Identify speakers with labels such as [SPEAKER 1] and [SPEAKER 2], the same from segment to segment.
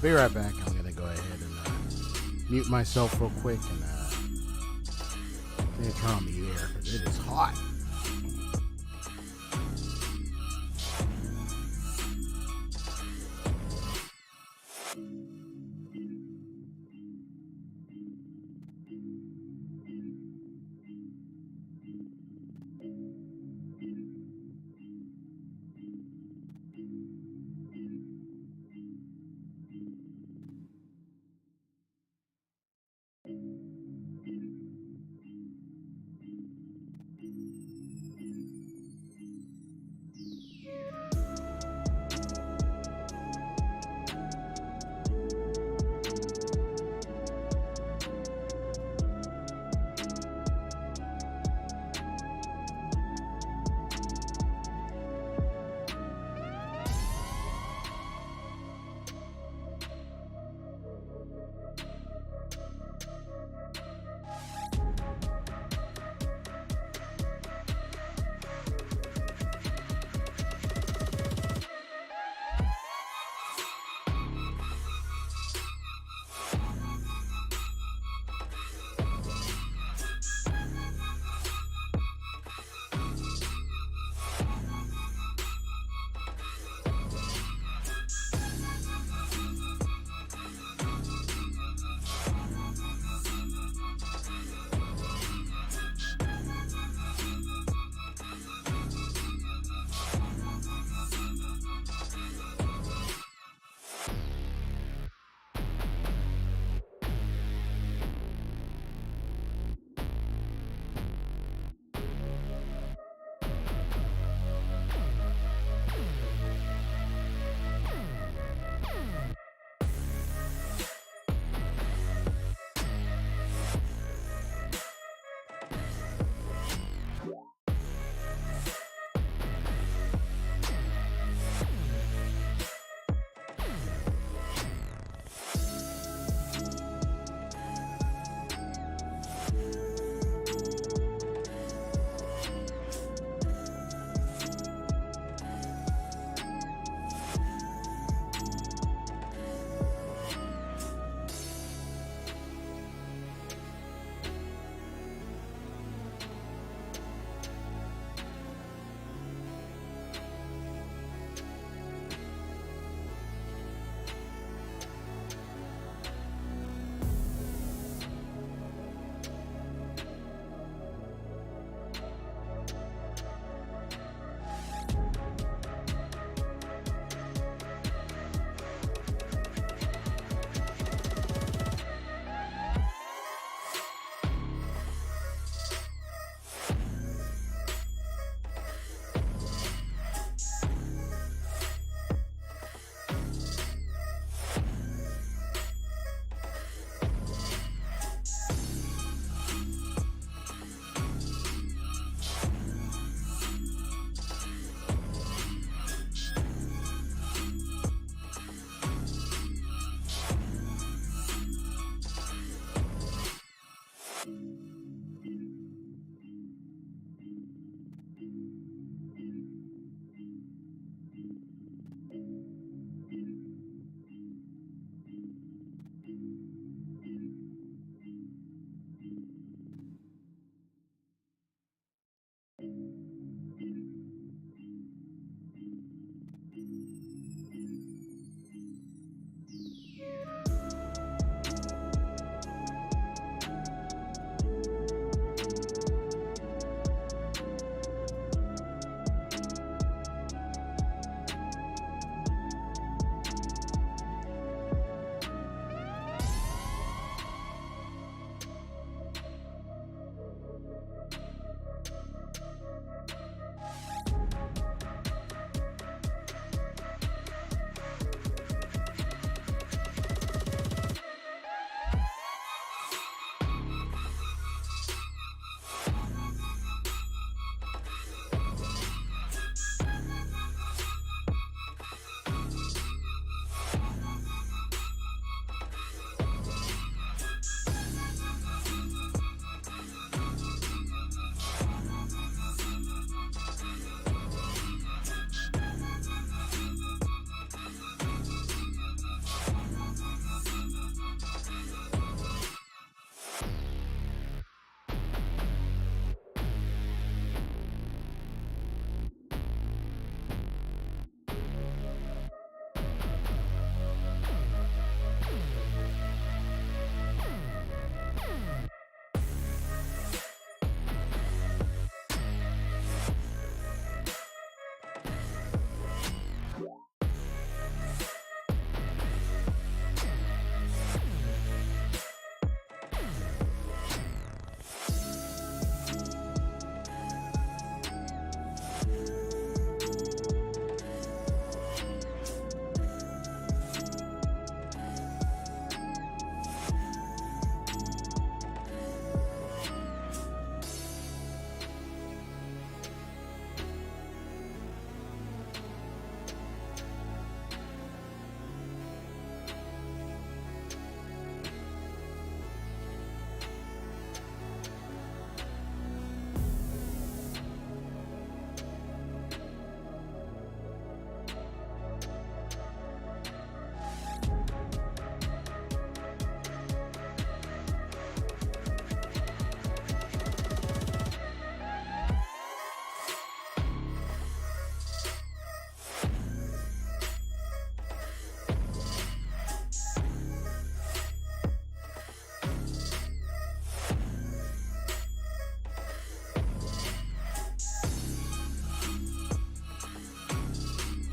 [SPEAKER 1] Be right back. I'm gonna go ahead and mute myself real quick and turn on the air because it is hot.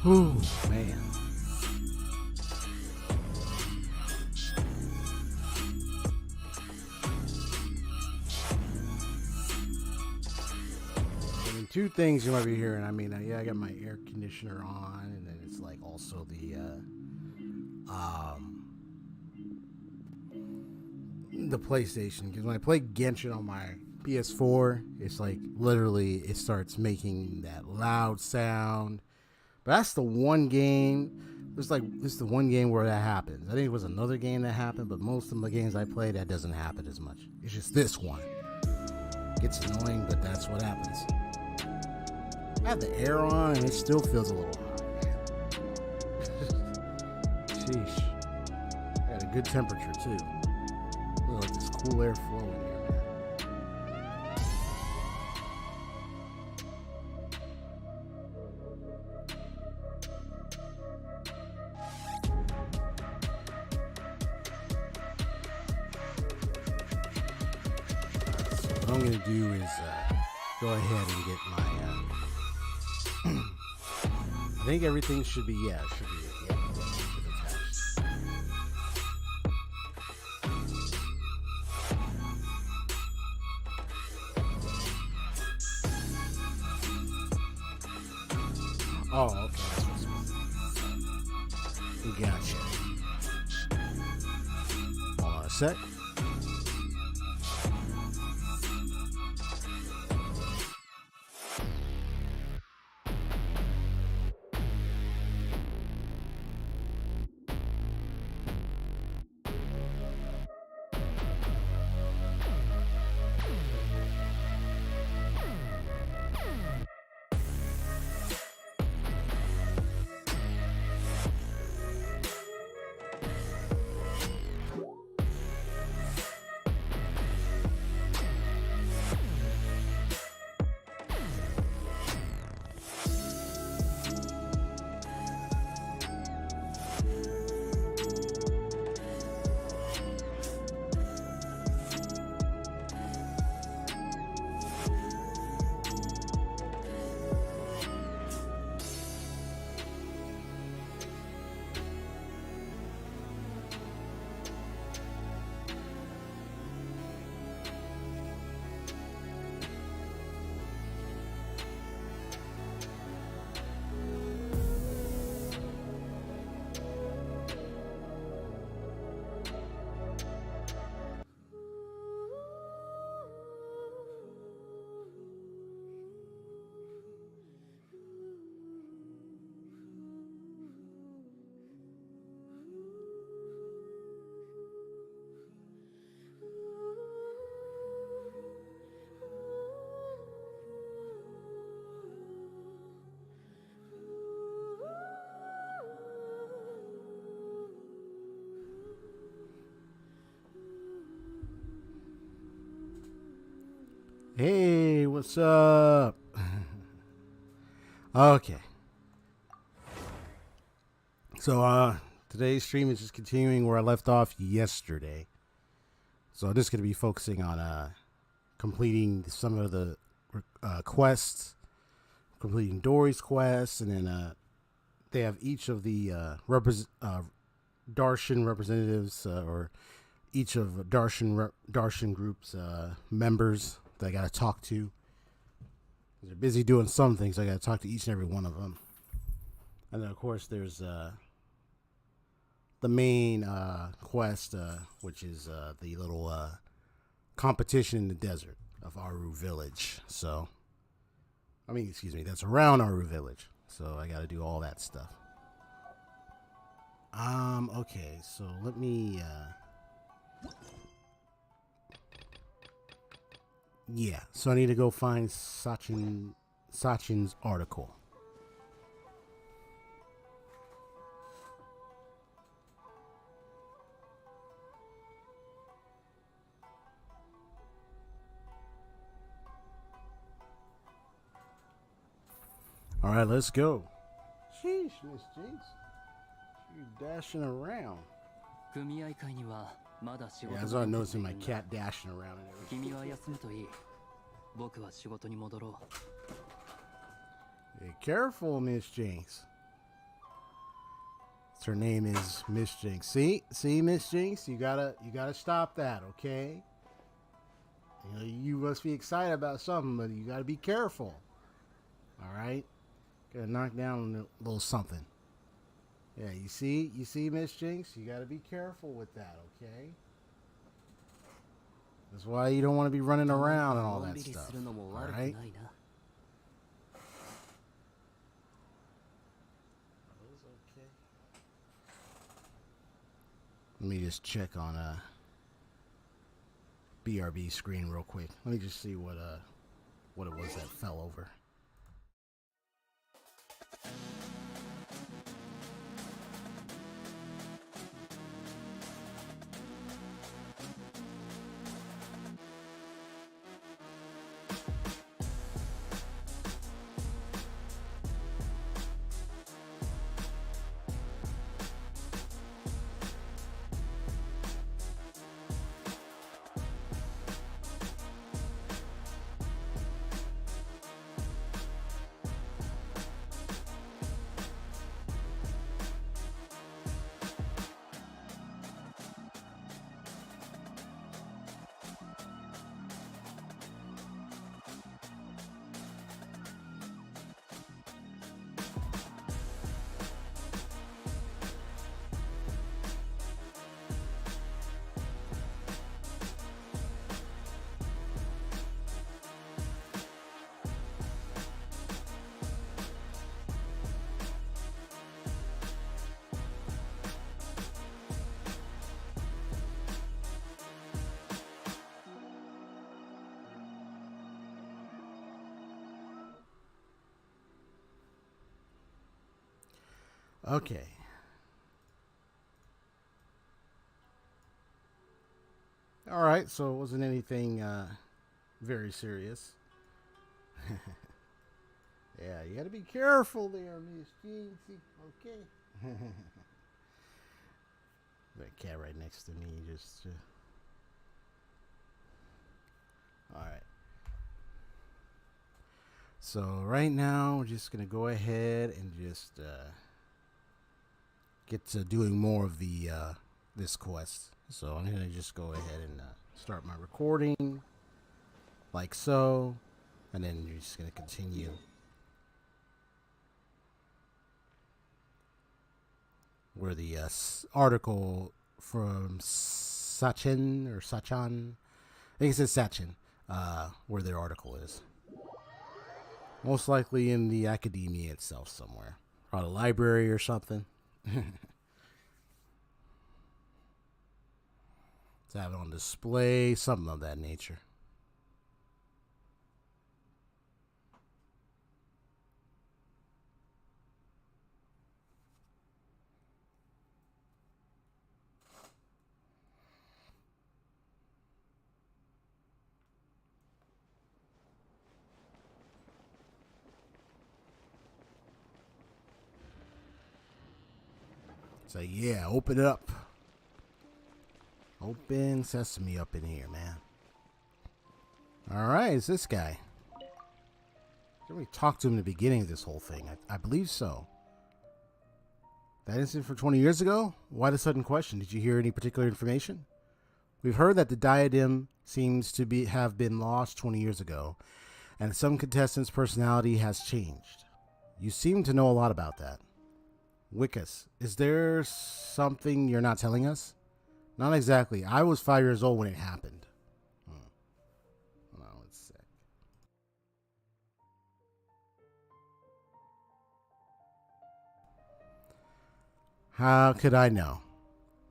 [SPEAKER 1] Whew, man. I mean, two things you might be hearing. I mean, yeah, I got my air conditioner on, and then it's like also the PlayStation. Because when I play Genshin on my PS4, it's like literally it starts making that loud sound. But that's the one game. This is the one game where that happens. I think it was another game that happened, but most of the games I play, that doesn't happen as much. It's just this one. It's annoying, but that's what happens. I have the air on, and it still feels a little hot, man. Sheesh. I had a good temperature too. Look like this cool air flowing here, man. What I'm gonna do is go ahead and get my. I think everything should be attached. Oh, okay. That's what's going on. Gotcha. Hold on a sec. Hey, what's up? Okay. So, today's stream is just continuing where I left off yesterday. So I'm just going to be focusing on completing some of the quests, completing Dory's quests, and then they have each of the Darshan representatives or each of Darshan group's members that I got to talk to. They're busy doing some things. So I got to talk to each and every one of them. And then, of course, there's the main quest, which is the little competition in the desert of Aru Village. So, I mean, excuse me, that's around Aru Village. So I got to do all that stuff. Okay, so let me yeah, so I need to go find Sachin's article. All right, let's go. Sheesh, Miss Jinx. You're dashing around. Yeah, I started noticing my cat dashing around and everything. Hey, careful, Miss Jinx. Her name is Miss Jinx. See, Miss Jinx, you gotta stop that, okay? You know, you must be excited about something, but you gotta be careful. All right, gotta knock down a little something. Yeah, you see, Miss Jinx, you gotta be careful with that, okay? That's why you don't want to be running around and all that stuff. All right. Let me just check on BRB screen real quick. Let me just see what it was that fell over. Okay. All right, so it wasn't anything very serious. Yeah, you got to be careful there, Miss Jinxie. Okay. That cat right next to me just... All right. So right now, we're just going to go ahead and just get to doing more of the this quest. So I'm going to just go ahead and start my recording like so, and then you're just going to continue. Where the article from Sachin, I think it says Sachin, where their article is. Most likely in the academia itself somewhere. Probably a library or something. To have it on display, something of that nature. So yeah, open it up. Open sesame up in here, man. Alright, it's this guy. Did we talk to him in the beginning of this whole thing? I believe so. That incident from 20 years ago? Why the sudden question? Did you hear any particular information? We've heard that the diadem seems to have been lost 20 years ago, and some contestants' personality has changed. You seem to know a lot about that. Wickus, is there something you're not telling us? Not exactly. I was 5 years old when it happened. Oh, it's sick. How could I know?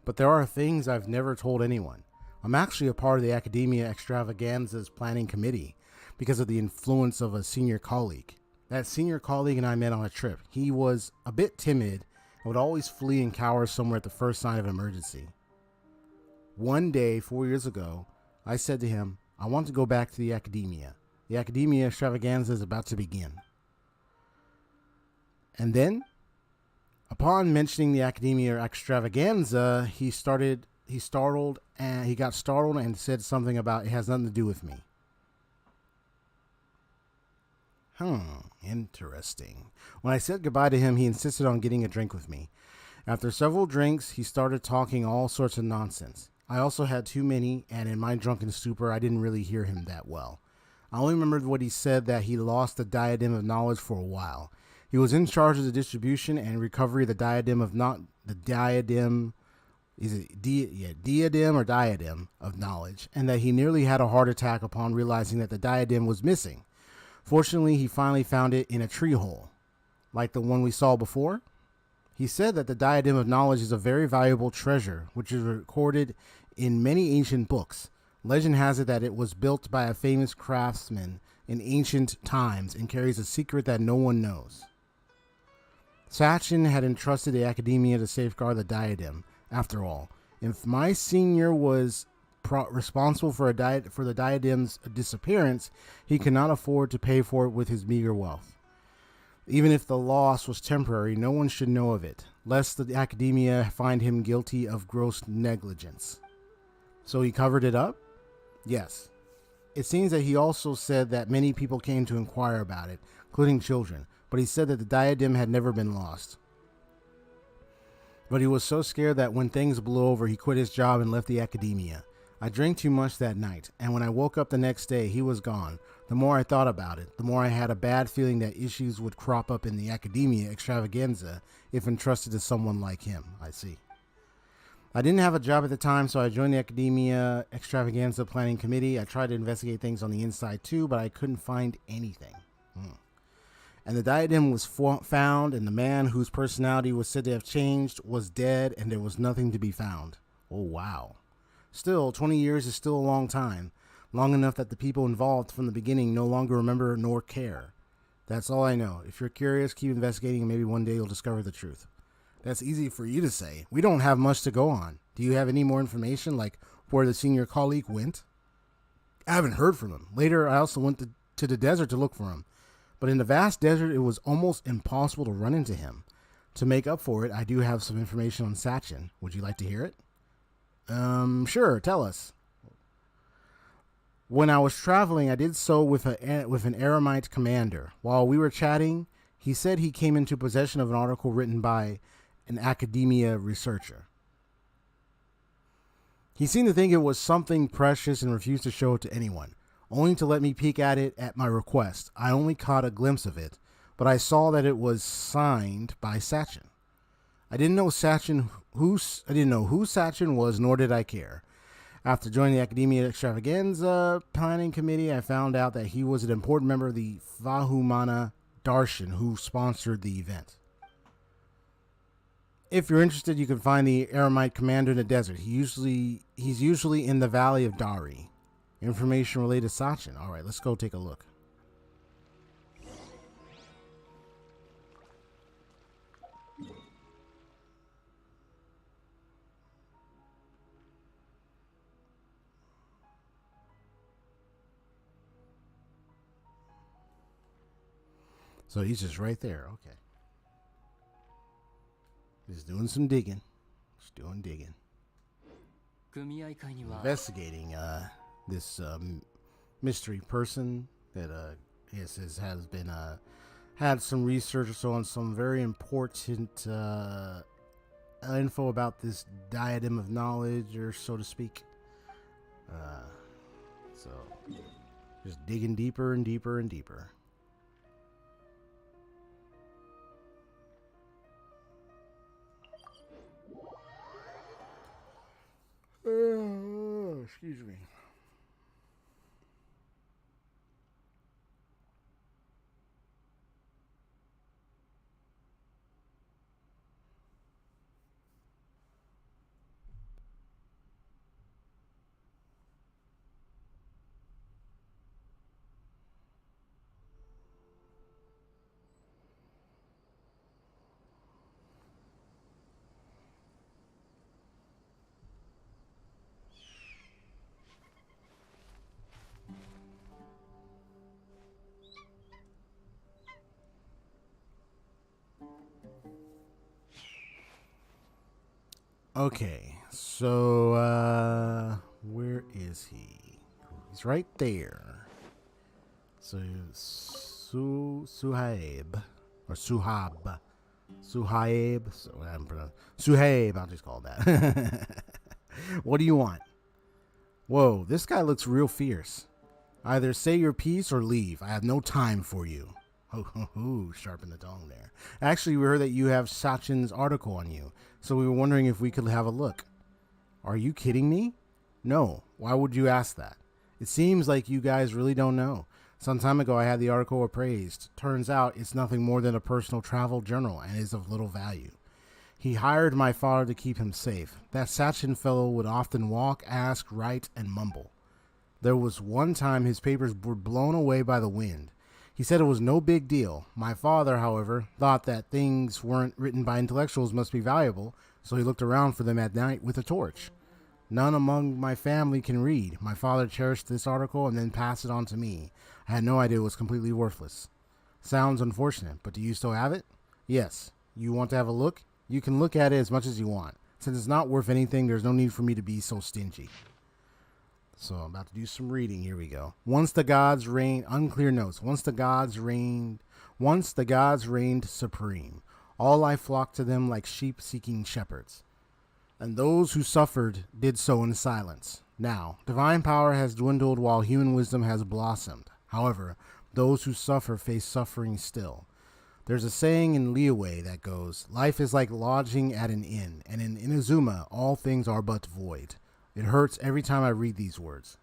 [SPEAKER 1] But there are things I've never told anyone. I'm actually a part of the Academia Extravaganza's planning committee because of the influence of a senior colleague. That senior colleague and I met on a trip. He was a bit timid and would always flee and cower somewhere at the first sign of emergency. One day, 4 years ago, I said to him, I want to go back to the Academia. The Academia Extravaganza is about to begin. And then, upon mentioning the Academia Extravaganza, he got startled and said something about it has nothing to do with me. Interesting. When I said goodbye to him, he insisted on getting a drink with me. After several drinks, he started talking all sorts of nonsense. I also had too many, and in my drunken stupor, I didn't really hear him that well. I only remembered what he said, that he lost the diadem of knowledge for a while. He was in charge of the distribution and recovery of the diadem of not the diadem. Is it diadem or diadem of knowledge, and that he nearly had a heart attack upon realizing that the diadem was missing. Fortunately, he finally found it in a tree hole, like the one we saw before. He said that the diadem of knowledge is a very valuable treasure, which is recorded in many ancient books. Legend has it that it was built by a famous craftsman in ancient times and carries a secret that no one knows. Sachin had entrusted the academia to safeguard the diadem. After all, if my senior was responsible for the diadem's disappearance, he could not afford to pay for it with his meager wealth. Even if the loss was temporary, no one should know of it, lest the academia find him guilty of gross negligence. So he covered it up? Yes. It seems that he also said that many people came to inquire about it, including children, but he said that the diadem had never been lost. But he was so scared that when things blew over, he quit his job and left the academia. I drank too much that night, and when I woke up the next day, he was gone. The more I thought about it, the more I had a bad feeling that issues would crop up in the academia extravaganza if entrusted to someone like him. I see. I didn't have a job at the time, so I joined the academia extravaganza planning committee. I tried to investigate things on the inside too, but I couldn't find anything. And the diadem was found, and the man whose personality was said to have changed was dead, and there was nothing to be found. Oh, wow. Still, 20 years is still a long time. Long enough that the people involved from the beginning no longer remember nor care. That's all I know. If you're curious, keep investigating, and maybe one day you'll discover the truth. That's easy for you to say. We don't have much to go on. Do you have any more information, like where the senior colleague went? I haven't heard from him. Later, I also went to the desert to look for him. But in the vast desert, it was almost impossible to run into him. To make up for it, I do have some information on Sachin. Would you like to hear it? Sure, tell us. When I was traveling, I did so with an Aramite commander. While we were chatting, he said he came into possession of an article written by an academia researcher. He seemed to think it was something precious and refused to show it to anyone, only to let me peek at it at my request. I only caught a glimpse of it, but I saw that it was signed by Sachin. I didn't know who Sachin was, nor did I care. After joining the Academia Extravaganza Planning Committee, I found out that he was an important member of the Vahumana Darshan who sponsored the event. If you're interested, you can find the Aramite commander in the desert. He's usually in the Valley of Dari. Information related to Sachin. All right, let's go take a look. So he's just right there. Okay. Just doing some digging. Just doing digging. Investigating this mystery person that has been had some research on some very important info about this diadem of knowledge, or so to speak. So just digging deeper and deeper and deeper. Excuse me. Okay, so where is he? He's right there. So Suhaib or Suhab. Suhaib. Suhaib, I'll just call it that. What do you want? Whoa, this guy looks real fierce. Either say your piece or leave. I have no time for you. Sharpen the tongue there. Actually, we heard that you have Sachin's article on you, so we were wondering if we could have a look. Are you kidding me? No. Why would you ask that? It seems like you guys really don't know. Some time ago, I had the article appraised. Turns out it's nothing more than a personal travel journal and is of little value. He hired my father to keep him safe. That Sachin fellow would often walk, ask, write, and mumble. There was one time his papers were blown away by the wind. He said it was no big deal. My father, however, thought that things weren't written by intellectuals must be valuable, so he looked around for them at night with a torch. None among my family can read. My father cherished this article and then passed it on to me. I had no idea it was completely worthless. Sounds unfortunate, but do you still have it? Yes. You want to have a look? You can look at it as much as you want. Since it's not worth anything, there's no need for me to be so stingy. So I'm about to do some reading. Here we go. Once the gods reigned, unclear notes. Once the gods reigned supreme. All life flocked to them like sheep seeking shepherds. And those who suffered did so in silence. Now, divine power has dwindled while human wisdom has blossomed. However, those who suffer face suffering still. There's a saying in Liyue that goes, life is like lodging at an inn, and in Inazuma, all things are but void. It hurts every time I read these words.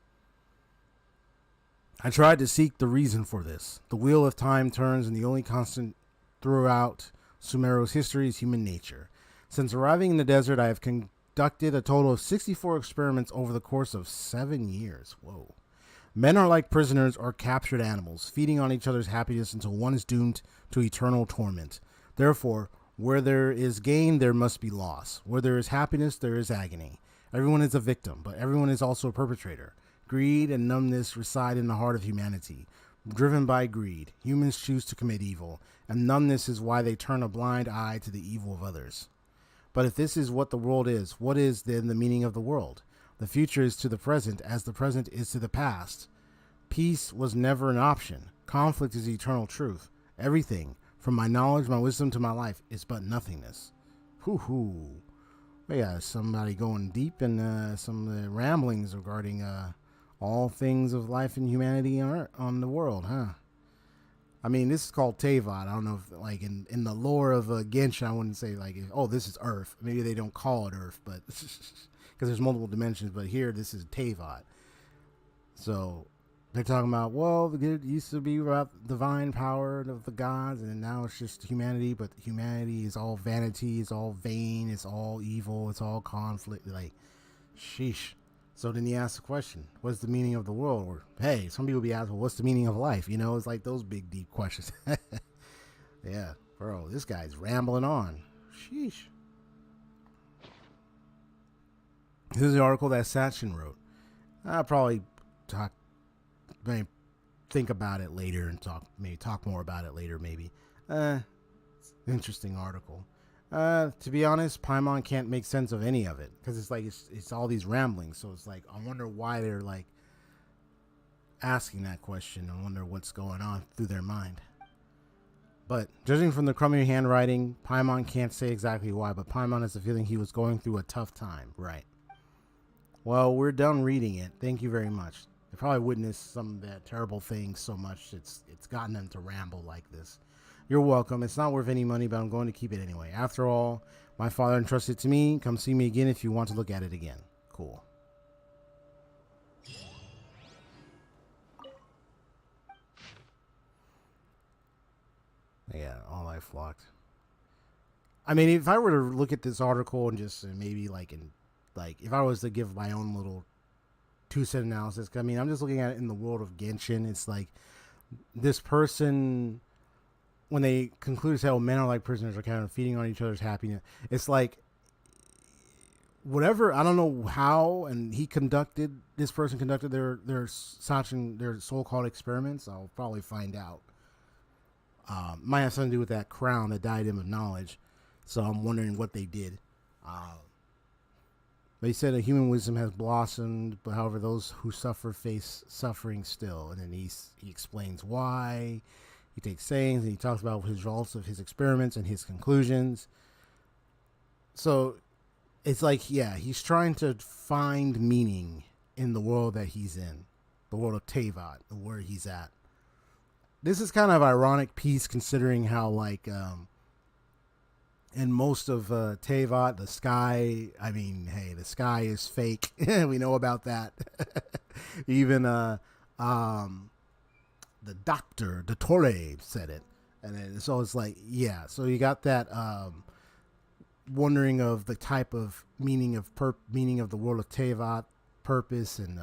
[SPEAKER 1] I tried to seek the reason for this. The wheel of time turns, and the only constant throughout Sumeru's history is human nature. Since arriving in the desert, I have conducted a total of 64 experiments over the course of 7 years. Whoa. Men are like prisoners or captured animals, feeding on each other's happiness until one is doomed to eternal torment. Therefore, where there is gain, there must be loss. Where there is happiness, there is agony. Everyone is a victim, but everyone is also a perpetrator. Greed and numbness reside in the heart of humanity. Driven by greed, humans choose to commit evil, and numbness is why they turn a blind eye to the evil of others. But if this is what the world is, what is then the meaning of the world? The future is to the present as the present is to the past. Peace was never an option. Conflict is eternal truth. Everything, from my knowledge, my wisdom to my life, is but nothingness. Hoo-hoo. Yeah, somebody going deep in some ramblings regarding all things of life and humanity on the world, huh? I mean, this is called Teyvat. I don't know if, like, in the lore of Genshin, I wouldn't say, like, oh, this is Earth. Maybe they don't call it Earth, but because there's multiple dimensions. But here, this is Teyvat. So they're talking about, well, it used to be about divine power of the gods, and now it's just humanity. But humanity is all vanity, it's all vain, it's all evil, it's all conflict. Like, sheesh. So then he asks the question, what's the meaning of the world? Or, hey, some people be asking, well, what's the meaning of life? You know, it's like those big, deep questions. Yeah, bro, this guy's rambling on. Sheesh. This is the article that Sachin wrote. I'll probably think about it later and talk more about it later, maybe. Interesting article. To be honest, Paimon can't make sense of any of it because it's like it's all these ramblings. So it's like I wonder why they're like asking that question. I wonder what's going on through their mind. But judging from the crummy handwriting, Paimon can't say exactly why. But Paimon has the feeling he was going through a tough time. Right. Well, we're done reading it. Thank you very much. They probably witnessed some of that terrible things so much it's gotten them to ramble like this. You're welcome. It's not worth any money, but I'm going to keep it anyway. After all, my father entrusted it to me. Come see me again if you want to look at it again. Cool. Yeah, all life flocked. I mean, if I were to look at this article and just maybe if I was to give my own little 2-cent analysis, I mean, I'm just looking at it in the world of Genshin. It's like this person, when they conclude to say, oh, men are like prisoners, are kind of feeding on each other's happiness. It's like whatever, I don't know how, and this person conducted their so-called experiments. I'll probably find out. Might have something to do with that crown, the diadem of knowledge. So I'm wondering what they did. They said that human wisdom has blossomed, but however, those who suffer face suffering still. And then he explains why. He takes sayings and he talks about his results of his experiments and his conclusions. So it's like, yeah, he's trying to find meaning in the world that he's in, the world of Teyvat, where he's at. This is kind of an ironic piece considering how, like, in most of Teyvat, the sky, I mean, hey, the sky is fake. We know about that. Even the Dottore said it. And then, so it's like, yeah, so you got that wondering of the type of meaning of the world of Teyvat, purpose, and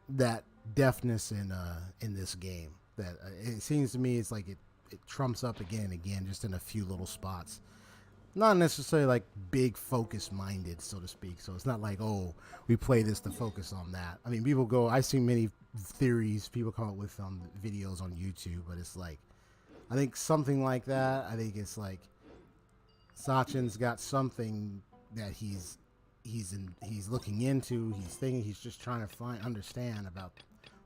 [SPEAKER 1] that deafness in this game. That it seems to me it's like it trumps up again and again, just in a few little spots. Not necessarily like big focus minded, so to speak. So it's not like, oh, we play this to focus on that. I mean, people go, I've seen many theories people come up with videos on YouTube, but it's like, I think something like that. I think it's like Sachin's got something that he's looking into. He's thinking, he's just trying to understand about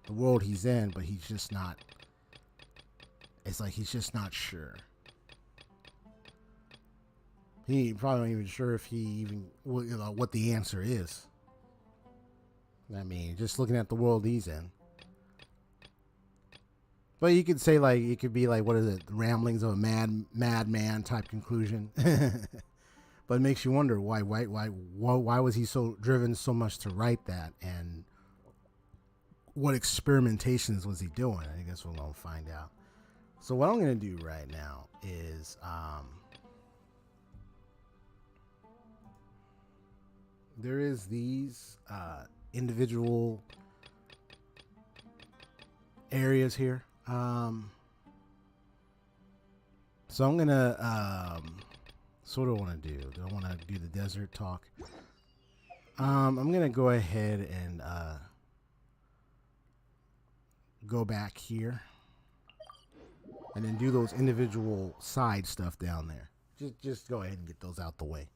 [SPEAKER 1] the world he's in, but he's just not. It's like he's just not sure. He probably not even sure if he even, you know, what the answer is. I mean, just looking at the world he's in. But you could say, like, it could be like, what is it, the ramblings of a madman type conclusion. But it makes you wonder why was he so driven so much to write that, and what experimentations was he doing? I guess we're gonna find out. So what I'm gonna do right now is there is these individual areas here. So I'm gonna so what do I want to do? Do I want to do the desert talk? I'm gonna go ahead and go back here and then do those individual side stuff down there. Just go ahead and get those out the way.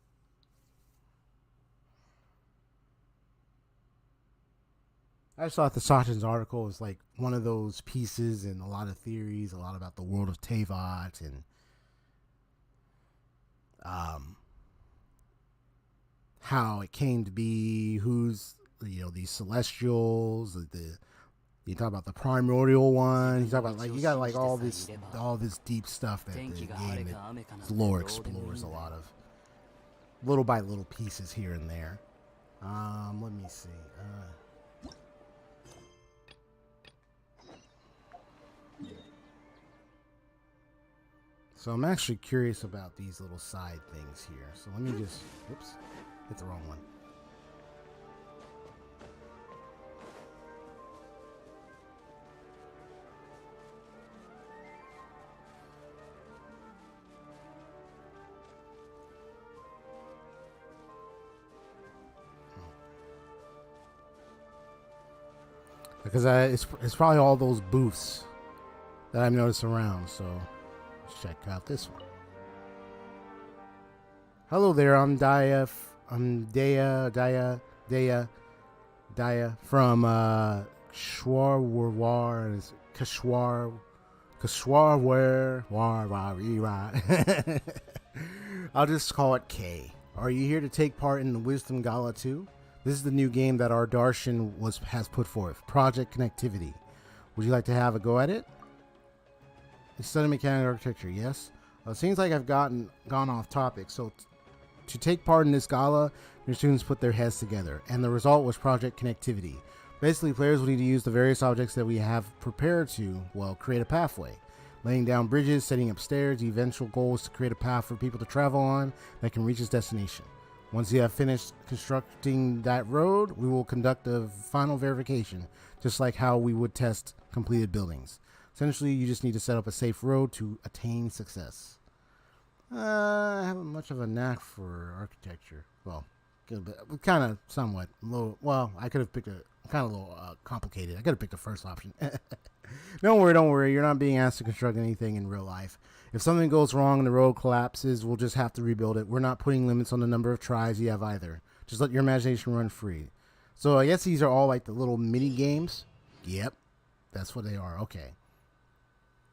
[SPEAKER 1] I just thought the Sachin's article was like one of those pieces and a lot of theories, a lot about the world of Teyvat and how it came to be, who's, you know, these celestials, you talk about the primordial one, you talk about, like, you got like all this deep stuff that the game, its lore explores a lot of little by little pieces here and there. Let me see. So I'm actually curious about these little side things here. So let me just, oops, hit the wrong one. Because it's probably all those booths that I've noticed around, so let's check out this one. Hello there, I'm Daya from Kashwarware. I'll just call it K. Are you here to take part in the Wisdom Gala too? This is the new game that our Darshan has put forth, Project Connectivity. Would you like to have a go at it? It's studying mechanical architecture, yes? It seems like I've gone off topic. So to take part in this gala, your students put their heads together, and the result was Project Connectivity. Basically, players will need to use the various objects that we have prepared to, well, create a pathway. Laying down bridges, setting up stairs, the eventual goal is to create a path for people to travel on that can reach its destination. Once you have finished constructing that road, we will conduct a final verification, just like how we would test completed buildings. Essentially, you just need to set up a safe road to attain success. I haven't much of a knack for architecture. Well, kind of somewhat. Well, I could have picked a kind of a little complicated. I could have picked the first option. Don't worry. You're not being asked to construct anything in real life. If something goes wrong and the road collapses, we'll just have to rebuild it. We're not putting limits on the number of tries you have either. Just let your imagination run free. So I guess these are all like the little mini games. Yep, that's what they are. Okay.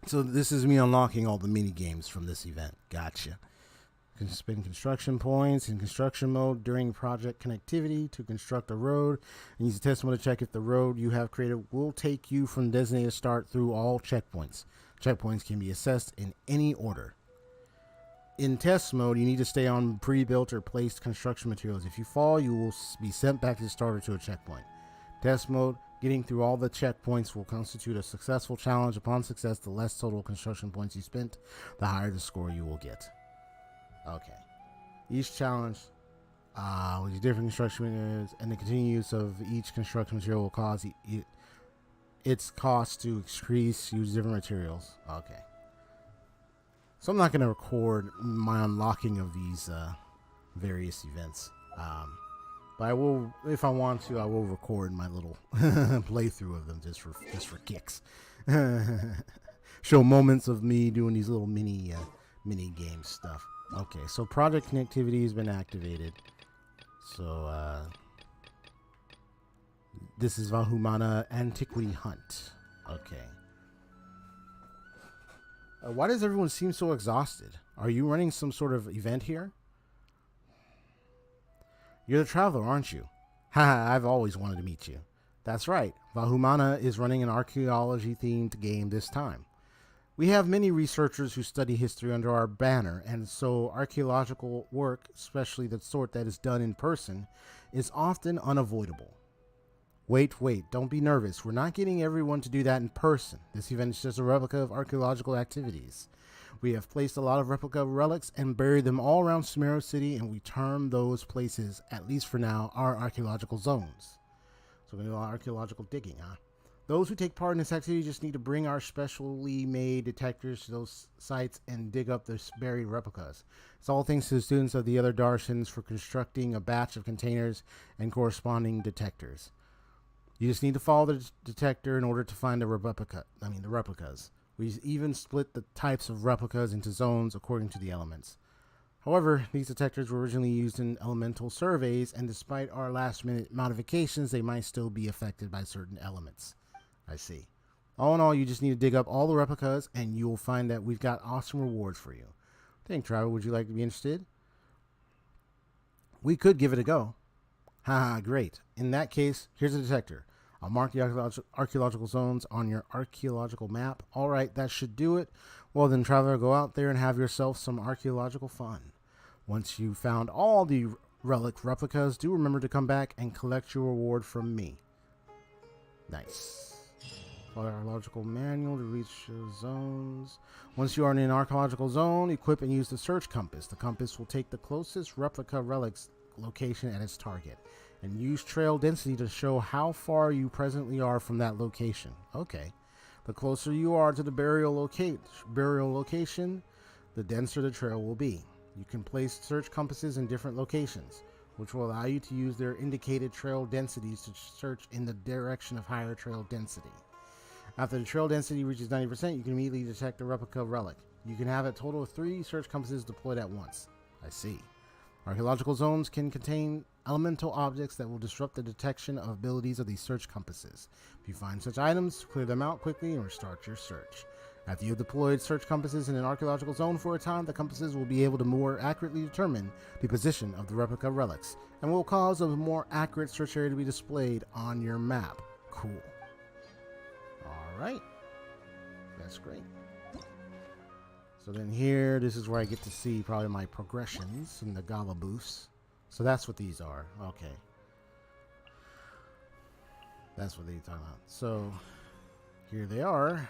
[SPEAKER 1] So this is me unlocking all the mini games from this event. Gotcha. Can spend construction points in construction mode during project connectivity to construct a road, and use the test mode to check if the road you have created will take you from designated start through all checkpoints. Checkpoints can be assessed in any order. In test mode, you need to stay on pre-built or placed construction materials. If you fall, you will be sent back to the starter to a checkpoint. Test mode, getting through all the checkpoints will constitute a successful challenge. Upon success, the less total construction points you spent, the higher the score you will get. Okay. Each challenge with different construction materials and the continued use of each construction material will cause its cost to increase. Use different materials. Okay. So I'm not going to record my unlocking of these various events. But I will, if I want to, I will record my little playthrough of them just for kicks. Show moments of me doing these little mini game stuff. Okay, so project connectivity has been activated. So this is Vahumana Antiquity Hunt. Okay. Why does everyone seem so exhausted? Are you running some sort of event here? You're the traveler, aren't you? Haha, I've always wanted to meet you. That's right. Vahumana is running an archaeology-themed game this time. We have many researchers who study history under our banner, and so archaeological work, especially the sort that is done in person, is often unavoidable. Wait, don't be nervous. We're not getting everyone to do that in person. This event is just a replica of archaeological activities. We have placed a lot of replica relics and buried them all around Sumeru City, and we term those places, at least for now, our archaeological zones. So we're going to do archaeological digging, huh? Those who take part in this activity just need to bring our specially made detectors to those sites and dig up the buried replicas. It's all thanks to the students of the other Darshans for constructing a batch of containers and corresponding detectors. You just need to follow the detector in order to find the replicas. We even split the types of replicas into zones according to the elements. However, these detectors were originally used in elemental surveys, and despite our last-minute modifications, they might still be affected by certain elements. I see. All in all, you just need to dig up all the replicas, and you will find that we've got awesome rewards for you. Think, Travel, would you like to be interested? We could give it a go. Haha, great. In that case, here's a detector. I'll mark the archaeological zones on your archaeological map. All right, that should do it. Well then, Traveler, go out there and have yourself some archaeological fun. Once you've found all the relic replicas, do remember to come back and collect your reward from me. Nice. Archaeological manual to reach zones. Once you are in an archaeological zone, equip and use the search compass. The compass will take the closest replica relic's location at its target, and use trail density to show how far you presently are from that location. Okay. The closer you are to the burial location, the denser the trail will be. You can place search compasses in different locations, which will allow you to use their indicated trail densities to search in the direction of higher trail density. After the trail density reaches 90%, you can immediately detect a replica relic. You can have a total of 3 search compasses deployed at once. I see. Archaeological zones can contain elemental objects that will disrupt the detection of abilities of these search compasses. If you find such items, clear them out quickly and restart your search. After you have deployed search compasses in an archaeological zone for a time, the compasses will be able to more accurately determine the position of the replica relics, and will cause a more accurate search area to be displayed on your map. Cool. Alright. That's great. So then here, this is where I get to see probably my progressions in the Gala booths. So that's what these are. Okay. That's what they're talking about. So here they are.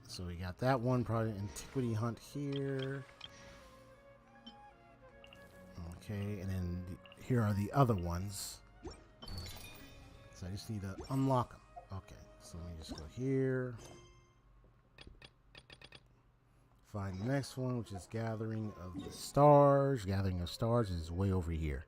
[SPEAKER 1] So we got that one, probably Antiquity Hunt here. Okay, and then here are the other ones. So I just need to unlock them. Okay, so let me just go here. Find the next one, which is Gathering of the Stars. Gathering of Stars is way over here.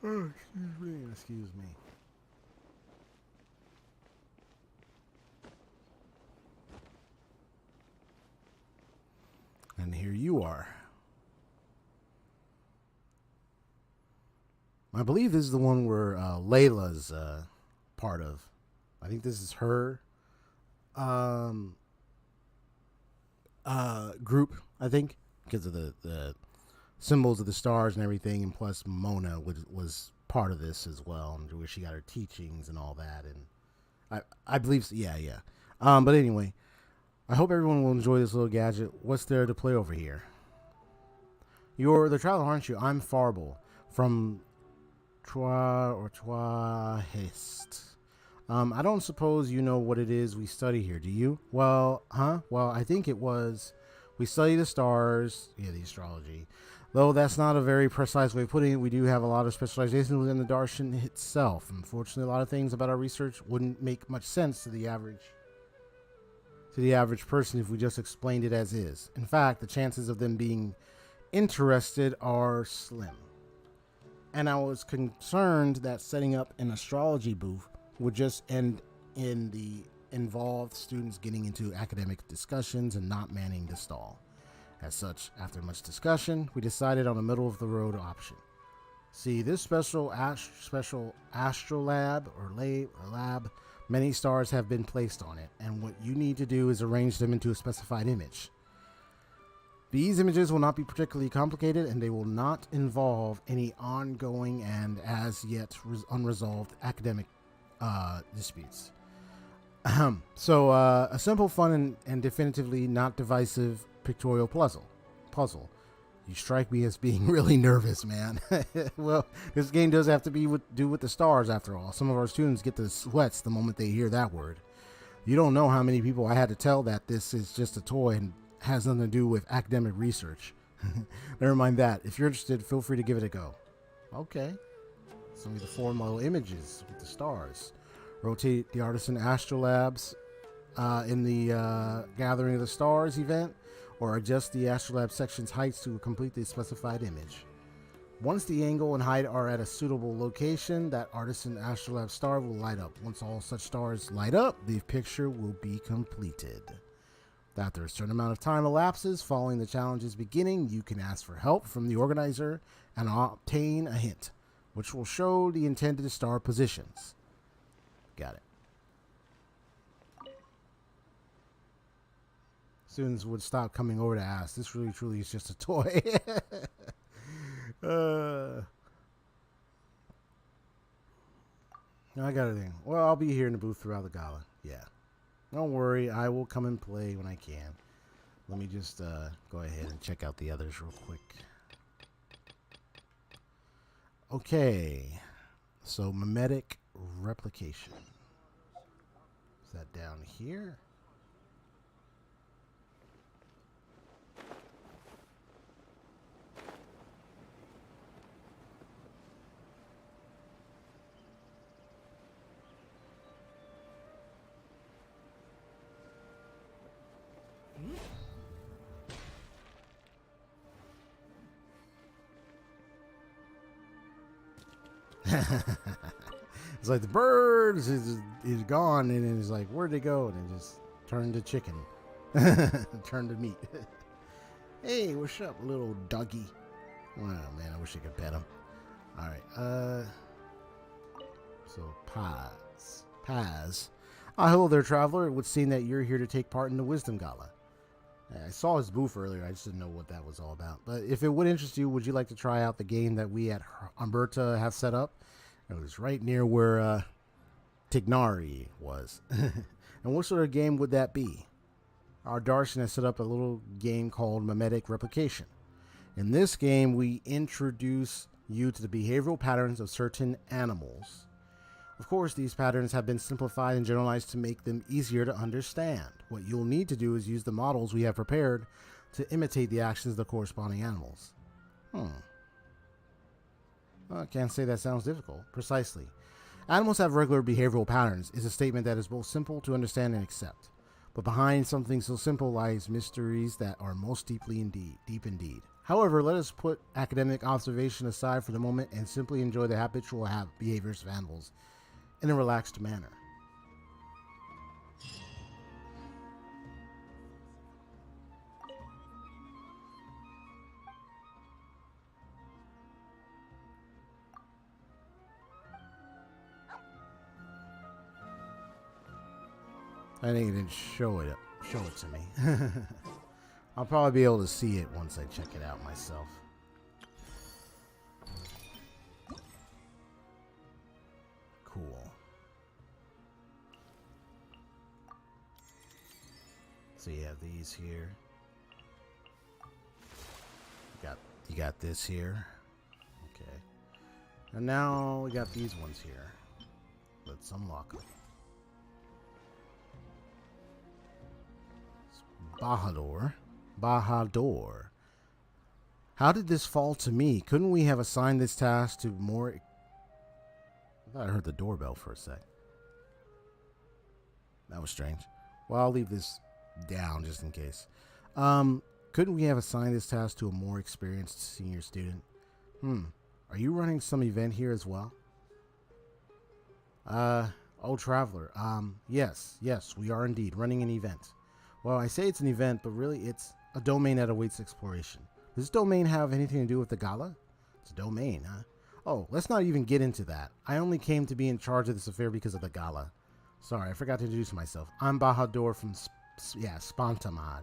[SPEAKER 1] Oh, excuse me. Excuse me. And here you are. I believe this is the one where Layla's part of. I think this is her group, I think, because of the symbols of the stars and everything, and plus Mona was part of this as well, and where she got her teachings and all that, and I believe so, yeah. But anyway, I hope everyone will enjoy this little gadget. What's there to play over here? You're the traveler, aren't you? I'm Farble from Twahist. I don't suppose you know what it is we study here, do you? Well, I think it was. We study the stars, the astrology. Though that's not a very precise way of putting it, we do have a lot of specialization within the darshan itself. Unfortunately, a lot of things about our research wouldn't make much sense to the average person if we just explained it as is. In fact, the chances of them being interested are slim. And I was concerned that setting up an astrology booth would just end in the involved students getting into academic discussions and not manning the stall. As such, after much discussion, we decided on a middle-of-the-road option. See, this special astrolab or lab, many stars have been placed on it, and what you need to do is arrange them into a specified image. These images will not be particularly complicated, and they will not involve any ongoing and as yet unresolved academic disputes. So a simple, fun, and definitively not divisive pictorial puzzle. You strike me as being really nervous, man. Well, this game does have to do with the stars after all. Some of our students get the sweats the moment they hear that word. You don't know how many people I had to tell that this is just a toy and has nothing to do with academic research. Never mind that. If you're interested, feel free to give it a go. Okay. Some of the 4 model images with the stars. Rotate the Artisan Astrolabs in the Gathering of the Stars event, or adjust the Astrolab section's heights to complete the specified image. Once the angle and height are at a suitable location, that Artisan Astrolab star will light up. Once all such stars light up, the picture will be completed. After a certain amount of time elapses following the challenge's beginning, you can ask for help from the organizer and obtain a hint, which will show the intended star positions. Got it. Students would stop coming over to ask. This really, truly is just a toy. I got everything. Well, I'll be here in the booth throughout the gala. Yeah. Don't worry. I will come and play when I can. Let me just go ahead and check out the others real quick. Okay. So, mimetic replication. Is that down here? It's like the bird is gone, and it's like, where'd they go? And it just turned to chicken. Turned to meat. Hey, what's up, little doggy? Oh, man, I wish I could pet him. Alright, so, Paz. Hello there, traveler. It would seem that you're here to take part in the Wisdom Gala. I saw his booth earlier. I just didn't know what that was all about. But if it would interest you, would you like to try out the game that we at Umberta have set up? It was right near where Tignari was. And what sort of game would that be? Our Darshan has set up a little game called Mimetic Replication. In this game, we introduce you to the behavioral patterns of certain animals. Of course, these patterns have been simplified and generalized to make them easier to understand. What you'll need to do is use the models we have prepared to imitate the actions of the corresponding animals. Well, I can't say that sounds difficult. Precisely. Animals have regular behavioral patterns is a statement that is both simple to understand and accept. But behind something so simple lies mysteries that are most deep indeed. However, let us put academic observation aside for the moment and simply enjoy the habitual behaviors of animals in a relaxed manner. I think it didn't show it to me. I'll probably be able to see it once I check it out myself. Cool. So you have these here. You got this here. Okay. And now we got these ones here. Let's unlock them. Bahadur. How did this fall to me? Couldn't we have assigned this task to more... I thought I heard the doorbell for a sec. That was strange. Well, I'll leave this down just in case. Couldn't we have assigned this task to a more experienced senior student? Are you running some event here as well? Oh, Traveler. Yes, we are indeed running an event. Well, I say it's an event, but really it's a domain that awaits exploration. Does this domain have anything to do with the gala? It's a domain, huh? Oh, let's not even get into that. I only came to be in charge of this affair because of the gala. Sorry, I forgot to introduce myself. I'm Bahadur from Spantamad,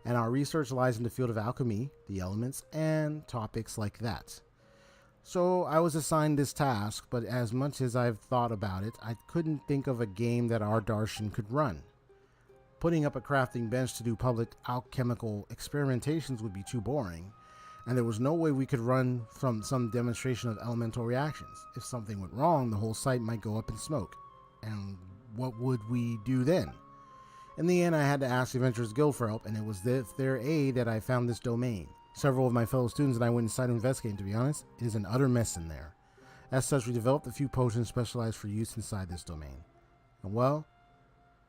[SPEAKER 1] and our research lies in the field of alchemy, the elements, and topics like that. So I was assigned this task, but as much as I've thought about it, I couldn't think of a game that our Darshan could run. Putting up a crafting bench to do public alchemical experimentations would be too boring, and there was no way we could run from some demonstration of elemental reactions. If something went wrong, the whole site might go up in smoke. And what would we do then? In the end, I had to ask the Adventurers Guild for help, and it was with their aid that I found this domain. Several of my fellow students and I went inside to investigate, and to be honest, it is an utter mess in there. As such, we developed a few potions specialized for use inside this domain. And well,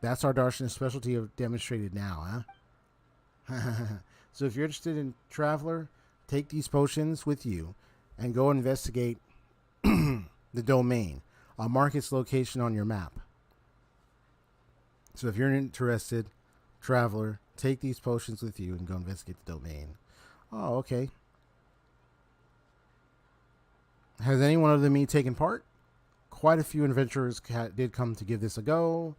[SPEAKER 1] that's our Darshan specialty demonstrated now, huh? So if you're interested in Traveler, take these potions with you and go investigate the domain. I'll mark its location on your map. So if you're interested, Traveler, take these potions with you and go investigate the domain. Oh, okay. Has anyone other than me taken part? Quite a few adventurers did come to give this a go.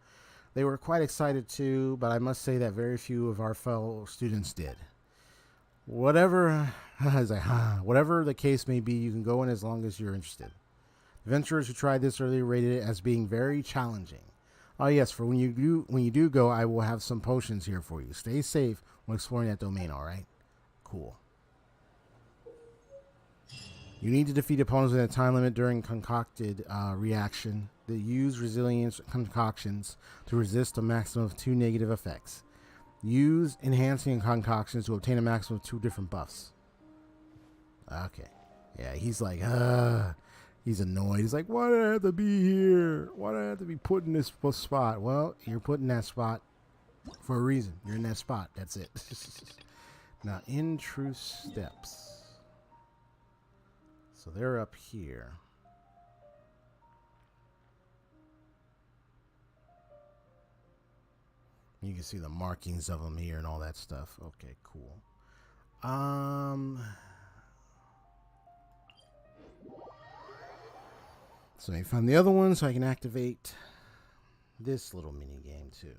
[SPEAKER 1] They were quite excited too, but I must say that very few of our fellow students did. Whatever the case may be, you can go in as long as you're interested. Adventurers who tried this earlier rated it as being very challenging. Oh yes, for when you do go, I will have some potions here for you. Stay safe when exploring that domain, alright? Cool. You need to defeat opponents within a time limit during concocted reaction. They use resilience concoctions to resist a maximum of 2 negative effects. Use enhancing concoctions to obtain a maximum of 2 different buffs. Okay. Yeah, he's like, he's annoyed. He's like, why do I have to be here? Why do I have to be put in this spot? Well, you're put in that spot for a reason. You're in that spot. That's it. Now, in true steps. So they're up here. You can see the markings of them here and all that stuff. Okay, cool. So I found the other one so I can activate this little mini game too.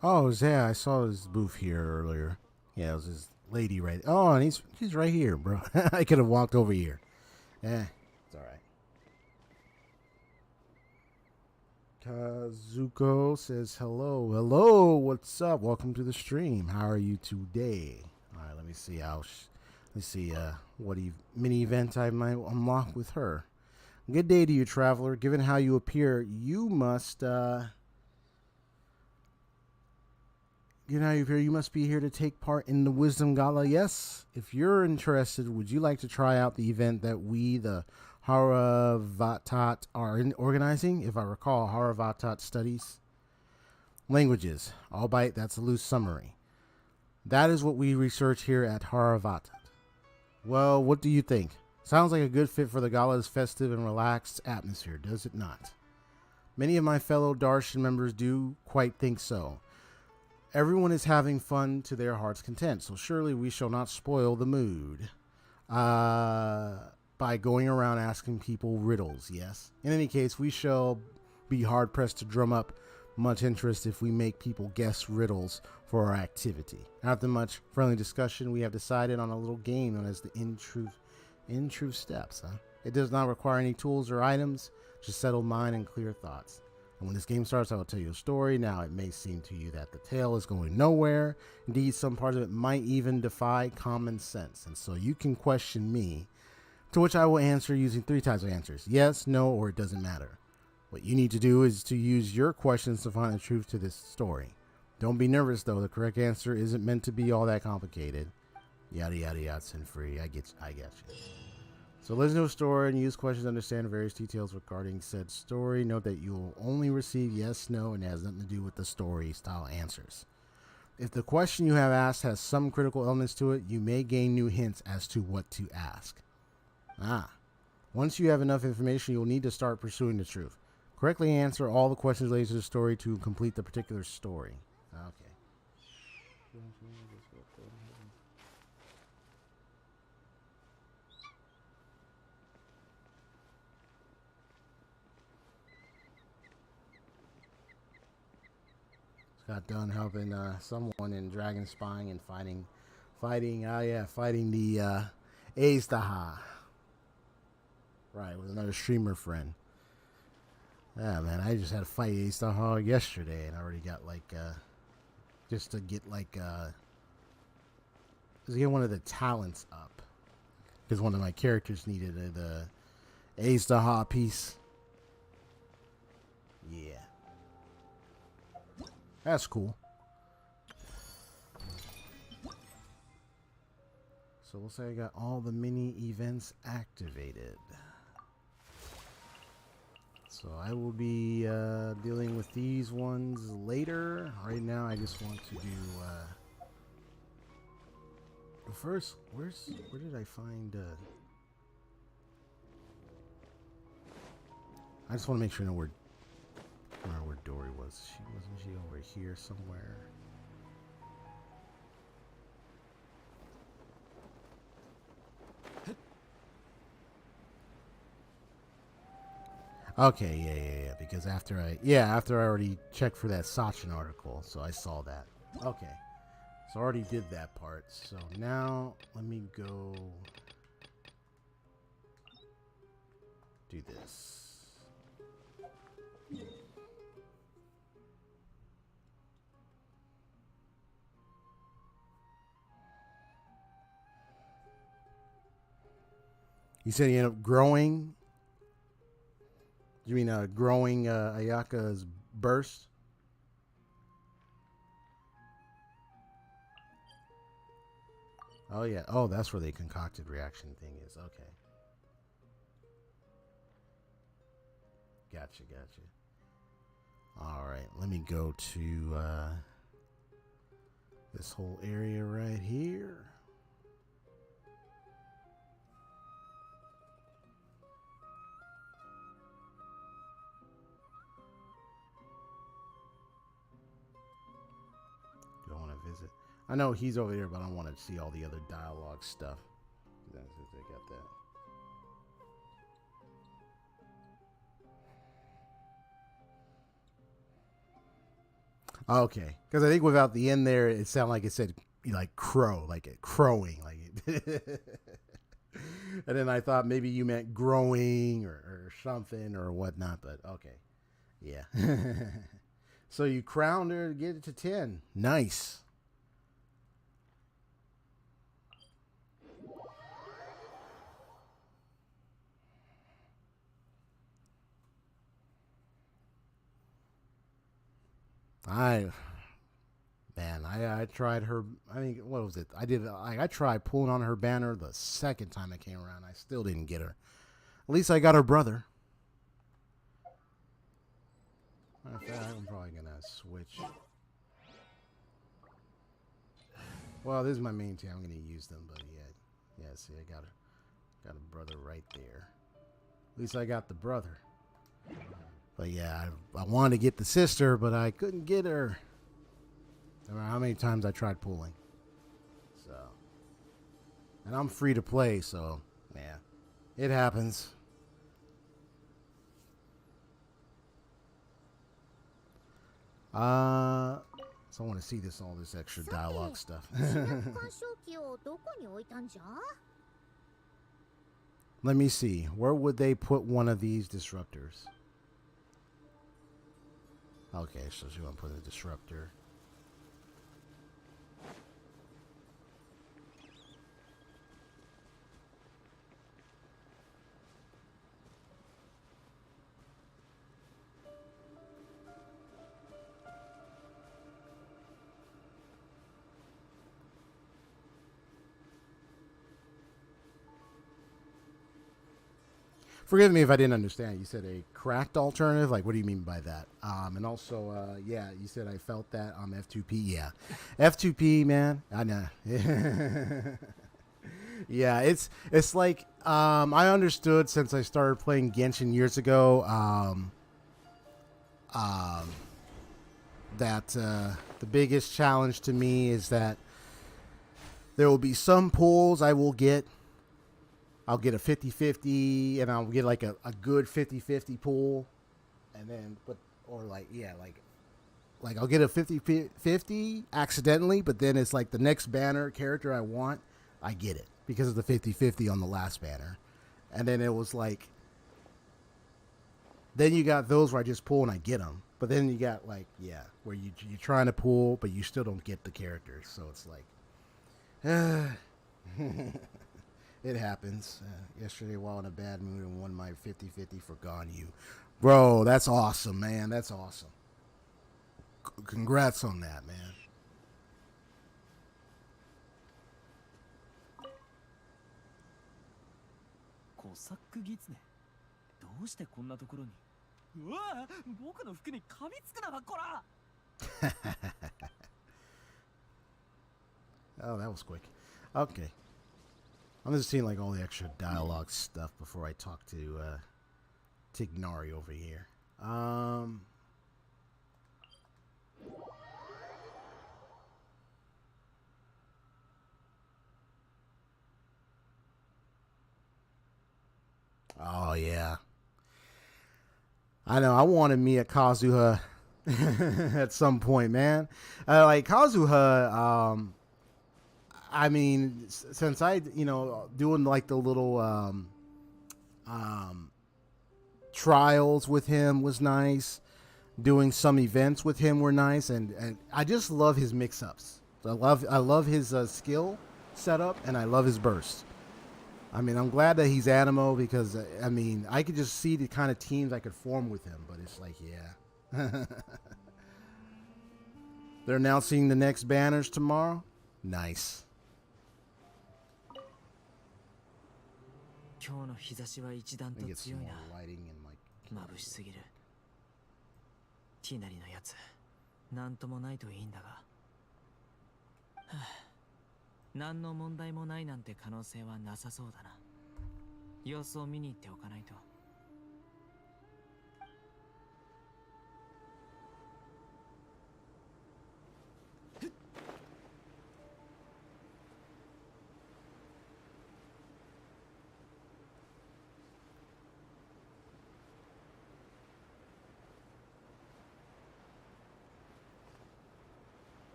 [SPEAKER 1] Oh, yeah, I saw his booth here earlier. Yeah, it was his lady right. Oh, and he's right here, bro. I could have walked over here. It's all right. Kazuko says hello. Hello, what's up? Welcome to the stream. How are you today? All right, let me see how. Let's see what mini event I might unlock with her. Good day to you, traveler. Given how you appear, you must. You must be here to take part in the Wisdom Gala. Yes, if you're interested, would you like to try out the event that we, the Haravatat, are organizing? If I recall, Haravatat studies languages. Albeit that's a loose summary. That is what we research here at Haravatat. Well, what do you think? Sounds like a good fit for the gala's festive and relaxed atmosphere, does it not? Many of my fellow Darshan members do quite think so. Everyone is having fun to their heart's content, so surely we shall not spoil the mood by going around asking people riddles, yes? In any case, we shall be hard-pressed to drum up much interest if we make people guess riddles for our activity. After much friendly discussion, we have decided on a little game known as the In Truth Steps. It does not require any tools or items, just settled mind and clear thoughts. And when this game starts, I will tell you a story. Now, it may seem to you that the tale is going nowhere. Indeed, some parts of it might even defy common sense. And so you can question me, to which I will answer using 3 types of answers. Yes, no, or it doesn't matter. What you need to do is to use your questions to find the truth to this story. Don't be nervous, though. The correct answer isn't meant to be all that complicated. Yada, yada, yada, sin free. I get you. So listen to a story and use questions to understand various details regarding said story. Note that you will only receive yes, no, and it has nothing to do with the story style answers. If the question you have asked has some critical elements to it, you may gain new hints as to what to ask. Once you have enough information, you'll need to start pursuing the truth. Correctly answer all the questions related to the story to complete the particular story. Okay. Got done helping someone in dragon spying and fighting the Aztaha. Right, with another streamer friend. Yeah, man, I just had to fight Aztaha yesterday, and I already got just to get one of the talents up, because one of my characters needed the Aztaha piece. Yeah. That's cool. So we'll say I got all the mini events activated. So I will be dealing with these ones later. Right now I just want to do first, where did I find I just want to make sure I know where Dory was. Wasn't she over here somewhere? Okay, yeah. Because after I already checked for that Sachin article, so I saw that. Okay, so I already did that part. So now let me go do this. You said you end up growing? You mean growing Ayaka's burst? Oh, yeah. Oh, that's where the concocted reaction thing is. Okay. Gotcha. All right. Let me go to this whole area right here. Visit. I know he's over there, but I want to see all the other dialogue stuff. That's if they got that. Okay, because I think without the end there, it sounded like it said like crow, like it crowing, like it. And then I thought maybe you meant growing or something or whatnot, but okay, yeah. So you crowned her to get it to 10. Nice. I Man, I tried her. I mean, what was it? I tried pulling on her banner the second time I came around. I still didn't get her. At least I got her brother. In fact, I'm probably gonna switch. Well, this is my main team. I'm gonna use them, but yeah. See, I got a brother right there. At least I got the brother. But yeah, I wanted to get the sister, but I couldn't get her. No matter how many times I tried pulling. So, and I'm free to play, so yeah, it happens. So I want to see all this extra dialogue stuff. Let me see. Where would they put one of these disruptors? Okay, so she want to put a disruptor. Forgive me if I didn't understand. You said a cracked alternative? Like, what do you mean by that? And also, yeah, you said I felt that on F2P. Yeah. F2P, man. I know. Yeah, it's like, I understood since I started playing Genshin years ago, that the biggest challenge to me is that there will be some pulls I'll get a 50-50 and I'll get like a good 50-50 pull, and then like I'll get a 50-50 accidentally, but then it's like the next banner character I want, I get it because of the 50-50 on the last banner. And then it was like, then you got those where I just pull and I get them, but then you got like, yeah, where you're trying to pull but you still don't get the characters, so it's like it happens. Yesterday, while in a bad mood, and won my 50-50 for Ganyu. Bro, that's awesome, man. That's awesome. Congrats on that, man. Oh, that was quick. Okay. I'm just seeing like all the extra dialogue stuff before I talk to Tignari over here. Oh yeah, I know. I wanted me a Kazuha at some point, man. Like Kazuha. I mean, since I, doing like the little trials with him was nice. Doing some events with him were nice, and I just love his mix-ups. I love his skill setup, and I love his burst. I mean, I'm glad that he's Animo because I mean, I could just see the kind of teams I could form with him. But it's like, yeah, they're announcing the next banners tomorrow. Nice. Let me get some more lighting and like. 眩しすぎる。ティナリのやつ、なんともないといいんだが。何の問題もないなんて可能性はなさそうだな。様子を見に行っておかないと。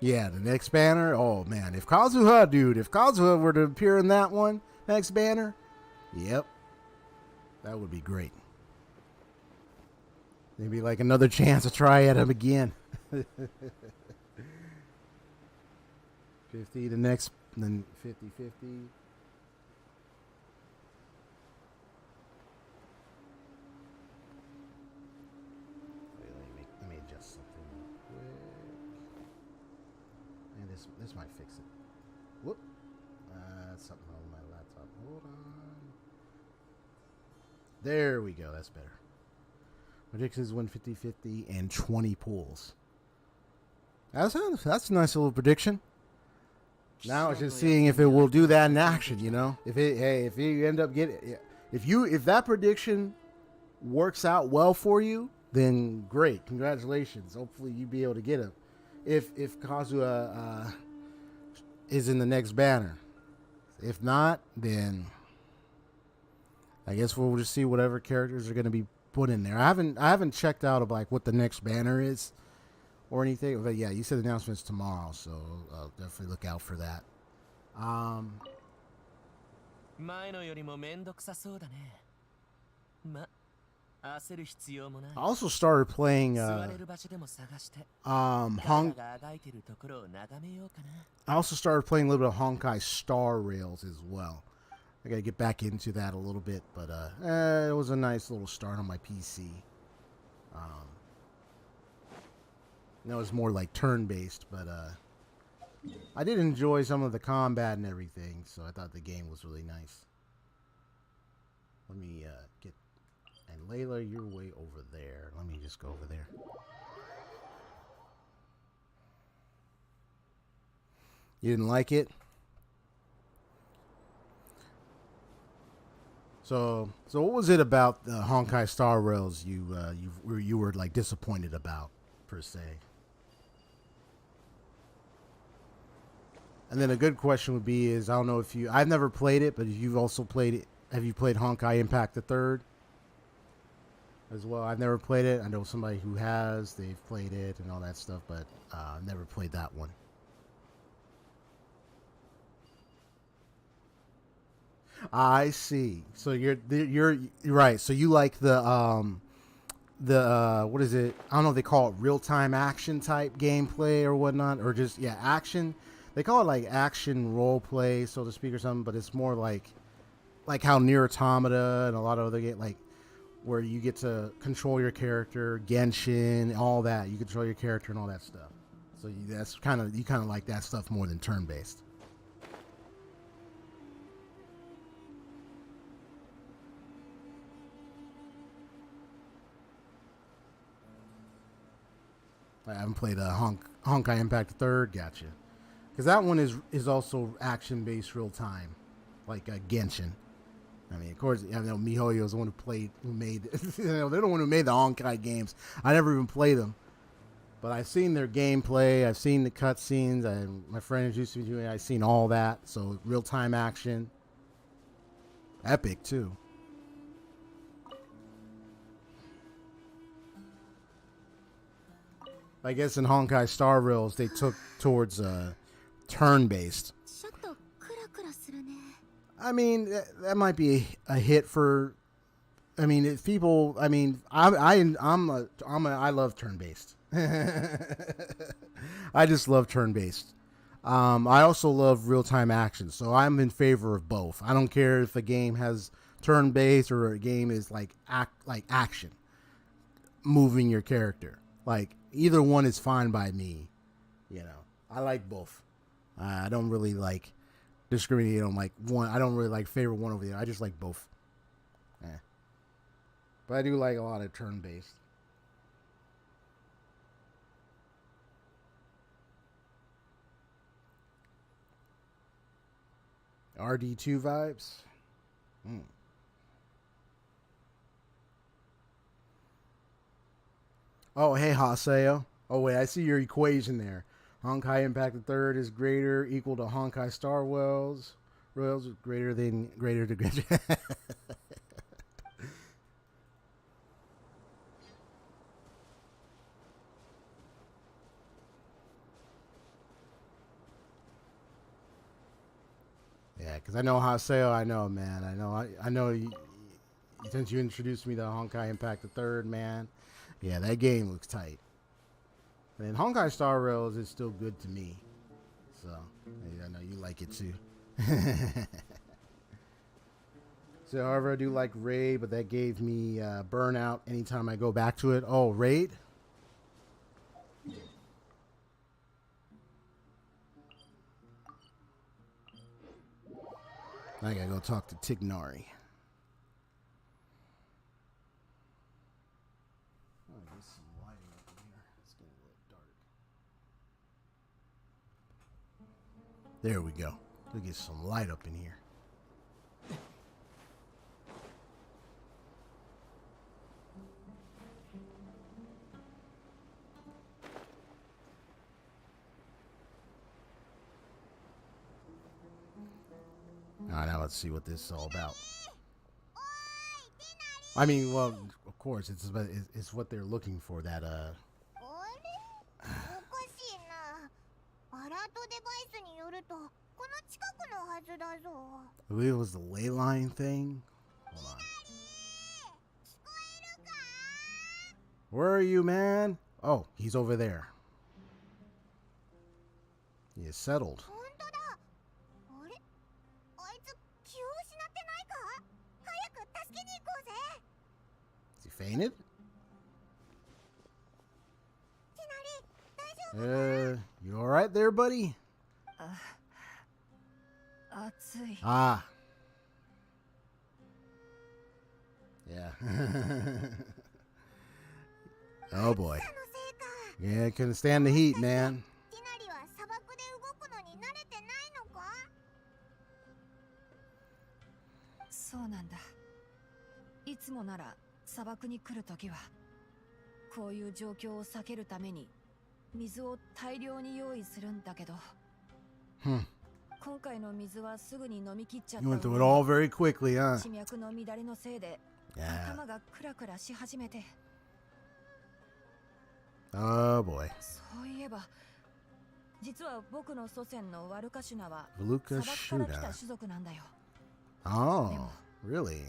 [SPEAKER 1] Yeah, the next banner. Oh man, if Kazuha were to appear in that one, next banner, yep, that would be great. Maybe like another chance to try at him again. 50 the next, then 50-50. Let me adjust something. This might fix it. Whoop. Something on my laptop. Hold on. There we go. That's better. Predictions win 50-50 and 20 pools. That's a nice little prediction. Now it's just seeing if it will do that in action, you know. If you end up getting, if that prediction works out well for you, then great, congratulations. Hopefully you be able to get him. If Kazuha is in the next banner, if not, then I guess we'll just see whatever characters are going to be put in there. I haven't checked out of like what the next banner is or anything. But yeah, you said the announcement's tomorrow, so I'll definitely look out for that. I also started playing I also started playing a little bit of Honkai Star Rails as well. I gotta get back into that a little bit, but it was a nice little start on my PC. It was more like turn-based, but I did enjoy some of the combat and everything, so I thought the game was really nice. Let me get... And Layla, you're way over there. Let me just go over there. You didn't like it? So what was it about the Honkai Star Rails you were like disappointed about, per se? And then a good question would be is, I don't know if I've never played it, but if you've also played it, have you played Honkai Impact the Third as well? I've never played it. I know somebody who has. They've played it and all that stuff, but I've never played that one. I see. So you're right. So you like the what is it? I don't know if they call it real-time action type gameplay or whatnot, or just action. They call it like action role play, so to speak, or something. But it's more like how Nier Automata and a lot of other games, like where you get to control your character, Genshin, all that. You control your character and all that stuff. So you kind of like that stuff more than turn-based. I haven't played Honkai Impact the Third. Gotcha. Because that one is also action-based real-time, like Genshin. I mean, of course, MiHoYo is the one who made, they're the one who made the Honkai games. I never even played them. But I've seen their gameplay. I've seen the cutscenes. My friend introduced me to it. I've seen all that. So, real-time action. Epic, too. I guess in Honkai Star Rails, they took towards turn-based. I mean, that might be a hit for. I mean, if people. I mean, I love turn-based. I just love turn-based. I also love real-time action, so I'm in favor of both. I don't care if a game has turn-based or a game is like action, moving your character. Like either one is fine by me. I like both. I don't really like discriminate on like one. I don't really like favor one over the other. I just like both. But I do like a lot of turn-based. RD2 vibes. Oh, hey, Haseo. Oh, wait, I see your equation there. Honkai Impact the Third is equal to Honkai Star Rails. Rails is greater to greater. Yeah, because I know Haseo. I know, man. I know. Since you introduced me to Honkai Impact the Third, man. Yeah, that game looks tight. And Honkai Star Rails is still good to me. So, I know you like it too. So, however, I do like Raid, but that gave me burnout anytime I go back to it. Oh, Raid? I gotta go talk to Tignari. Oh, there's some lighting up in here. It's getting a little dark. There we go. We'll get some light up in here. Alright, now let's see what this is all about. I mean, well, of course, it's what they're looking for, that, I believe it was the ley line thing. Hold on. Where are you, man? Oh, he's over there. He is settled. Is he fainted? You alright there, buddy? Ah. Yeah. Oh boy. Yeah, couldn't stand the heat, man. You went through it all very quickly, huh? Yeah. Oh boy. Valuka Shuda. Oh, really?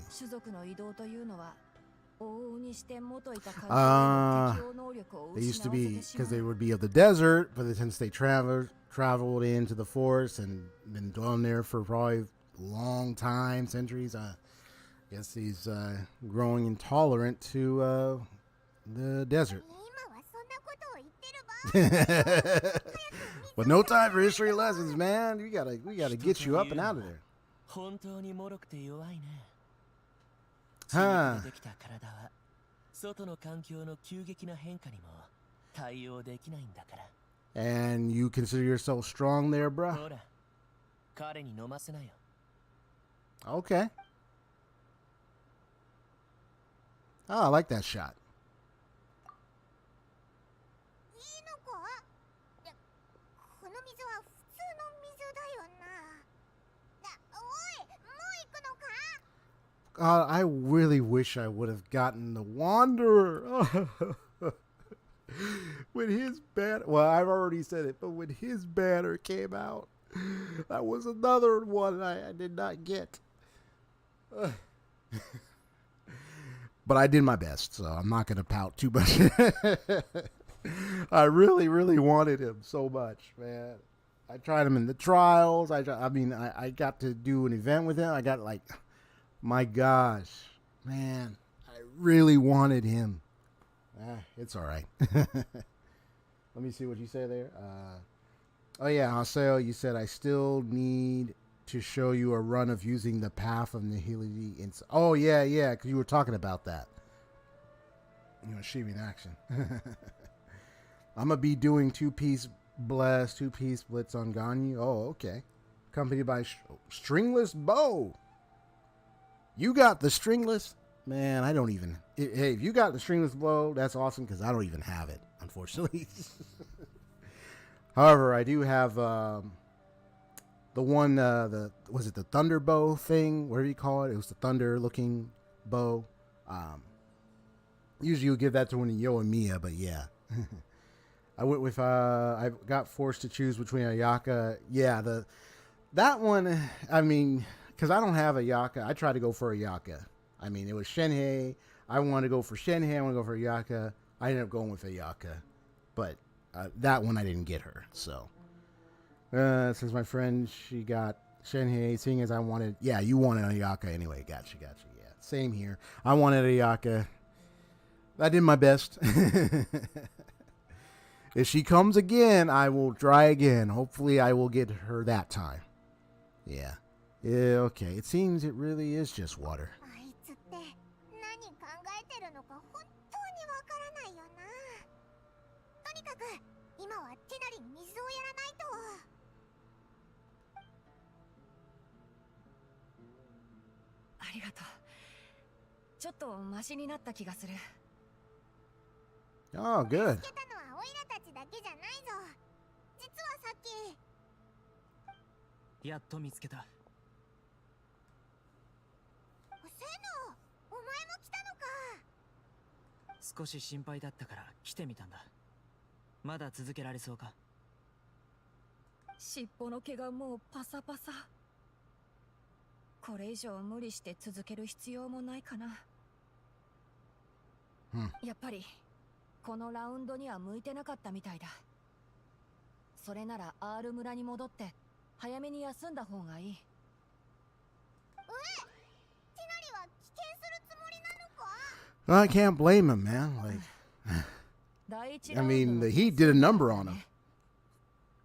[SPEAKER 1] They used to be, because they would be of the desert, but since they traveled into the forest and been dwelling there for probably a long time, centuries, I guess he's growing intolerant to the desert. But no time for history lessons, man. We gotta get you up and out of there. Huh. And you consider yourself strong there, bruh? Okay. Oh, I like that shot. I really wish I would have gotten the Wanderer. When his banner, well, I've already said it, but when his banner came out, that was another one I did not get. But I did my best, so I'm not going to pout too much. I really, really wanted him so much, man. I tried him in the trials. I got to do an event with him. I got like... My gosh, man, I really wanted him. It's all right. Let me see what you say there. Oh, yeah, Haseo, you said, I still need to show you a run of using the Path of Nihility. Oh, yeah, because you were talking about that. You know, Shibi in action. I'm going to be doing two-piece blast, two-piece blitz on Ganyu. Oh, okay. Accompanied by stringless bow. You got the stringless? Man, I don't even... Hey, if you got the stringless bow, that's awesome, because I don't even have it, unfortunately. However, I do have the one, was it the thunder bow thing? Whatever you call it. It was the thunder-looking bow. Usually you give that to one of Yo and Mia, but yeah. I went with... I got forced to choose between Ayaka. Yeah, that one, I mean... Because I don't have a Ayaka. I tried to go for Ayaka. I mean, it was Shenhei. I wanted to go for Shenhei. I want to go for Ayaka. I ended up going with Ayaka. But that one, I didn't get her. So, since my friend, she got Shenhei, seeing as I wanted... Yeah, you wanted Ayaka anyway. Gotcha. Yeah, same here. I wanted Ayaka. I did my best. If she comes again, I will try again. Hopefully, I will get her that time. Yeah. Yeah, okay. It seems it really is just water.
[SPEAKER 2] あいつって何考えてるのか本当にわからないよな。とにかく今はティナリに水をやらないと。
[SPEAKER 3] ありがとう。ちょっとマシになった気がする。
[SPEAKER 1] Oh, good.
[SPEAKER 2] 助けたのはオイラたちだけじゃないぞ。実はさっき。
[SPEAKER 4] やっと見つけた。
[SPEAKER 2] セノ、お前も来たのか。
[SPEAKER 4] 少し心配だったから来てみたんだ。まだ続けられそうか？
[SPEAKER 3] 尻尾の毛がもうパサパサ。これ以上無理して続ける必要もないかな。やっぱりこのラウンドには向いてなかったみたいだ。それなら R 村に戻って早めに休んだ方がいい。
[SPEAKER 2] ティナリは棄権するつもりなのか？
[SPEAKER 1] Well, I can't blame him, man. Like,
[SPEAKER 3] 第1
[SPEAKER 1] I
[SPEAKER 3] ラウンド
[SPEAKER 1] mean,
[SPEAKER 3] の
[SPEAKER 1] he did a number on him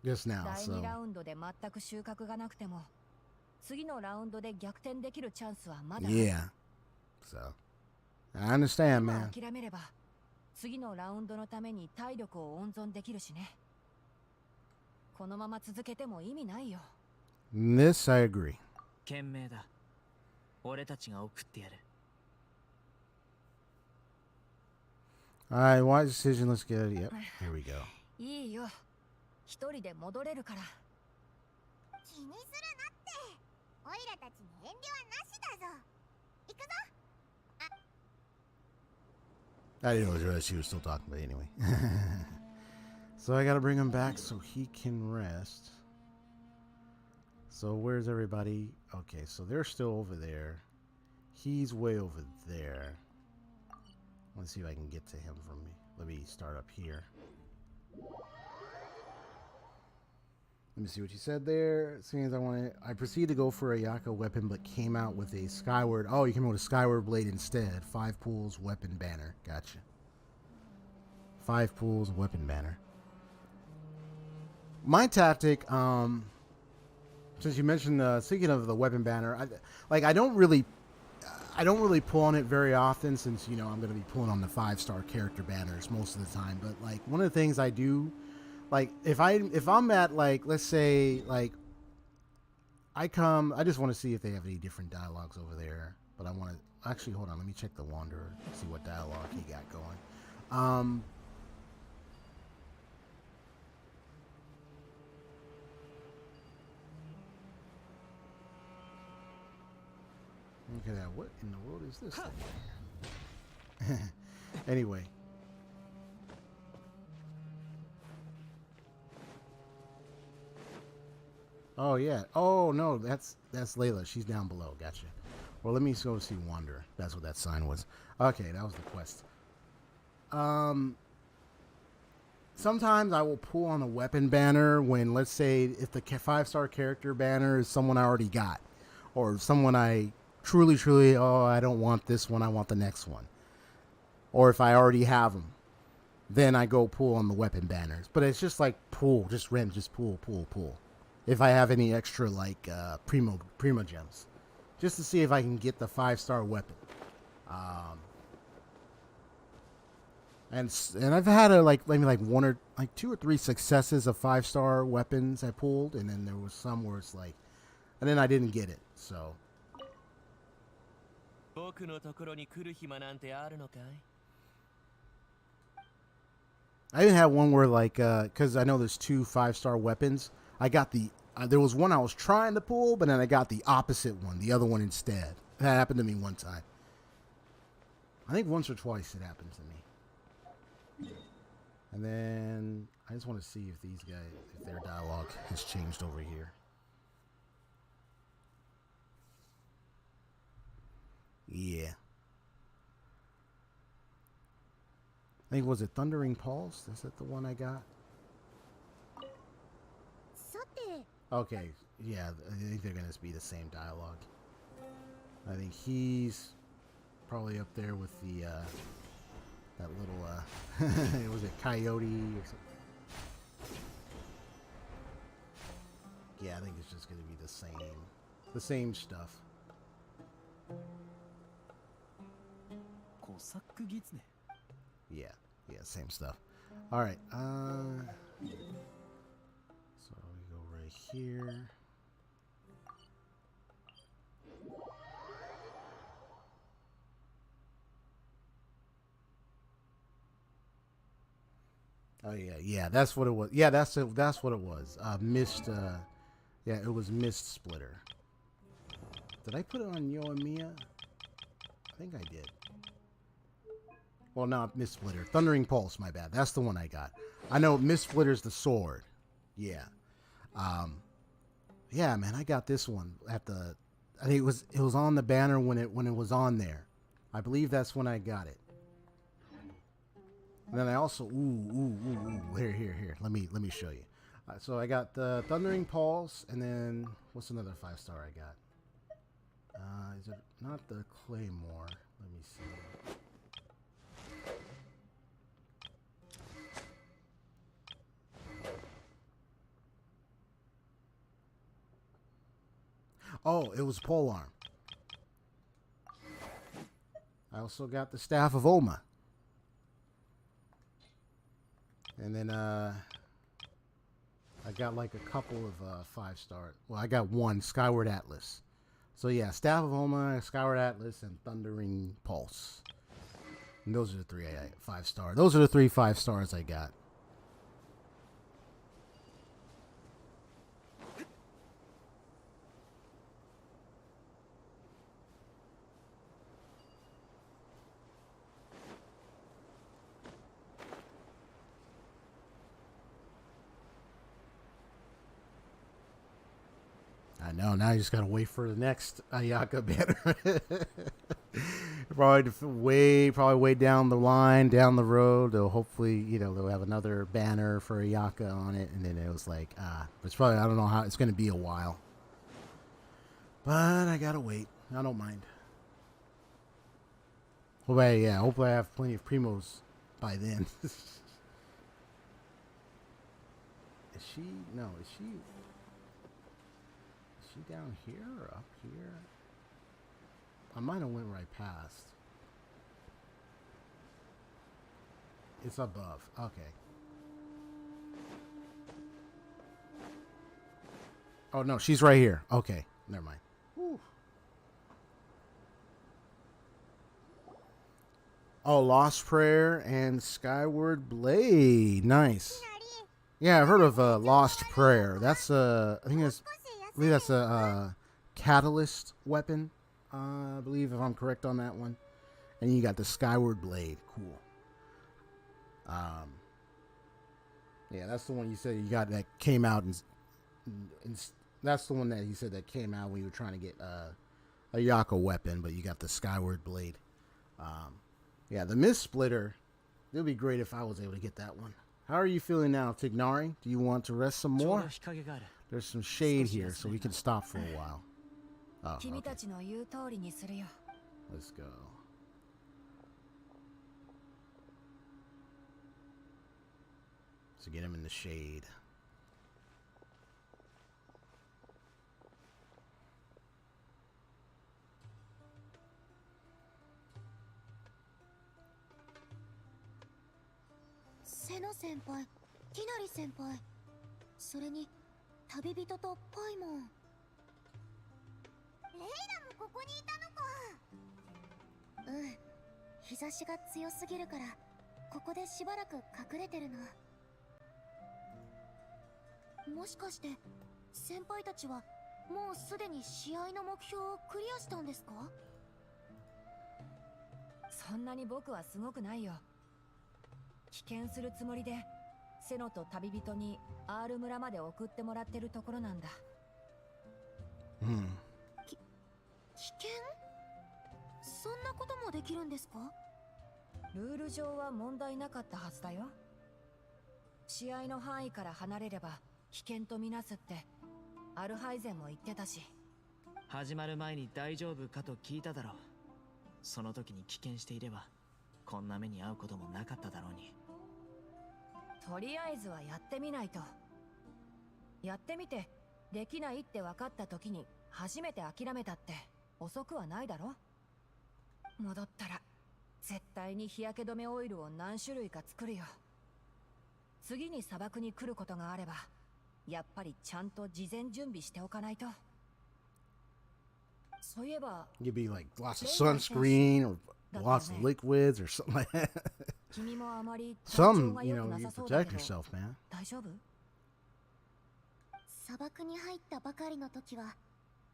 [SPEAKER 1] just now,
[SPEAKER 3] 第
[SPEAKER 1] so
[SPEAKER 3] 2ラウンドで全く収穫がなくても次のラウンドで逆転できるチャンスはまだある。
[SPEAKER 1] yeah. So I understand,
[SPEAKER 3] 今
[SPEAKER 1] man.
[SPEAKER 3] 諦めれば次のラウンドのために体力を温存できるしね。このまま続けても意味ないよ。
[SPEAKER 1] This I agree.
[SPEAKER 4] 賢明だ。俺たちが送ってやる。
[SPEAKER 1] All right, wise decision. Let's get it. Yep, here we go.
[SPEAKER 3] いいよ。一人で戻れるから。
[SPEAKER 2] 気にするなって。オイラたちに遠慮はなしだぞ。行くぞ。
[SPEAKER 1] I didn't realize she was still talking, but anyway. So I gotta bring him back so he can rest. So where's everybody? Okay, so they're still over there. He's way over there. Let's see if I can get to him from me. Let me start up here. Let me see what you said there. Seeing as I proceeded to go for a Yaka weapon, but came out with a Skyward. Oh, you came out with a Skyward Blade instead. 5 pools, weapon banner. Gotcha. 5 pools, weapon banner. My tactic, since you mentioned, speaking of the weapon banner, I don't really pull on it very often, since, you know, I'm going to be pulling on the 5-star character banners most of the time. But like one of the things I do, like if I'm at, like, let's say, like I just want to see if they have any different dialogues over there. But I want to actually, hold on, let me check the Wanderer, see what dialogue he got going. Look at that. What in the world is this thing? Anyway. Oh, yeah. Oh, no. That's Layla. She's down below. Gotcha. Well, let me go see Wanderer. That's what that sign was. Okay, that was the quest. Sometimes I will pull on a weapon banner when, let's say, if the 5-star character banner is someone I already got. Or someone I truly, oh, I don't want this one, I want the next one. Or if I already have them, then I go pull on the weapon banners. But it's just like pull, just pull. If I have any extra, like, primo gems. Just to see if I can get the 5-star weapon. And I've had maybe 2 or 3 successes of 5-star weapons I pulled, and then there was some where it's like, and then I didn't get it, so. I even had one where, like, because I know there's 2 5-star weapons. I got there was one I was trying to pull, but then I got the opposite one, the other one instead. That happened to me one time. I think once or twice it happened to me. And then I just want to see if these guys, if their dialogue has changed over here. Yeah. I think, was it Thundering Pulse? Is that the one I got? Okay, yeah, I think they're going to be the same dialogue. I think he's probably up there with the, that little, was it Coyote or something? Yeah, I think it's just going to be the same The same stuff.
[SPEAKER 4] コサックギツネ。
[SPEAKER 1] Yeah, yeah, same stuff. All right. So we go right here. Oh yeah. That's what it was. Yeah, that's what it was. Mist. Yeah, it was Mist Splitter. Did I put it on Yoimiya? I think I did. Well, not Mist Splitter. Thundering Pulse, my bad. That's the one I got. I know Mist Splitter's the sword. Yeah. Yeah, man, I got this one at the... I think it was on the banner when it was on there. I believe that's when I got it. And then I also... Ooh. Here. Let me show you. So I got the Thundering Pulse, and then... What's another 5-star I got? Is it not the Claymore? Let me see. Oh, it was Polearm. I also got the Staff of Oma. And then I got like a couple of 5-star. Well, I got one, Skyward Atlas. So yeah, Staff of Oma, Skyward Atlas, and Thundering Pulse. And those are the 3 5-star. Those are the 3 5-stars I got. I know, now you just gotta wait for the next Ayaka banner. probably way down the line, down the road. They'll hopefully, they'll have another banner for Ayaka on it, and then it was like, it's probably, I don't know how, it's gonna be a while. But I gotta wait. I don't mind. Hopefully I have plenty of Primos by then. Is she? No, is she down here or up here? I might have went right past. It's above. Okay. Oh no, she's right here. Okay, never mind. Whew. Oh, Lost Prayer and Skyward Blade. Nice. Yeah, I've heard of Lost Prayer. That's I believe that's a catalyst weapon. I believe, if I'm correct on that one. And you got the Skyward Blade. Cool. Yeah, that's the one you said you got that came out, and that's the one that you said that came out when you were trying to get a Yaka weapon, but you got the Skyward Blade. Yeah, the Mist Splitter. It would be great if I was able to get that one. How are you feeling now, Tignari? Do you want to rest some more? There's some shade here, so we can stop for a while. Oh, okay. Let's go. So get him in the shade.
[SPEAKER 2] Seno senpai, Kinari senpai, それに旅人とパイモン。レイラもここにいたのか。うん、日差しが強すぎるからここでしばらく隠れてるの。もしかして先輩たちはもうすでに試合の目標をクリアしたんですか？
[SPEAKER 3] そんなに僕はすごくないよ。危険するつもりでセノと旅人に R 村まで送ってもらってるところなんだ。
[SPEAKER 2] 危険？そんなこともできるんですか？
[SPEAKER 3] ルール上は問題なかったはずだよ。試合の範囲から離れれば危険とみなすってアルハイゼンも言ってたし。
[SPEAKER 4] 始まる前に大丈夫かと聞いただろう。その時に危険していればこんな目に遭うこともなかっただろうに。
[SPEAKER 3] とりあえずはやってみないと。やってみてできないって分かった時に初めて諦めたって遅くはないだろ。戻ったら絶対に日焼け止めオイルを何種類か作るよ。次に砂漠に来ることがあればやっぱりちゃんと事前準備しておかないと。そういえば
[SPEAKER 1] You'd be like lots of sunscreen or lots of liquids or something like that.
[SPEAKER 3] 君もあまり体調
[SPEAKER 1] Some,
[SPEAKER 3] が
[SPEAKER 1] you
[SPEAKER 3] 良く
[SPEAKER 1] know,
[SPEAKER 3] な
[SPEAKER 1] you
[SPEAKER 3] さそうだ
[SPEAKER 1] protect
[SPEAKER 3] けど
[SPEAKER 1] yourself, man.
[SPEAKER 3] 大丈夫？
[SPEAKER 2] 砂漠に入ったばかりの時は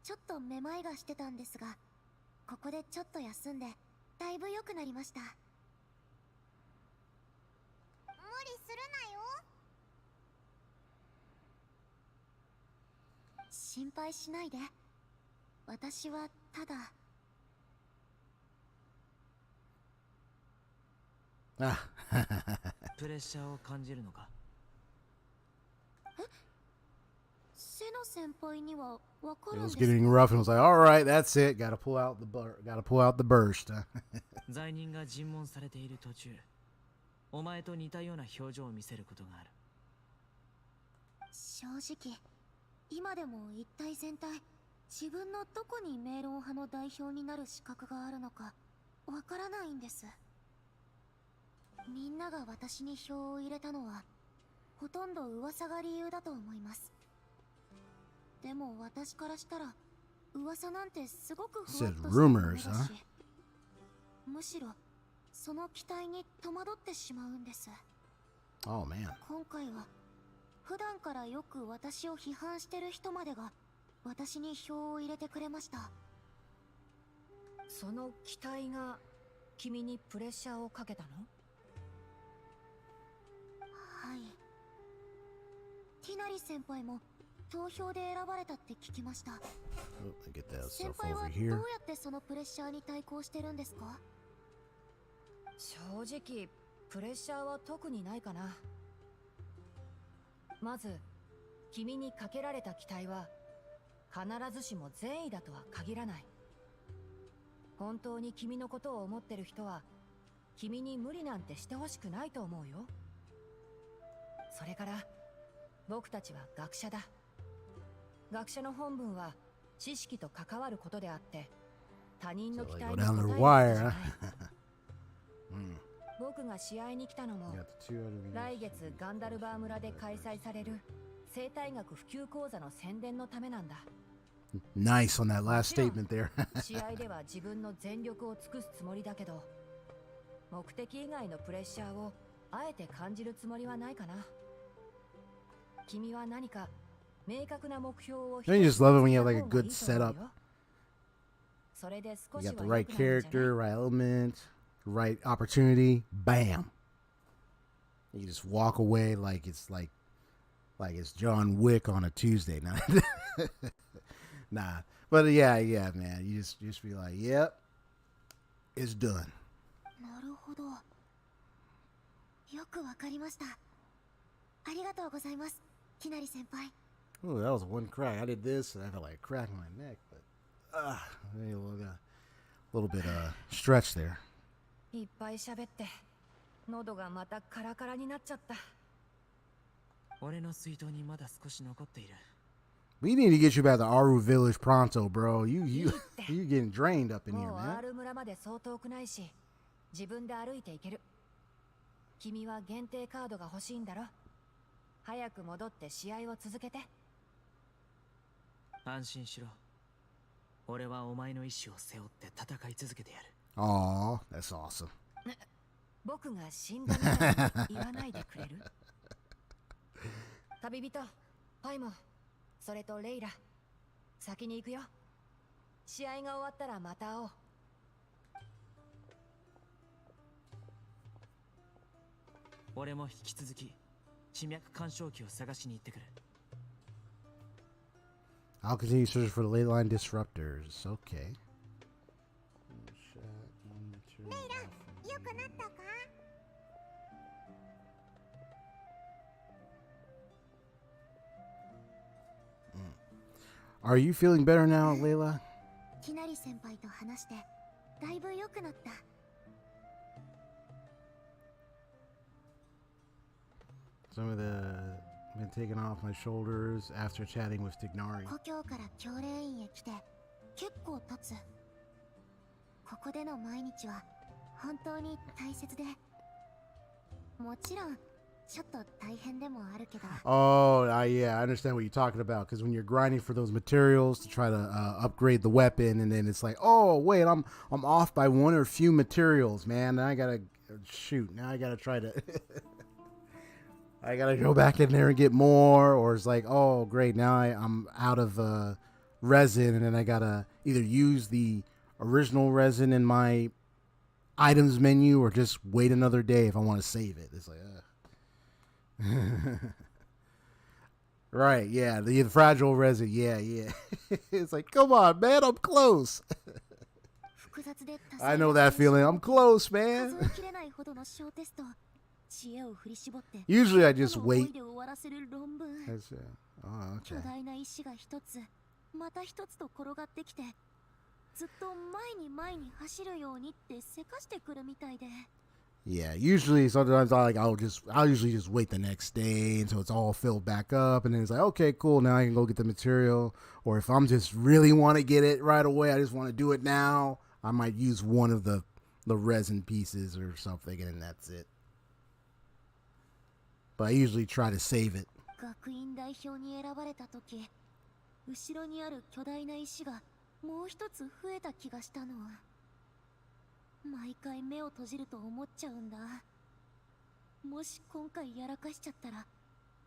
[SPEAKER 2] ちょっとめまいがしてたんですが、ここでちょっと休んでだいぶ良くなりました。無理するなよ。心配しないで。私はただ。
[SPEAKER 1] Ah.
[SPEAKER 4] プレッシャーを感じるのか？
[SPEAKER 2] セノ先輩にはわか
[SPEAKER 1] It
[SPEAKER 2] るん
[SPEAKER 1] was
[SPEAKER 2] です
[SPEAKER 1] getting
[SPEAKER 2] か？
[SPEAKER 1] rough and was like, all right, that's it. Gotta pull out the burst.
[SPEAKER 4] 罪人が尋問されている途中、お前と似たような表情を見せることがある。
[SPEAKER 2] 正直今でも一体全体自分のどこにメイロン派の代表になる資格があるのかわからないんです。みんなが私に票を入れたのはほとんど噂が理由だと思います。でも私からしたら噂なんてすごくふわっとしたものだし、むしろその期待に戸惑ってしまうんです。
[SPEAKER 1] Oh man.
[SPEAKER 2] 今回は普段からよく私を批判してる人までが私に票を入れてくれました。
[SPEAKER 3] その期待が君にプレッシャーをかけたの？
[SPEAKER 2] はい。ティナリ先輩も投票で選ばれたって聞きました。
[SPEAKER 1] Oh, get that
[SPEAKER 2] 先
[SPEAKER 1] stuff
[SPEAKER 2] 輩は
[SPEAKER 1] over
[SPEAKER 2] どうや
[SPEAKER 1] here.
[SPEAKER 2] ってそのプレッシャーに対抗してるんですか？
[SPEAKER 3] 正直プレッシャーは特にないかな。まず君にかけられた期待は必ずしも善意だとは限らない。本当に君のことを思ってる人は君に無理なんてしてほしくないと思うよ。それから僕たちは学者だ。学者の本分は知識と関わることであって他人の期待に応えることじゃない。僕が試合に来たのも
[SPEAKER 1] Got the two out of these.
[SPEAKER 3] 来月ガンダルバー村で開催される生態学普及講座の宣伝のためなんだ。
[SPEAKER 1] Nice on that last statement there.
[SPEAKER 3] 試合では自分の全力を尽くすつもりだけど目的以外のプレッシャーをあえて感じるつもりはないかな。君は何か明確な目標を
[SPEAKER 1] Don't you just love it when you have
[SPEAKER 3] 一
[SPEAKER 1] like a
[SPEAKER 3] つ
[SPEAKER 1] good
[SPEAKER 3] にした方がいいと思う
[SPEAKER 1] setup?
[SPEAKER 3] よ。それで少
[SPEAKER 1] You
[SPEAKER 3] し
[SPEAKER 1] got
[SPEAKER 3] は
[SPEAKER 1] the
[SPEAKER 3] 良
[SPEAKER 1] right
[SPEAKER 3] くなるんじゃない？
[SPEAKER 1] character, right element, right opportunity. Bam. You just walk away like it's John Wick on a Tuesday night. Nah, but yeah, man. You just be like, yep, it's done.
[SPEAKER 2] なるほど。よくわかりました。ありがとうございます、ティナリ先輩。
[SPEAKER 1] Oh, that was one crack. I did this, and I felt like a crack in my neck, but maybe a little bit stretch there.
[SPEAKER 3] いっぱい喋って喉がまたカラカラになっちゃった。
[SPEAKER 4] 俺の水筒にまだ少し残っている。
[SPEAKER 1] We need to get you back to Aru Village pronto, bro. You getting drained up in here,
[SPEAKER 3] もう
[SPEAKER 1] man.
[SPEAKER 3] R 村までそう遠くないし自分で歩いていける。君は限定カードが欲しいんだろ。早く戻って試合を続けて。
[SPEAKER 4] 安心しろ。俺はお前の意志を背負って戦い続けてやる。
[SPEAKER 1] Aw, that's awesome.
[SPEAKER 3] 僕が死んだみたいに言わないでくれる？旅人、パイモン、それとレイラ、先に行くよ。試合が終わったらまた会おう。
[SPEAKER 4] 俺も引き続き地脈干渉機を探しに行ってくる。
[SPEAKER 1] I'll continue searching for the ley line disruptors. Okay.
[SPEAKER 2] レイラ、良くなったか？
[SPEAKER 1] Are you feeling better now, Layla?
[SPEAKER 2] ティナリ先輩と話してだいぶ良くなった。
[SPEAKER 1] Some of the been taken off my shoulders after chatting with Tignari.
[SPEAKER 2] 故郷から教練院へ来て結構経つ。ここでの毎日は本当に大切で、もちろんちょっと大変でもあるけど。
[SPEAKER 1] Oh, yeah, I understand what you're talking about. Because when you're grinding for those materials to try to upgrade the weapon, and then it's like, oh wait, I'm off by one or few materials, man. Now I gotta shoot. Now I gotta try to. I gotta go back in there and get more, or it's like, oh great, now I'm out of resin, and then I gotta either use the original resin in my items menu or just wait another day if I want to save it. It's like, right, yeah, the fragile resin, yeah. It's like, come on, man, I'm close. I know that feeling. I'm close, man. Usually I just wait. That's, oh, okay.
[SPEAKER 2] また一つと転がってきて、ずっと前に走るようにってせかしてくるみたいで。
[SPEAKER 1] Yeah, usually sometimes I'll usually just wait the next day until it's all filled back up, and then it's like, okay, cool, now I can go get the material. Or if I'm just really want to get it right away, I just want to do it now, I might use one of the resin pieces or something, and then that's it. But I usually try to save it.
[SPEAKER 2] 学院代表に選ばれた時、後ろにある巨大な石がもう一つ増えた気がしたの。毎回目を閉じると思っちゃうんだ。もし今回やらかしちゃったら、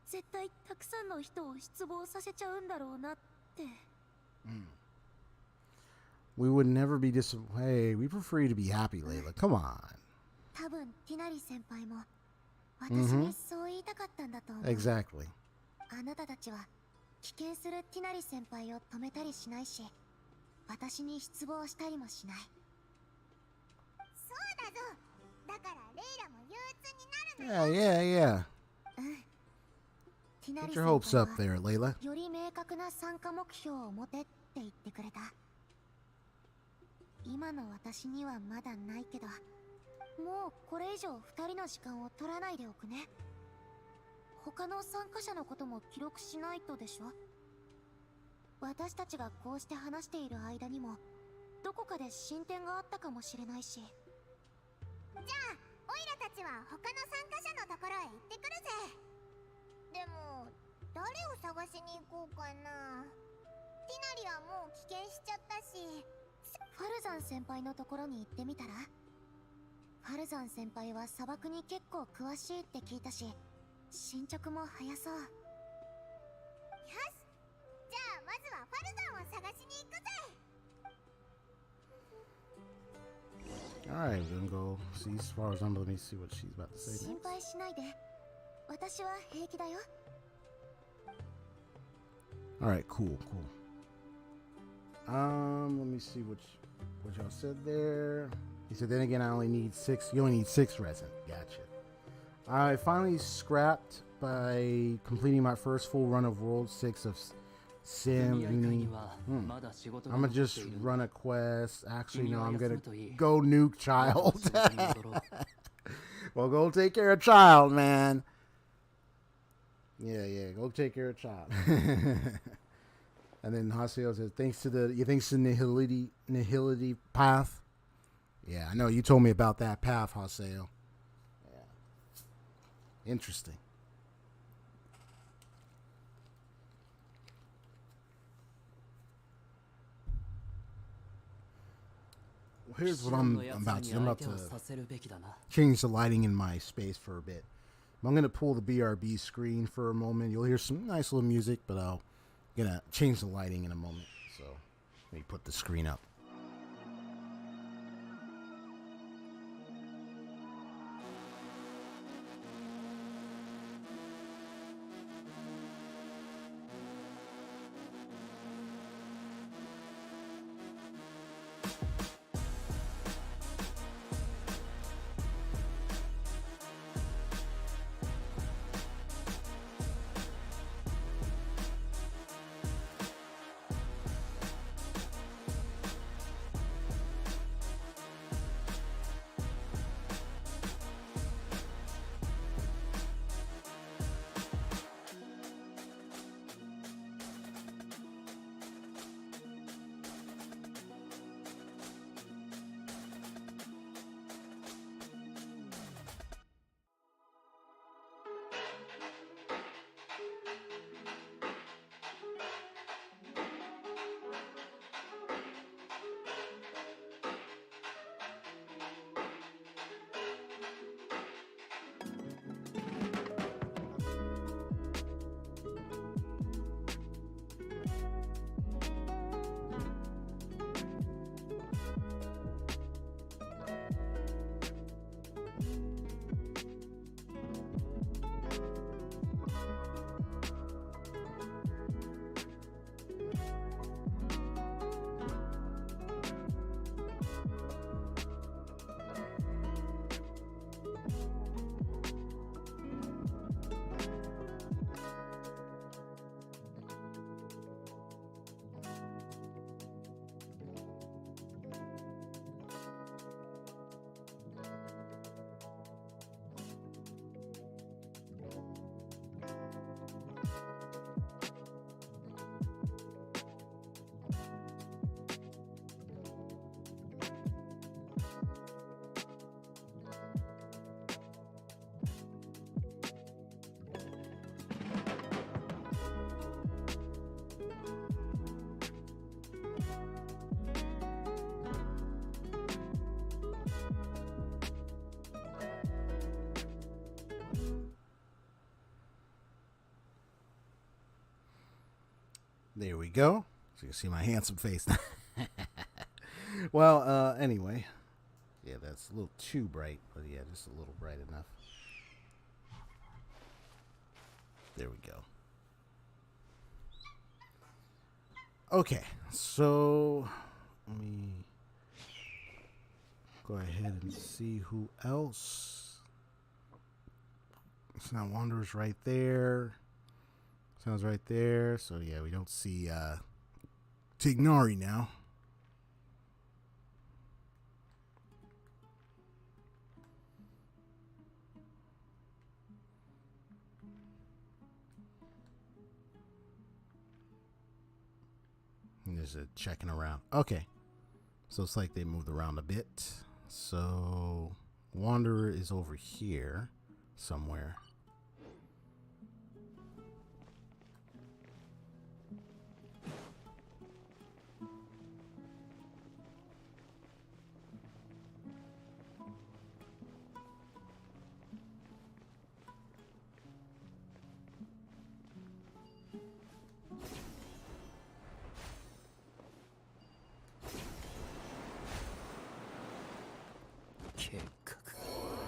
[SPEAKER 2] 絶対たくさんの人を失望させちゃうんだろうなって。
[SPEAKER 1] We would never be Hey, we prefer you to be happy, Layla. Come on.
[SPEAKER 2] 多分ティナリ先輩も私にそう言いたかったんだと思う。
[SPEAKER 1] Exactly.
[SPEAKER 2] あなたたちは危険するティナリ先輩を止めたりしないし、私に失望したりもしない。そうだぞ。だからレイラも憂鬱になるのよ。
[SPEAKER 1] Yeah.
[SPEAKER 2] ティナリ
[SPEAKER 1] Get
[SPEAKER 2] 先
[SPEAKER 1] your
[SPEAKER 2] 輩
[SPEAKER 1] hopes up
[SPEAKER 2] は
[SPEAKER 1] there, Layla.
[SPEAKER 2] より明確な参加目標を持てって言ってくれた。今の私にはまだないけど、もうこれ以上2人の時間を取らないでおくね。他の参加者のことも記録しないとでしょ。私たちがこうして話している間にもどこかで進展があったかもしれないし。じゃあオイラたちは他の参加者のところへ行ってくるぜ。でも誰を探しに行こうかな。ティナリはもう棄権しちゃったし、ファルザン先輩のところに行ってみたら。ファルザン先輩は砂漠に結構詳しいって聞いたし、進捗も早そう。よし、じゃあまずはファルザンを探しに行くぜ。
[SPEAKER 1] Alright, we're gonna go see as far as let me see what she's about to say
[SPEAKER 2] 心
[SPEAKER 1] next.
[SPEAKER 2] 配しないで。私は平気だよ。
[SPEAKER 1] Alright, cool. Let me see what y'all said there. He said, then again, I only need 6. You only need 6 resin. Gotcha. I finally scrapped by completing my first full run of World 6 of Sim. I'm gonna just run a quest. Actually, no, I'm gonna go nuke Child. Well, go take care of Child, man. Yeah, go take care of Child. And then Haseo says, thanks to Nihility path. Yeah, I know you told me about that path, Haseo. Yeah. Interesting. Well, here's what I'm about to do. I'm about to change the lighting in my space for a bit. I'm going to pull the BRB screen for a moment. You'll hear some nice little music, but I'm going to change the lighting in a moment. So let me put the screen up. There we go. So you can see my handsome face. Well, anyway. Yeah, that's a little too bright, but yeah, just a little bright enough. There we go. Okay, so let me go ahead and see who else. It's not Wanderer's right there. Sounds right there. So yeah, we don't see Tignari now. There's a checking around. Okay. So it's like they moved around a bit. So Wanderer is over here somewhere.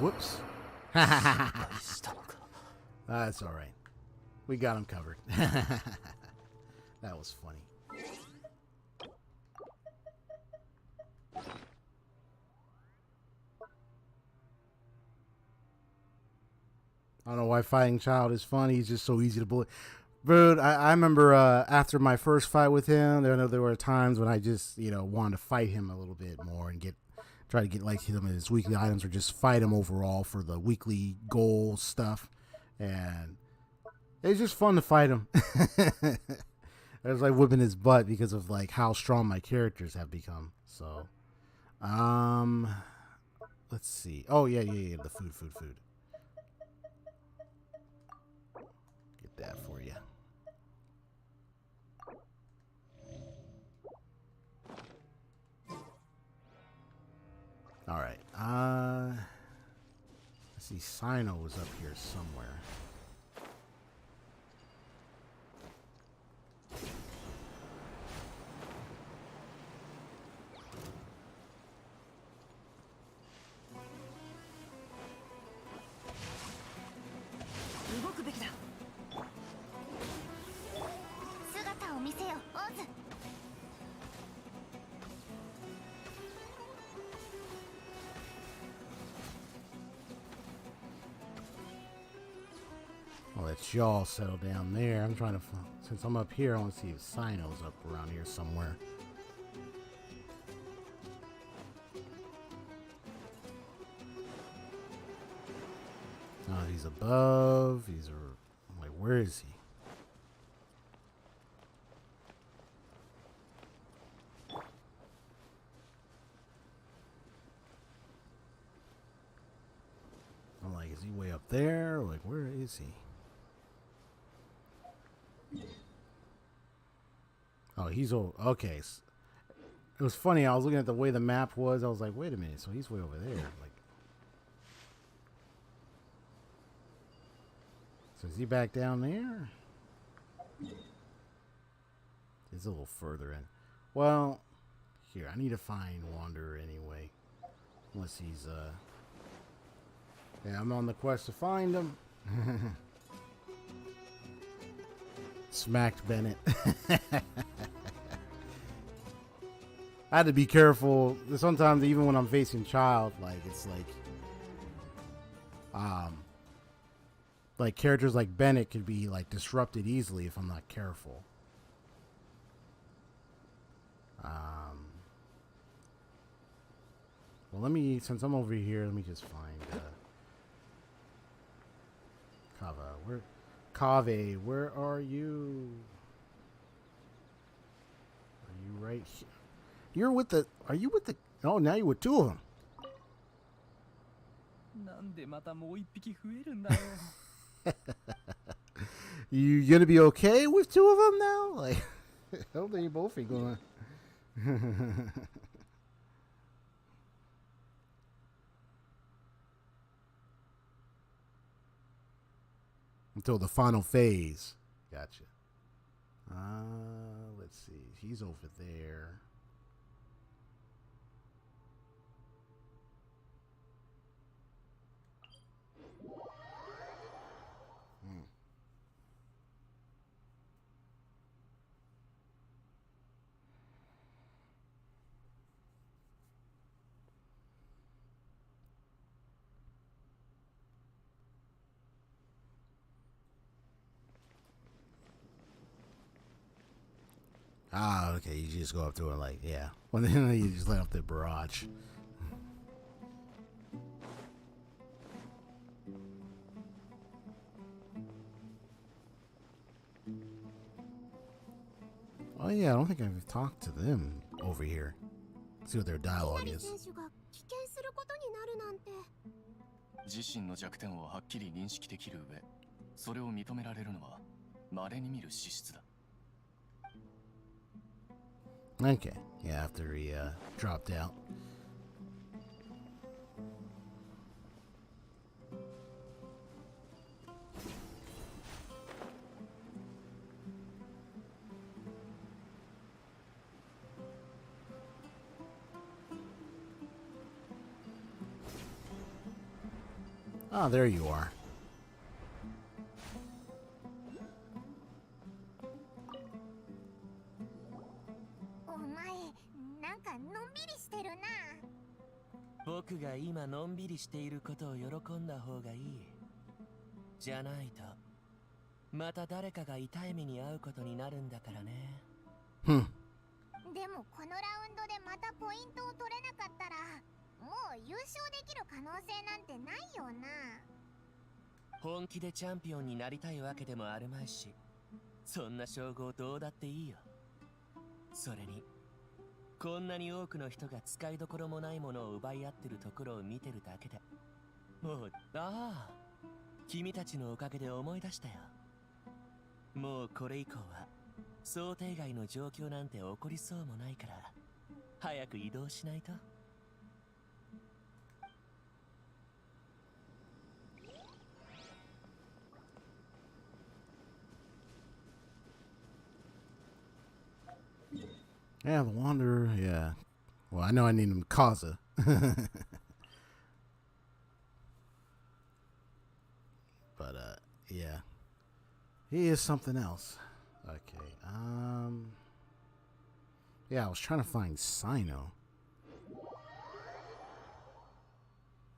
[SPEAKER 1] Whoops. That's all right. We got him covered. That was funny. I don't know why fighting Child is funny. He's just so easy to bully. Dude, I remember after my first fight with him, there were times when I just, wanted to fight him a little bit more and try to get like him in his weekly items or just fight him overall for the weekly goal stuff. And it's just fun to fight him. I was like whipping his butt because of like how strong my characters have become. So, let's see. Oh yeah. The food. Get that for you. All right. Let's see. Sino was up here somewhere. I'll let y'all settle down there. I'm trying to, since I'm up here, I want to see if Sino's up around here somewhere. Oh, he's above. I'm like, where is he? I'm like, is he way up there? Like, where is he? Oh, he's over. Okay. It was funny. I was looking at the way the map was. I was like, wait a minute. So he's way over there. Like, so is he back down there? He's a little further in. Well, here, I need to find Wanderer anyway. Unless he's, yeah, I'm on the quest to find him. Smacked Bennett. I had to be careful. Sometimes even when I'm facing Child, like it's like characters like Bennett could be like disrupted easily if I'm not careful. Well, since I'm over here, let me just find Kave, where are you? Are you right here? Are you with the, oh, now you're with two of them. You gonna be okay with two of them now? Like, I don't think you both are gonna. Until the final phase. Gotcha. Let's see. He's over there. Ah, okay. You just go up to her like, yeah. Well, then you just let up the barrage. Oh yeah, I don't think I've talked to them over here. See what their dialogue is.
[SPEAKER 5] 自身の弱点をはっきり認識できる上、それを認められるのは稀に見る資質だ。
[SPEAKER 1] Okay, yeah, after he dropped out. Oh, there you are.
[SPEAKER 2] お前なんかのんびりしてるな。
[SPEAKER 6] 僕が今のんびりしていることを喜んだ方がいい。じゃないとまた誰かが痛い目に遭うことになるんだからね。
[SPEAKER 2] でもこのラウンドでまたポイントを取れなかったらもう優勝できる可能性なんてないよな。
[SPEAKER 6] 本気でチャンピオンになりたいわけでもあるまいし、そんな称号どうだっていいよ。それにこんなに多くの人が使いどころもないものを奪い合ってるところを見てるだけでもう、ああ、君たちのおかげで思い出したよ。もうこれ以降は想定外の状況なんて起こりそうもないから早く移動しないと。
[SPEAKER 1] Yeah, the Wanderer, yeah. Well, I know I need him Kaza. But, yeah. He is something else. Okay, yeah, I was trying to find Sino.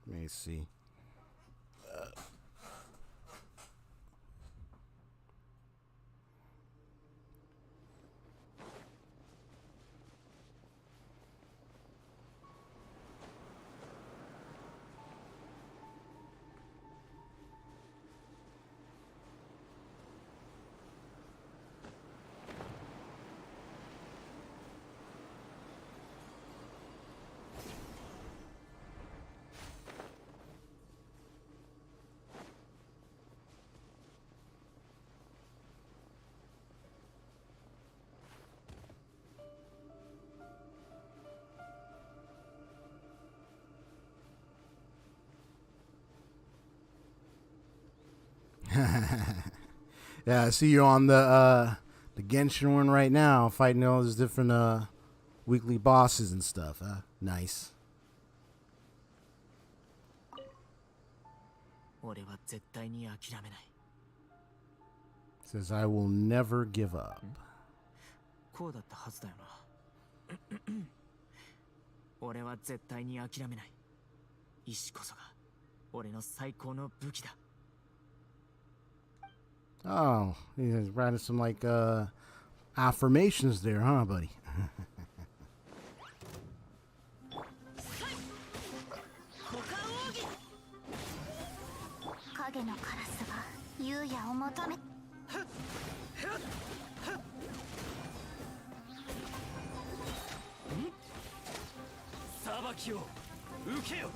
[SPEAKER 1] Let me see. Yeah, I see you on the Genshin one right now, fighting all those different weekly bosses and stuff. Nice.
[SPEAKER 4] 俺は絶対に諦めない。
[SPEAKER 1] Says I will never give up.
[SPEAKER 4] こうだったはずだよな。俺は絶対に諦めない。意志こそが俺の最高の武器だ。
[SPEAKER 1] Oh, he's writing some like affirmations there, huh, buddy?
[SPEAKER 2] 影のカラスが優也を求め。
[SPEAKER 6] 裁きを受けよ。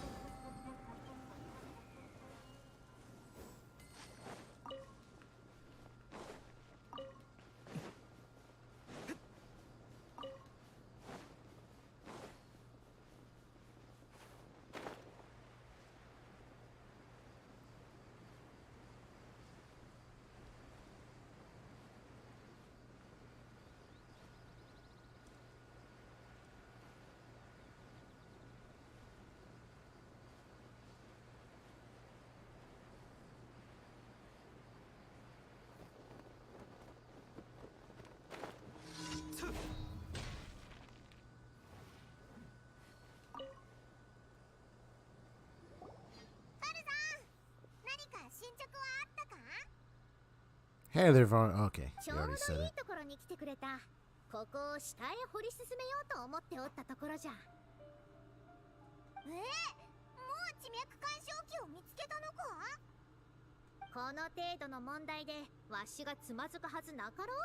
[SPEAKER 1] Hey, they've already. Okay,
[SPEAKER 2] ち
[SPEAKER 1] you
[SPEAKER 2] ょうど
[SPEAKER 1] already said
[SPEAKER 2] いい
[SPEAKER 1] it.
[SPEAKER 2] ところに来てくれた。ここを下へ掘り進めようと思っておったところじゃ。もう地脈干渉器を見つけたのか？この程度の問題でわしがつまずくはずなかろう。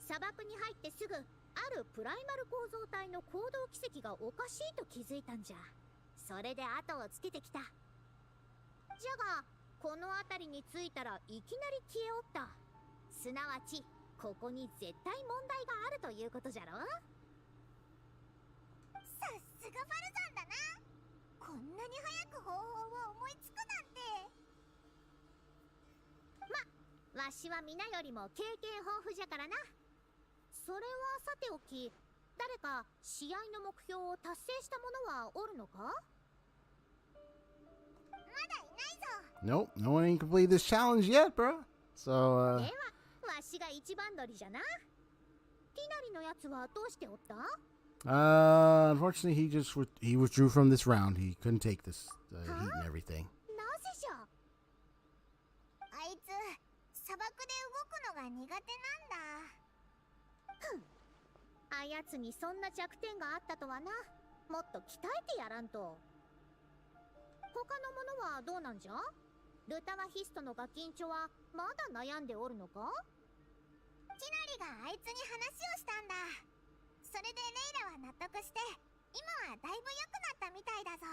[SPEAKER 2] 砂漠に入ってすぐあるプライマル構造体の行動軌跡がおかしいと気づいたんじゃ。それで後をつけてきた。じゃがこの辺りに着いたらいきなり消えおった。すなわちここに絶対問題があるということじゃろ。さすがバルザンだな。こんなに早く方法を思いつくなんて。わしは皆よりも経験豊富じゃからな。それはさておき、誰か試合の目標を達成した者はおるのか？まだいないぞ。
[SPEAKER 1] Nope, no one ain't completed this challenge yet, bro. So,
[SPEAKER 2] ではわしが一番乗りじゃな。ティナリのやつはどうしておった？
[SPEAKER 1] unfortunately, he withdrew from this round. He couldn't take this heat and everything.
[SPEAKER 2] なぜじゃ？あいつ砂漠で動くのが苦手なんだ。ふん、あやつにそんな弱点があったとはな。もっと鍛えてやらんと。他のものはどうなんじゃ？ルタワヒストのガキンチョはまだ悩んでおるのか？ティナリがあいつに話をしたんだ。それでレイラは納得して、今はだいぶ良くなったみたいだぞ。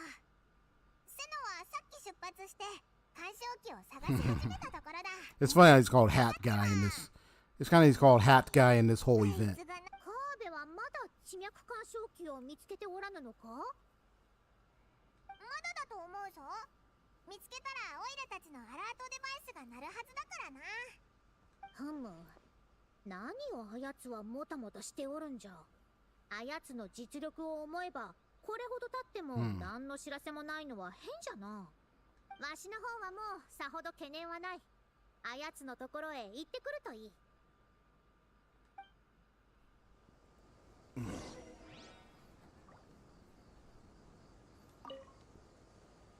[SPEAKER 2] セノはさっき出発して干渉機を探し始めたところだ。
[SPEAKER 1] It's funny how he's called Hat Guy in this. It's kind of he's called Hat Guy in this whole event.
[SPEAKER 2] カーベはまだ地脈干渉機を見つけておらぬのか？まだだと思うぞ。見つけたらオイラたちのアラートデバイスが鳴るはずだからな。ふむ、何をあやつはもたもたしておるんじゃ。あやつの実力を思えばこれほど経っても何の知らせもないのは変じゃな。わしの方はもうさほど懸念はない。あやつのところへ行ってくるといい。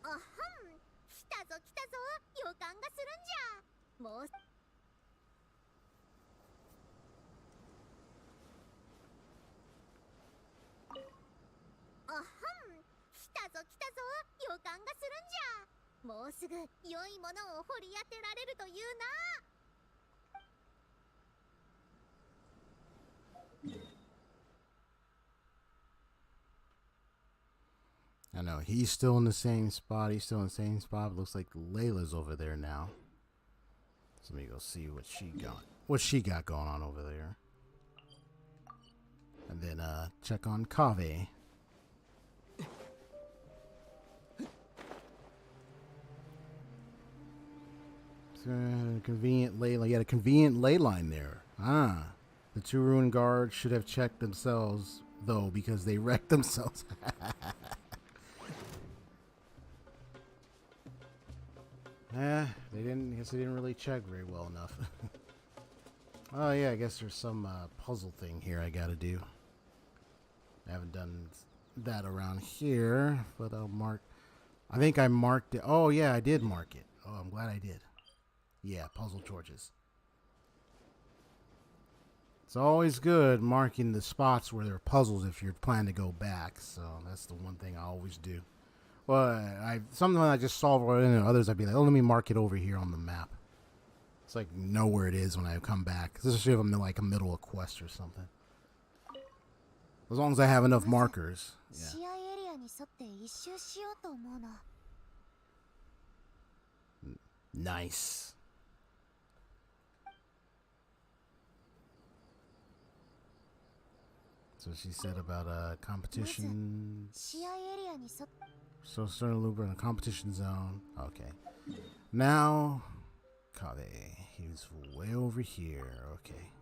[SPEAKER 2] あはん、来たぞ来たぞ、予感がするんじゃ。もうあはん、来たぞ来たぞ、予感がするんじゃ。もうすぐ良いものを掘り当てられるというな。
[SPEAKER 1] I know he's still in the same spot. He's still in the same spot. Looks like Layla's over there now. So let me go see what she got going on over there. And then check on Kave. Convenient ley line. You had a convenient ley line there. Ah. The two ruined guards should have checked themselves, though, because they wrecked themselves. They didn't. I guess they didn't really check very well enough. Oh yeah, I guess there's some puzzle thing here I gotta do. I haven't done that around here, but I'll mark. I think I marked it. Oh yeah, I did mark it. Oh, I'm glad I did. Yeah, puzzle torches. It's always good marking the spots where there are puzzles if you're planning to go back. So that's the one thing I always do. Well, something I just solve, and others I'd be like, oh, let me mark it over here on the map. It's like know where it is when I come back, especially if I'm in like a middle of quest or something. As long as I have enough markers. Yeah. Nice. So she said about competition. So starting to loop in a competition zone. Okay. Now, Kave. He's way over here. Okay.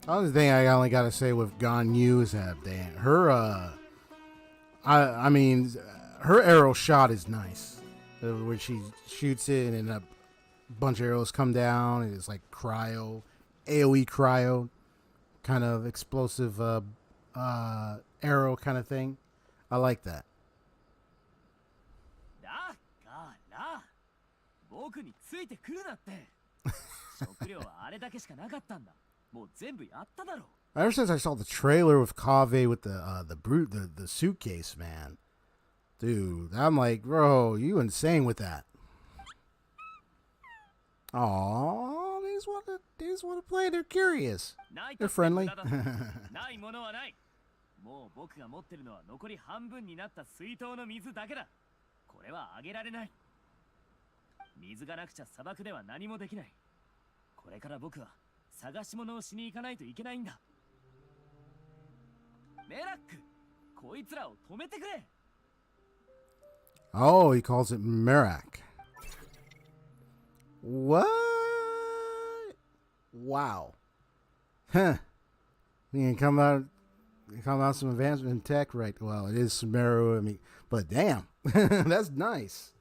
[SPEAKER 1] Other thing I only gotta say with Ganyu is that her I mean her arrow shot is nice. Where she shoots it and a bunch of arrows come down and it's like cryo, AoE cryo kind of explosive arrow kind of thing. I like that.
[SPEAKER 4] だから僕についてくるなって。食料はあれだけしかなかったんだ。もう全部やっただろ。
[SPEAKER 1] Ever since I saw the trailer with Kaveh with the suitcase, man, dude, I'm like, bro, you insane with that. Aww, they just want to play. They're curious. They're friendly.
[SPEAKER 4] ないものはない。もう僕が持ってるのは残り半分になった水筒の水だけだ。これはあげられない。水がなくちゃ砂漠では何もできない。これから僕は探し物をしに行かないといけないんだ。メラック、こいつらを止めてくれ。
[SPEAKER 1] Oh, he calls it Merak. What? Wow. Huh. You can come out some advancement in tech, right? Well, it is Sumeru, I mean, but damn, that's nice.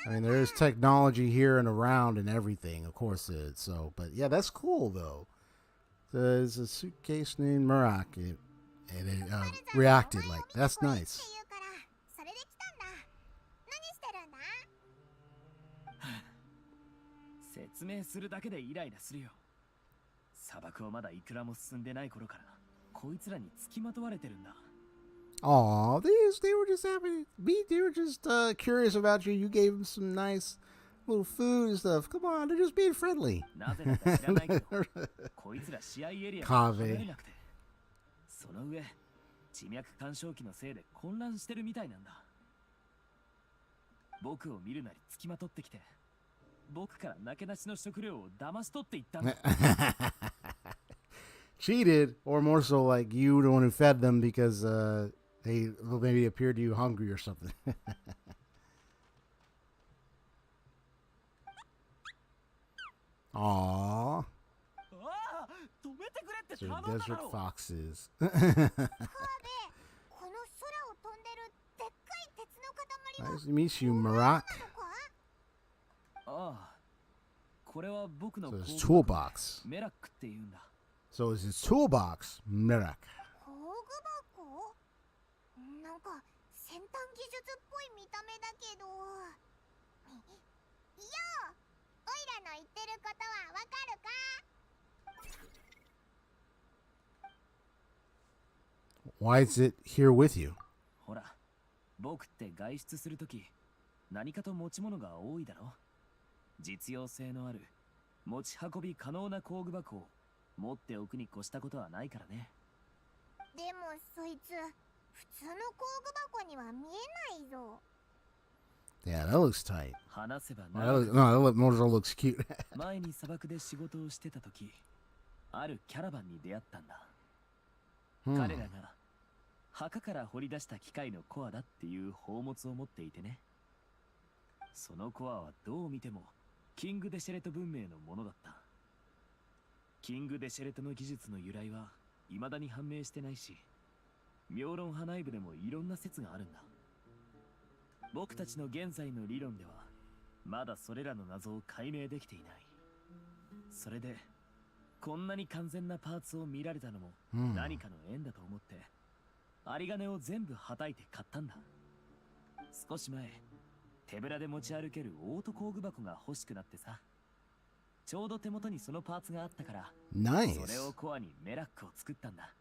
[SPEAKER 1] I mean, there is technology here and around and everything, of course it is. So, but yeah, that's cool though. There's a suitcase named Merak, and it reacted like that's nice.
[SPEAKER 4] 説明するだけでイライラするよ。砂漠をまだいくらも進んでない頃からこいつらに付きまとわれてるんだ。
[SPEAKER 1] Aw, they were just happy. They were just curious about you. You gave them some nice little food and stuff. Come on, they're just being friendly.
[SPEAKER 4] なぜだか知らないけど、こいつら試合エリアから離れなくて、その上、地脈干渉機のせいで混乱してるみたいなんだ。僕を見るなり付きまとってきて、僕からなけなしの食料を騙し取っていったんだ。
[SPEAKER 1] Cheated, or more so like you were the one who fed them because they maybe appeared to you hungry or something. Aww. They're desert foxes. Nice to meet you, Merak. So his toolbox. So is his toolbox, Merak.
[SPEAKER 2] なんか先端技術っぽい見た目だけど。よう、オイラの言ってることはわかるか？
[SPEAKER 1] Why is it here with you?
[SPEAKER 4] ほら、僕って外出するとき、何かと持ち物が多いだろ。実用性のある、持ち運び可能な工具箱を持っておくに越したことはないからね。
[SPEAKER 2] でもそいつ、普通の工具箱には見えないぞ。
[SPEAKER 1] Yeah, that looks tight.
[SPEAKER 4] 話せば
[SPEAKER 1] No, that motorcycle looks cute.
[SPEAKER 4] 前に砂漠で仕事をしてたとき、あるキャラバンに出会ったんだ。彼らが墓から掘り出した機械のコアだっていう宝物を持っていてね。そのコアはどう見てもキングデシェレト文明のものだった。キングデシェレトの技術の由来は未だに判明してないし、妙論派内部でもいろんな説があるんだ。僕たちの現在の理論ではまだそれらの謎を解明できていない。それでこんなに完全なパーツを見られたのも何かの縁だと思って有り金を全部はたいて買ったんだ。少し前、手ぶらで持ち歩けるオート工具箱が欲しくなってさ、ちょうど手元にそのパーツがあったから、
[SPEAKER 1] Nice.
[SPEAKER 4] それをコアにメラックを作ったんだ。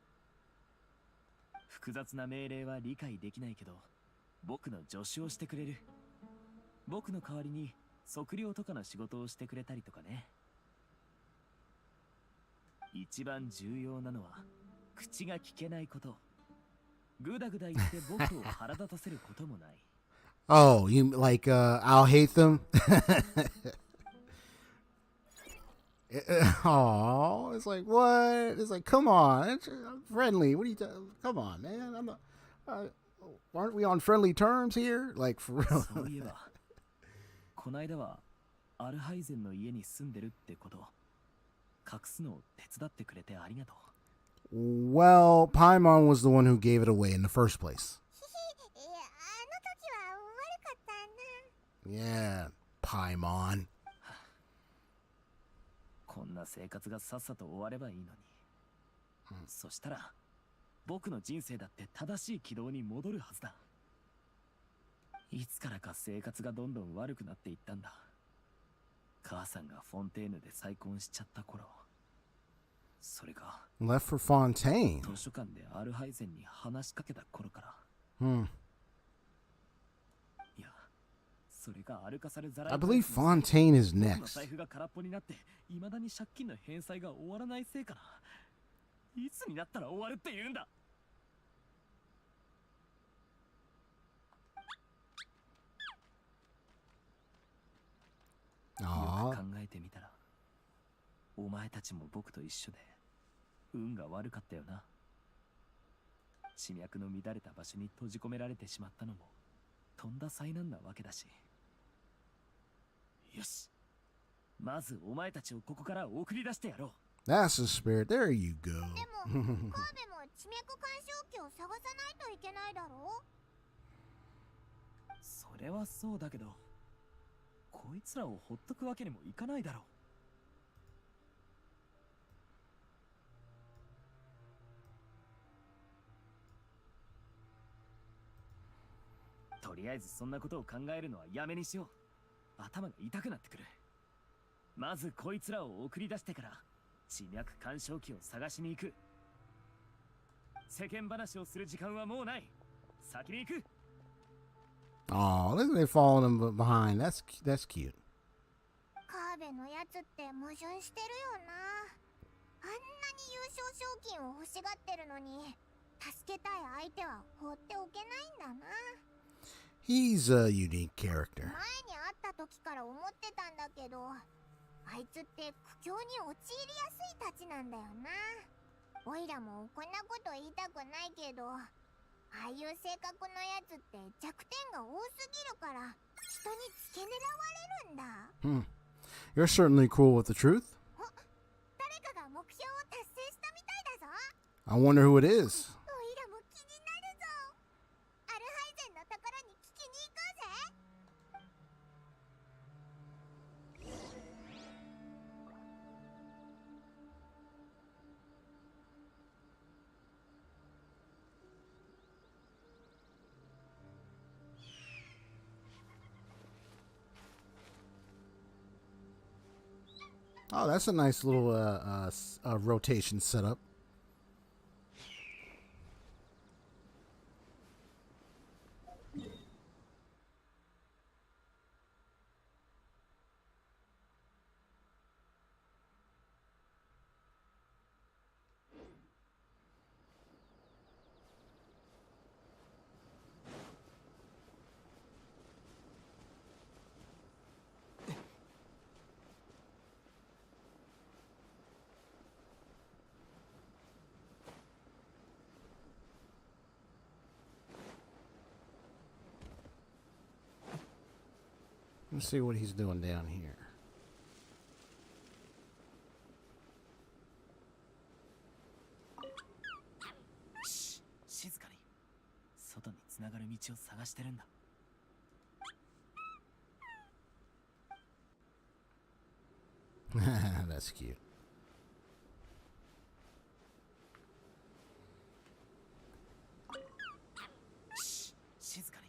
[SPEAKER 4] 複雑な命令は理解できないけど、僕の助手をしてくれる。僕の代わりに測量とかの仕事をしてくれたりとかね。一番重要なのは口が聞けないこと。ぐだぐだ言って僕を腹立たせることもない。
[SPEAKER 1] Oh, you like I'll hate them? Oh, it's like what? It's like come on, I'm friendly. What are you? Come on, man. I'm not. Aren't we on friendly terms here? Like for real?
[SPEAKER 4] そういえば、こないだはアルハイゼンの家に住んでるってこと隠すのを手伝ってくれてありがとう。
[SPEAKER 1] Well, Paimon was the one who gave it away in the first place.
[SPEAKER 2] あの時は悪かったな。
[SPEAKER 1] Yeah, Paimon.
[SPEAKER 4] こんな生活がさっさと終わればいいのに、そしたら僕の人生だって正しい軌道に戻るはずだ。いつからか生活がどんどん悪くなっていったんだ。母さんがフォンテーヌで再婚しちゃった頃、それが
[SPEAKER 1] Left for Fontaine.
[SPEAKER 4] 図書館でアルハイゼンに話しかけた頃から。
[SPEAKER 1] Hmm.
[SPEAKER 4] いや、それが歩かされざらい。
[SPEAKER 1] I believe Fontaine is
[SPEAKER 4] 僕の
[SPEAKER 1] next.
[SPEAKER 4] 財布が空っぽになって未だに借金の返済が終わらないせいかな。いつになったら終わるって言うんだ。よく
[SPEAKER 1] Aw.
[SPEAKER 4] 考えてみたら、お前たちも僕と一緒で運が悪かったよな。地脈の乱れた場所に閉じ込められてしまったのもとんだ災難なわけだし。よし、まずお前たちをここから送り出してやろう。
[SPEAKER 1] That's the spirit. There you go.
[SPEAKER 2] でも、カーベも地脈干渉機を探さないといけないだろう。
[SPEAKER 4] それはそうだけど、こいつらをほっとくわけにもいかないだろう。とりあえずそんなことを考えるのはやめにしよう。頭が痛くなってくる。まずこいつらを送り出してから地脈干渉機を探しに行く。世間話をする時間はもうない。先に行く。
[SPEAKER 1] Oh, look, they following him behind. That's cute.
[SPEAKER 2] カーベのやつって矛盾してるよな。あんなに優勝賞金を欲しがってるのに、助けたい相手は放っておけないんだな。
[SPEAKER 1] He's a unique character.
[SPEAKER 2] 前に会った時から思ってたんだけど、あいつって苦境に陥りやすいたちなんだよな。おいらもこんなこと言いたくないけど、ああいう性格のやつって弱点が多すぎるから人に付け狙われるんだ。
[SPEAKER 1] You're certainly cool with the truth.
[SPEAKER 2] 誰かが目標を達成したみたいだぞ。
[SPEAKER 1] I wonder who it is.
[SPEAKER 2] おいらも気になるぞ。アルハイゼンのところに聞きに行こうぜ。
[SPEAKER 1] Oh, that's a nice little rotation setup. Let's see what he's doing down here.
[SPEAKER 4] 静かに。外につながる道を探してるんだ。
[SPEAKER 1] That's cute.
[SPEAKER 4] Shh, 静かに。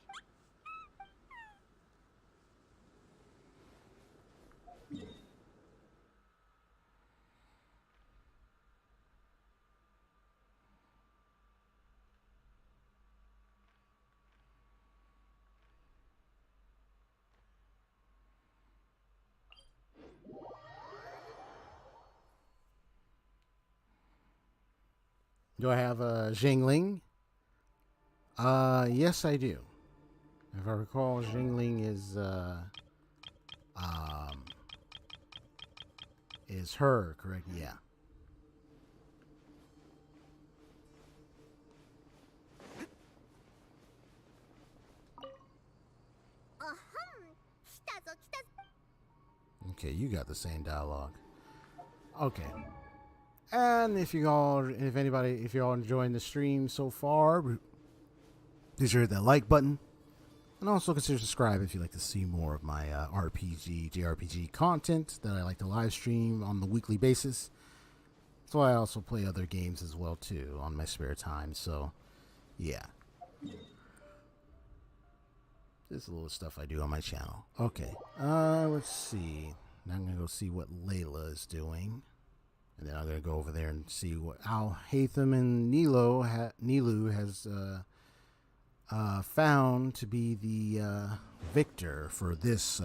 [SPEAKER 1] Do I have a Jingling? Yes, I do. If I recall, Jingling is her, correct? Yeah.
[SPEAKER 2] あはん、来たぞ来たぞ。
[SPEAKER 1] Okay, you got the same dialogue. Okay. And if you're all enjoying the stream so far, be sure to hit that like button. And also consider subscribe if you'd like to see more of my RPG, JRPG content that I like to live stream on the weekly basis. So I also play other games as well too on my spare time. So, yeah. There's a little stuff I do on my channel. Okay. Let's see. Now I'm gonna go see what Layla is doing. And then I'm going to go over there and see what Al Hatham and Nilu has found to be the victor for this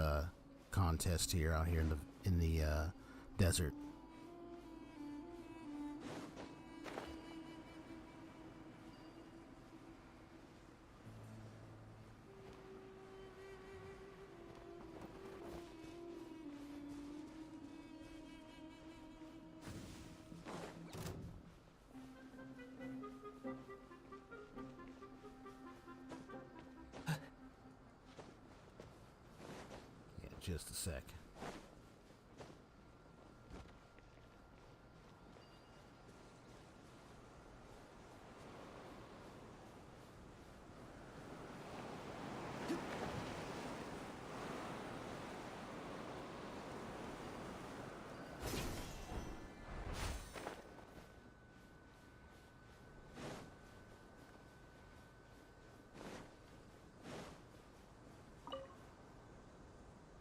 [SPEAKER 1] contest here out here in the desert. Just a sec.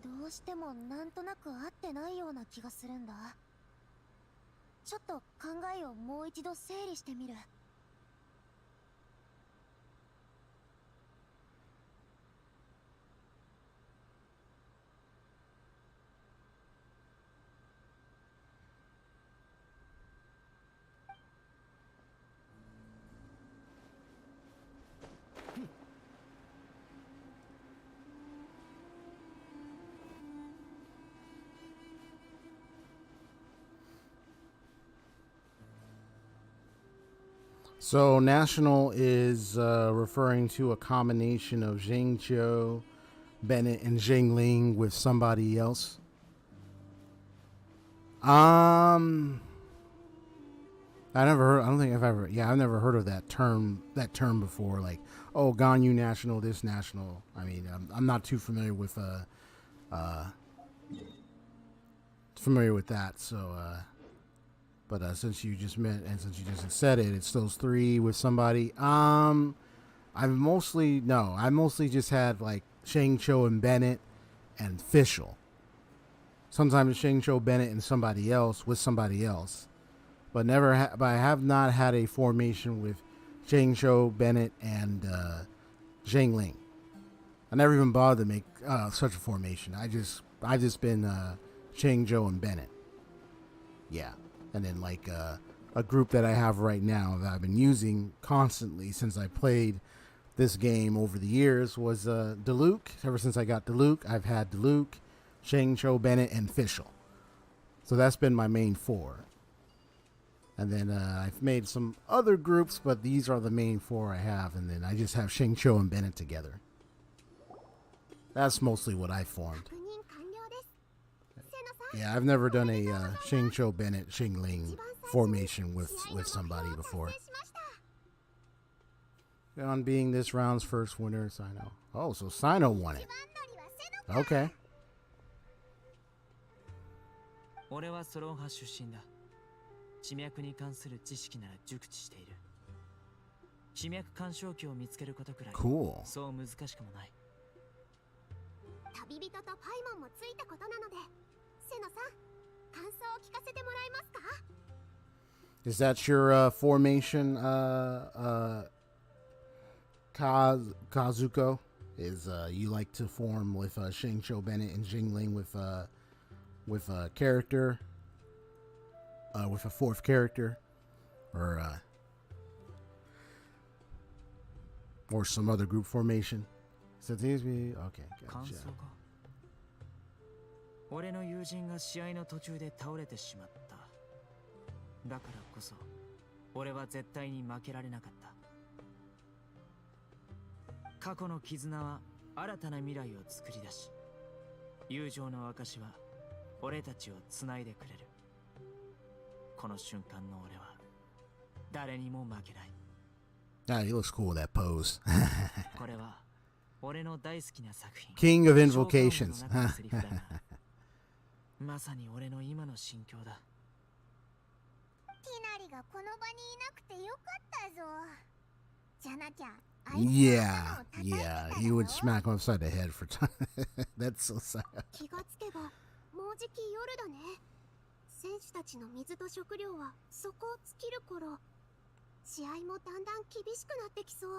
[SPEAKER 2] どうしてもなんとなく合ってないような気がするんだ。ちょっと考えをもう一度整理してみる。
[SPEAKER 1] So national is referring to a combination of Zhengqiu, Bennett, and Zhengling with somebody else. I don't think I've ever. Yeah, I've never heard of that term before. Like, oh, Ganyu national, this national. I mean, I'm not too familiar with that. So, but since you just met and since you just said it, it's those three with somebody. I mostly just had like Zhengqiu and Bennett and Fischl. Sometimes Zhengqiu, Bennett, and somebody else with somebody else. But but I have not had a formation with Zhengqiu, Bennett, and Zhengling. I never even bothered to make such a formation. I've just been Zhengqiu and Bennett. Yeah, and then like a group that I have right now that I've been using constantly since I played this game over the years was Diluc. Ever since I got Diluc, I've had Diluc, Zhengqiu, Bennett, and Fischl. So that's been my main four. And then I've made some other groups, but these are the main four I have. And then I just have Zhengqiu and Bennett together. That's mostly what I formed. Yeah, I've never done a Zhengqiu, Bennett, Zhengling formation with somebody before. On being this round's first winner, Sino. Oh, so Sino won it. Okay.
[SPEAKER 4] 俺はソロン派出身だ。地脈に関する知識なら熟知している。地脈干渉器を見つけることくらい、
[SPEAKER 1] Cool.
[SPEAKER 4] そう難しくもない。
[SPEAKER 2] 旅人とパイモンもついたことなので、セノさん、感想を聞かせてもらえますか?
[SPEAKER 1] Is that your formation, Kazuko? Is you like to form with Zhengqiu, Bennett, and Zhengling with a character, with a fourth character, or some other group formation? So these be okay. Gotcha.
[SPEAKER 4] 俺の友人が試合の途中で倒れてしまった。だからこそ、俺は絶対に負けられなかった。過去の絆は新たな未来を作り出し、友情の証は俺たちをつないでくれる。この瞬間の俺は誰にも負けない。
[SPEAKER 1] Ah, he looks cool with that pose.
[SPEAKER 4] これは俺の大好きな作品
[SPEAKER 1] King of Invocations.
[SPEAKER 4] 召喚王の中のセリフだがまさに俺の今の心境だ。
[SPEAKER 2] ティナリがこの場にいなくてよかったぞ。じゃなきゃ
[SPEAKER 1] Yeah, yeah, he would smack him upside the head for time. That's so sad.
[SPEAKER 2] 気がつけばもうじき夜だね。選手たちの水と食料は底を尽きる頃、試合もだんだん厳しくなってきそう。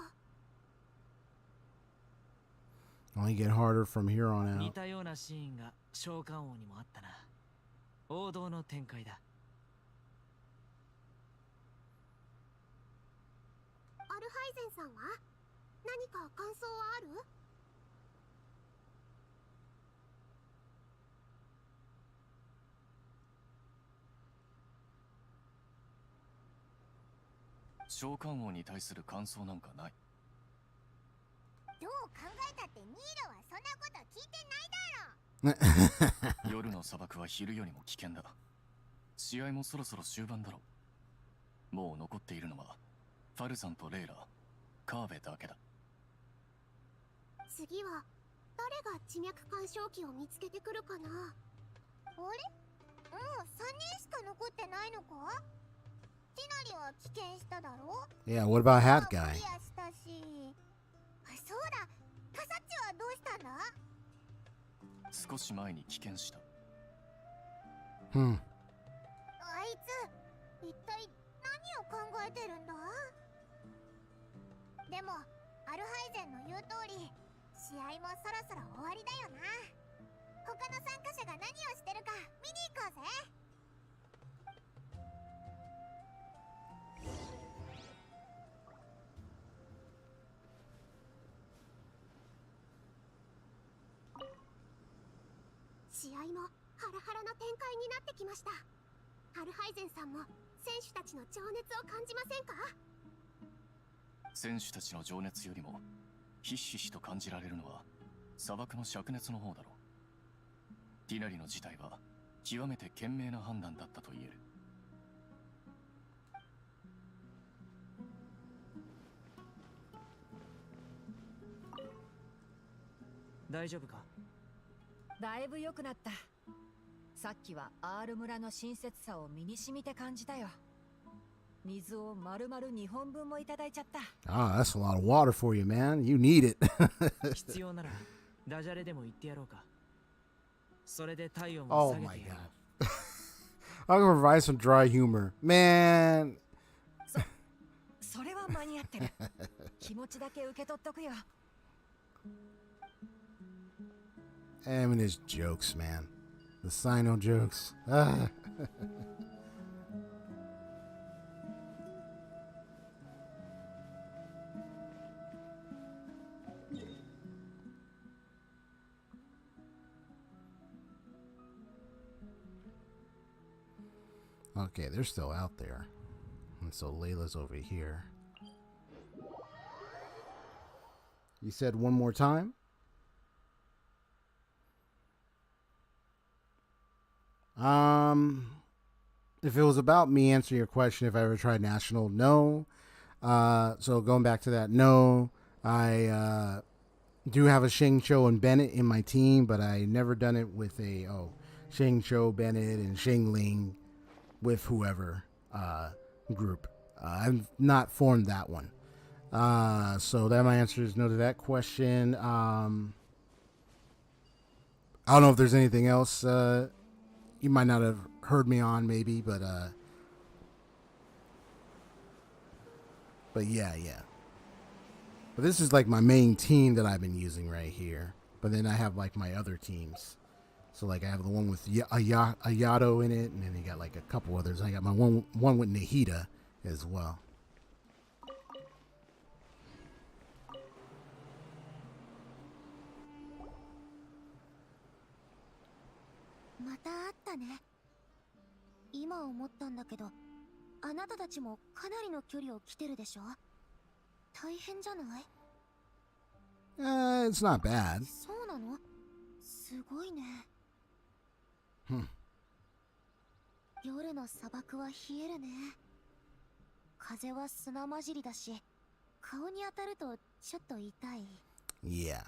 [SPEAKER 1] Only get harder from here on
[SPEAKER 4] 似
[SPEAKER 1] out.
[SPEAKER 4] たようなシーンが召喚王にもあったな。王道の展開だ。
[SPEAKER 2] アルハイゼンさんは何か感想はある？
[SPEAKER 5] 召喚王に対する感想なんかない。
[SPEAKER 2] どう考えたってニーロはそんなこと聞いてないだろ。
[SPEAKER 5] 夜の砂漠は昼よりも危険だ。試合もそろそろ終盤だろう。もう残っているのはファルさんとレイラ、カーベだけだ。
[SPEAKER 2] 次は誰が地脈干渉機を見つけてくるかな。あれ？もう3人しか残ってないのか？ティナリは棄権しただろ？
[SPEAKER 1] Yeah, what about Hat Guy?
[SPEAKER 2] クリアしたし。そうだ、カサッチはどうしたんだ？
[SPEAKER 5] 少し前に棄権した。
[SPEAKER 1] Hmm.
[SPEAKER 2] あいつ一体何を考えてるんだ？でもアルハイゼンの言う通り、試合もそろそろ終わりだよな。他の参加者が何をしてるか見に行こうぜ。試合もハラハラな展開になってきました。アルハイゼンさんも選手たちの情熱を感じませんか？
[SPEAKER 5] 選手たちの情熱よりもひしひしと感じられるのは砂漠の灼熱の方だろう。ティナリの事態は極めて賢明な判断だったと言える。
[SPEAKER 4] 大丈夫か？
[SPEAKER 3] だいぶ良くなった。さっきは R 村の親切さを身に染みて感じたよ。水を丸々2本分もいただいちゃった。
[SPEAKER 1] Ah, that's a lot of water for you, man. You need it.
[SPEAKER 4] 必要ならダジャレでも言ってやろうか。それで体温を
[SPEAKER 1] Oh
[SPEAKER 4] 下げ
[SPEAKER 1] my
[SPEAKER 4] てやろ
[SPEAKER 1] god. I'm gonna provide some dry humor. Man.
[SPEAKER 3] それは間に合ってる。気持ちだけ受け取っとくよ。
[SPEAKER 1] I mean, his jokes, man. The Sino jokes. Ah. Okay, they're still out there. And so Layla's over here. You said one more time? If it was about me answering your question, if I ever tried National, no. So going back to that, no. I do have a Shing Cho and Bennett in my team, but I never done it with a Shing Cho, Bennett, and Shing Ling with whoever group. I've not formed that one. So that my answer is no to that question. I don't know if there's anything else you might not have heard me on, maybe, but yeah. But this is like my main team that I've been using right here. But then I have like my other teams. So like I have the one with Ayato in it, and then you got like a couple others. I got my one with Nahida as well.
[SPEAKER 2] Mata atta ne. 今思ったんだけど、あなたたちもかなりの距離を来てるでしょ？大変じゃない？
[SPEAKER 1] It's not bad.
[SPEAKER 2] そうなの？すごいね。夜の砂漠は冷えるね。風は砂混じりだし、顔に当たるとちょっと痛い。
[SPEAKER 1] Yeah.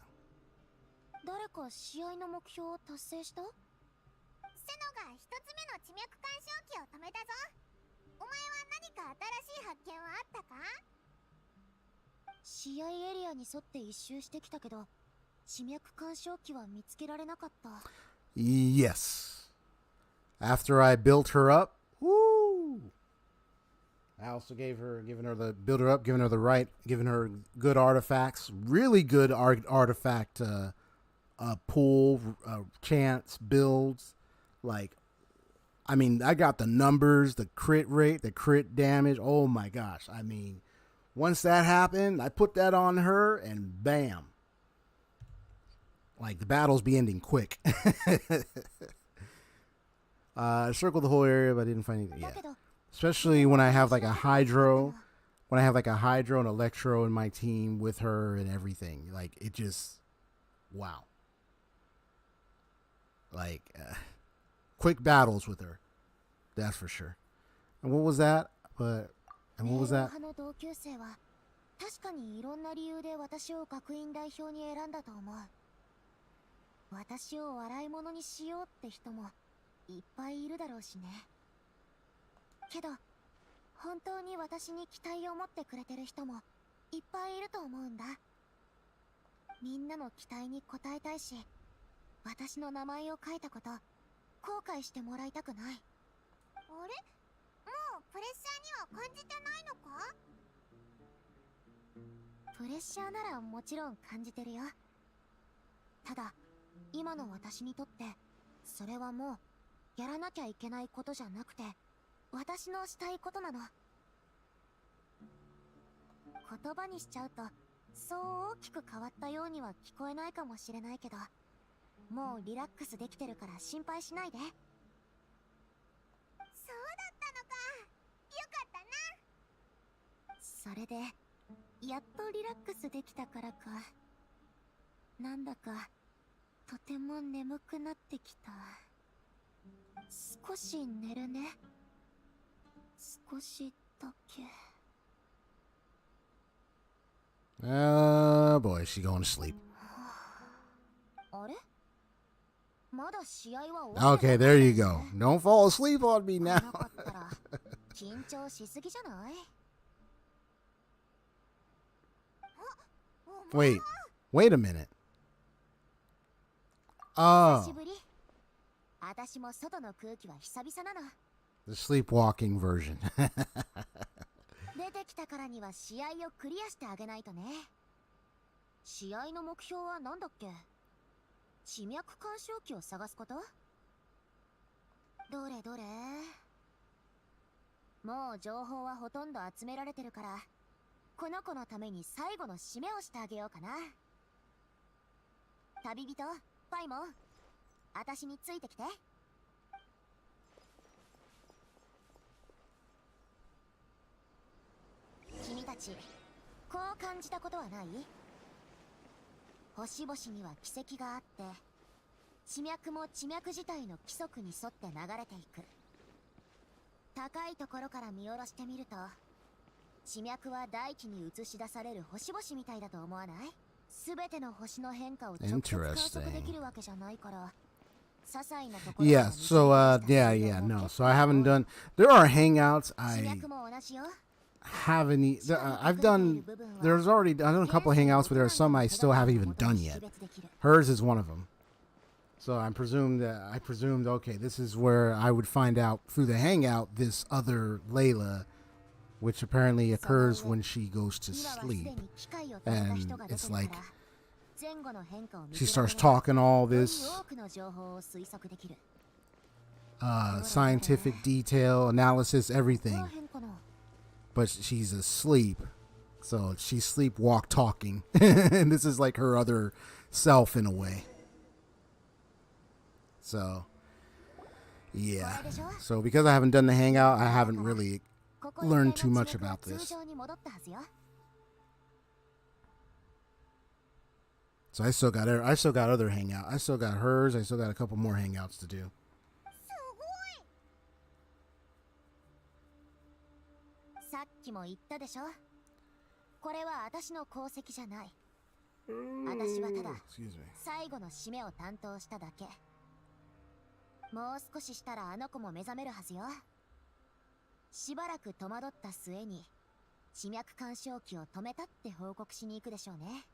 [SPEAKER 2] 誰か試合の目標を達成した？セノが一つ目の地脈干渉機を止めたぞ。お前は何か新しい発見はあったか？試合エリアに沿って一周してきたけど、地脈干渉機は見つけられなかった。
[SPEAKER 1] Yes. After I built her up, woo! I also given her the build her up, giving her good artifacts, really good artifact pool, chance builds. Like, I mean, I got the numbers, the crit rate, the crit damage. Oh my gosh! I mean, once that happened, I put that on her, and bam! Like the battles be ending quick. Circled the whole area, but I didn't find anything. Yeah. Especially when I have like a hydro, and electro in my team with her and everything. Like it just, wow. Like quick battles with her, that's for sure. And what was that? What was that?
[SPEAKER 2] 確かにいろんな理由で私を学院代表に選んだと思う。私を笑い物にしようって人もいっぱいいるだろうしね。けど本当に私に期待を持ってくれてる人もいっぱいいると思うんだ。みんなの期待に応えたいし、私の名前を書いたこと後悔してもらいたくない。あれ？もうプレッシャーには感じてないのか？プレッシャーならもちろん感じてるよ。ただ今の私にとってそれはもうやらなきゃいけないことじゃなくて、私のしたいことなの。言葉にしちゃうとそう大きく変わったようには聞こえないかもしれないけど、もうリラックスできてるから心配しないで。そうだったのか。よかったな。それでやっとリラックスできたからか、なんだかとても眠くなってきた。少し寝るね。少しだけ。
[SPEAKER 1] Boy, she going to sleep.
[SPEAKER 2] あれ？まだ試合は終わって
[SPEAKER 1] Okay, there you go. Don't fall asleep on me now.
[SPEAKER 2] なかったら緊張しすぎじゃない？
[SPEAKER 1] Wait a minute.
[SPEAKER 2] 久しぶり。私も外の空気は久々なの。
[SPEAKER 1] The sleepwalking version.
[SPEAKER 2] 出てきたからには試合をクリアしてあげないとね。試合の目標は何だっけ？地脈干渉機を探すこと？どれどれ？もう情報はほとんど集められてるから、この子のために最後の締めをしてあげようかな。旅人、パイモン、私についてきて。君たち、こう感じたことはない？星々には奇跡があって、地脈も地脈自体の規則に沿って流れていく。高いところから見下ろしてみると、地脈は大地に映し出される星々みたいだと思わない？すべての星の変化を直接観測できるわけじゃないから、些細なところ
[SPEAKER 1] Yeah, so no. So I haven't done. There are hangouts I haven't. I've done. I've done a couple of hangouts, but there are some I still haven't even done yet. Hers is one of them. So I presumed okay, this is where I would find out through the hangout this other Layla, which apparently occurs when she goes to sleep, and it's like she starts talking all this scientific detail, analysis, everything, but she's asleep, so she's sleepwalk talking, and this is like her other self in a way. So yeah, so because I haven't done the hangout, I haven't really learned too much about this. So I still got other hangout. I still got hers. I still got a couple more hangouts to do.
[SPEAKER 2] きも言ったでしょ。これは私の功績じゃない。私はただ
[SPEAKER 1] Excuse me.
[SPEAKER 2] 最後の締めを担当しただけ。もう少ししたらあの子も目覚めるはずよ。しばらく戸惑った末に地脈干渉器を止めたって報告しに行くでしょうね。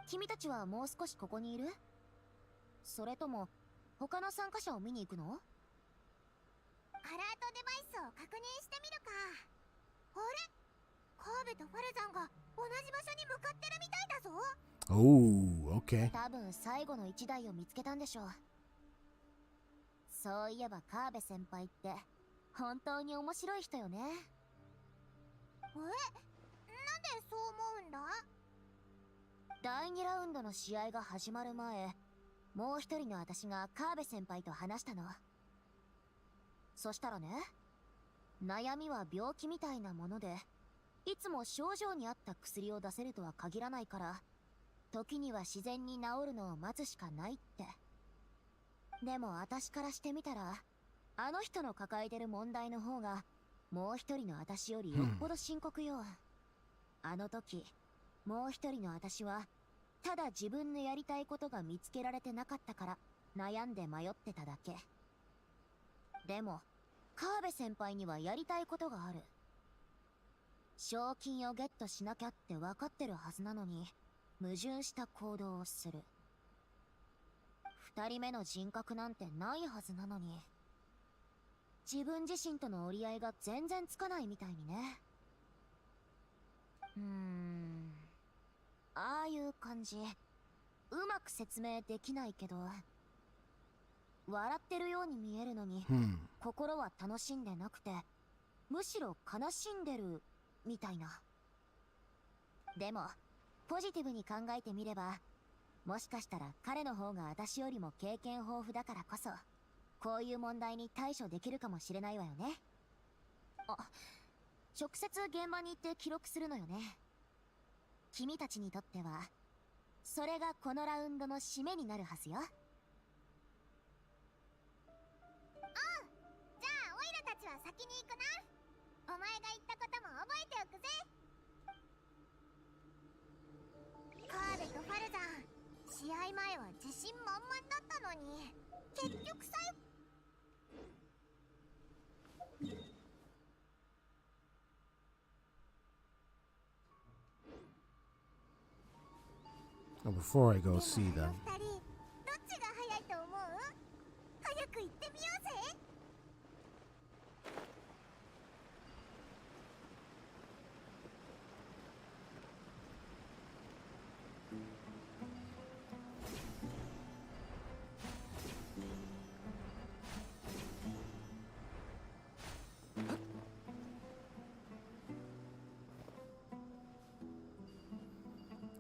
[SPEAKER 2] 君たちはもう少しここにいる？それとも他の参加者を見に行くの？アラートデバイスを確認してみるか。あれ？カーベとファルザンが同じ場所に向かってるみたいだぞ。
[SPEAKER 1] Oh, okay.
[SPEAKER 2] 多分最後の1台を見つけたんでしょう。そういえばカーベ先輩って本当に面白い人よね。なんでそう思うんだ？第2ラウンドの試合が始まる前、もう一人の私がカーベ先輩と話したの。そしたらね、悩みは病気みたいなもので、いつも症状に合った薬を出せるとは限らないから、時には自然に治るのを待つしかないって。でも私からしてみたら、あの人の抱えてる問題の方がもう一人の私よりよっぽど深刻よ。あの時もう一人の私はただ自分のやりたいことが見つけられてなかったから悩んで迷ってただけ。でもカーベ先輩にはやりたいことがある。賞金をゲットしなきゃって分かってるはずなのに矛盾した行動をする。二人目の人格なんてないはずなのに、自分自身との折り合いが全然つかないみたいにね。ああいう感じ、うまく説明できないけど、笑ってるように見えるのに、心は楽しんでなくて、むしろ悲しんでるみたいな。でもポジティブに考えてみれば、もしかしたら彼の方が私よりも経験豊富だからこそ、こういう問題に対処できるかもしれないわよね。あ、直接現場に行って記録するのよね。君たちにとってはそれがこのラウンドの締めになるはずよ。じゃあオイラたちは先に行くな。お前が言ったことも覚えておくぜ。カーベとファルザン、試合前は自信満々だったのに、結局最後。
[SPEAKER 1] Before I go see them.
[SPEAKER 2] どっちが早いと思う？早く行ってみようぜ。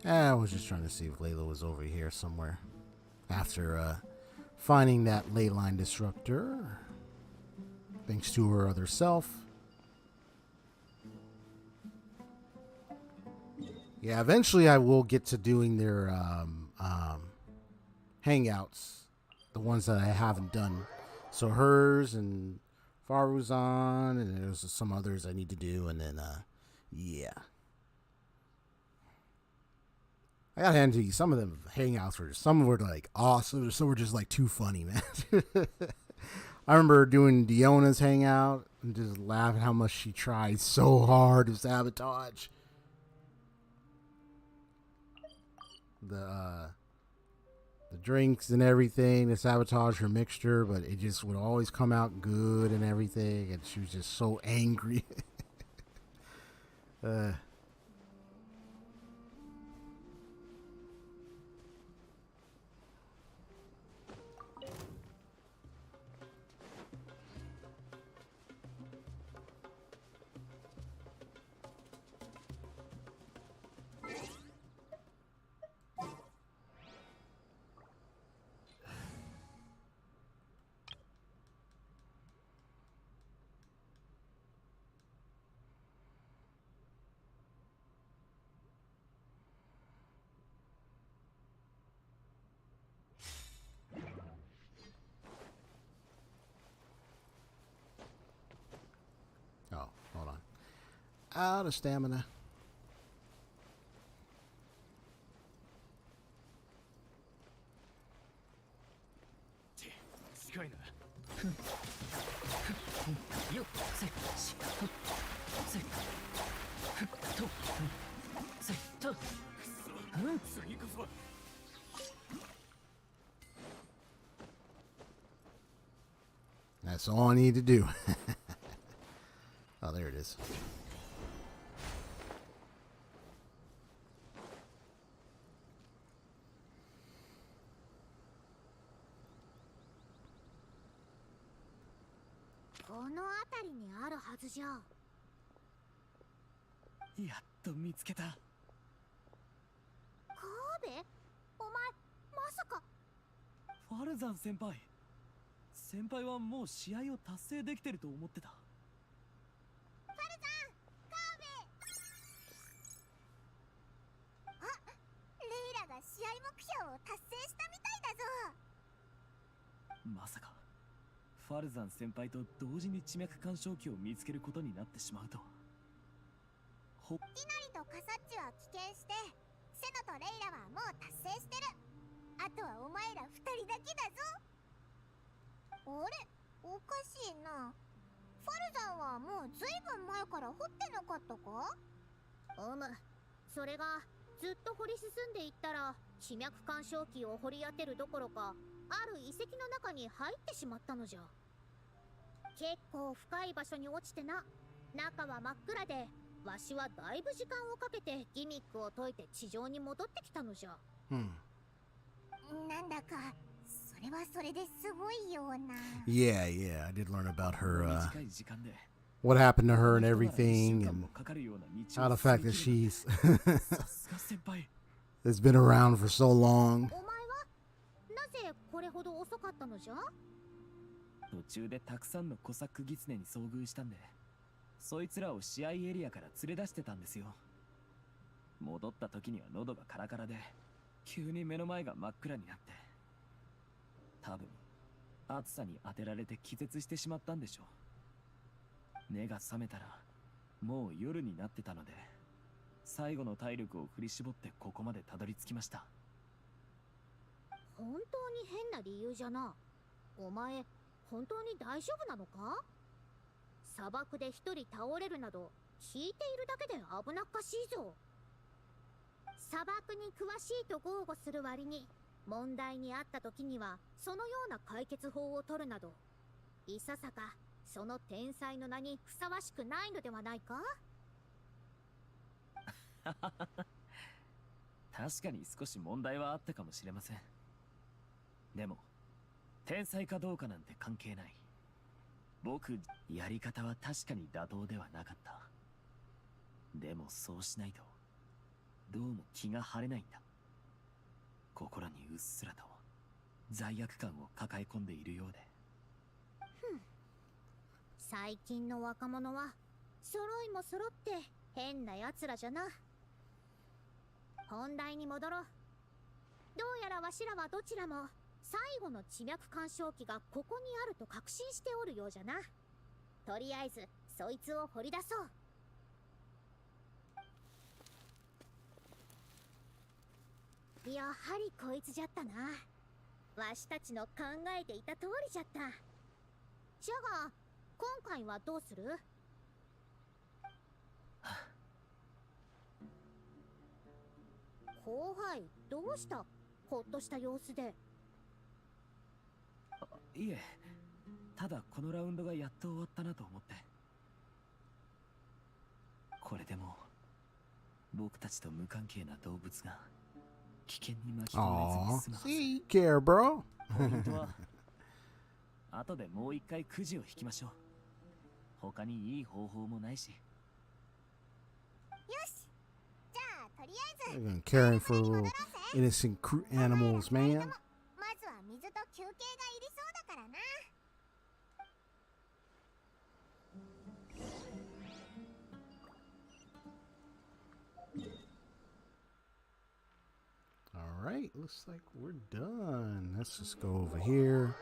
[SPEAKER 1] I was just trying to see if Layla was over here somewhere. After finding that ley line disruptor, thanks to her other self. Yeah, eventually I will get to doing their hangouts, the ones that I haven't done. So hers and Faruzan, and there's some others I need to do, and then yeah. I gotta hand to you, some of them hangouts some were like awesome, some were just like too funny, man. I remember doing Diona's hangout and just laughing how much she tried so hard to sabotage the drinks and everything, to sabotage her mixture, but it just would always come out good and everything, and she was just so angry. Out of stamina. That's all I need to do. Oh, there it is.
[SPEAKER 4] Yaっと見つけた。ファルザン先輩。先輩はもう試合を達成できてると思ってた。まさかファルザン先輩と同時に地脈干渉機を見つけることになってしまうとは。
[SPEAKER 2] ティナリとカサッチは棄権して、セノとレイラはもう達成してる。あとはお前ら二人だけだぞ。あれ、おかしいな。ファルザンはもうずいぶん前から掘ってなかったか？
[SPEAKER 7] それがずっと掘り進んでいったら地脈干渉機を掘り当てるどころか、ある遺跡の中に入ってしまったのじゃ。結構深い場所に落ちてな。中は真っ暗で、わしはだいぶ時間をかけてギミックを解いて地上に戻ってきたのじゃ。
[SPEAKER 2] なんだかそれはそれですごいような。
[SPEAKER 1] Yeah, yeah, I did learn about her,
[SPEAKER 4] 短い時間で
[SPEAKER 1] what happened to her and everything, and
[SPEAKER 4] かかるような道
[SPEAKER 1] how
[SPEAKER 4] を
[SPEAKER 1] the fact that she's
[SPEAKER 4] さすが先輩。
[SPEAKER 1] has been around for so long.
[SPEAKER 7] お前はなぜこれほど遅かったのじゃ？
[SPEAKER 4] 途中でたくさんのコサックギツネに遭遇したんで、そいつらを試合エリアから連れ出してたんですよ。戻った時には喉がカラカラで、急に目の前が真っ暗になって、多分暑さに当てられて気絶してしまったんでしょう。目が覚めたらもう夜になってたので、最後の体力を振り絞ってここまでたどり着きました。
[SPEAKER 7] 本当に変な理由じゃな。お前本当に大丈夫なのか？砂漠で一人倒れるなど聞いているだけで危なっかしいぞ。砂漠に詳しいと豪語する割に、問題にあった時にはそのような解決法を取るなど、いささかその天才の名にふさわしくないのではないか？
[SPEAKER 4] 確かに少し問題はあったかもしれません。でも天才かどうかなんて関係ない。僕、やり方は確かに妥当ではなかった。でもそうしないとどうも気が晴れないんだ。心にうっすらと罪悪感を抱え込んでいるようで。
[SPEAKER 7] 最近の若者は揃いも揃って変な奴らじゃな。本題に戻ろう。どうやらわしらはどちらも最後の地脈干渉機がここにあると確信しておるようじゃな。とりあえずそいつを掘り出そう。やはりこいつじゃったな。わしたちの考えていた通りじゃった。じゃが今回はどうする？後輩、どうした？ほっとした様子で。
[SPEAKER 4] いえ、ただこのラウンドがやっと終わったなと思って。これでも僕たちと無関係な動物が危険に巻き込まれずに済むはず。
[SPEAKER 1] See, you care, bro.
[SPEAKER 4] ポイントは後でもう一回くじを引きましょう。他にいい方法もないし。
[SPEAKER 2] よし、じゃあとりあえず
[SPEAKER 1] They're caring for little innocent animals, man.
[SPEAKER 2] まずは水と休憩がいりそうだからな。
[SPEAKER 1] All right, looks like we're done. Let's just go over here.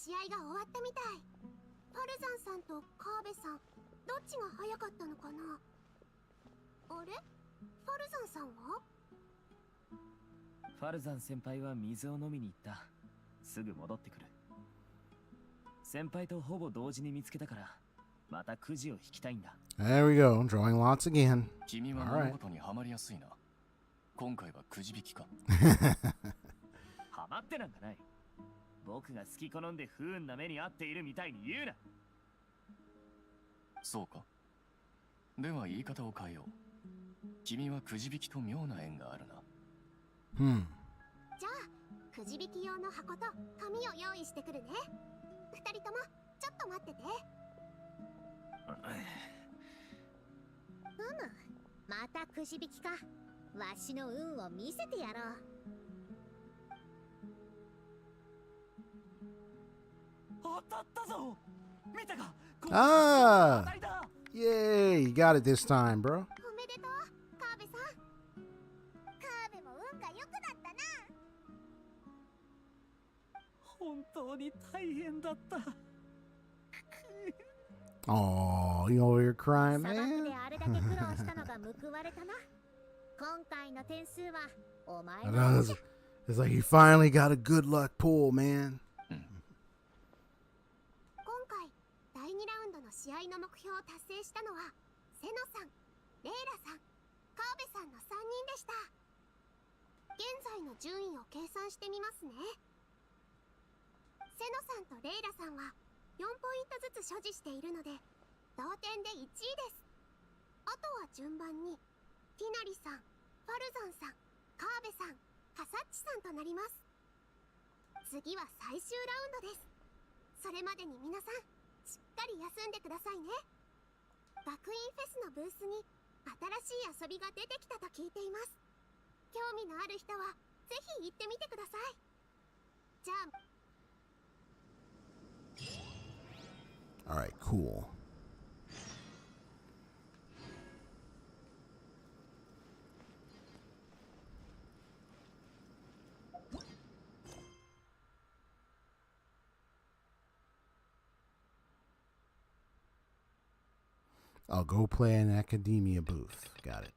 [SPEAKER 2] 試合が終わったみたい。ファルザンさんと川辺さん、どっちが早かったのかな。あれ、ファルザンさんは？
[SPEAKER 4] ファルザン先輩は水を飲みに行った。すぐ戻ってくる。先輩とほぼ同時に見つけたからまたくじを引きたいんだ。
[SPEAKER 1] There we go, drawing lots again.
[SPEAKER 5] 君は物事にはまりやすいな。今回はくじ引きか。
[SPEAKER 4] ハマってなんかない。僕が好き好んで不運な目に遭っているみたいに言うな。
[SPEAKER 5] そうか。では言い方を変えよう。君はくじ引きと妙な縁があるな。
[SPEAKER 2] じゃあくじ引き用の箱と紙を用意してくるね。二人ともちょっと待ってて。またくじ引きか。わしの運を見せてやろう。
[SPEAKER 4] 当たったぞ。見たか。
[SPEAKER 1] Ah! Yay, you got it this time, bro.
[SPEAKER 2] おめでとう、川辺さん。川辺も運が良くなったな。
[SPEAKER 4] 本当に大変だった。
[SPEAKER 1] Oh, you over here crying,
[SPEAKER 2] 砂漠
[SPEAKER 1] man?
[SPEAKER 2] であれだけ苦労したのが報われたな。今回の点数はお前
[SPEAKER 1] I
[SPEAKER 2] の
[SPEAKER 1] know, it's like he finally got a good luck pull, man.
[SPEAKER 2] 今回第2ラウンドの試合の目標を達成したのはセノさん、レイラさん、川辺さんの3人でした。現在の順位を計算してみますね。セノさんとレイラさんは4ポイントずつ所持しているので同点で1位です。あとは順番にティナリさん、ファルザンさん、川辺さん、カサッチさんとなります。次は最終ラウンドです。それまでに皆さんしっかり休んでくださいね。学院フェスのブースに新しい遊びが出てきたと聞いています。興味のある人はぜひ行ってみてください。じゃあ。
[SPEAKER 1] All right, cool. I'll go play an academia booth. Got it.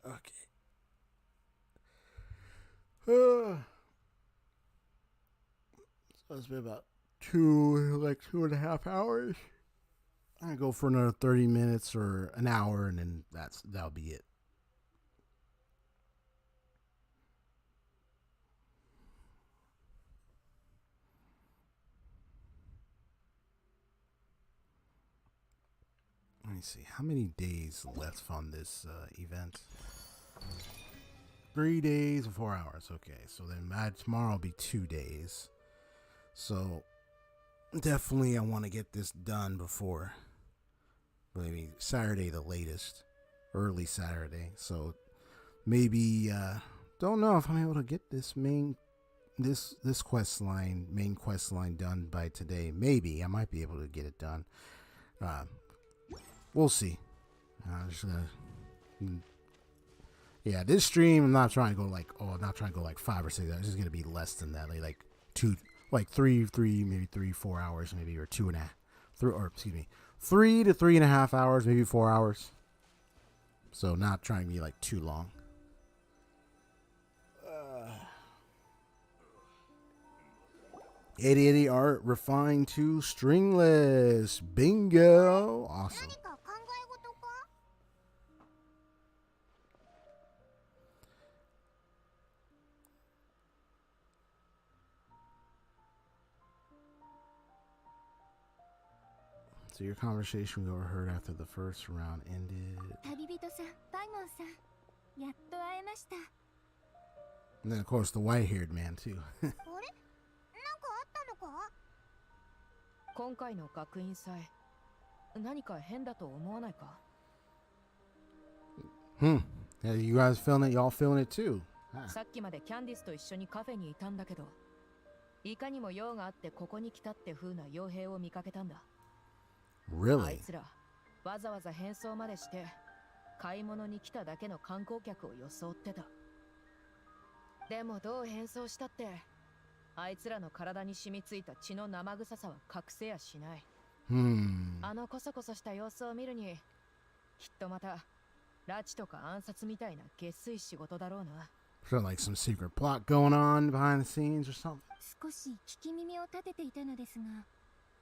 [SPEAKER 1] Okay. So it's been about 2.5 hours. I go for another 30 minutes or an hour, and then that'll be it. Let me see. How many days left on this event? 3 days and 4 hours. Okay, so then tomorrow will be 2 days. So definitely I want to get this done before maybe Saturday the latest. Early Saturday. So maybe don't know if I'm able to get this main quest line done by today. Maybe I might be able to get it done. We'll see. Yeah, this stream I'm not trying to go like 5 or 6 hours. It's just gonna be less than that, like 3, 4 hours maybe, or 3 to 3.5 hours, maybe 4 hours. So not trying to be like too long. 8080 art refined to stringless. Bingo. Awesome.
[SPEAKER 2] 何か考え事か？
[SPEAKER 1] So your conversation we overheard after the first round ended.
[SPEAKER 2] 旅人さん、パイモンさん、やっと会えました。
[SPEAKER 1] And then of course the white-haired man too.
[SPEAKER 2] あれ？なんかあったのか？
[SPEAKER 3] 今回の学院祭、何か変だと思わないか？
[SPEAKER 1] Yeah, you guys feeling it? Y'all feeling it too?
[SPEAKER 3] さっきまでキャンディスと一緒にカフェにいたんだけど、いかにも用があってここに来たって風な傭兵を見かけたんだ。あい
[SPEAKER 1] Really?
[SPEAKER 3] つらわざわざ変装までして買い物に来ただけの観光客を装ってた。でもどう変装したってあいつらの体に染みついた血の生臭さは隠せやしない。あのコソコソした様子を見るにきっとまた拉致とか暗殺みたいな下水仕事だろうな。
[SPEAKER 1] So like some secret plot going on behind the scenes or something?
[SPEAKER 2] 少し聞き耳を立てていたのですが、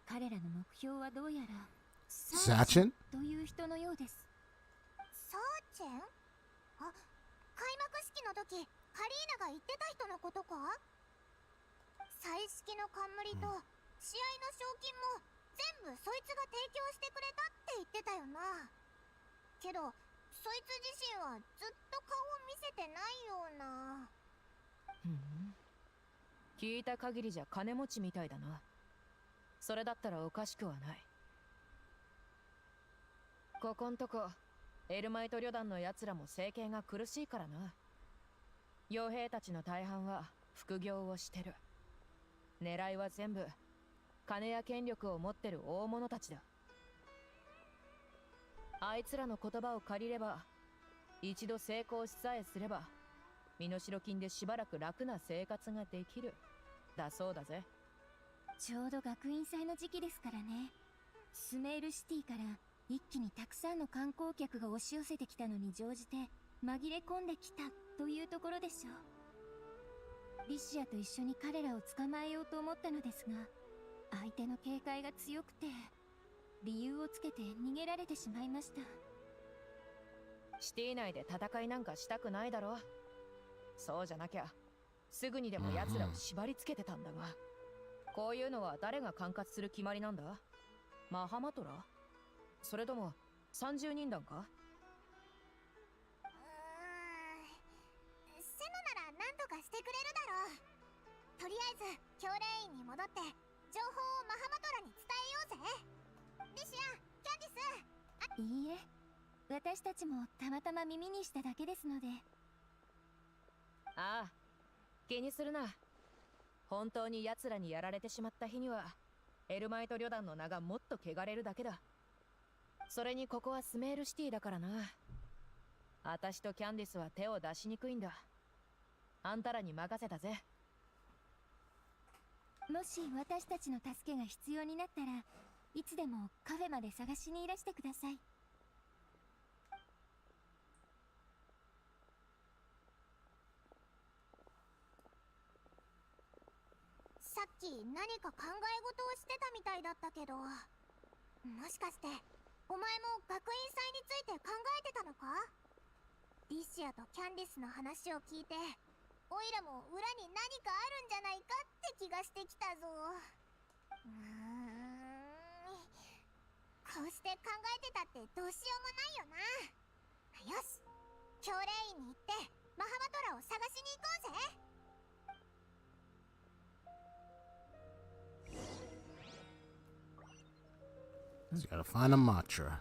[SPEAKER 2] 彼らの目標はどうやら
[SPEAKER 1] サーチェン
[SPEAKER 2] という人のようです。
[SPEAKER 7] サーチェン？あ、開幕式の時カリーナが言ってた人のことか？彩色の冠と試合の賞金も全部そいつが提供してくれたって言ってたよな。けどそいつ自身はずっと顔を見せてないような。
[SPEAKER 3] 聞いた限りじゃ金持ちみたいだな。それだったらおかしくはない。ここんとこエルマイト旅団のやつらも生計が苦しいからな。傭兵たちの大半は副業をしてる。狙いは全部金や権力を持ってる大物たちだ。あいつらの言葉を借りれば、一度成功しさえすれば身代金でしばらく楽な生活ができるだそうだぜ。
[SPEAKER 2] ちょうど学院祭の時期ですからね。スメールシティから一気にたくさんの観光客が押し寄せてきたのに乗じて紛れ込んできたというところでしょう。リシアと一緒に彼らを捕まえようと思ったのですが、相手の警戒が強くて理由をつけて逃げられてしまいました。
[SPEAKER 3] シティ内で戦いなんかしたくないだろ。そうじゃなきゃすぐにでも奴らを縛り付けてたんだが、こういうのは誰が管轄する決まりなんだ？マハマトラ？それとも30人団か？
[SPEAKER 7] セノなら何とかしてくれるだろう。とりあえず教練員に戻って情報をマハマトラに伝えようぜ。リシア、キャンディス。
[SPEAKER 2] いいえ、私たちもたまたま耳にしただけですので。
[SPEAKER 3] ああ、気にするな。本当に奴らにやられてしまった日にはエルマイト旅団の名がもっと汚れるだけだ。それにここはスメールシティだからな。私とキャンディスは手を出しにくいんだ。あんたらに任せたぜ。
[SPEAKER 2] もし私たちの助けが必要になったらいつでもカフェまで探しにいらしてください。
[SPEAKER 7] さっき何か考え事をしてたみたいだったけど、もしかしてお前も学院祭について考えてたのか？リシアとキャンディスの話を聞いて、オイラも裏に何かあるんじゃないかって気がしてきたぞ。こうして考えてたってどうしようもないよな。よし、教練員に行ってマハマトラを探しに行こうぜ。
[SPEAKER 1] He's gotta find a mantra.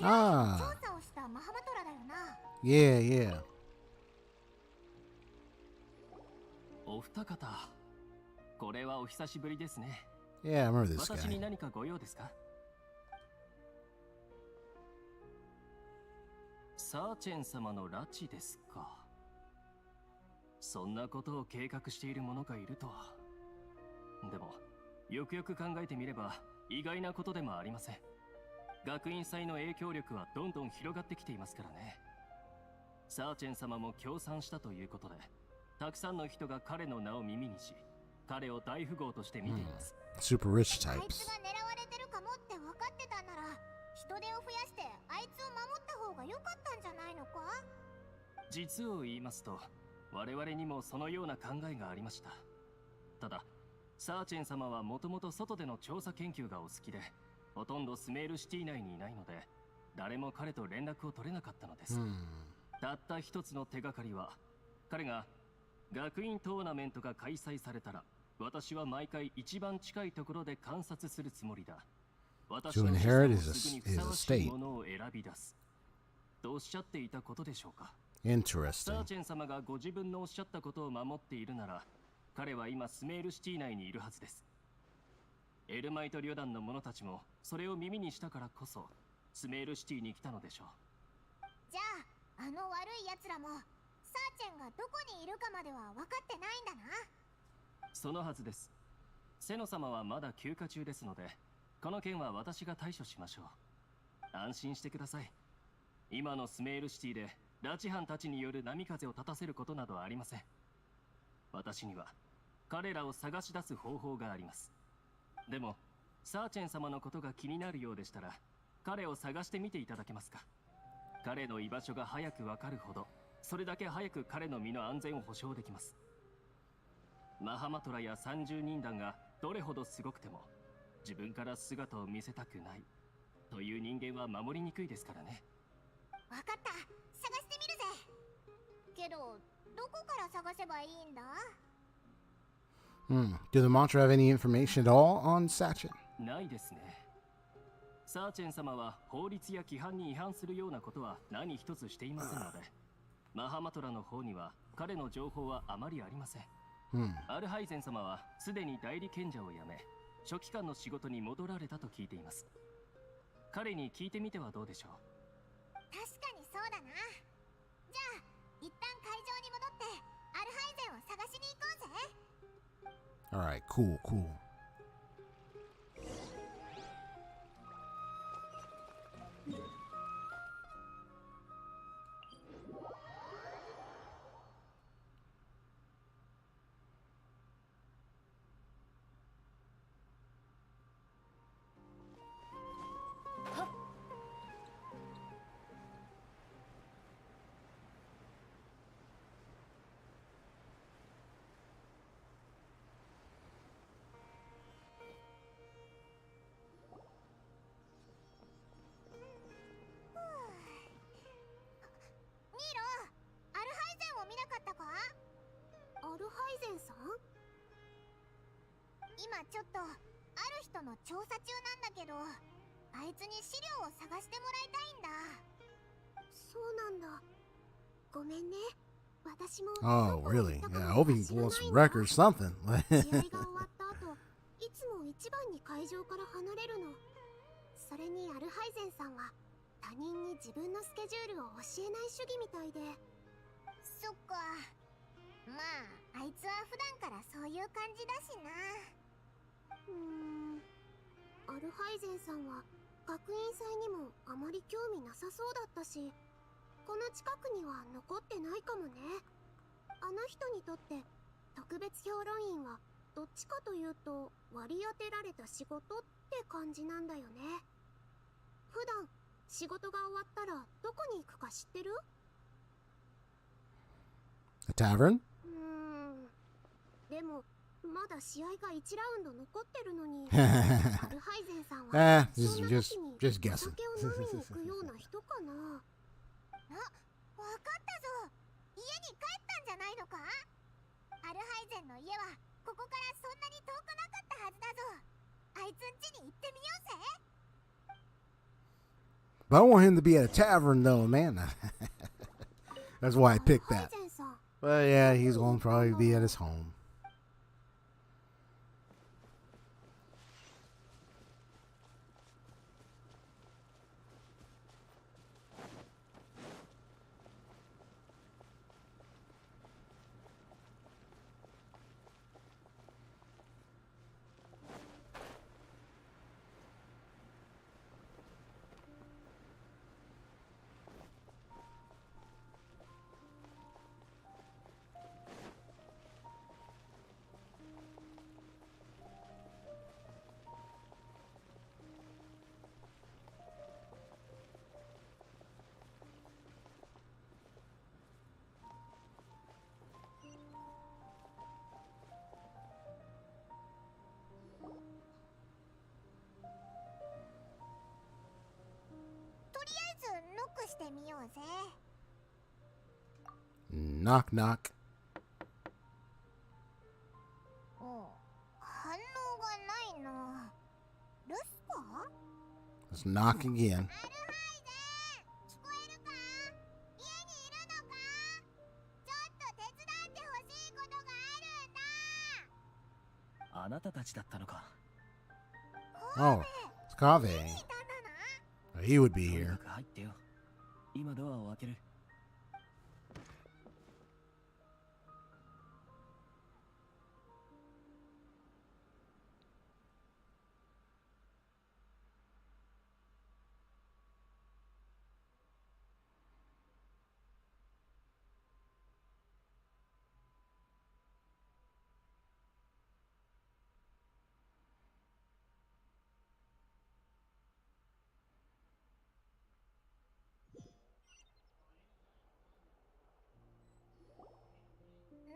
[SPEAKER 1] Ah. Yeah, yeah.
[SPEAKER 4] お二方、これはお久しぶりですね。
[SPEAKER 1] Yeah, I remember this
[SPEAKER 4] 私に
[SPEAKER 1] guy.
[SPEAKER 4] 何かご用ですか？サーチェン様の拉致ですか。そんなことを計画している者がいるとは。でも、よくよく考えてみれば意外なことでもありません。学院祭の影響力はどんどん広がってきていますからね。サーチェン様も協賛したということで、たくさんの人が彼の名を耳にし、彼を大富豪として見ています。
[SPEAKER 1] Super rich
[SPEAKER 7] あい
[SPEAKER 1] types.
[SPEAKER 7] つが狙われてるかもって分かってたなら、人手を増やしてあいつを守った方が良かったんじゃないのか？
[SPEAKER 4] 実を言いますと、我々にもそのような考えがありました。ただサーチェン様はもともと外での調査研究がお好きで、ほとんどスメールシティ内にいないので誰も彼と連絡を取れなかったのです。たった一つの手がかりは、彼が学院トーナメントが開催されたら私は毎回一番近いところで観察するつもりだ。私の資産をすぐにふさわしいものを選び出すとおっしゃっていたことでしょうか。サー
[SPEAKER 1] Interesting.
[SPEAKER 4] チェン様がご自分のおっしゃったことを守っているなら、彼は今スメールシティ内にいるはずです。エルマイト旅団の者たちもそれを耳にしたからこそスメールシティに来たのでしょう。
[SPEAKER 7] じゃあ、あの悪い奴らもサーチェンがどこにいるかまでは分かってないんだな。
[SPEAKER 4] そのはずです。セノ様はまだ休暇中ですので、この件は私が対処しましょう。安心してください。今のスメールシティで拉致犯たちによる波風を立たせることなどありません。私には彼らを探し出す方法があります。でもサーチェン様のことが気になるようでしたら、彼を探してみていただけますか。彼の居場所が早くわかるほど、それだけ早く彼の身の安全を保証できます。マハマトラや30人団がどれほどすごくても、自分から姿を見せたくないという人間は守りにくいですからね。
[SPEAKER 7] 分かった、探してみるぜ。けど、どこから探せばいいんだ？
[SPEAKER 1] Do the mantra have any information at all on Sachin?
[SPEAKER 4] ないですね。サーチェン様は法律や規範に違反するようなことは何一つしていませんので、マハマトラの方には彼の情報はあまりありません。アルハイゼン様はすでに代理賢者を辞め、書記官の仕事に戻られたと聞いています。彼に聞いてみてはどうでしょう。
[SPEAKER 7] 確かにそうだな。じゃあ、一旦会場に戻ってアルハイゼンを探しに行こうぜ。
[SPEAKER 1] Alright, cool, cool.
[SPEAKER 7] アルハイゼンさん？今ちょっとある人の調査中なんだけど、あいつに資料を探してもらいたいんだ。そうなんだ。ごめんね。私も
[SPEAKER 1] Oh, really? Yeah, I hope he wants some records, something.
[SPEAKER 7] 試合が終わった後、いつも一番に会場から離れるの。それにアルハイゼンさんは他人に自分のスケジュールを教えない主義みたいで。そっか。まあ、あいつは普段からそういう感じだしな。アルハイゼンさんは学院祭にもあまり興味なさそうだったし、この近くには残ってないかもね。あの人にとって特別評論員はどっちかというと割り当てられた仕事って感じなんだよね。普段仕事が終わったらどこに行くか知ってる？
[SPEAKER 1] A tavern?
[SPEAKER 7] でもまだ試合が1ラウンド残ってるのに、アルハイゼンさんはそんな時にお
[SPEAKER 1] just guessing.
[SPEAKER 7] 酒を飲みに行くような人かな。あ、わかったぞ。家に帰ったんじゃないのか？アルハイゼンの家はここからそんなに遠くなかったはずだぞ。あいつん家に行ってみようぜ。
[SPEAKER 1] But I want him to be at a tavern, though, man. That's why I picked that. But yeah, he's going to probably be at his home.
[SPEAKER 7] うぜ。
[SPEAKER 1] Knock knock.
[SPEAKER 7] 反応がないな。留守か？
[SPEAKER 1] Let's knock again.
[SPEAKER 7] アルハイゼン、聞こえるか？家にいるのか？ちょっと手伝ってほしいことがあるんだ。
[SPEAKER 4] あなたたちだったのか。
[SPEAKER 1] Oh, it's Kave.
[SPEAKER 7] いたんだな。
[SPEAKER 1] He would be
[SPEAKER 4] とに
[SPEAKER 1] here.
[SPEAKER 4] かく入ってよ。今ドアを開ける。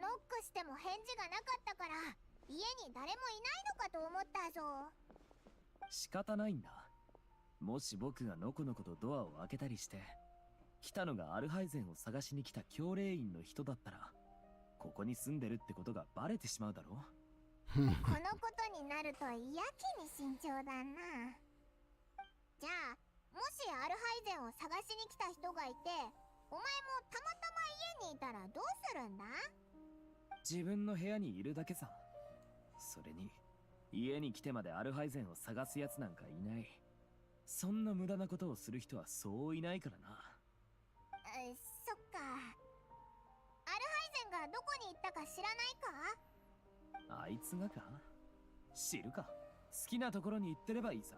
[SPEAKER 7] ノックしても返事がなかったから家に誰もいないのかと思ったぞ。
[SPEAKER 4] 仕方ないんだ。もし僕がのこのことドアを開けたりして来たのがアルハイゼンを探しに来た教令員の人だったらここに住んでるってことがバレてしまうだろう。
[SPEAKER 7] このことになるとやけに慎重だな。じゃあもしアルハイゼンを探しに来た人がいてお前もたまたま家にいたらどうするんだ？
[SPEAKER 4] 自分の部屋にいるだけさ。それに家に来てまでアルハイゼンを探すやつなんかいない。そんな無駄なことをする人はそういないからな。
[SPEAKER 7] そっか。アルハイゼンがどこに行ったか知らないか？
[SPEAKER 4] あいつがか？知るか。好きなところに行ってればいいさ。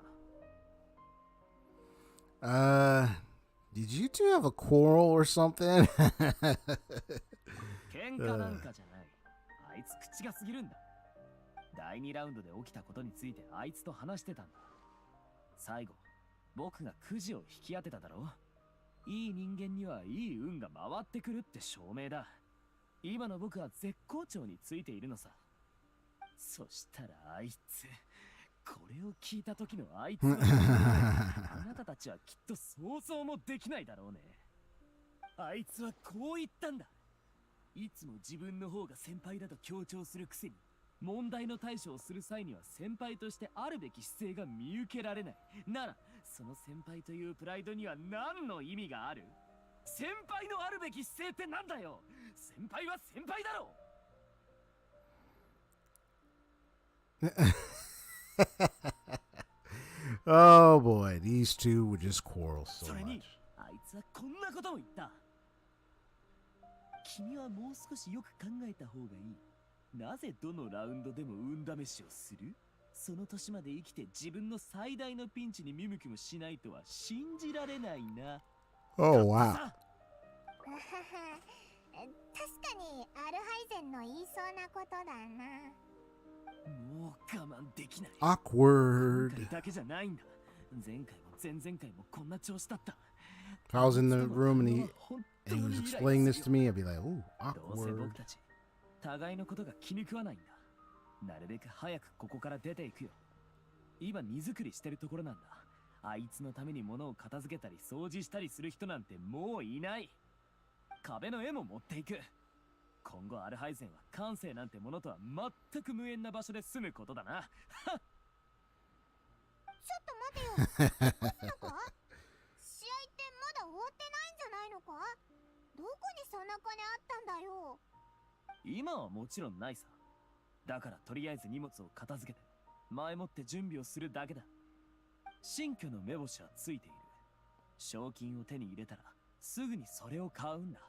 [SPEAKER 1] Did you two have a quarrel or something?
[SPEAKER 4] 喧嘩なんかじゃない。あいつ口が過ぎるんだ。第2ラウンドで起きたことについてあいつと話してたんだ。最後、僕がくじを引き当てただろ。いい人間にはいい運が回ってくるって証明だ。今の僕は絶好調についているのさ。そしたらあいつ、これを聞いた時のあいつはあなたたちはきっと想像もできないだろうね。あいつはこう言ったんだ。いつも自分の方が先輩だと強調するくせに問題の対処をする際には先輩としてあるべき姿勢が見受けられないなら、その先輩というプライドには何の意味がある？先輩のあるべき姿勢ってなんだよ。先輩は先輩だろ。
[SPEAKER 1] Oh boy, these two would just quarrel so
[SPEAKER 4] それ
[SPEAKER 1] much.
[SPEAKER 4] にあいつはこんなことも言った。君はもう少しよく考えた方がいい。なぜどのラウンドでも運試しをする？その年まで生きて自分の最大のピンチに見向きもしないとは信じられないな。
[SPEAKER 1] Oh wow.
[SPEAKER 7] 確かにアルハイゼンの言いそうなことだな。
[SPEAKER 4] もう我慢できない。
[SPEAKER 1] Awkward.
[SPEAKER 4] 今回だけじゃないんだ。前回も前々回もこんな調子だった。
[SPEAKER 1] If I was in the room and he was explaining this to me, I'd be like, ooh,
[SPEAKER 4] どうせ
[SPEAKER 1] awkward.
[SPEAKER 4] 僕たち互いのことが気に食わないんだ。なるべく早くここから出ていくよ。今荷造りしてるところなんだ。あいつのために物を片付けたり掃除したりする人なんてもういない。壁の絵も持っていく。今後アルハイゼンは感性なんてものとは全く無縁な場所で住むことだな。
[SPEAKER 7] ちょっと待てよ。まさか試合ってまだ終わってないんじゃないのか？どこにそんな金あったんだよ。
[SPEAKER 4] 今はもちろんないさ。だからとりあえず荷物を片付けて前もって準備をするだけだ。新居の目星はついている。賞金を手に入れたらすぐにそれを買うんだ。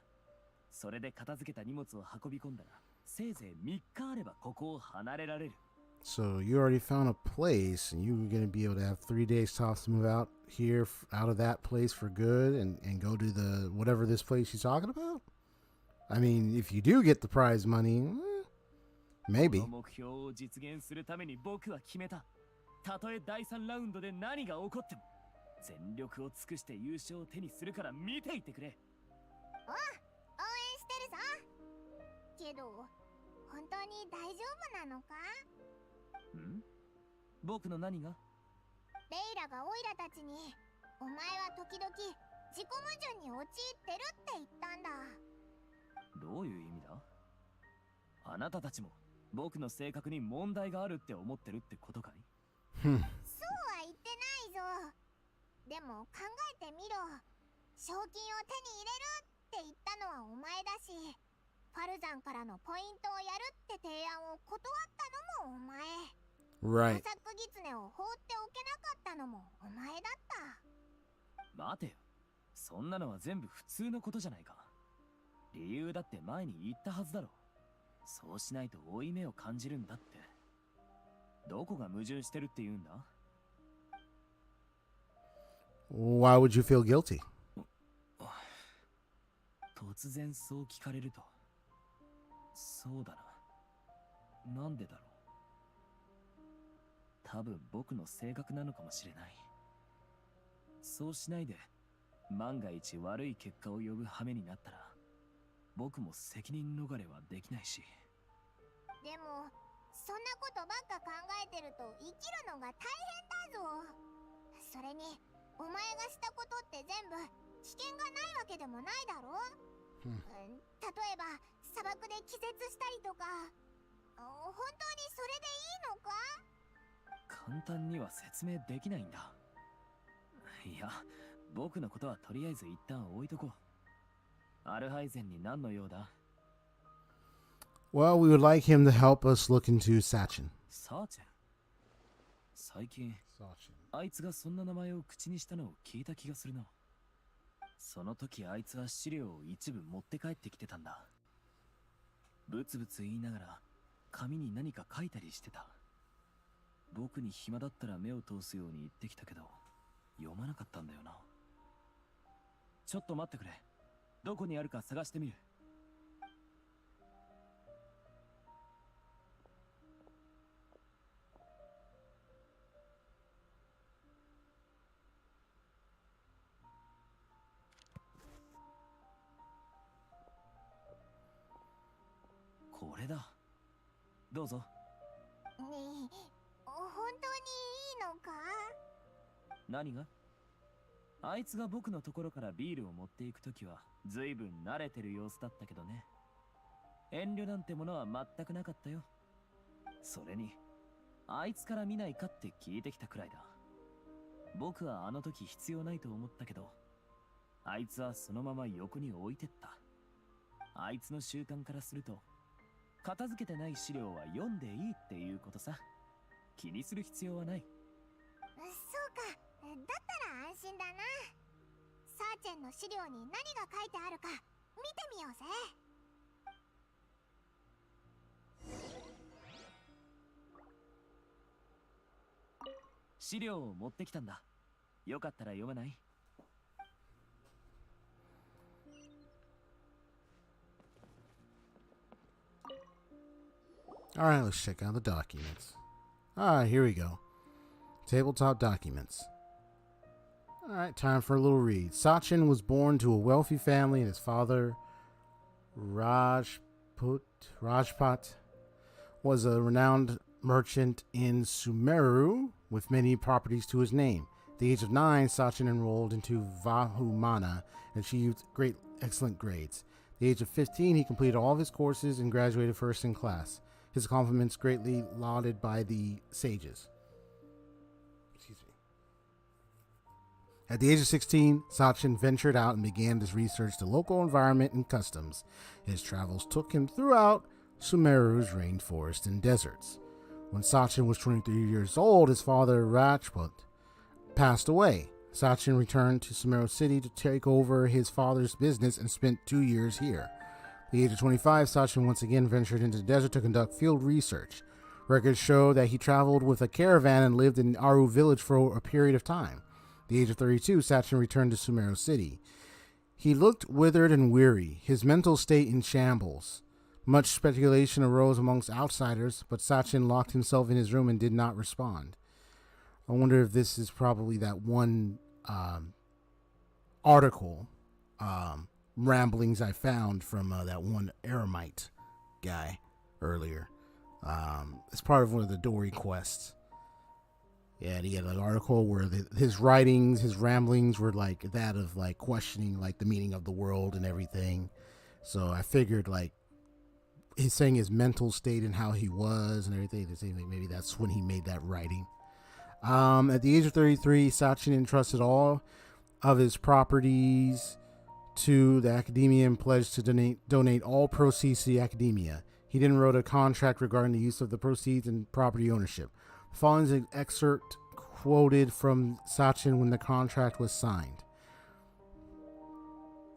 [SPEAKER 4] それで片付けた荷物を運び込んだらせいぜい3日あればここを離れられる。
[SPEAKER 1] So you already found a place, and you're going to be able to have 3 days tops to move out here, out of that place for good, and go to the whatever this place you're talking about. I mean, if you do get the prize money, maybe.
[SPEAKER 4] この目標を実現するために僕は決めた。たとえ第3ラウンドで何が起こっても全力を尽くして優勝を手にするから見ていてくれ。
[SPEAKER 7] 応援してるぞ。けど本当に大丈夫なのか？
[SPEAKER 4] ん？僕の何が？
[SPEAKER 7] レイラがオイラたちに、お前は時々自己矛盾に陥ってるって言ったんだ。
[SPEAKER 4] どういう意味だ？あなたたちも僕の性格に問題があるって思ってるってことかい？
[SPEAKER 7] そうは言ってないぞ。でも考えてみろ。賞金を手に入れるって言ったのはお前だし、ファルザンからのポイントをやるって提案を断ったのもお前。
[SPEAKER 1] Right.
[SPEAKER 7] コサックギツネを放っておけなかったのもお前だった。
[SPEAKER 4] 待てよ。そんなのは全部普通のことじゃないか。理由だって前に言ったはずだろ。そうしないと負い目を感じるんだって。どこが矛盾してるって言うんだ？
[SPEAKER 1] Why would you feel guilty?
[SPEAKER 4] 突然そう聞かれると。そうだな。なんでだろう。多分僕の性格なのかもしれない。そうしないで万が一悪い結果を呼ぶ羽目になったら、僕も責任逃れはできないし。
[SPEAKER 7] でもそんなことばっか考えてると生きるのが大変だぞ。それにお前がしたことって全部危険がないわけでもないだろ。例えば砂漠で気絶したりとか、本当にそれでいいのか？
[SPEAKER 4] 簡単には説明できないんだ。いや、僕のことはとりあえず一旦置いとこう。アルハイゼンに何の用だ？
[SPEAKER 1] Well, we would like him to help us look into Sachin.
[SPEAKER 4] サーチェン。最近あいつがそんな名前を口にしたのを聞いた気がするな。その時あいつは資料を一部持って帰ってきてたんだ。ブツブツ言いながら紙に何か書いたりしてた。僕に暇だったら目を通すように言ってきたけど、読まなかったんだよな。ちょっと待ってくれ。どこにあるか探してみる。これだ。どうぞ。
[SPEAKER 7] ねえ、本当にいいのか？
[SPEAKER 4] 何が？あいつが僕のところからビールを持っていくときは随分慣れてる様子だったけどね。遠慮なんてものは全くなかったよ。それにあいつから見ないかって聞いてきたくらいだ。僕はあの時必要ないと思ったけど、あいつはそのまま横に置いてった。あいつの習慣からすると、片付けてない資料は読んでいいっていうことさ。気にする必要はない。
[SPEAKER 7] そうか、だったら安心だな。サーチェンの資料に何が書いてあるか見てみようぜ。
[SPEAKER 4] 資料を持ってきたんだ。よかったら読まない？Alright,
[SPEAKER 1] let's check out the documents. Alright, here we go. Tabletop documents. Alright, time for a little read. Sachin was born to a wealthy family, and his father, Rajpat, was a renowned merchant in Sumeru with many properties to his name. At the age of 9, Sachin enrolled into Vahumana and achieved excellent grades. At the age of 15, he completed all of his courses and graduated first in class. His accomplishments greatly lauded by the sages. Excuse me. At the age of 16, Sachin ventured out and began to research the local environment and customs. His travels took him throughout Sumeru's rainforests and deserts. When Sachin was 23 years old, his father Rajput passed away. Sachin returned to Sumeru City to take over his father's business and spent 2 years here. At the age of 25, Sachin once again ventured into the desert to conduct field research. Records show that he traveled with a caravan and lived in Aru village for a period of time. At the age of 32, Sachin returned to Sumeru City. He looked withered and weary, his mental state in shambles. Much speculation arose amongst outsiders, but Sachin locked himself in his room and did not respond. I wonder if this is probably that one article, ramblings I found from that one Eremite guy earlier. It's part of one of the Dory quests. Yeah, and he had an article where his writings, his ramblings were like that of like questioning like the meaning of the world and everything. So I figured like he's saying his mental state and how he was and everything. Maybe that's when he made that writing. At the age of 33, Sachin entrusted all of his properties to the academia and pledged to donate all proceeds to the academia. He then wrote a contract regarding the use of the proceeds and property ownership. The following is an excerpt quoted from Sachin when the contract was signed.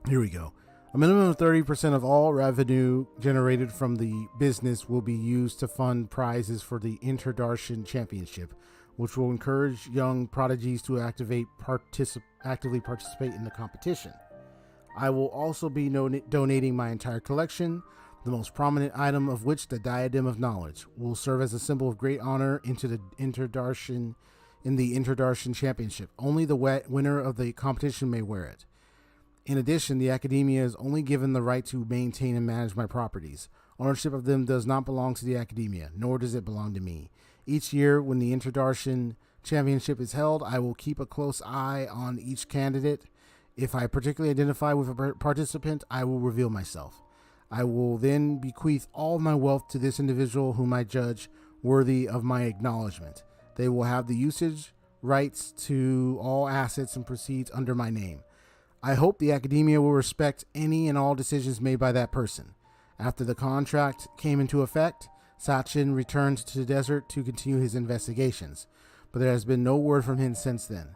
[SPEAKER 1] Here we go. A minimum of 30% of all revenue generated from the business will be used to fund prizes for the Interdarshan Championship, which will encourage young prodigies to actively participate in the competition. I will also be donating my entire collection, the most prominent item of which, the Diadem of Knowledge, will serve as a symbol of great honor in the Interdarshan Championship. Only the winner of the competition may wear it. In addition, the Academia is only given the right to maintain and manage my properties. Ownership of them does not belong to the Academia, nor does it belong to me. Each year, when the Interdarshan Championship is held, I will keep a close eye on each candidate. If I particularly identify with a participant, I will reveal myself. I will then bequeath all my wealth to this individual whom I judge worthy of my acknowledgement. They will have the usage rights to all assets and proceeds under my name. I hope the Academia will respect any and all decisions made by that person. After the contract came into effect, Sachin returned to the desert to continue his investigations, but there has been no word from him since then.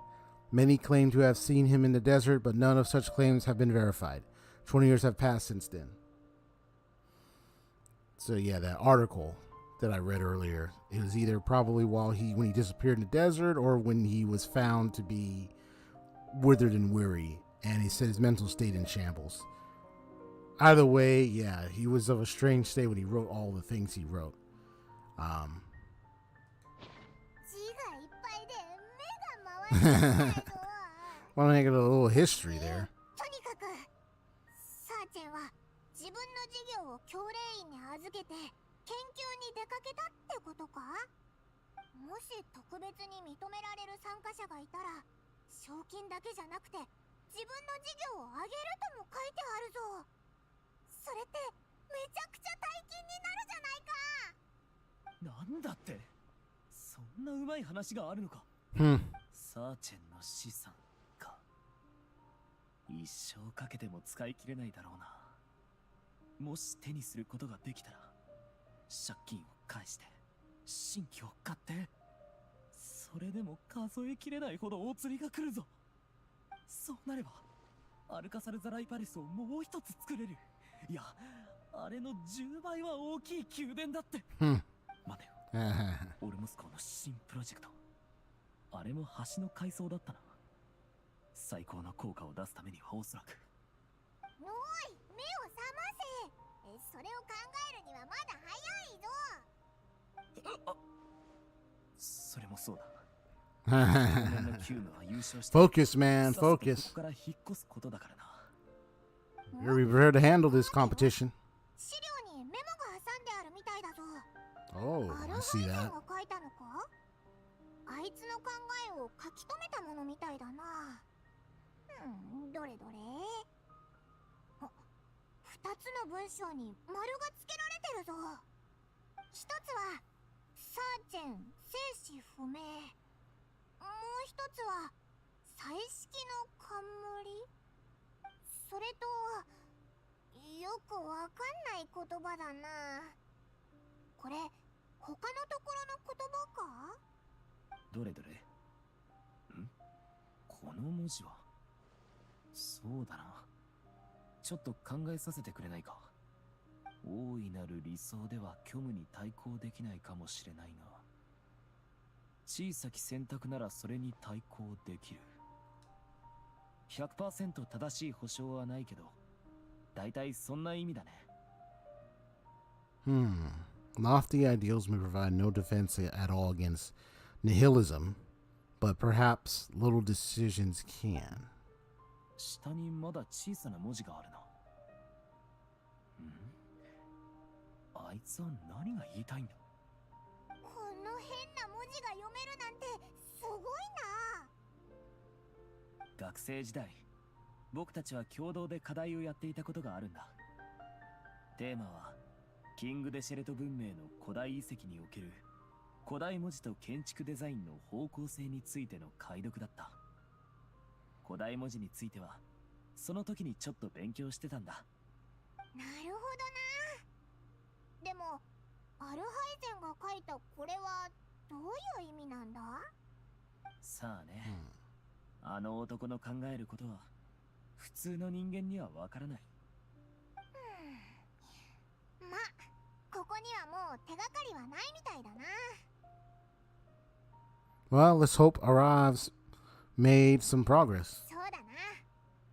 [SPEAKER 1] Many claim to have seen him in the desert, but none of such claims have been verified. 20 years have passed since then. So yeah, that article that I read earlier, it was either probably when he disappeared in the desert or when he was found to be withered and weary, and he said his mental state in shambles. Either way, yeah, he was of a strange state when he wrote all the things he wrote. Well, I got a little history there.
[SPEAKER 7] とにかくサーチェンは自分の事業を教令員に預けて研究に出かけたってことか？もし特別に認められる参加者がいたら賞金だけじゃなくて自分の事業を上げるとも書いてあるぞ。それってめちゃくちゃ大金になるじゃないか。
[SPEAKER 4] なんだって、そんなうまい話があるのか。サーチェンの資産か。一生かけても使い切れないだろうな。もし手にすることができたら借金を返して新居を買って、それでも数えきれないほどお釣りが来るぞ。そうなればアルカサルザライパレスをもう一つ作れる。いや、あれの10倍は大きい宮殿だって。待てよ、オルモス港の新プロジェクト、あれも橋の改装だったな。最高の効果を出すためにはおそらく。
[SPEAKER 7] おい、目を覚ませ。それを考えるにはまだ早いぞ。
[SPEAKER 4] それもそうだ。
[SPEAKER 1] Focus, man, focus.
[SPEAKER 4] ここから引っ越すことだからな。
[SPEAKER 1] You're prepared to handle this competition.
[SPEAKER 7] 資料にメモが挟んであるみたいだぞ。
[SPEAKER 1] Oh, I see that.
[SPEAKER 7] 書いたのか？あいつの考えを書き留めたものみたいだな。どれどれ。2つの文章に丸がつけられてるぞ。一つはサーチェン生死不明、もう一つは彩色の冠。それとよくわかんない言葉だな。これ他のところの言葉か？
[SPEAKER 4] どれどれ。この文字は。そうだな。ちょっと考えさせてくれないか。大いなる理想では虚無に対抗できないかもしれないが、小さき選択ならそれに対抗できる。100% 正しい保証はないけど、だいたいそんな意味だね。
[SPEAKER 1] Lofty ideals may provide no defense at all against nihilism, but perhaps little decisions can.
[SPEAKER 4] 下にまだ小さな文字があるな。あいつは何が言いたいんだ？
[SPEAKER 7] この変な文字が読めるなんてすごいな。
[SPEAKER 4] 学生時代、僕たちは共同で課題をやっていたことがあるんだ。テーマはキング・デシェレト文明の古代遺跡における古代文字と建築デザインの方向性についての解読だった。古代文字についてはその時にちょっと勉強してたんだ。
[SPEAKER 7] なるほどな。でもアルハイゼンが書いたこれはどういう意味なんだ？
[SPEAKER 4] さあね、あの男の考えることは普通の人間にはわからない。
[SPEAKER 7] ま、ここにはもう手がかりはないみたいだな。
[SPEAKER 1] Well, let's hope Arav's made some progress.
[SPEAKER 7] そうだな。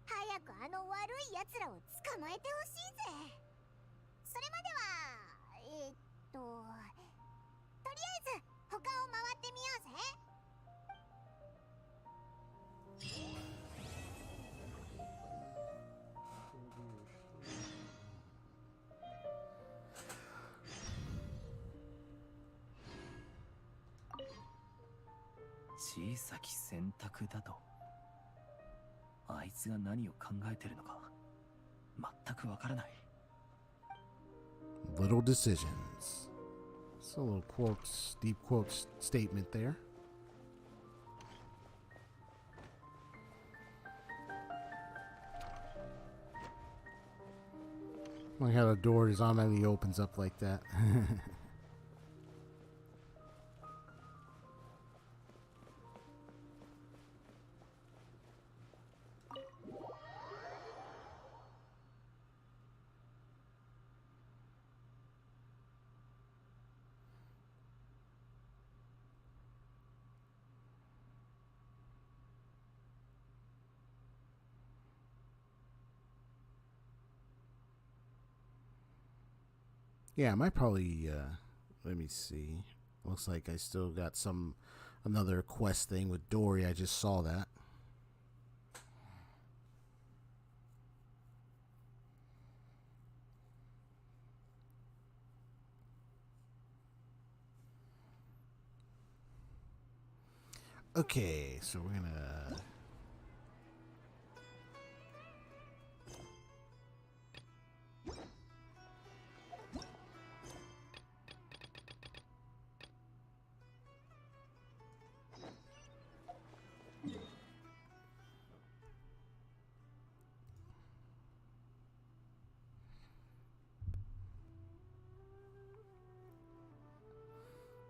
[SPEAKER 7] 早くあの悪い奴らを捕まえてほしいぜ。それまではとりあえず他を回ってみようぜ。
[SPEAKER 4] 小さき選択だと。あいつが何を考えてるのか全くわからない。
[SPEAKER 1] Little decisions. It's a little quotes, deep quotes statement there. Like how the door just automatically opens up like that. Yeah, I might probably, let me see. Looks like I still got another quest thing with Dory. I just saw that. Okay, so we're gonna...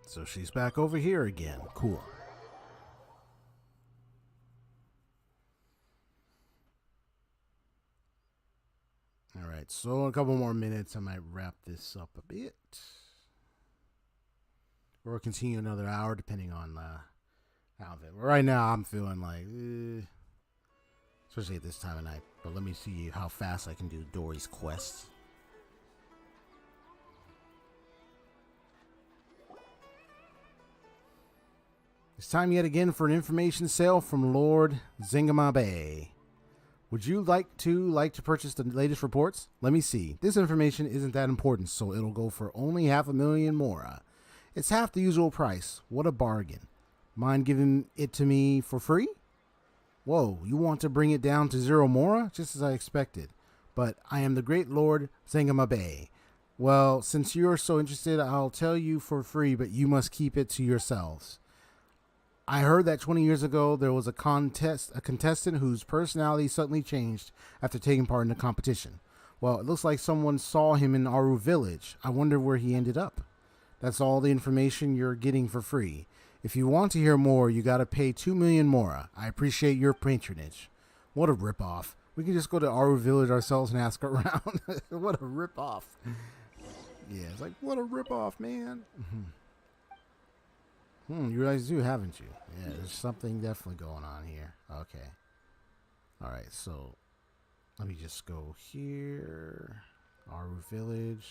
[SPEAKER 1] So she's back over here again. Cool. All right, so in a couple more minutes, I might wrap this up a bit. Or continue another hour, depending on how it. Right now, I'm feeling like, especially at this time of night. But let me see how fast I can do Dory's quest. It's time yet again for an information sale from Lord Zingamabe. Would you like to purchase the latest reports? Let me see. This information isn't that important, so it'll go for only 500,000 mora. It's half the usual price. What a bargain. Mind giving it to me for free? Whoa, you want to bring it down to 0 mora? Just as I expected. But I am the great Lord Zingamabe. Well, since you're so interested, I'll tell you for free, but you must keep it to yourselves. I heard that 20 years ago there was a contestant whose personality suddenly changed after taking part in the competition. Well, it looks like someone saw him in Aru Village. I wonder where he ended up. That's all the information you're getting for free. If you want to hear more, you gotta pay 2 million mora. I appreciate your patronage. What a ripoff. We can just go to Aru Village ourselves and ask around. What a ripoff. Yeah, it's like, what a ripoff, man. You guys do, haven't you? Yeah, there's something definitely going on here. Okay. Alright, so let me just go here. Aru Village.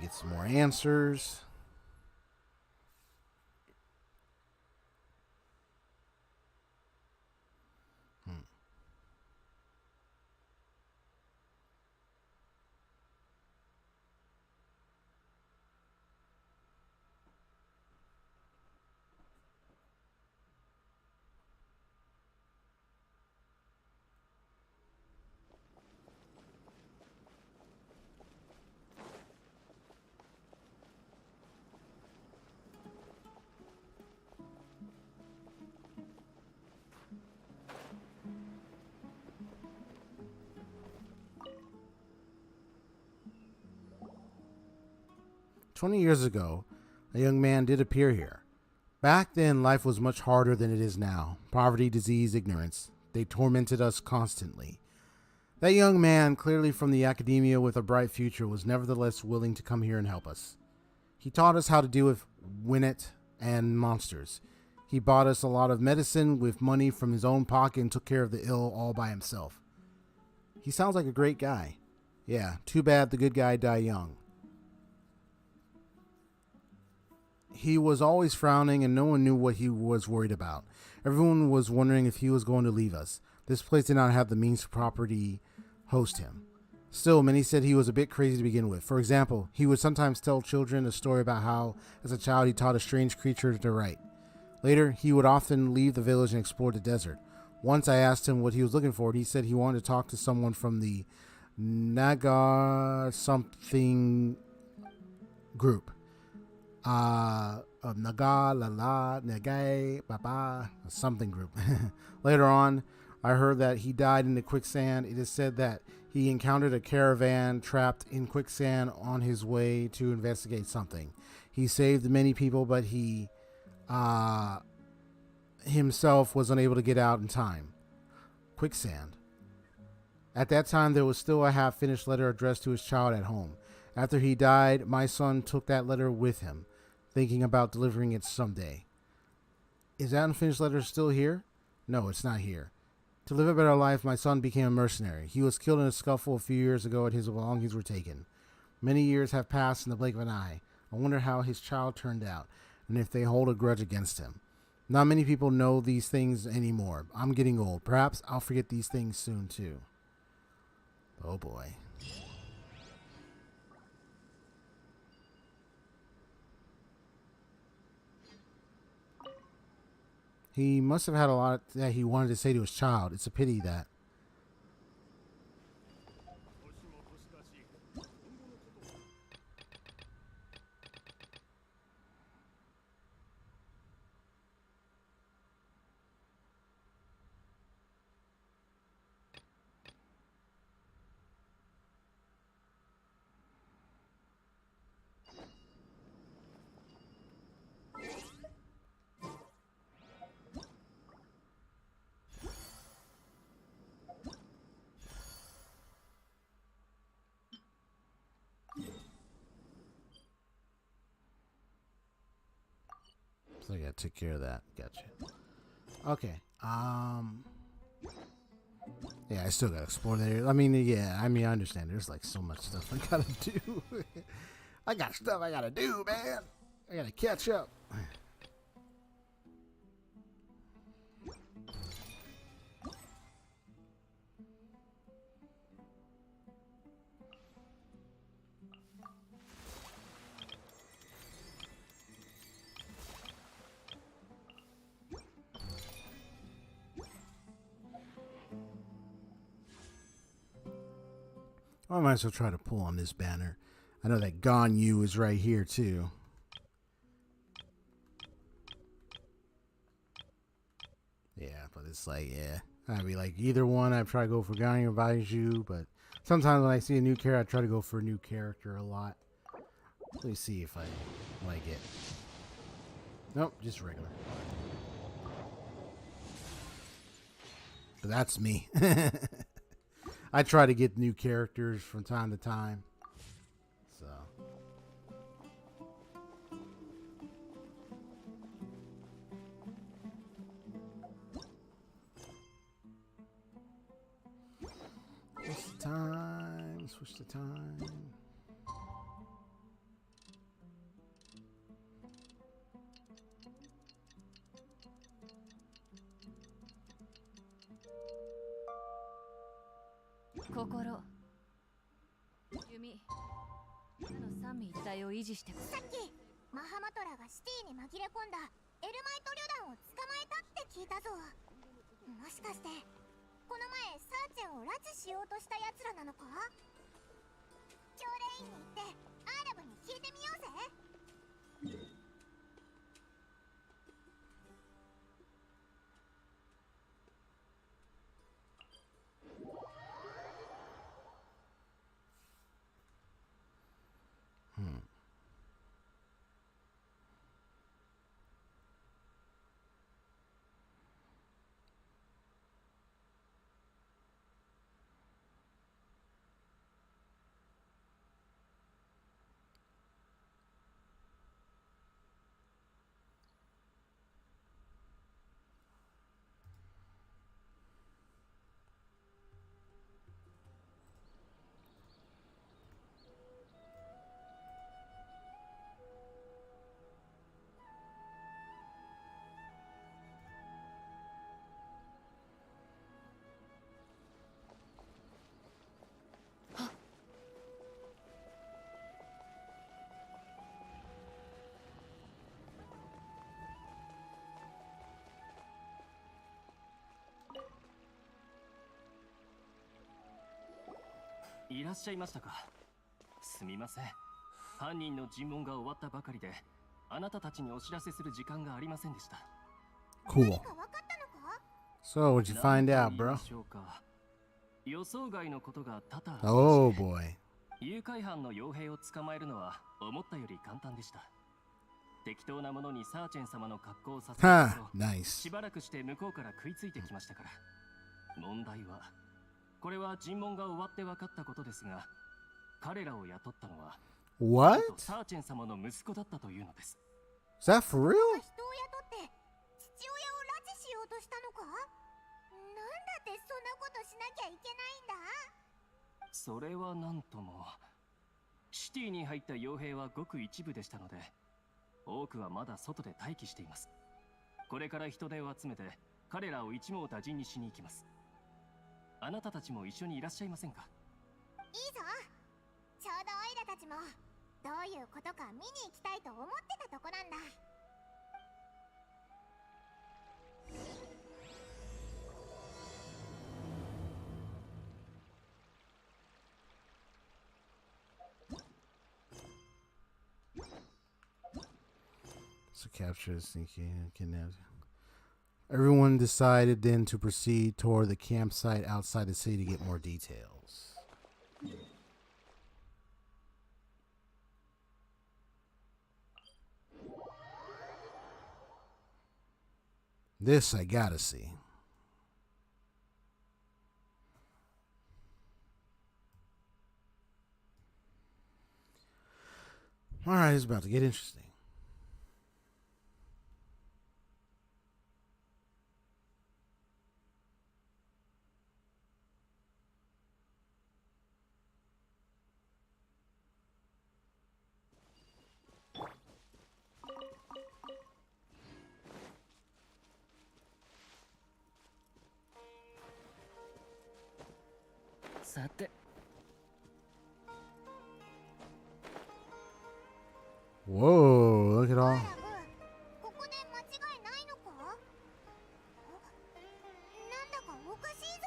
[SPEAKER 1] Get some more answers. 20 years ago, a young man did appear here. Back then, life was much harder than it is now. Poverty, disease, ignorance. They tormented us constantly. That young man, clearly from the academia with a bright future, was nevertheless willing to come here and help us. He taught us how to deal with Winnet and monsters. He bought us a lot of medicine with money from his own pocket and took care of the ill all by himself. He sounds like a great guy. Yeah, too bad the good guy died young. He was always frowning and no one knew what he was worried about. Everyone was wondering if he was going to leave us. This place did not have the means to properly host him. Still, many said he was a bit crazy to begin with. For example, he would sometimes tell children a story about how, as a child, he taught a strange creature to write. Later, he would often leave the village and explore the desert. Once I asked him what he was looking for, and he said he wanted to talk to someone from the Naga something group. Naga, Lala, Nagai, Baba, something group. Later on, I heard that he died in the quicksand. It is said that he encountered a caravan trapped in quicksand on his way to investigate something. He saved many people, but he himself was unable to get out in time. Quicksand. At that time, there was still a half-finished letter addressed to his child at home. After he died, my son took that letter with him, thinking about delivering it someday. Is that unfinished letter still here? No, it's not here. To live a better life, my son became a mercenary. He was killed in a scuffle a few years ago and his belongings were taken. Many years have passed in the blink of an eye. I wonder how his child turned out and if they hold a grudge against him. Not many people know these things anymore. I'm getting old. Perhaps I'll forget these things soon too. Oh boy. He must have had a lot that he wanted to say to his child. It's a pity that. So I gotta take care of that. Gotcha. Okay. Yeah, I still gotta explore there. I mean, I understand. There's like so much stuff I gotta do. I got stuff I gotta do, man. I gotta catch up. I might as well try to pull on this banner. I know that Ganyu is right here too. Yeah, but it's like, yeah. I'd be like, either one, I'd try to go for Ganyu or baizhu, but sometimes when I see a new character, I try to go for a new character a lot. Let me see if I like it. Nope, just regular. But that's me. I try to get new characters from time to time. So. Switch the time. Switch the time.
[SPEAKER 3] Kokoro. Yumi. の三位一体を維持してくれ。
[SPEAKER 7] さっきマハマトラがシティに紛れ込んだエルマイト旅団を捕まえたって聞いたぞ。もしかしてこの前サーチェンを拉致しようとした奴らなのか？教練院に行ってアーラブに聞いてみようぜ。
[SPEAKER 5] いらっしゃいましたか。すみません。犯人の尋問が終わったばかりで、あなたたちにお知らせする時間がありませんでした。
[SPEAKER 1] Cool.
[SPEAKER 7] 何か分かったのか？
[SPEAKER 1] So, what'd you find
[SPEAKER 5] 何
[SPEAKER 1] out,
[SPEAKER 5] と言い
[SPEAKER 1] bro?
[SPEAKER 5] ましょうか。予想外のことが多々ありまして
[SPEAKER 1] Oh boy.
[SPEAKER 5] 誘拐犯の傭兵を捕まえるのは思ったより簡単でした。適当なものにサーチェン様の格好をさせたとこ
[SPEAKER 1] Huh,
[SPEAKER 5] ろ、
[SPEAKER 1] nice.
[SPEAKER 5] しばらくして向こうから食いついてきましたから。問題は、これは尋問が終わって分かったことですが、彼らを雇ったのは
[SPEAKER 1] What?
[SPEAKER 5] なんとサーチェン様の息子だったというのです。
[SPEAKER 1] Is that for real?
[SPEAKER 7] 人を雇って父親を拉致しようとしたのか？なんだってそんなことしなきゃいけないんだ？
[SPEAKER 5] それはなんとも。シティに入った傭兵はごく一部でしたので、多くはまだ外で待機しています。これから人手を集めて彼らを一網打尽にしに行きます。あなたたちも一緒にいらっしゃいませんか？
[SPEAKER 7] いいぞ。ちょうどオイラたちもどういうことか見に行きたいと思ってたとこなんだ。
[SPEAKER 1] So capture sneaking kidnapped. Everyone decided then to proceed toward the campsite outside the city to get more details. This I gotta see. Alright, it's about to get interesting. Whoa, look at all.
[SPEAKER 7] ここで間違いないのか？なんだかおかしいぞ。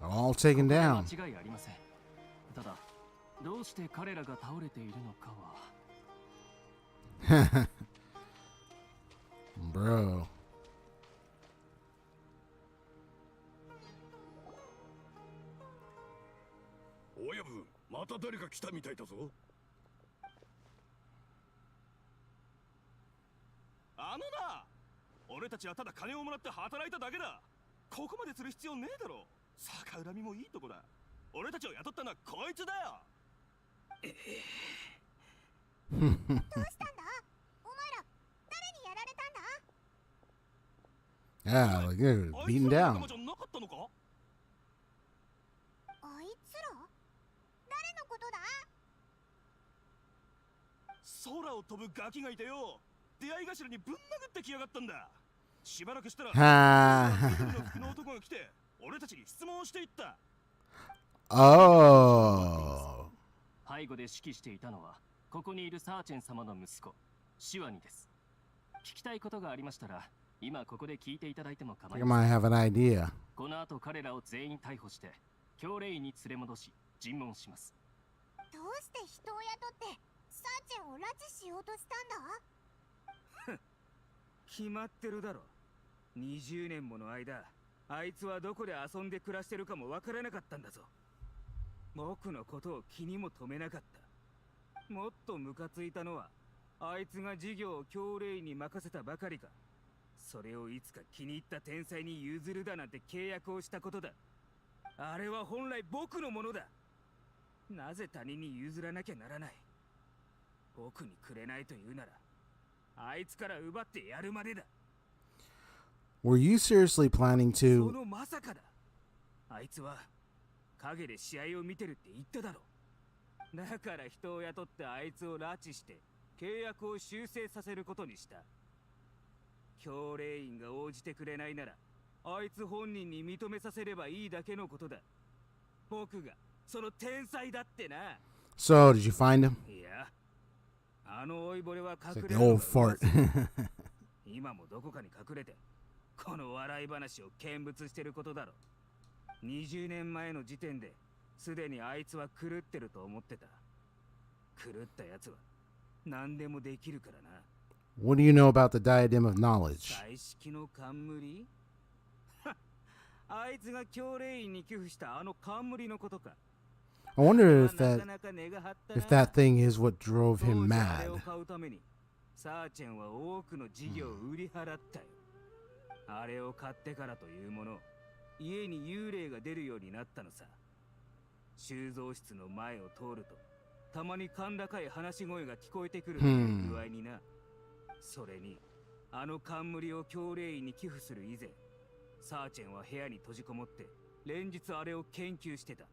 [SPEAKER 1] All taken down.
[SPEAKER 5] 間違いありません。ただ、どうして彼らが倒れているのかは。
[SPEAKER 1] Bro.
[SPEAKER 8] 親分、また誰か来たみたいだぞ。
[SPEAKER 9] あのな、俺たちはただ金をもらって働いただけだ。ここまでする必要ねえだろ。逆恨みもいいとこだ。俺たちを雇ったのはこいつだよ。
[SPEAKER 7] どうしたんだ？お前ら誰にやられたんだ？
[SPEAKER 1] Yeah, like they're beaten down.
[SPEAKER 9] じゃなかったのか？
[SPEAKER 7] あいつら？誰のことだ？
[SPEAKER 9] 空を飛ぶガキがいてよ。出会い頭にぶん殴ってきやがったんだ。しばらくしたら緑の服の男が来て俺たちに質問をしていった。
[SPEAKER 1] Oh.
[SPEAKER 5] 背後で指揮していたのはここにいるサーチェン様の息子シワニです。聞きたいことがありましたら今ここで聞いていただいても構い
[SPEAKER 1] You
[SPEAKER 5] ま
[SPEAKER 1] might
[SPEAKER 5] せん。
[SPEAKER 1] have an idea.
[SPEAKER 5] この後彼らを全員逮捕して教令員に連れ戻し尋問します。
[SPEAKER 7] どうして人を雇ってサーチェンを拉致しようとしたんだ？
[SPEAKER 10] 決まってるだろ。20年もの間、あいつはどこで遊んで暮らしてるかもわからなかったんだぞ。僕のことを気にも留めなかった。もっとムカついたのは、あいつが事業を教令員に任せたばかりか。それをいつか気に入った天才に譲るだなんて契約をしたことだ。あれは本来僕のものだ。なぜ他人に譲らなきゃならない？僕にくれないと言うなら、あいつから奪ってやるまでだ。
[SPEAKER 1] Were you seriously planning
[SPEAKER 10] そ
[SPEAKER 1] to?
[SPEAKER 10] のまさかだ。あいつは影で試合を見てるって言っただろ。だから人を雇ってあいつを拉致して契約を修正させることにした。教令員が応じてくれないなら、あいつ本人に認めさせればいいだけのことだ。僕がその天才だってな。
[SPEAKER 1] So, did you find him?
[SPEAKER 10] いや、あの老いぼれは
[SPEAKER 1] It's
[SPEAKER 10] 隠
[SPEAKER 1] like
[SPEAKER 10] れ
[SPEAKER 1] the
[SPEAKER 10] る
[SPEAKER 1] old fart.
[SPEAKER 10] 今もどこかに隠れてこの笑い話を見物してることだろ。20年前の時点ですでにあいつは狂ってると思ってた。狂ったやつは何でもできるからな。
[SPEAKER 1] What do you know about the diadem of knowledge?
[SPEAKER 10] 彩色の冠あいつが教令員に寄付したあの冠のことか。
[SPEAKER 1] I wonder if that thing is what drove him
[SPEAKER 10] あれ
[SPEAKER 1] mad.
[SPEAKER 10] を買うためにサーチェンは多くの事業を売り払ったよ。あれを買ってからというもの、家に幽霊が出るようになったのさ。収蔵室の前を通るとたまに甲高い話し声が聞こえてくるという具合にな。それにあの冠を教令員に寄付する以前、サーチェンは部屋に閉じこもって連日あれを研究してた。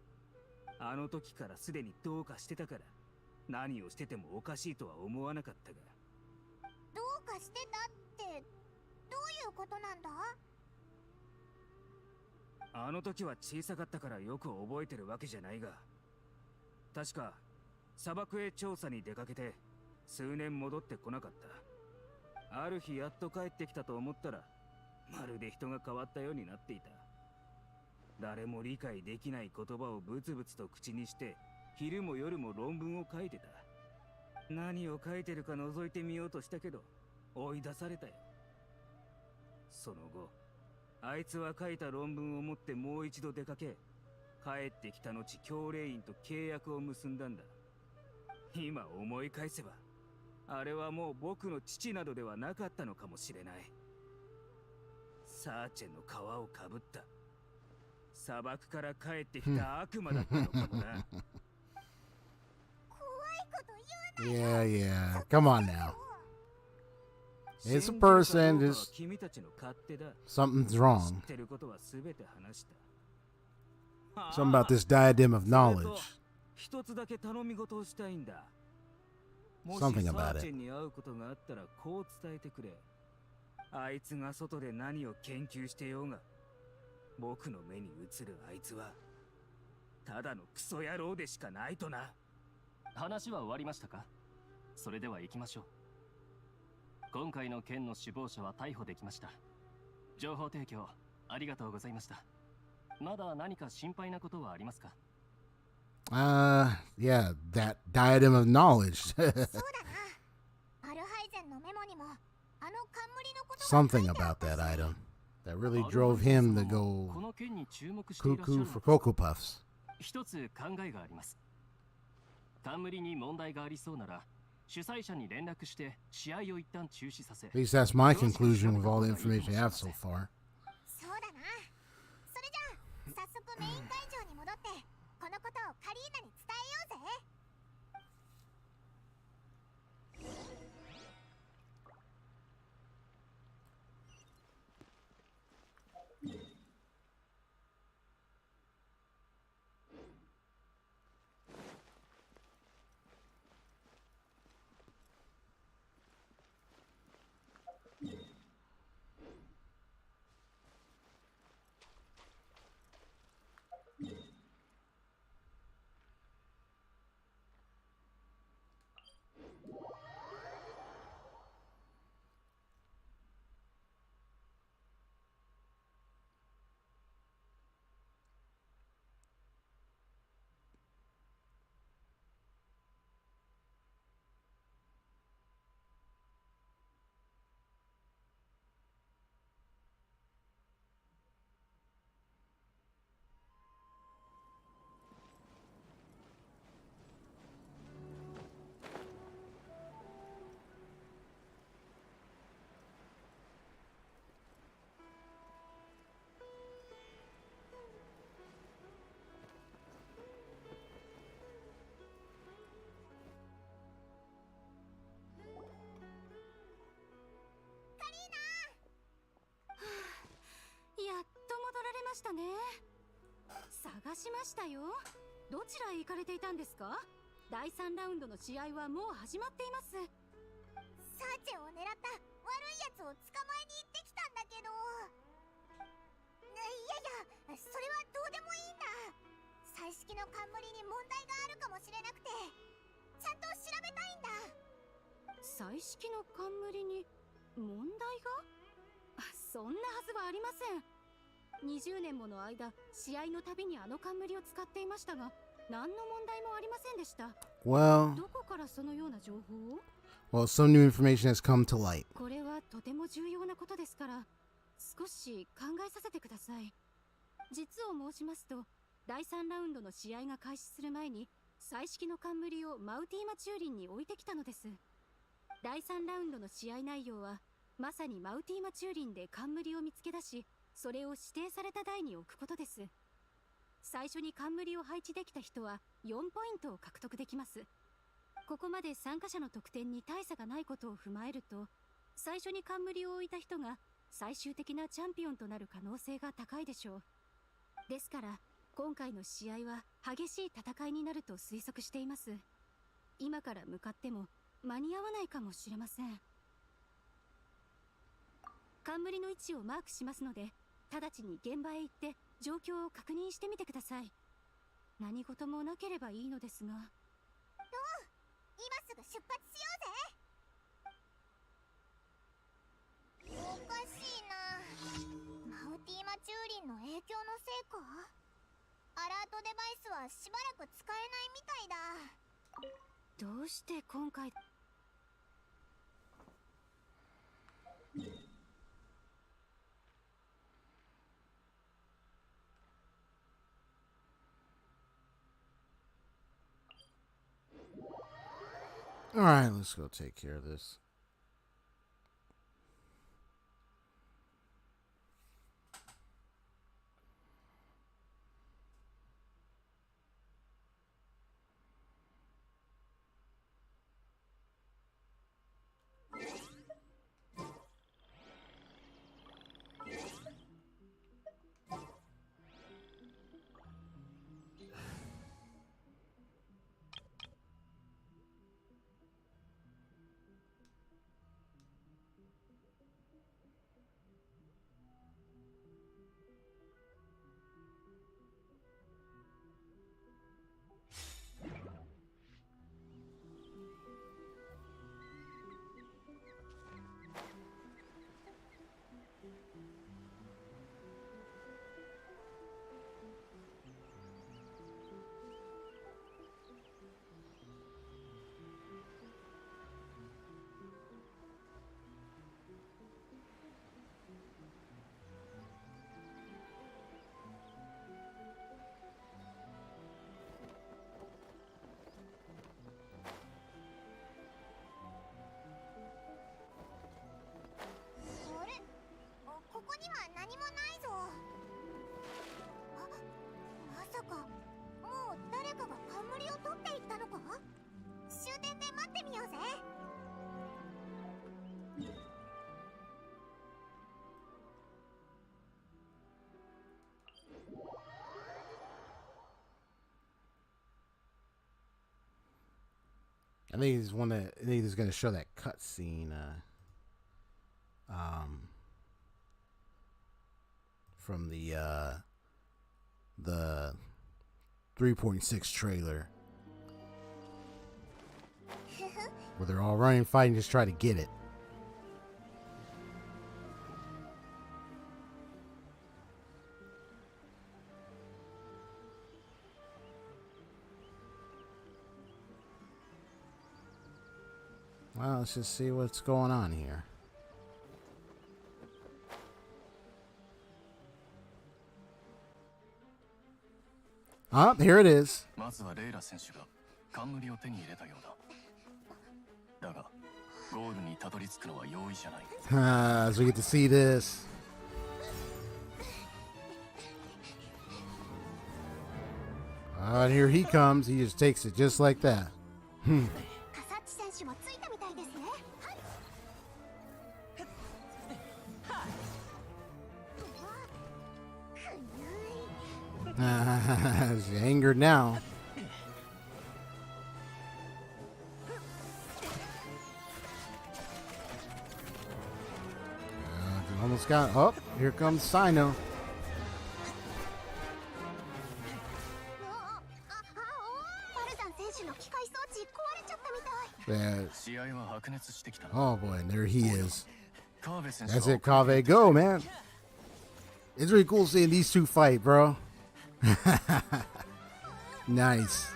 [SPEAKER 10] あの時からすでにどうかしてたから、何をしててもおかしいとは思わなかったが。
[SPEAKER 7] どうかしてたってどういうことなんだ？
[SPEAKER 10] あの時は小さかったからよく覚えてるわけじゃないが、確か砂漠へ調査に出かけて数年戻ってこなかった。ある日やっと帰ってきたと思ったら、まるで人が変わったようになっていた。誰も理解できない言葉をブツブツと口にして昼も夜も論文を書いてた。何を書いてるか覗いてみようとしたけど追い出されたよ。その後あいつは書いた論文を持ってもう一度出かけ、帰ってきた後教令員と契約を結んだんだ。今思い返せばあれはもう僕の父などではなかったのかもしれない。サーチェンの皮をかぶった砂漠から帰ってきた悪魔だったのかもな。
[SPEAKER 1] Yeah, yeah. Come on now. It's a person, just something's wrong. Something about this diadem of knowledge. Something about it.
[SPEAKER 10] あいつが外で何を研究してようが、僕の目に映るあいつはただのクソ野郎でしかないとな。
[SPEAKER 4] 話は終わりましたか？それでは行きましょう。今回の件の首謀者は逮捕できました。情報提供ありがとうございました。まだ何か心配なことはありますか？
[SPEAKER 1] Yeah, that diadem of knowledge.
[SPEAKER 7] そうだな。アルハイゼンのメモにもあの冠のことが書い
[SPEAKER 1] Something
[SPEAKER 7] てあ
[SPEAKER 1] about
[SPEAKER 7] ったし。
[SPEAKER 1] that item that really drove him to go
[SPEAKER 4] この件に注目していらっしゃ
[SPEAKER 1] cuckoo
[SPEAKER 4] る
[SPEAKER 1] for Cocoa Puffs.
[SPEAKER 4] 一つ考えがあります。冠に問題がありそうなら主催者に連絡して試合を一旦中止させ。
[SPEAKER 1] At least that's my conclusion with all the information I have so far.
[SPEAKER 7] そうだな。それじゃあ早速メイン会場に戻ってこのことをカリーナに伝えようぜ。
[SPEAKER 11] やっと戻られましたね。探しましたよ。どちらへ行かれていたんですか？第3ラウンドの試合はもう始まっています。
[SPEAKER 7] サーチェを狙った悪いやつを捕まえに行ってきたんだけど。いやいや、それはどうでもいいんだ。彩色の冠に問題があるかもしれなくてちゃんと調べたいんだ。
[SPEAKER 11] 彩色の冠に問題が？そんなはずはありません。20年もの間、試合のたびにあの冠を使っていましたが、何の問題もありませんでした。
[SPEAKER 1] Well,
[SPEAKER 11] どこからそのような情報を？
[SPEAKER 1] well, some new information has come to light.
[SPEAKER 11] これはとても重要なことですから、少し考えさせてください。実を申しますと、第3ラウンドの試合が開始する前に、彩色の冠をマウティーマチューリンに置いてきたのです。第3ラウンドの試合内容は、まさにマウティーマチューリンで冠を見つけ出し、それを指定された台に置くことです。最初に冠を配置できた人は4ポイントを獲得できます。ここまで参加者の得点に大差がないことを踏まえると、最初に冠を置いた人が最終的なチャンピオンとなる可能性が高いでしょう。ですから、今回の試合は激しい戦いになると推測しています。今から向かっても間に合わないかもしれません。冠の位置をマークしますので、直ちに現場へ行って状況を確認してみてください。何事もなければいいのですが。
[SPEAKER 7] 今すぐ出発しようぜ。おかしいな。マウティーマチューリンの影響のせいか？アラートデバイスはしばらく使えないみたいだ。
[SPEAKER 11] どうして今回
[SPEAKER 1] All right, let's go take care of this. I think he's going to show that cutscene from the 3.6 trailer where they're all running, fighting, just try to get it. Well, let's just see what's going on here. Ah, here it is.
[SPEAKER 5] まずはレイラ選手が冠を手に入れたようだ。だが、ゴールにたどり着くのは容易じゃない。
[SPEAKER 1] As we get to see this. And here he comes. He just takes it just like that.
[SPEAKER 7] カサッチ選手もついたみたいですね。
[SPEAKER 1] He's angered now. Almost got. Oh, here comes Sino.
[SPEAKER 7] 選手の機械装置壊れちゃったみたい。
[SPEAKER 1] Yeah.
[SPEAKER 5] 試合は白熱してきた。
[SPEAKER 1] Oh boy, and there he is.
[SPEAKER 5] カーベ選手
[SPEAKER 1] That's it, Kave. Go, man. It's really cool seeing these two fight, bro. Nice.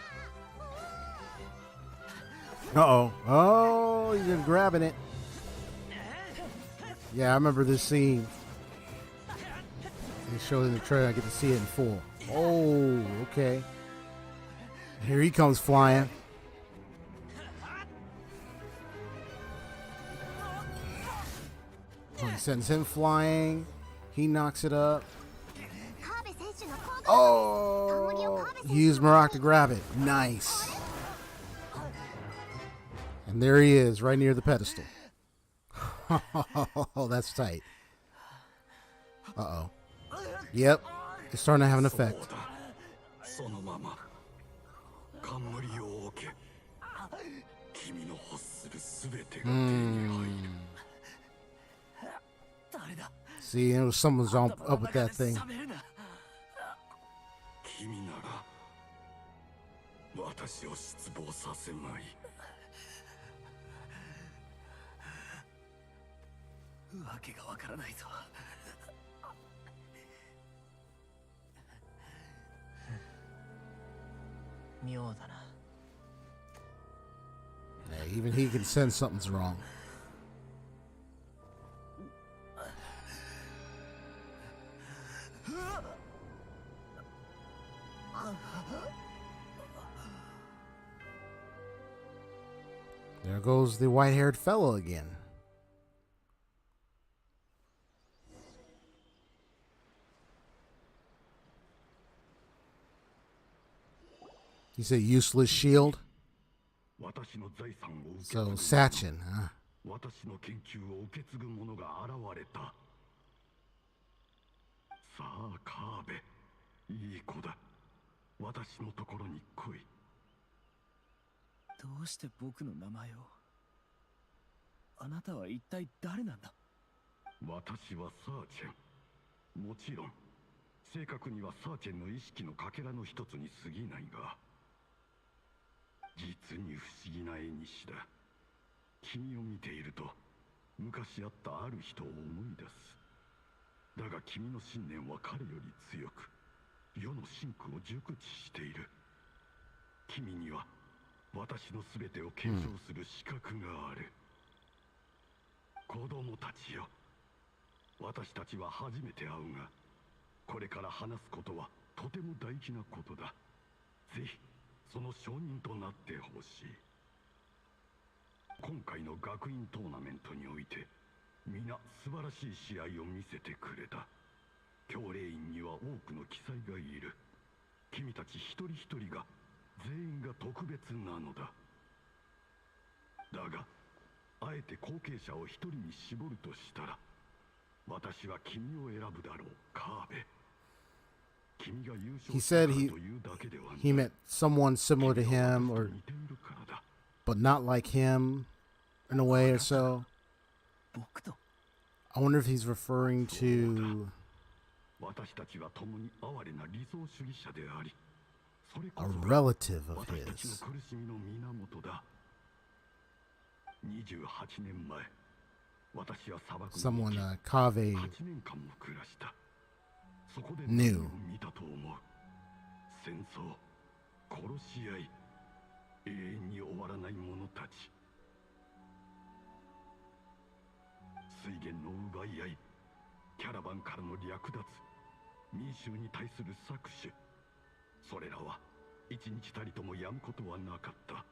[SPEAKER 1] Uh-oh. Oh, he's just grabbing it. Yeah, I remember this scene. They showed it in the trailer. I get to see it in full. Oh, okay. Here he comes flying. Oh, he sends him flying. He knocks it up. Oh, he used Marak to grab it. Nice. And there he is, right near the pedestal. Oh, that's tight. Uh-oh. Yep, it's starting to have an effect. See, it was someone's up with that thing. Yeah, even he can sense something's wrong. There goes the white-haired fellow again. He said useless shield. So Sachin, huh?
[SPEAKER 8] 私の研究を受け継ぐ者が現れた。さあ、カーベ、いい子だ。私のところに来い。
[SPEAKER 4] どうして僕の名前を？あなたは一体誰なんだ？
[SPEAKER 8] 私はサーチェン。もちろん、正確にはサーチェンの意識のかけらの一つに過ぎないが、実に不思議な絵にしだ。君を見ていると昔あったある人を思い出す。だが君の信念は彼より強く、世の真空を熟知している。君には私の全てを継承する資格がある。子供たちよ、私たちは初めて会うが、これから話すことはとても大事なことだ。ぜひその証人となってほしい。今回の学院トーナメントにおいて、皆素晴らしい試合を見せてくれた。教令員には多くの奇才がいる。君たち一人一人が全員が特別なのだ。だが、あえて後継者を一人に絞るとしたら、私は君を選ぶだろう、カーベ。君が優勝したというだけではない。
[SPEAKER 1] He met someone similar to him, but not like him in a way or so. I wonder if he's referring to a relative of his.
[SPEAKER 8] 28年前、私は砂漠に
[SPEAKER 1] Someone Kave
[SPEAKER 8] 8年間も暮らした。そこで
[SPEAKER 1] knew.
[SPEAKER 8] 何を見たと思う。戦争、殺し合い、永遠に終わらない者たち。水源の奪い合い、キャラバンからの略奪、民衆に対する搾取。それらは一日たりともやむことはなかった。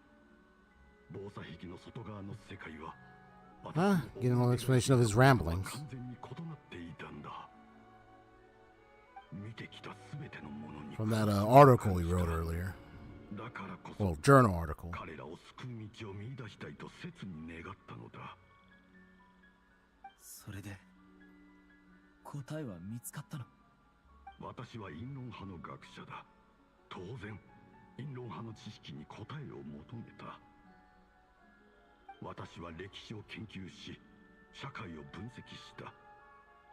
[SPEAKER 8] 防災壁の外側の世界は、
[SPEAKER 1] getting a little explanation of his ramblings.
[SPEAKER 8] 完全に異なっていたんだ。見てきたすべてのものに
[SPEAKER 1] From that article he wrote earlier.
[SPEAKER 8] だからこそ
[SPEAKER 1] Well, journal article.
[SPEAKER 8] 彼らを救う道を見出したいと切に願ったのだ。
[SPEAKER 4] それで答えは見つかったの？
[SPEAKER 8] 私は陰論派の学者だ。当然、陰論派の知識に答えを求めた。私は歴史を研究し、社会を分析した。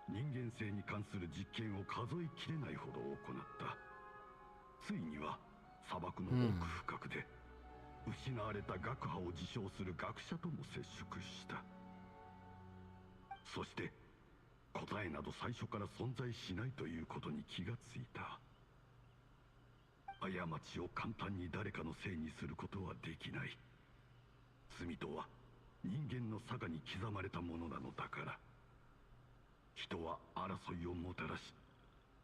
[SPEAKER 8] 人間性に関する実験を数えきれないほど行った。ついには砂漠の奥深くで、失われた学派を自称する学者とも接触した。そして答ええなど最初から存在しないということに気がついた。過ちを簡単に誰かのせいにすることはできない。罪とは人間の性に刻まれたものなのだから。人は争いをもたらし、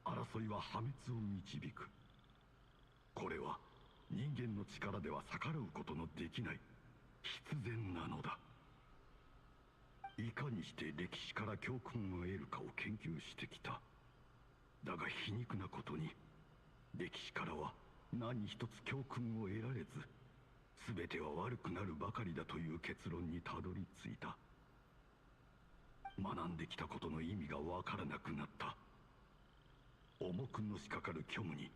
[SPEAKER 8] 争いは破滅を導く。これは人間の力では逆らうことのできない必然なのだ。いかにして歴史から教訓を得るかを研究してきた。だが皮肉なことに、歴史からは何一つ教訓を得られず、全ては悪くなるばかりだという結論にたどり着いた。学んできたことの意味がわからなくなった。重くのしかかる虚無に、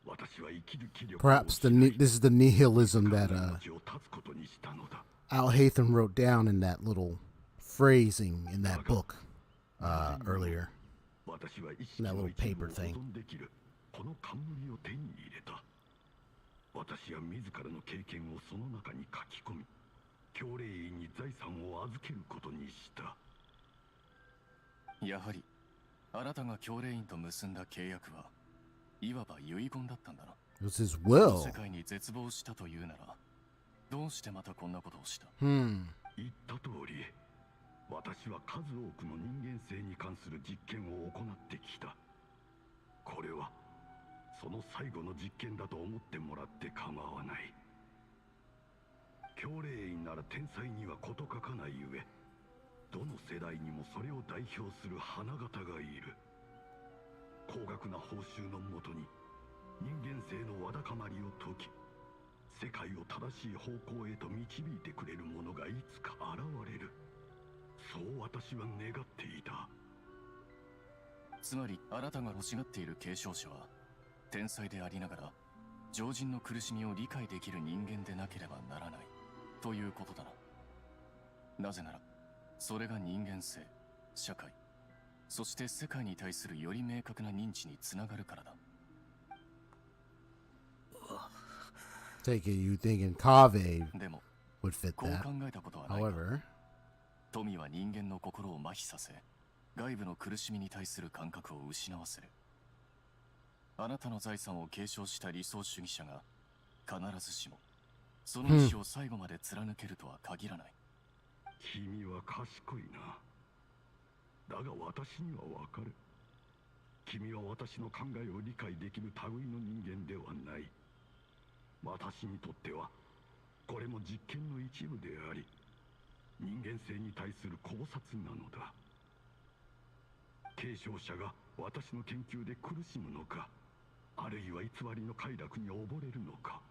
[SPEAKER 8] 私は生きる気力を
[SPEAKER 1] Perhaps this is the nihilism that
[SPEAKER 8] 命を絶つことにしたのだ。
[SPEAKER 1] Al Haytham wrote down in that little phrasing in that book earlier.
[SPEAKER 8] 私は意識
[SPEAKER 1] That
[SPEAKER 8] の
[SPEAKER 1] little
[SPEAKER 8] 一部
[SPEAKER 1] paper
[SPEAKER 8] を保
[SPEAKER 1] thing.
[SPEAKER 8] 存できるこの冠を手に入れた。私は自らの経験をその中に書き込み、教令員に財産を預けることにした。
[SPEAKER 5] やはりあなたが教令員と結んだ契約はいわば遺言だったんだな。
[SPEAKER 1] It was his
[SPEAKER 5] この
[SPEAKER 1] will.
[SPEAKER 5] 世界に絶望したというなら、どうしてまたこんなことをした？
[SPEAKER 1] Hmm.
[SPEAKER 8] 言った通り、私は数多くの人間性に関する実験を行ってきた。これはその最後の実験だと思ってもらって構わない。教令員なら天才には事欠かないゆえ、どの世代にもそれを代表する花形がいる。高額な報酬のもとに人間性のわだかまりを解き、世界を正しい方向へと導いてくれるものがいつか現れる。そう私は願っていた。
[SPEAKER 5] つまりあなたが欲しがっている継承者は天才でありながら常人の苦しみを理解できる人間でなければならないということだな。なぜならそれが人間性、社会、そして世界に対するより明確な認知につながるからだ。
[SPEAKER 1] Take it you thinking Kave
[SPEAKER 5] でも
[SPEAKER 1] would fit
[SPEAKER 5] こう
[SPEAKER 1] that.
[SPEAKER 5] 考えたことはない。
[SPEAKER 1] However,
[SPEAKER 5] 富は人間の心を麻痺させ、外部の苦しみに対する感覚を失わせる。あなたの財産を継承した理想主義者が必ずしもその意志を最後まで貫けるとは限らない。
[SPEAKER 8] 君は賢いな。だが私にはわかる。君は私の考えを理解できる類の人間ではない。私にとってはこれも実験の一部であり、人間性に対する考察なのだ。継承者が私の研究で苦しむのか、あるいは偽りの快楽に溺れるのか、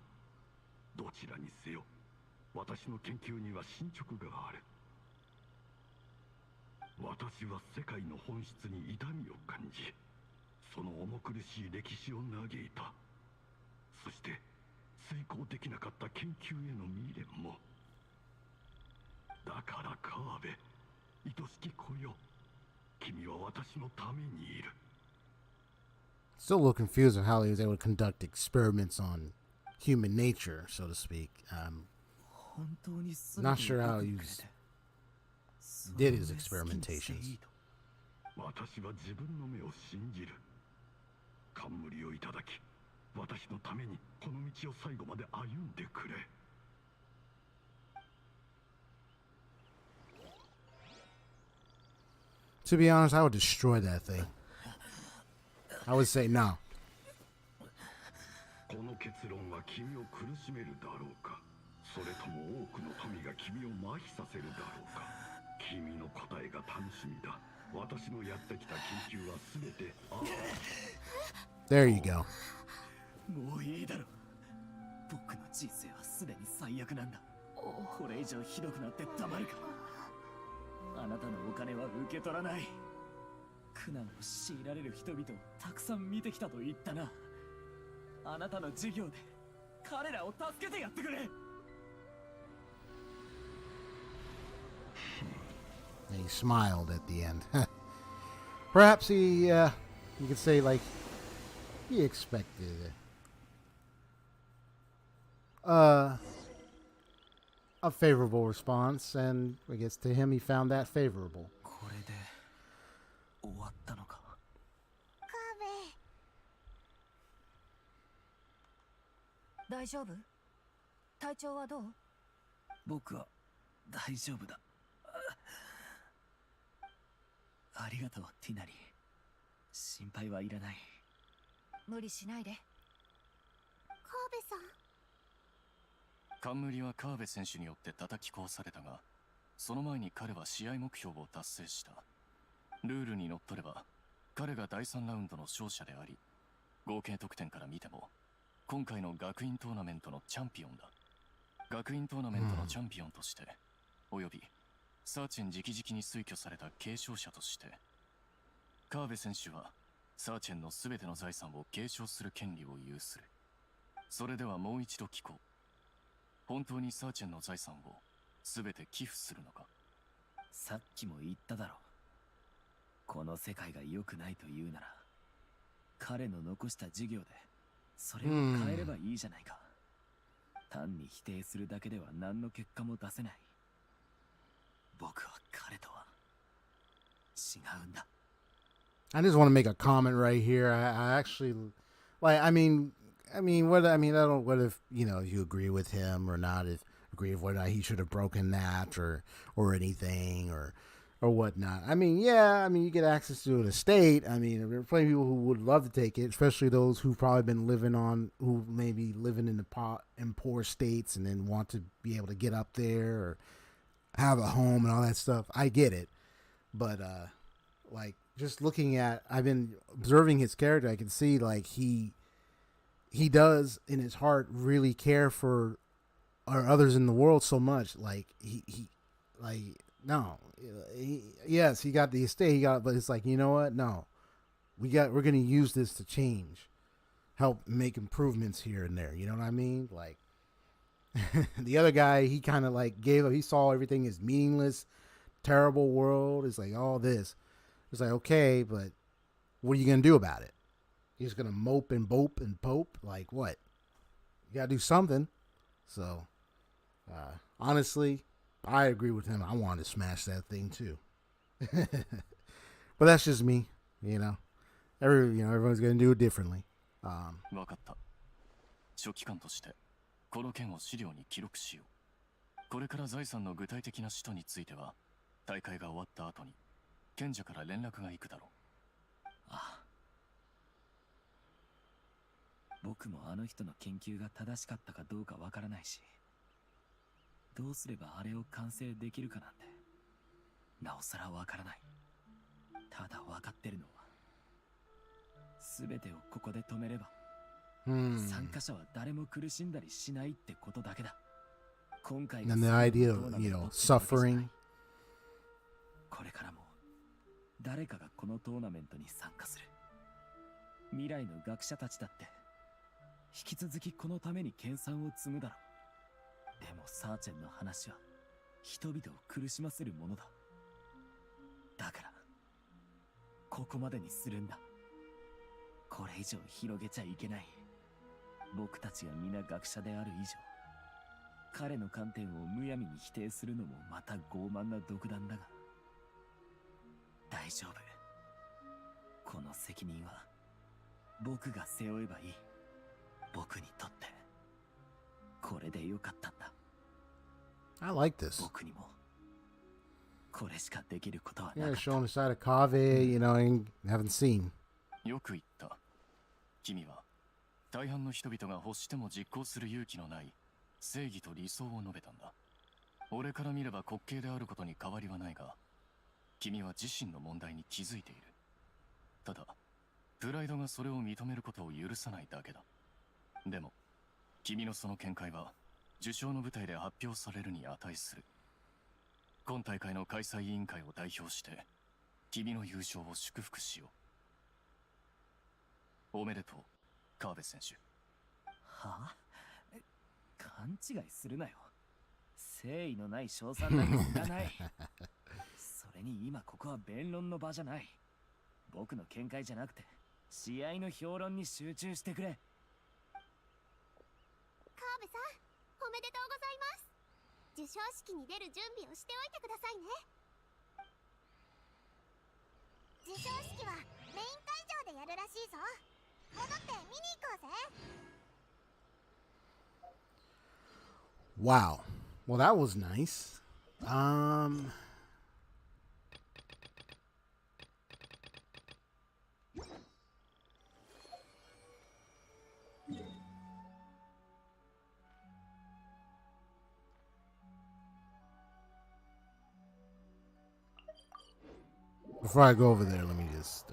[SPEAKER 8] どちらにせよ私の研究には進捗がある。私は世界の本質に痛みを感じ、その重苦しい歴史を嘆いた。そして遂行できなかった研究への未練も。だからカーベ、愛しき子よ、君は私のためにいる。
[SPEAKER 1] still a little confused on how he was able to conduct experiments on human nature, so to speak. Not sure how he did his experimentations.
[SPEAKER 8] 私は自分の目を信じる。冠をいただき、私のためにこの道を最後まで歩んでくれ。
[SPEAKER 1] To be honest, I would destroy that thing. I would say no.
[SPEAKER 8] この結論は君を苦しめるだろうか、それとも多くの富が君を麻痺させるだろうか。君の答えが楽しみだ。私のやってきた研究は全て
[SPEAKER 1] There you go.
[SPEAKER 4] もういいだろ。僕の人生はすでに最悪なんだ。これ以上ひどくなってたまるか。あなたのお金は受け取らない。苦難を強いられる人々をたくさん見てきたと言ったな。あなたの授業で彼らを助けてやってくれ。
[SPEAKER 1] And he smiled at the end. Perhaps he, you could say, like, he expected a favorable response, and I guess to him he found that favorable.
[SPEAKER 4] 終わったのか。
[SPEAKER 2] カ
[SPEAKER 3] 大丈夫？体調はどう？
[SPEAKER 4] 僕は大丈夫だ。ありがとう、ティナリ。心配はいらない。
[SPEAKER 3] 無理しないで。
[SPEAKER 2] ーベさん。
[SPEAKER 5] 冠はカーベ選手によって叩き壊されたが、その前に彼は試合目標を達成した。ルールにのっとれば彼が第3ラウンドの勝者であり、合計得点から見ても今回の学院トーナメントのチャンピオンだ。学院トーナメントのチャンピオンとして、およびサーチェン直々に推挙された継承者として、カーベ選手はサーチェンの全ての財産を継承する権利を有する。それではもう一度聞こう。本当にサーチェンの財産を全て寄付するのか？
[SPEAKER 4] さっきも言っただろう。この世界が良くないというなら、彼の残した事業でそれを変えればいいじゃないか。単に否定するだけでは何の結果も出せない。僕は彼とは違うんだ。
[SPEAKER 1] I just want to make a comment right here. I actually, like, I mean, I don't, what if, you know, you agree with him or not, if agree with whether he should have broken that or anything or whatnot. I mean, yeah, I mean, you get access to an estate. I mean, there are plenty of people who would love to take it, especially those who've probably been who maybe living in poor states and then want to be able to get up there or have a home and all that stuff. I get it. But, like, just looking at, I've been observing his character, I can see, like, he does in his heart really care for others in the world so much. Like, yes, he got the estate, but it's like, you know what? No, we're going to use this to change, help make improvements here and there. You know what I mean? Like, the other guy, he kind of like gave up. He saw everything as meaningless, terrible world. It's like all this. It's like, okay, but what are you going to do about it? You're just going to mope and bope and pope? Like what? You got to do something. So, honestly, I agree with him. I wanted to smash that thing too. But that's just me, you know. Everyone's going to do it differently.
[SPEAKER 5] わかった。書記官としてこの件を資料に記録しよう。これから財産の具体的な使途については大会が終わった後に賢者から連絡が行くだろう。
[SPEAKER 4] ああ。僕もあの人の研究が正しかったかどうかわからないし、どうすればあれを完成できるかなんてなおさらわからない。ただわかってるのは、全てをここで止めれば、参加者は誰も苦しんだりしないってことだけだ。今回
[SPEAKER 1] And the idea of, suffering.
[SPEAKER 4] これからも誰かがこのトーナメントに参加する。未来の学者たちだって引き続きこのために研鑽を積むだろう。でもサーチェンの話は人々を苦しませるものだ。だからここまでにするんだ。これ以上広げちゃいけない。僕たちが皆学者である以上、彼の観点をむやみに否定するのもまた傲慢な独断だが、大丈夫。この責任は僕が背負えばいい。僕にとってこれでよかったんだ。
[SPEAKER 1] I like this.
[SPEAKER 4] 僕にもこれしかできることはなかった。
[SPEAKER 1] Showing the side of Kaveh, and haven't seen.
[SPEAKER 5] よく言った。君は大半の人々が欲しても実行する勇気のない正義と理想を述べたんだ。俺から見れば滑稽であることに変わりはないが、君は自身の問題に気づいている。ただプライドがそれを認めることを許さないだけだ。でも君のその見解は受賞の舞台で発表されるに値する。今大会の開催委員会を代表して君の優勝を祝福しよう。おめでとう、カーベ選手。
[SPEAKER 4] はあ？勘違いするなよ。誠意のない称賛なんかいらない。それに今ここは弁論の場じゃない。僕の見解じゃなくて試合の評論に集中してくれ。
[SPEAKER 2] カーベさん、おめでとうございます。授賞式に出る準備をしておいてくださいね。
[SPEAKER 7] 授賞式はメイン会場でやるらしいぞ。戻って見に行こうぜ。
[SPEAKER 1] Wow. Well, that was nice. Before I go over there, let me just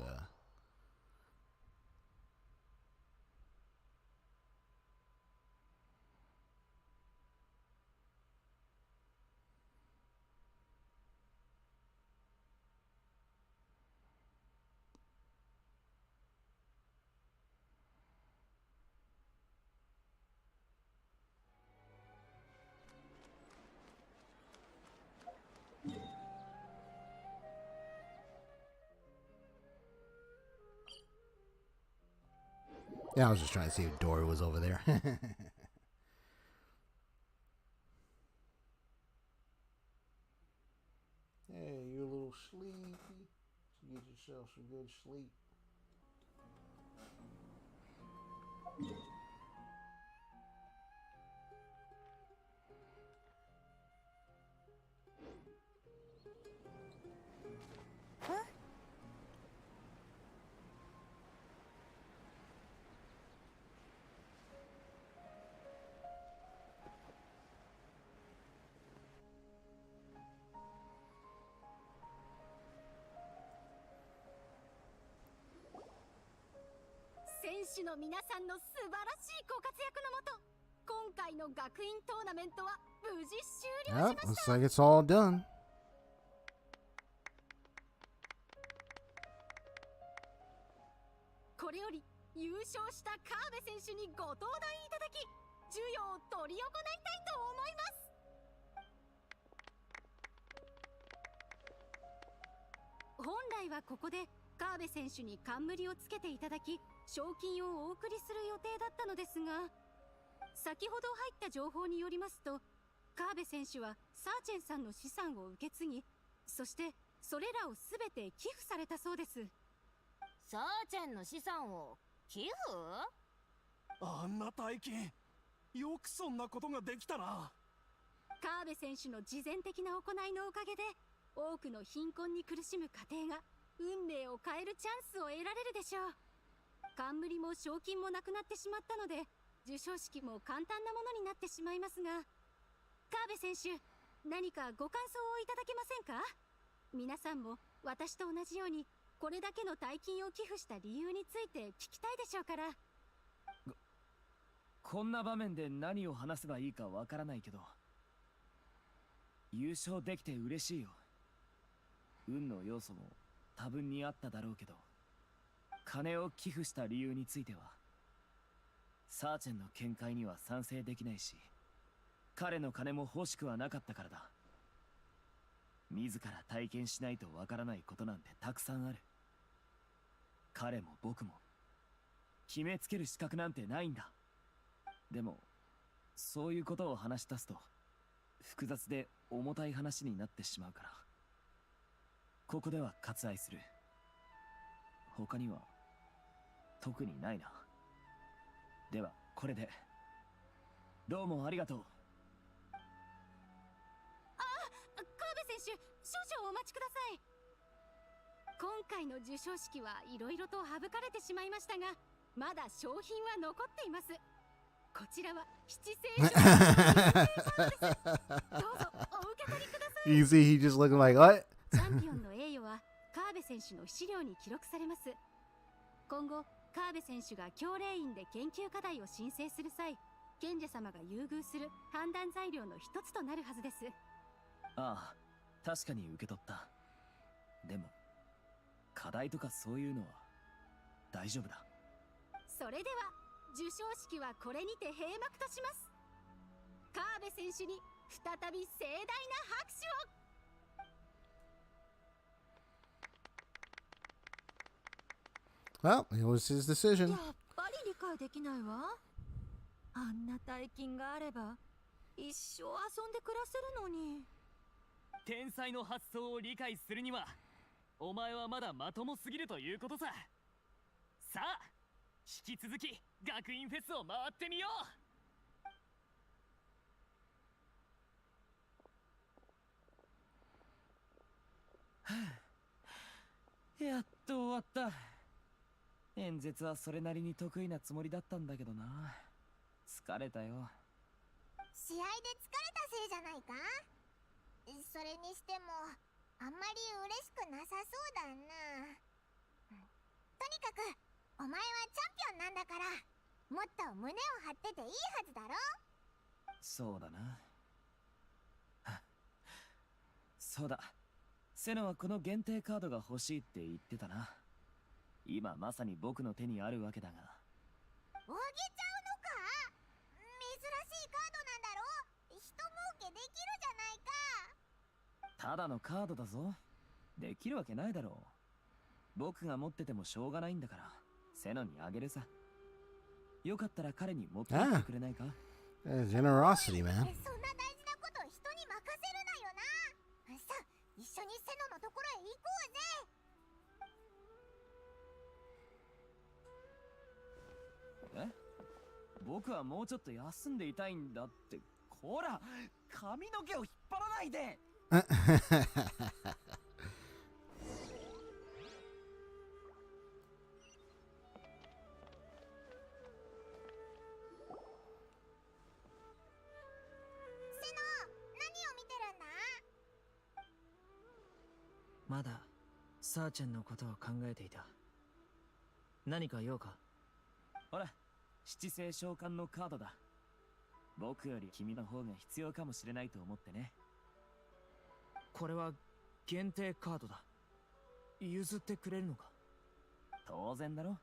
[SPEAKER 1] yeah, I was just trying to see if Dory was over there. Hey, you're a little sleepy. Get yourself some good sleep.
[SPEAKER 7] Huh?
[SPEAKER 11] 選手の皆さんの素晴らしいご活躍のもと、今回の学院トーナメントは無事終了し
[SPEAKER 1] Yep,
[SPEAKER 11] ました。
[SPEAKER 1] looks like it's all done.
[SPEAKER 11] これより優勝した川辺選手にご登壇いただき、授与を執り行いたいと思います。本来はここで川辺選手に冠をつけていただき、賞金をお送りする予定だったのですが、先ほど入った情報によりますと、川辺選手はサーチェンさんの資産を受け継ぎ、そしてそれらをすべて寄付されたそうです。
[SPEAKER 3] サーチェンの資産を寄付？
[SPEAKER 9] あんな大金、よくそんなことができたな。
[SPEAKER 11] 川辺選手の慈善的な行いのおかげで、多くの貧困に苦しむ家庭が運命を変えるチャンスを得られるでしょう。冠も賞金もなくなってしまったので、授賞式も簡単なものになってしまいますが、川辺選手、何かご感想をいただけませんか？皆さんも私と同じようにこれだけの大金を寄付した理由について聞きたいでしょうから。
[SPEAKER 4] こんな場面で何を話せばいいかわからないけど、優勝できて嬉しいよ。運の要素も多分にあっただろうけど、金を寄付した理由についてはサーチェンの見解には賛成できないし、彼の金も欲しくはなかったからだ。自ら体験しないとわからないことなんてたくさんある。彼も僕も決めつける資格なんてないんだ。でもそういうことを話し出すと複雑で重たい話になってしまうから、ここでは割愛する。他には特にないな。ではこれで。どうもありがとう。
[SPEAKER 11] 川辺選手、少々お待ちください。今回の授賞式はいろいろと省かれてしまいましたが、まだ商品は残っています。こちらは七星賞どうぞお受け取りください。
[SPEAKER 1] You see, he just looking like what?
[SPEAKER 11] チャンピオンの栄誉は川辺選手の資料に記録されます。今後、川辺選手が教令院で研究課題を申請する際、賢者様が優遇する判断材料の一つとなるはずです。
[SPEAKER 4] ああ、確かに受け取った。でも課題とかそういうのは大丈夫だ。
[SPEAKER 11] それでは授賞式はこれにて閉幕とします。川辺選手に再び盛大な拍手を。
[SPEAKER 1] Well, it was his decision.
[SPEAKER 3] やっぱり理解できないわ。あんな大金があれば一生遊んで暮らせるのに。
[SPEAKER 4] 天才の発想を理解するにはお前はまだまともすぎるということさ。さあ引き続き学院フェスを回ってみよう。やっと終わった。演説はそれなりに得意なつもりだったんだけどな。疲れたよ。
[SPEAKER 7] 試合で疲れたせいじゃないか。それにしてもあんまり嬉しくなさそうだな。とにかくお前はチャンピオンなんだから、もっと胸を張ってていいはずだろ。
[SPEAKER 4] そうだな。そうだ、セノはこの限定カードが欲しいって言ってたな。今まさに僕の手にあるわけだが。
[SPEAKER 7] あげちゃうのか。珍しいカードなんだろ。人儲けできるじゃないか。
[SPEAKER 4] ただのカードだぞ。できるわけないだろう。僕が持っててもしょうがないんだから、セノにあげるさ。よかったら彼に持って行ってくれないか？
[SPEAKER 1] Generosity, man.
[SPEAKER 7] そんな大事なこと人に任せるなよな。さあ、一緒にセノのところへ行こうぜ。
[SPEAKER 4] 僕はもうちょっと休んでいたいんだって。こら、髪の毛を引っ張らないで。
[SPEAKER 6] まだサーちゃんのことを考えていた。何か用か？
[SPEAKER 4] ほら、七星召喚のカードだ。僕より君の方が必要かもしれないと思ってね。
[SPEAKER 6] これは限定カードだ。譲ってくれるのか？
[SPEAKER 4] 当然だろ。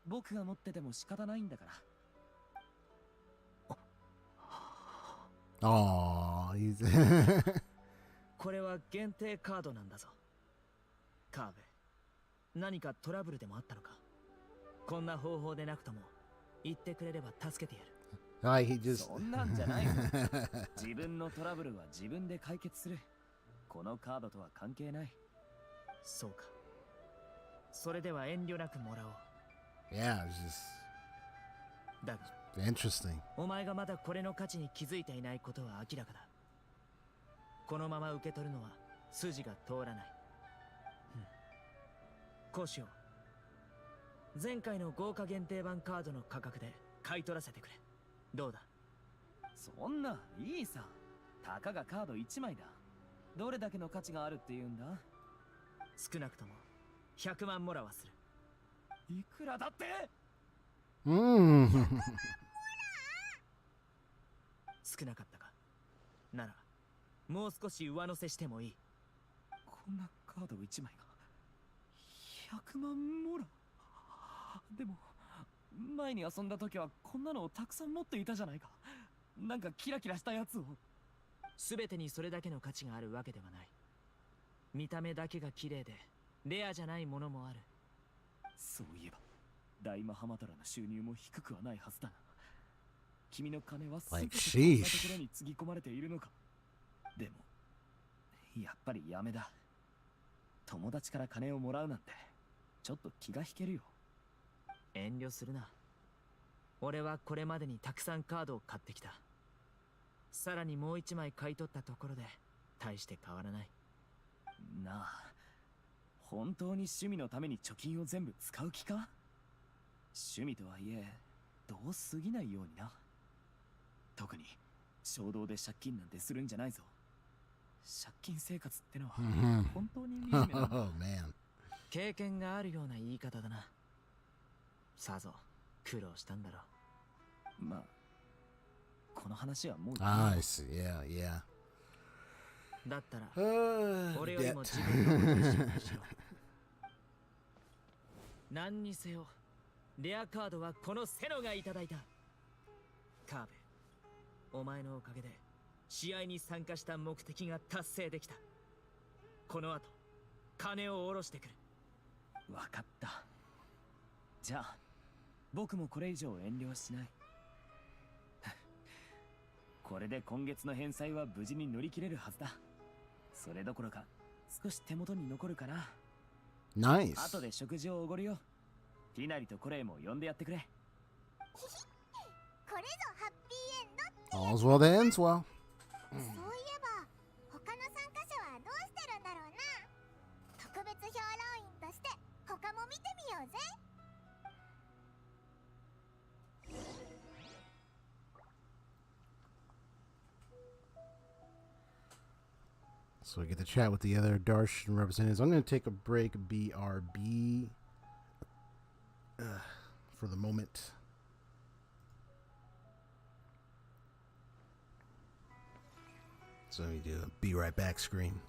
[SPEAKER 4] 僕が持ってても仕方ないんだから。
[SPEAKER 1] Oh, he's
[SPEAKER 6] これは限定カードなんだぞ。カーベ、何かトラブルでもあったのか？こんな方法でなくとも言ってくれれば助けてやる。
[SPEAKER 1] he just
[SPEAKER 4] そんなんじゃないよ。自分のトラブルは自分で解決する。このカードとは関係ない。
[SPEAKER 6] そうか。それでは遠慮なくもらおう。
[SPEAKER 1] Yeah, it's
[SPEAKER 6] だが
[SPEAKER 1] just interesting.
[SPEAKER 6] お前がまだこれの価値に気づいていないことは明らかだ。このまま受け取るのは筋が通らない。こうしよう。前回の豪華限定版カードの価格で買い取らせてくれ。どうだ？
[SPEAKER 4] そんないいさ。たかがカード1枚だ。どれだけの価値があるって言うんだ？
[SPEAKER 6] 少なくとも100万モラはする。
[SPEAKER 4] いくらだって？
[SPEAKER 6] 少なかったか。ならもう少し上乗せしてもいい。
[SPEAKER 4] こんなカード1枚が100万モラ。でも前に遊んだ時はこんなのをたくさん持っていたじゃないか。なんかキラキラしたやつを。
[SPEAKER 6] 全てにそれだけの価値があるわけではない。見た目だけが綺麗でレアじゃないものもある。
[SPEAKER 4] そういえば大マハマタラの収入も低くはないはずだな。君の金は全てこんなところにつぎ込まれているのか。でもやっぱりやめだ。友達から金をもらうなんてちょっと気が引けるよ。
[SPEAKER 6] 遠慮するな。俺はこれまでにたくさんカードを買ってきた。さらにもう1枚買い取ったところで大して変わらない。
[SPEAKER 4] なあ、本当に趣味のために貯金を全部使う気か？趣味とはいえどう過ぎないようにな。特に衝動で借金なんてするんじゃないぞ。借金生活ってのは本当に惨めだ。
[SPEAKER 1] Oh man.
[SPEAKER 6] 経験があるような言い方だな。さぞ苦労したんだろ
[SPEAKER 4] う。まあこの話はもう。
[SPEAKER 1] I see. Yeah, yeah.
[SPEAKER 6] だったら俺よりも自分のことを心配しろ。何にせよレアカードはこのセノがいただいた。カーベ、お前のおかげで試合に参加した目的が達成できた。この後金を下ろしてくる。
[SPEAKER 4] わかった。じゃあ僕もこれ以上遠慮はしない。これで今月の返済は無事に乗り切れるはずだ。それどころか少し手元に残るかな。
[SPEAKER 1] Nice.
[SPEAKER 4] 後で食事をおごるよ。ティナリとコレイも呼んでやってくれ。
[SPEAKER 7] これぞハッピーエンドってやつ。
[SPEAKER 1] All's well that ends well.
[SPEAKER 7] そういえば他の参加者はどうしてるんだろうな。特別評論員として他も見てみようぜ。
[SPEAKER 1] So I get to chat with the other Darshan representatives. I'm going to take a break, BRB, for the moment. So let me do a be right back screen.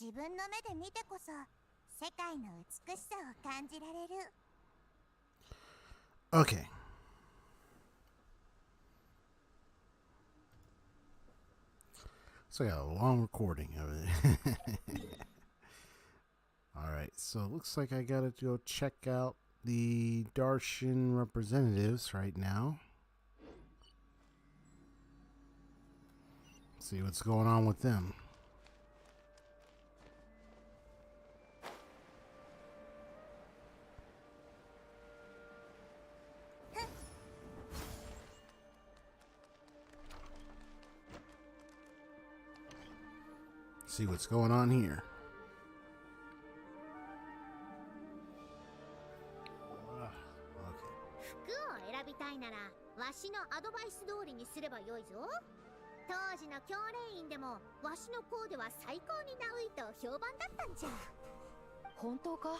[SPEAKER 2] 自分の目で見てこそ世界の美しさを感じられる。
[SPEAKER 1] Okay. So I got a long recording of it. Alright, so it looks like I gotta go check out the Darshan representatives right now. See what's going on with them. See what's going on here.
[SPEAKER 7] 服を選びたいならわしのアドバイス通りにすればよいぞ。当時の教練員でもわしのコーデは最高にナウいと評判だったんじゃ。
[SPEAKER 3] 本当か？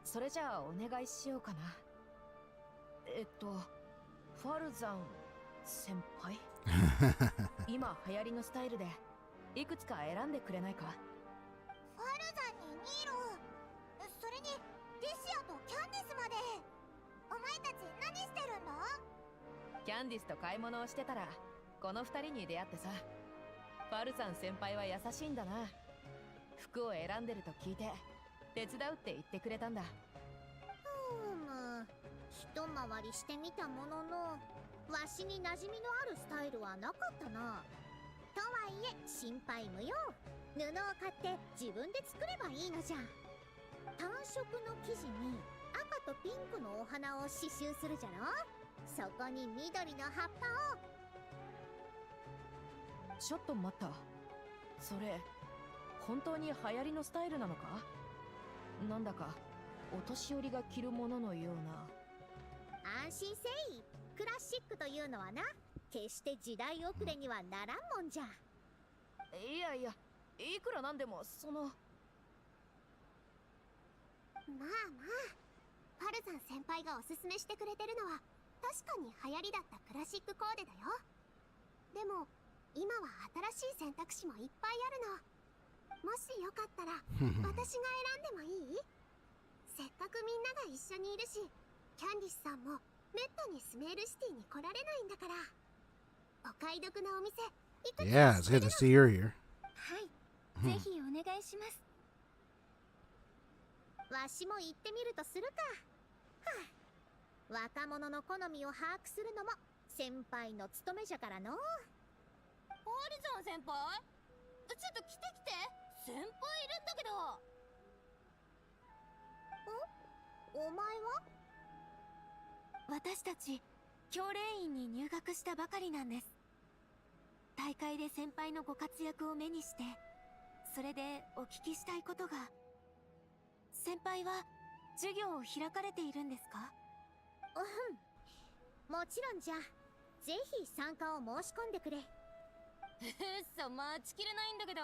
[SPEAKER 3] それじゃあお願いしようかな。ファルザン先輩今流行りのスタイルでいくつか選んでくれないか？
[SPEAKER 2] ファルザンにニーロ、それにリシアとキャンディスまで。お前たち何してるんだ？
[SPEAKER 3] キャンディスと買い物をしてたらこの二人に出会ってさ。ファルザン先輩は優しいんだな。服を選んでると聞いて手伝うって言ってくれたんだ。
[SPEAKER 7] 一回りしてみたもののわしに馴染みのあるスタイルはなかったな。とはいえ心配無用。布を買って自分で作ればいいのじゃ。単色の生地に赤とピンクのお花を刺繍するじゃろ。そこに緑の葉っぱを。
[SPEAKER 3] ちょっと待った。それ本当に流行りのスタイルなのか？なんだかお年寄りが着るもののような。
[SPEAKER 7] 安心せい。クラシックというのはな、決して時代遅れにはならんもんじゃ。
[SPEAKER 3] いやいや、いくらなんでもその。
[SPEAKER 2] まあまあ、ファルザン先輩がおすすめしてくれてるのは確かに流行りだったクラシックコーデだよ。でも今は新しい選択肢もいっぱいあるの。もしよかったら私が選んでもいい？せっかくみんなが一緒にいるし、キャンディスさんもめったにスメールシティに来られないんだから。お買い得なお店いくつか
[SPEAKER 1] Yeah, it's good to see you here.
[SPEAKER 2] はい、ぜひお願いします。
[SPEAKER 7] わしも行ってみるとするか。はあ、若者の好みを把握するのも先輩の務めじゃからの。
[SPEAKER 11] ファルザン先輩、ちょっと来て来て。先輩いるんだけど。
[SPEAKER 7] お前は？
[SPEAKER 2] 私たち教練員に入学したばかりなんです。大会で先輩のご活躍を目にして、それでお聞きしたいことが。先輩は授業を開かれているんですか？
[SPEAKER 7] もちろんじゃ。ぜひ参加を申し込んでくれ。
[SPEAKER 11] 待ちきれないんだけど。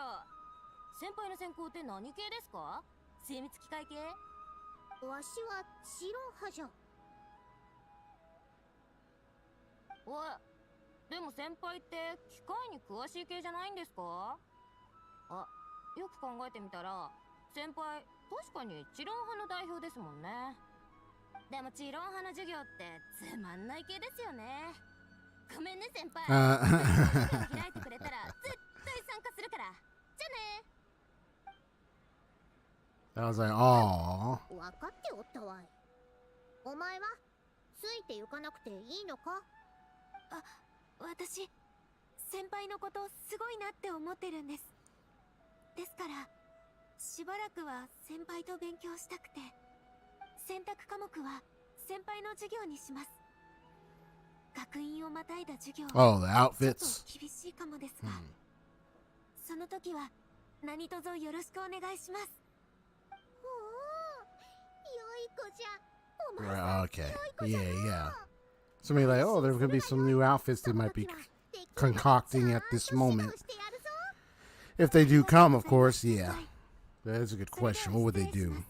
[SPEAKER 11] 先輩の専攻って何系ですか？精密機械系？
[SPEAKER 7] わしは白派じゃ。
[SPEAKER 11] おい、でも先輩って機械に詳しい系じゃないんですか？あ、よく考えてみたら先輩確かに知論派の代表ですもんね。でも知論派の授業ってつまんない系ですよね。ごめんね先輩。授業開いてくれたら絶対参加するから。じゃね。
[SPEAKER 1] I was like, "Aw."
[SPEAKER 7] 分かっておったわい。お前はついて行かなくていいのか？
[SPEAKER 2] 私、先輩のことすごいなって思ってるんです。ですから、しばらくは先輩と勉強したくて、選択科目は先輩の授業にします。学院をまたいだ授業は
[SPEAKER 1] Oh, the
[SPEAKER 2] ちょっ
[SPEAKER 1] outfits.
[SPEAKER 2] と厳しいかもですが、その時は何卒よろしくお願いします。
[SPEAKER 7] 良い子じゃ。お前
[SPEAKER 1] Right,
[SPEAKER 7] さん
[SPEAKER 1] okay.
[SPEAKER 7] 良い子じゃ
[SPEAKER 1] Yeah,
[SPEAKER 7] な。
[SPEAKER 1] yeah. So maybe like, oh, there's gonna be some new outfits they might be concocting at this moment. If they do come, of course, yeah. That is a good question. What would they do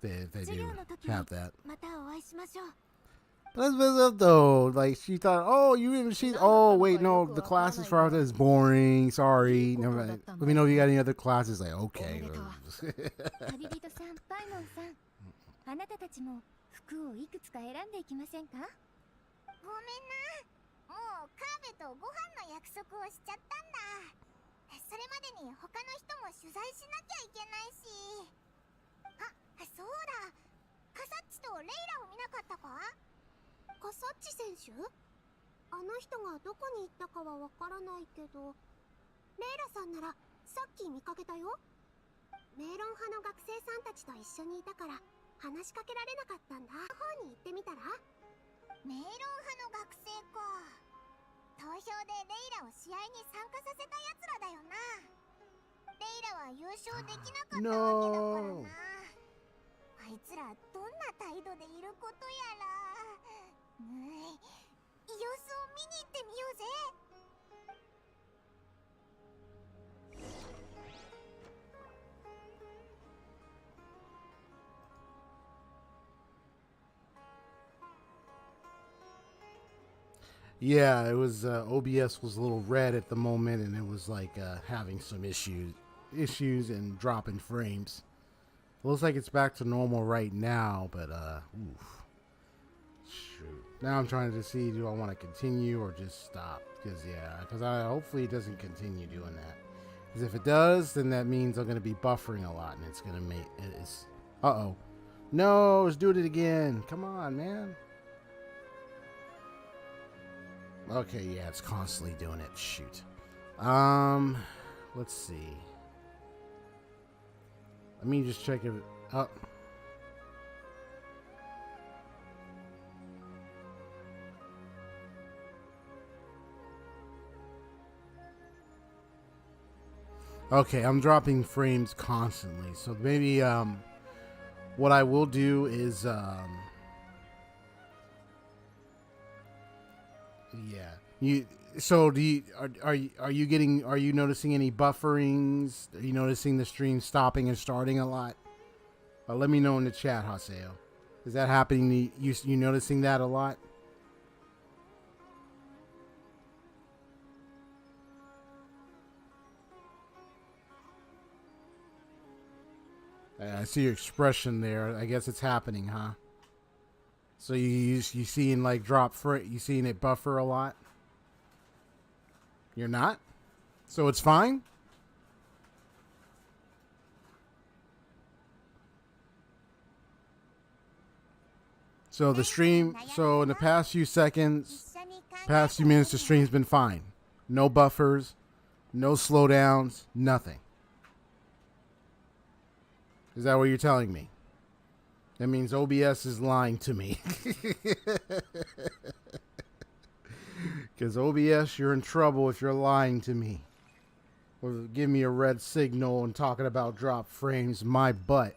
[SPEAKER 1] if they do have that?
[SPEAKER 2] またお会いしましょう。
[SPEAKER 1] But that's messed up though. Like she thought, oh, you even oh wait, no, the classes for is boring. Sorry. Never mind. Let me know if you got any other classes. Like okay.
[SPEAKER 2] 旅人さん、パイモンさん、あなたたちも服をいくつか選んでいきませんか？ごめんな、もうカーベとご飯の約束をしちゃったんだ。それまでに他の人も取材しなきゃいけないし。あ、そうだ、カサッチとレイラを見なかったか？カサッチ選手？あの人がどこに行ったかはわからないけど、レイラさんならさっき見かけたよ。メーロン派の学生さんたちと一緒にいたから話しかけられなかったんだ。方に行ってみたら？メーロン派の学生か。投票でレイラを試合に参加させたやつらだよな。レイラは優勝できなかったわけだからな。あいつらどんな態度でいることやら。様子を見に行ってみようぜ。
[SPEAKER 1] Yeah, it was OBS was a little red at the moment, and it was like having some issues and dropping frames. Looks like it's back to normal right now, but oof. Shoot. Now I'm trying to see, do I want to continue or just stop? Because hopefully it doesn't continue doing that. Because if it does, then that means I'm going to be buffering a lot, and it's going to make it's. No, it's doing it again. Come on, man. Okay, yeah, it's constantly doing it. Shoot. Let's see. Let me just check if it. Oh. Okay, I'm dropping frames constantly. So maybe what I will do is yeah. Are you noticing any bufferings? Are you noticing the stream stopping and starting a lot? Let me know in the chat, Haseo. Is that happening? You noticing that a lot? I see your expression there. I guess it's happening, huh? So you seeing like you seeing it buffer a lot? You're not? So it's fine? So the stream, so in the past few seconds, past few minutes, the stream's been fine. No buffers, no slowdowns, nothing. Is that what you're telling me? That means OBS is lying to me. Because OBS, you're in trouble if you're lying to me. Or give me a red signal and talking about drop frames, my butt.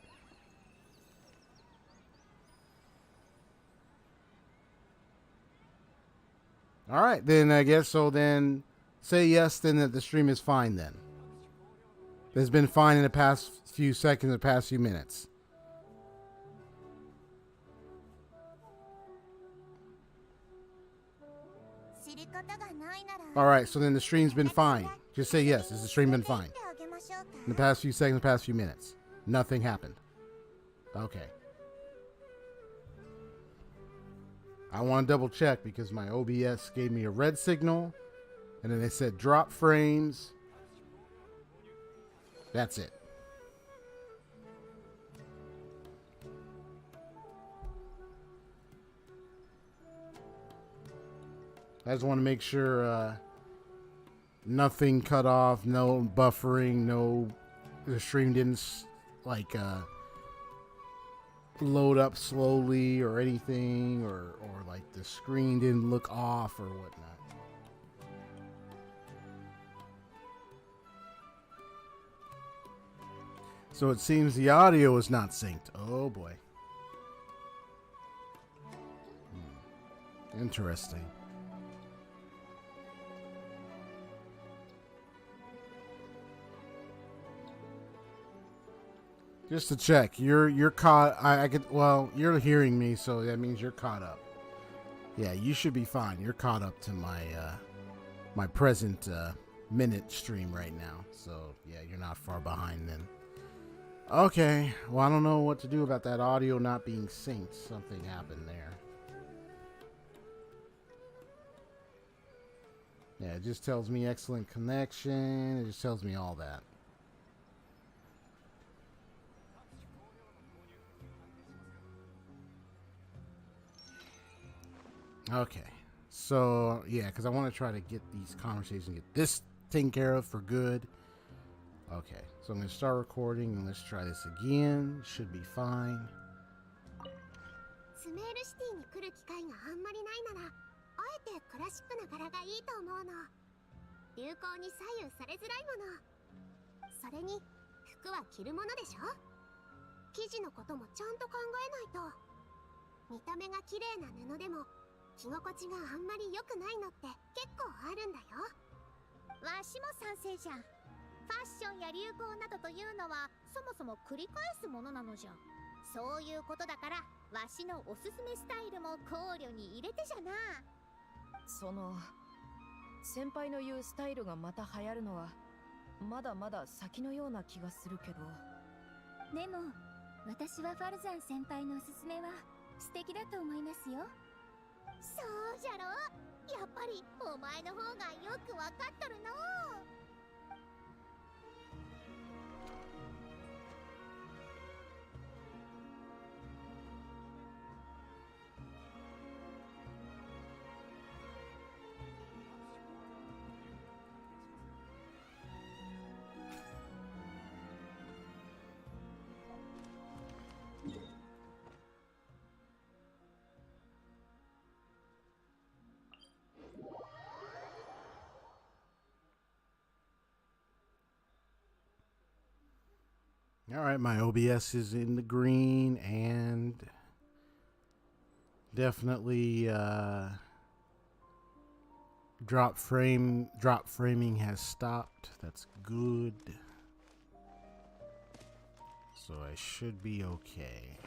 [SPEAKER 1] All right, then I guess so. Then say yes, then that the stream is fine then. It's been fine in the past few seconds, the past few minutes. All right, so then the stream's been fine. Just say yes. Has the stream been fine? In the past few seconds, the past few minutes. Nothing happened. Okay. I want to double check because my OBS gave me a red signal. And then it said drop frames. That's it. I just want to make sure nothing cut off, no buffering, the stream didn't like load up slowly or anything, or like the screen didn't look off or whatnot. So it seems the audio is not synced. Oh boy. Interesting. Just to check, you're caught. I could. Well, you're hearing me, so that means you're caught up. Yeah, you should be fine. You're caught up to my my present minute stream right now. So yeah, you're not far behind then. Okay, well, I don't know what to do about that audio not being synced. Something happened there. Yeah, it just tells me excellent connection. It just tells me all that. Okay, so yeah, because I want to try to get these conversations, get this taken care of for good. Okay, so I'm going to start recording and let's try this again. Should be fine.
[SPEAKER 7] スメールシティに来る機会があんまりないなら、あえてクラシックな柄がいいと思うの。流行に左右されづらいもの。それに服は着るものでしょ。生地のこともちゃんと考えないと。見た目が綺麗な布でも着心地があんまり良くないのって結構あるんだよ。わしも賛成じゃん。ファッションや流行などというのはそもそも繰り返すものなのじゃ。そういうことだからわしのおすすめスタイルも考慮に入れてじゃな。
[SPEAKER 3] その先輩の言うスタイルがまた流行るのはまだまだ先のような気がするけど。
[SPEAKER 2] でも私はファルザン先輩のおすすめは素敵だと思いますよ。
[SPEAKER 7] そうじゃろ。やっぱりお前の方がよくわかっとるの。
[SPEAKER 1] All right, my OBS is in the green and definitely drop framing has stopped. That's good. So I should be okay.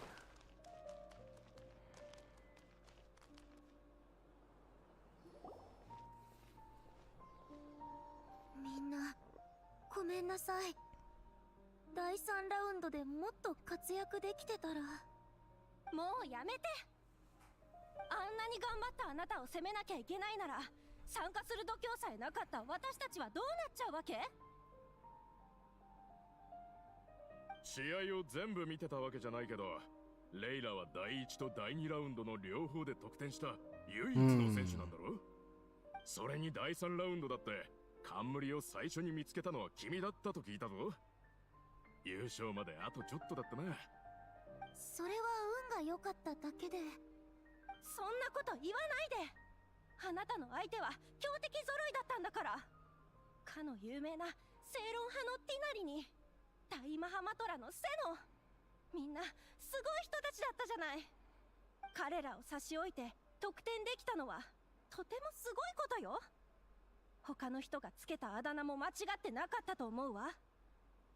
[SPEAKER 2] Minna, ごめんなさい。第3ラウンドでもっと活躍できてたら。
[SPEAKER 11] もうやめて。あんなに頑張ったあなたを責めなきゃいけないなら、参加する度胸さえなかった私たちはどうなっちゃうわけ？
[SPEAKER 12] 試合を全部見てたわけじゃないけど、レイラは第1と第2ラウンドの両方で得点した唯一の選手なんだろ？それに第3ラウンドだって冠を最初に見つけたのは君だったと聞いたぞ。優勝まであとちょっとだったな。
[SPEAKER 2] それは運が良かっただけで。
[SPEAKER 11] そんなこと言わないで。あなたの相手は強敵揃いだったんだから。かの有名な正論派のティナリに大マハマトラのセノ、みんなすごい人たちだったじゃない。彼らを差し置いて得点できたのはとてもすごいことよ。他の人がつけたあだ名も間違ってなかったと思うわ。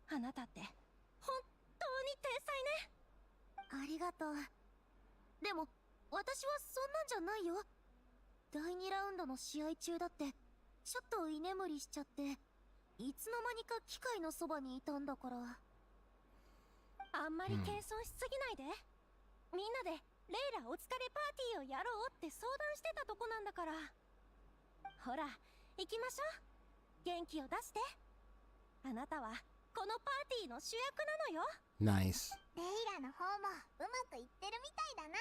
[SPEAKER 11] あなたって本当に天才ね。
[SPEAKER 2] ありがとう。でも私はそんなんじゃないよ。第2ラウンドの試合中だってちょっと居眠りしちゃって、いつの間にか機械のそばにいたんだから。
[SPEAKER 11] あんまり謙遜しすぎないで。みんなでレイラお疲れパーティーをやろうって相談してたとこなんだから。ほら行きましょう。元気を出して。あなたはこのパーティーの主役なのよ。
[SPEAKER 1] ナイス。
[SPEAKER 7] レイラの方もうまくいってるみたいだな。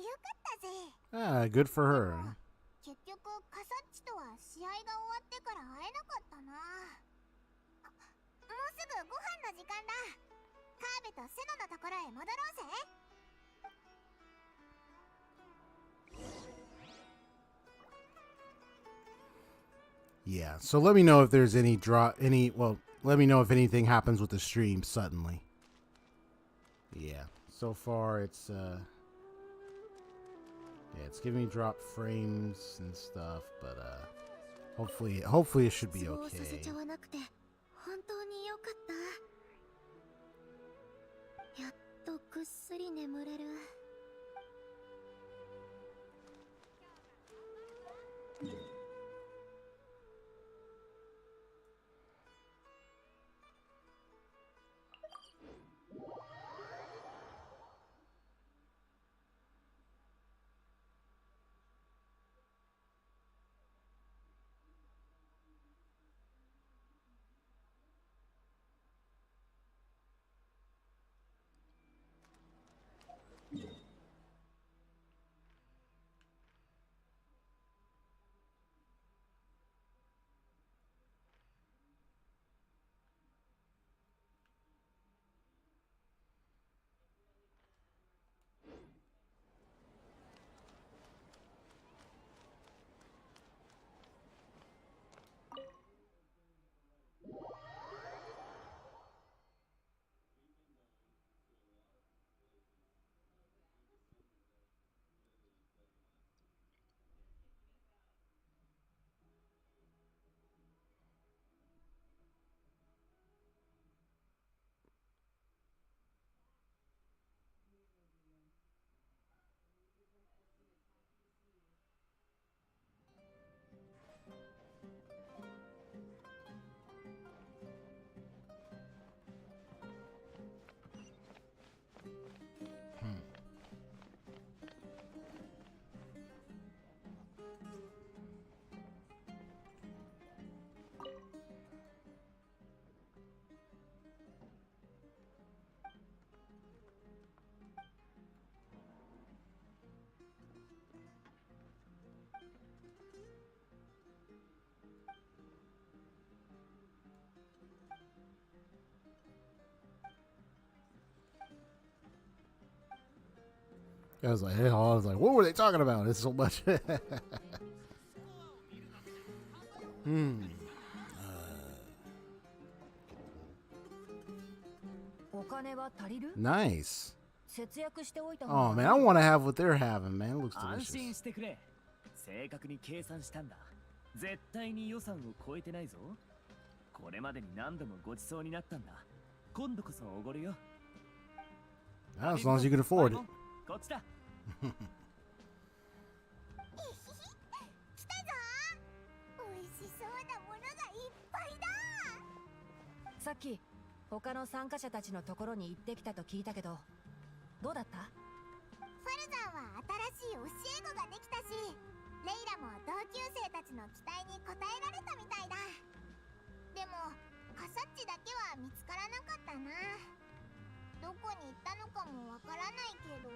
[SPEAKER 7] よかったぜ。
[SPEAKER 1] Ah, good for her.
[SPEAKER 7] 結局カサッチとは試合が終わってから会えなかったな。もうすぐご飯の時間だ。カーベとセノのところへ戻ろうぜ。
[SPEAKER 1] Yeah, so let me know if there's let me know if anything happens with the stream suddenly. Yeah, so far it's it's giving me drop frames and stuff, but hopefully it should be okay.
[SPEAKER 2] 本当によかった。やっとぐっすり眠れる。
[SPEAKER 1] I was like, what were they talking about? It's so much. Nice. Oh man, I want to have what they're having, man. It looks
[SPEAKER 4] 安心
[SPEAKER 1] delicious.
[SPEAKER 4] してくれ。正確に計算したんだ。絶対に予算を超えてないぞ。これまでに何度もごちそうになったんだ。今度こそおごるよ。
[SPEAKER 1] As long as you can afford it.
[SPEAKER 4] こっちだ。
[SPEAKER 7] 来たぞー。美味しそうなものがいっぱいだ。
[SPEAKER 3] さっき他の参加者たちのところに行ってきたと聞いたけど、どうだった？
[SPEAKER 7] ファルザンは新しい教え子ができたし、レイラも同級生たちの期待に応えられたみたいだ。でもカサッチだけは見つからなかったな。どこに行ったのかもわからないけど。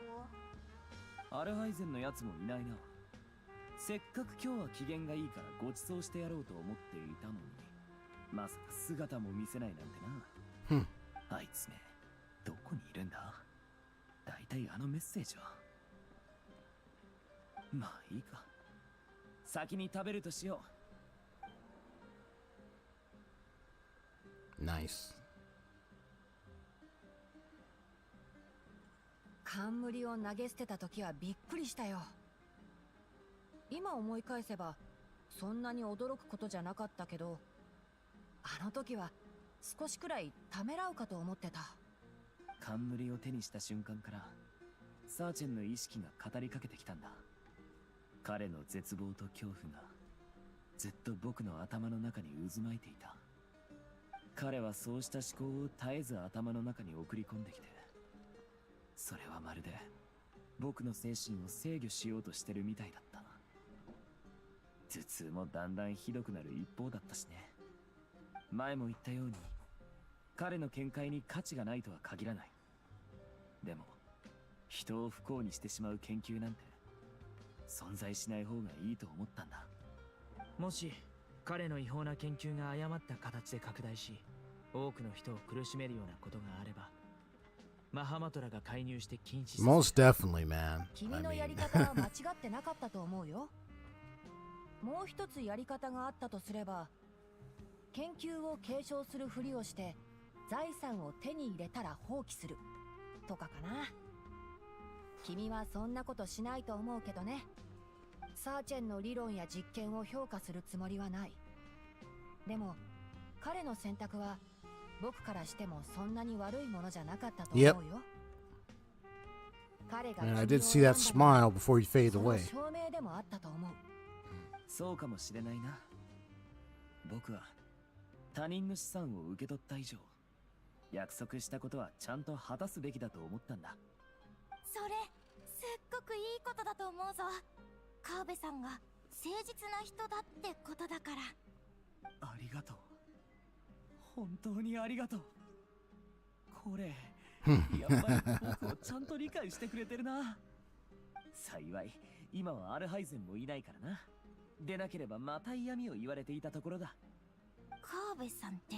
[SPEAKER 4] アルハイゼンのやつもいないな。せっかく今日は機嫌がいいからごちそうしてやろうと思っていたのに、まさか姿も見せないなんてな。あいつめ、どこにいるんだ？だいたいあのメッセージは。まあいいか。先に食べるとしよ
[SPEAKER 1] う。Nice.
[SPEAKER 3] 冠を投げ捨てた時はびっくりしたよ。今思い返せばそんなに驚くことじゃなかったけど、あの時は少しくらいためらうかと思ってた。
[SPEAKER 4] 冠を手にした瞬間からサーチェンの意識が語りかけてきたんだ。彼の絶望と恐怖がずっと僕の頭の中に渦巻いていた。彼はそうした思考を絶えず頭の中に送り込んできて、それはまるで僕の精神を制御しようとしてるみたいだった。頭痛もだんだんひどくなる一方だったしね。前も言ったように彼の見解に価値がないとは限らない。でも人を不幸にしてしまう研究なんて存在しない方がいいと思ったんだ。
[SPEAKER 13] もし彼の違法な研究が誤った形で拡大し、多くの人を苦しめるようなことがあれば、マハマトラが介入して禁止する。
[SPEAKER 1] Most definitely, man.
[SPEAKER 3] 君のやり方は間違ってなかったと思うよ。もう一つやり方があったとすれば、研究を継承するふりをして財産を手に入れたら放棄するとかかな。君はそんなことしないと思うけどね。サーチェンの理論や実験を評価するつもりはない。でも彼の選択は僕からしてもそんなに悪いものじゃなかったと思うよ。彼が
[SPEAKER 1] And I did see that smile before he faded away.
[SPEAKER 3] 証明でもあったと思う。
[SPEAKER 4] そうかもしれないな。僕は他人の資産を受け取った以上、約束したことはちゃんと果たすべきだと思ったんだ。
[SPEAKER 2] それすっごくいいことだと思うぞ。川辺さんが誠実な人だってことだから。
[SPEAKER 4] ありがとう。本当にありがとう。これやっぱり僕をちゃんと理解してくれてるな。幸い今はアルハイゼンもいないからな。でなければまた嫌味を言われていたところだ。
[SPEAKER 2] 川辺さんって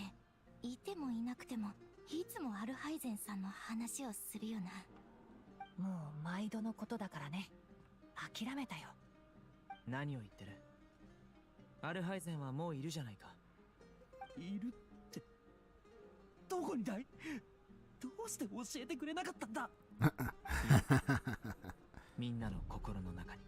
[SPEAKER 2] いてもいなくてもいつもアルハイゼンさんの話をするよな。
[SPEAKER 3] もう毎度のことだからね。諦めたよ。
[SPEAKER 13] 何を言ってる？アルハイゼンはもういるじゃないか。
[SPEAKER 4] いるって、どこにだい？どうして教えてくれなかったんだ？
[SPEAKER 13] みんなの心の中に。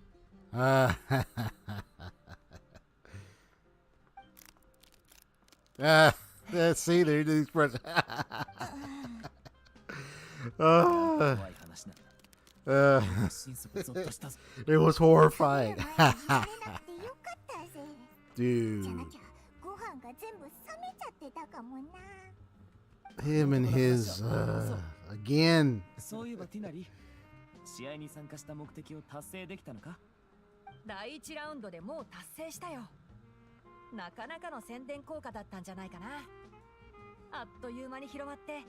[SPEAKER 1] See, there's the expression. It was horrifying. Dude. Him and his, again.
[SPEAKER 4] そういえばティナリ、試合に参加した目的を達成できたのか？
[SPEAKER 3] 第1ラウンドでもう達成したよ。なかなかの宣伝効果だったんじゃないかな。あっという間に広まって、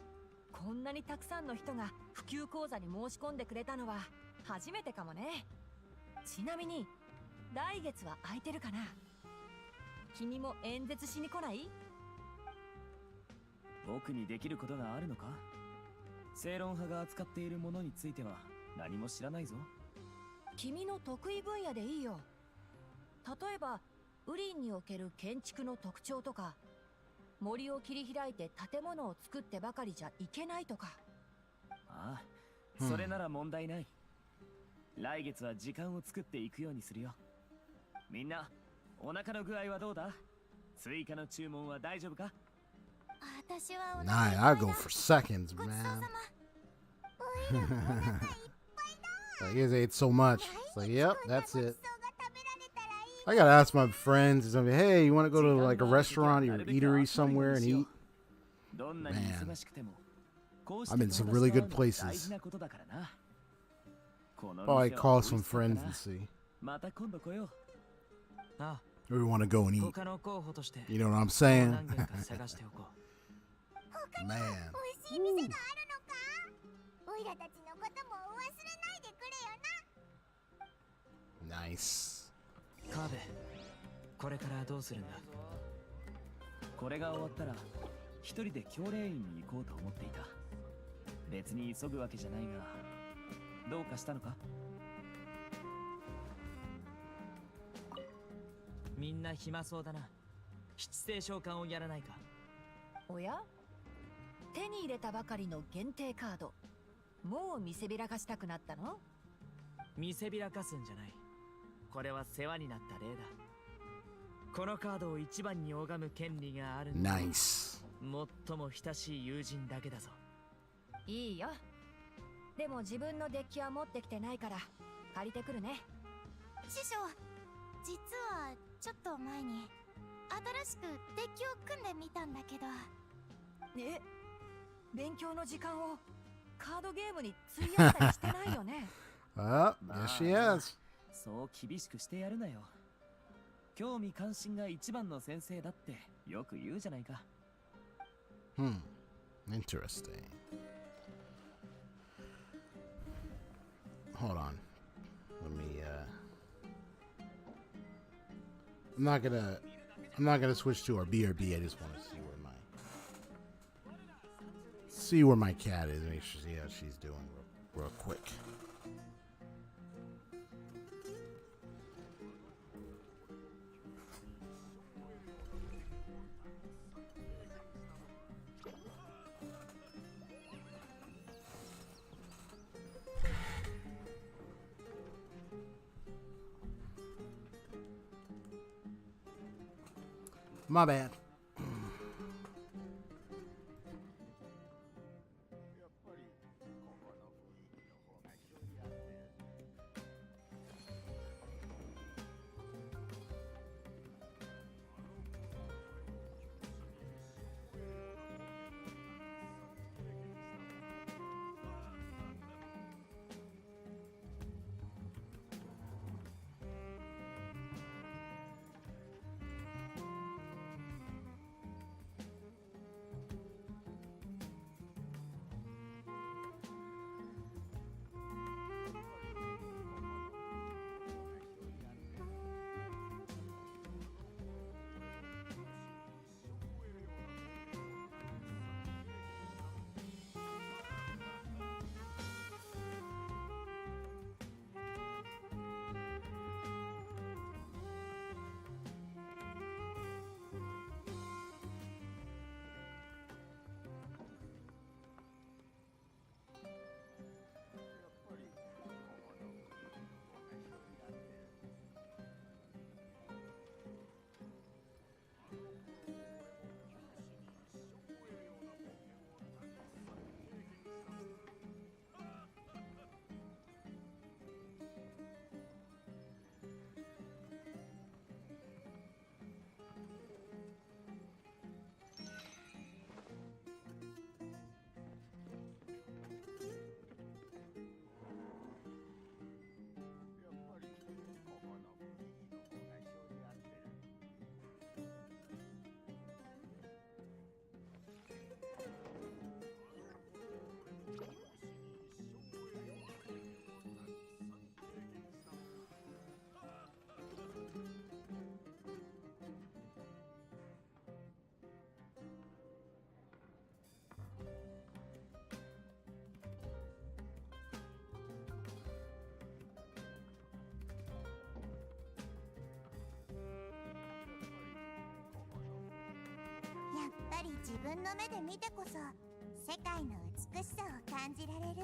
[SPEAKER 3] こんなにたくさんの人が普及講座に申し込んでくれたのは初めてかもね。ちなみに来月は空いてるかな？君も演説しに来ない？
[SPEAKER 4] 僕にできることがあるのか？正論派が扱っているものについては何も知らないぞ。
[SPEAKER 3] 君の得意分野でいいよ。例えばウリンにおける建築の特徴とか、森を切り開いて建物を作ってばかりじゃいけないとか。
[SPEAKER 4] ああ、それなら問題ない。来月は時間を作っていくようにするよ。みんな、お腹の具合はどうだ？追加の注文は大丈夫か？
[SPEAKER 2] 私はお
[SPEAKER 1] Nah,
[SPEAKER 2] 腹
[SPEAKER 1] I go for seconds,
[SPEAKER 2] ごちそう
[SPEAKER 1] man.
[SPEAKER 2] さま。おいらお腹いっぱいだ。
[SPEAKER 1] Like, you guys ate so much. It's like, yep,
[SPEAKER 2] こんな
[SPEAKER 1] that's
[SPEAKER 2] ごちそう
[SPEAKER 1] it.
[SPEAKER 2] が食べられたらいい
[SPEAKER 1] I gotta ask my friends. It's like, hey, you want to go to like a restaurant or eatery somewhere and eat?
[SPEAKER 4] どんなに忙しくても、こうして
[SPEAKER 1] I'm in some really good
[SPEAKER 4] 友達と会うのは大
[SPEAKER 1] places.
[SPEAKER 4] 事なことだからな。この
[SPEAKER 1] Oh, I
[SPEAKER 4] 店は
[SPEAKER 1] call
[SPEAKER 4] 美味し
[SPEAKER 1] some
[SPEAKER 4] そうだ
[SPEAKER 1] friends
[SPEAKER 4] な。
[SPEAKER 1] and see.
[SPEAKER 4] また今度来よう。
[SPEAKER 13] あ
[SPEAKER 1] Or we want to go and
[SPEAKER 13] あ、
[SPEAKER 1] eat.
[SPEAKER 13] 他の候補として
[SPEAKER 1] You know what I'm
[SPEAKER 13] 何
[SPEAKER 1] saying?
[SPEAKER 13] 軒か探しておこう。
[SPEAKER 1] Man.
[SPEAKER 2] 美味しい店があるのか？おいらたちのことも忘れないでくれよな。
[SPEAKER 1] Nice.
[SPEAKER 13] カーベ、これからどうするんだ？
[SPEAKER 4] これが終わったら、一人で教練院に行こうと思っていた。別に急ぐわけじゃないが、どうかしたのか？
[SPEAKER 13] みんな暇そうだな。七星召喚をやらないか？
[SPEAKER 3] おや、手に入れたばかりの限定カード、もう見せびらかしたくなったの？
[SPEAKER 13] 見せびらかすんじゃない。これは世話になった例だ。このカードを一番に拝む権利があるんだ。
[SPEAKER 1] Nice.
[SPEAKER 13] 最も親しい友人だけだぞ。
[SPEAKER 3] いいよ。でも自分のデッキは持ってきてないから借りてくるね。
[SPEAKER 2] 師匠、実はちょっと前に新しくデッキを組んでみたんだけど。
[SPEAKER 3] え、勉強の時間をカードゲームに費やしたりしてないよね。
[SPEAKER 1] Oh, yes, she has.
[SPEAKER 4] そう厳しくしてやるなよ。興味関心が一番の先生だってよく言うじゃないか。
[SPEAKER 1] Interesting. Hold on. Let me I'm not gonna switch to our BRB. I just want to see where my cat is. Make sure see how she's doing real quick. My bad.
[SPEAKER 2] り自分の目で見てこそ世界の美しさを感じられる。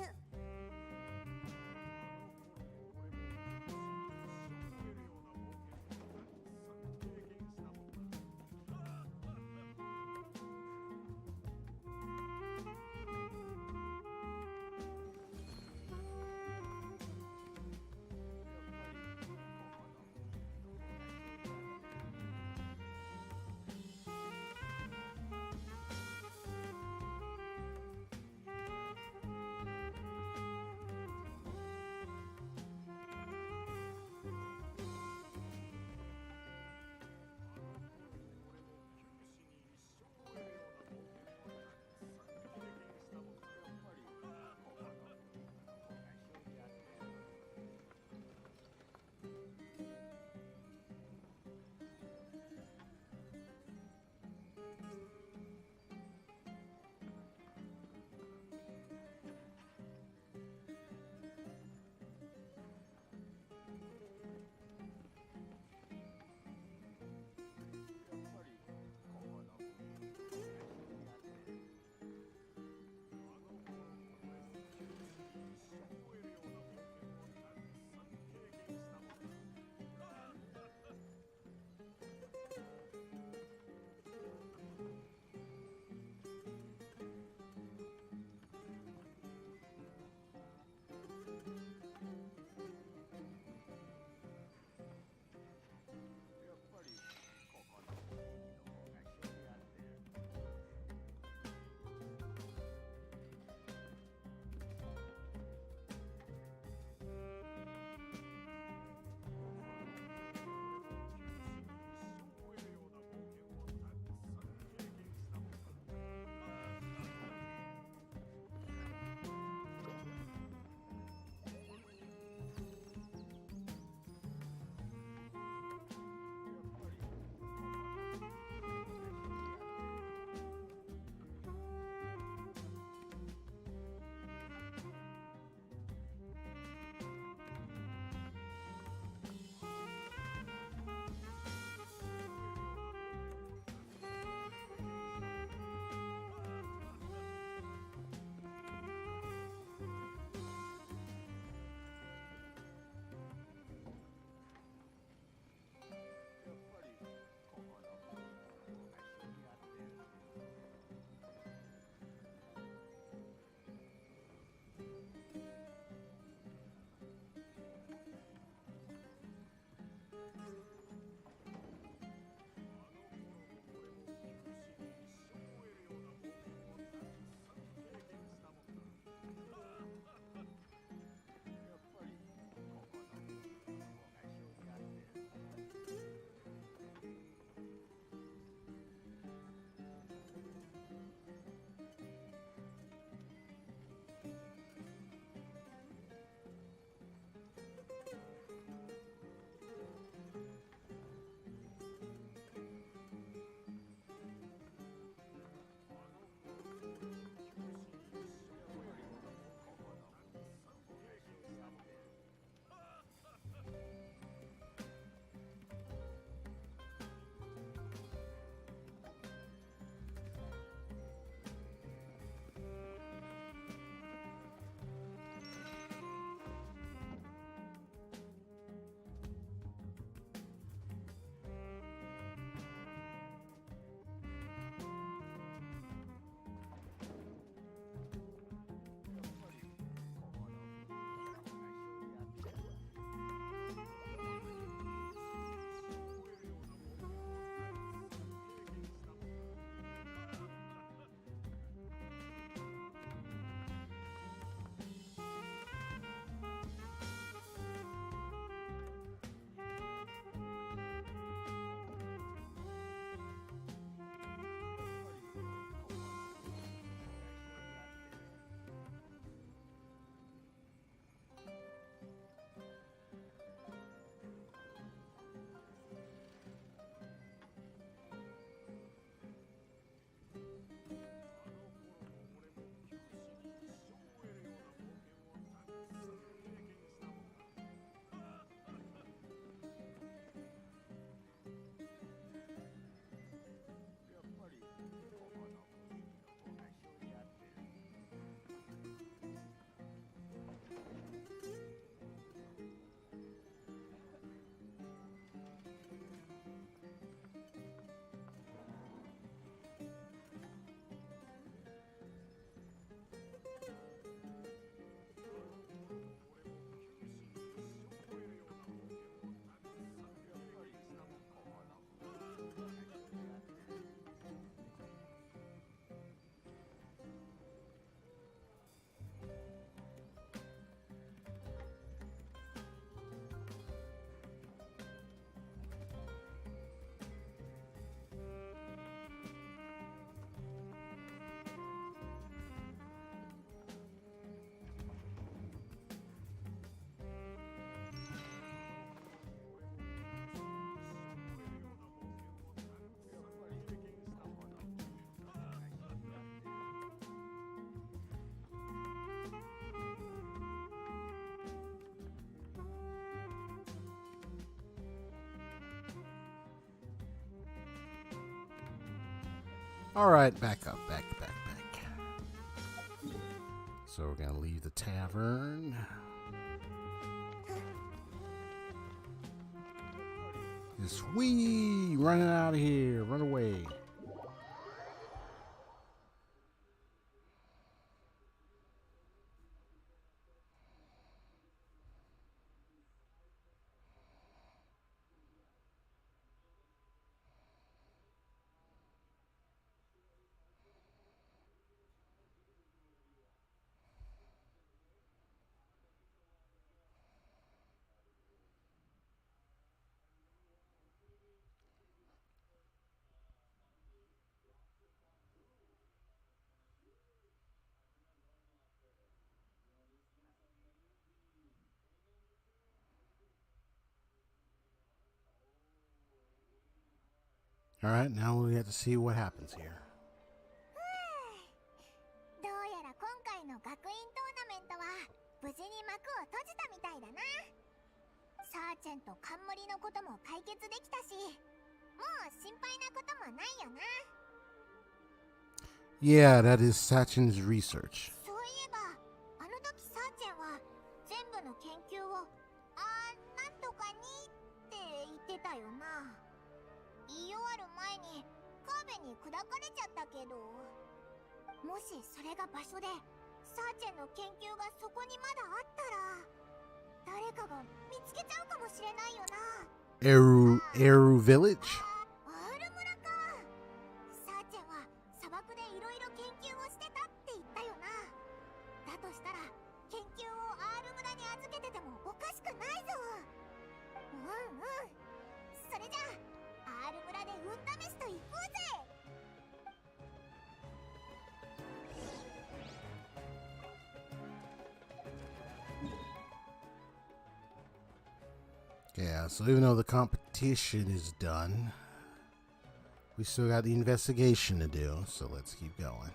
[SPEAKER 1] All right, back up, back. So we're gonna leave the tavern. Just wee, running out of here, run away. All right, now we have to see what happens here.
[SPEAKER 2] どうやら今回の学院トーナメントは無事に幕を閉じたみたいだな。サーチェンと冠のことも解決できたし、もう心配なこともないよな。
[SPEAKER 1] Yeah, that is Sachin's research.
[SPEAKER 2] そういえば、あの時サーチェンは全部の研究をなんとかにって言ってたよな。言い終わる前にカーベに砕かれちゃったけど、もしそれが場所でサーチェンの研究がそこにまだあったら、誰かが見つけちゃうかもしれないよな。
[SPEAKER 1] Eru Village?
[SPEAKER 2] アール村か。サーチェンは砂漠でいろいろ研究をしてたって言ったよな。だとしたら研究をアール村に預けててもおかしくないぞ。それじゃあアール村で運試しと行こうぜ。
[SPEAKER 1] Yeah, so even though the competition is done, we still got the investigation to do, so let's keep going.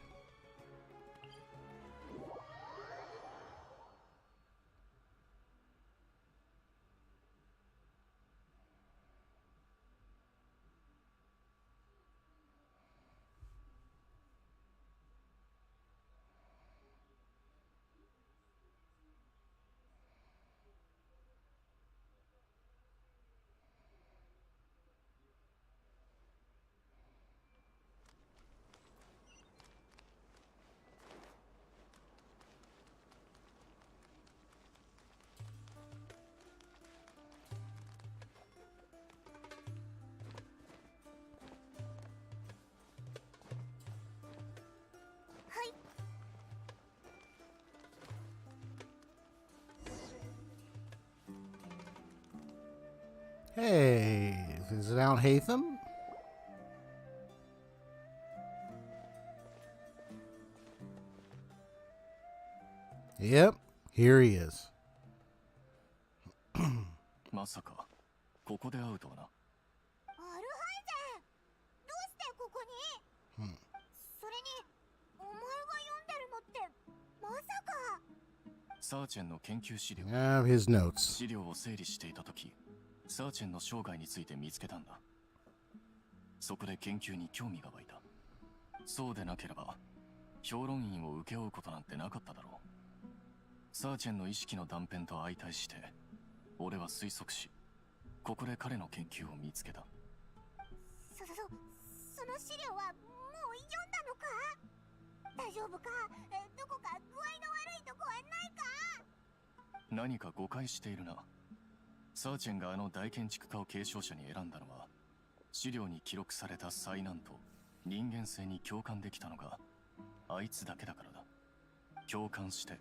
[SPEAKER 1] Hey, is it out Hatham? Yep, here he is.
[SPEAKER 5] まさかここで会うとはな。
[SPEAKER 2] アルハイゼン、どうしてここに？それにお前が読んでるのってまさか。
[SPEAKER 5] サーチェンの研究資料。
[SPEAKER 1] I have his notes.
[SPEAKER 5] 資料を整理していた時、サーチェンの生涯について見つけたんだ。そこで研究に興味が湧いた。そうでなければ評論員を請け負うことなんてなかっただろう。サーチェンの意識の断片と相対して俺は推測し、ここで彼の研究を見つけた。
[SPEAKER 2] その資料はもう読んだのか？大丈夫か？どこか具合の悪いとこはないか？
[SPEAKER 5] 何か誤解しているな。サーチェンがあの大建築家を継承者に選んだのは、資料に記録された災難と人間性に共感できたのがあいつだけだからだ。共感して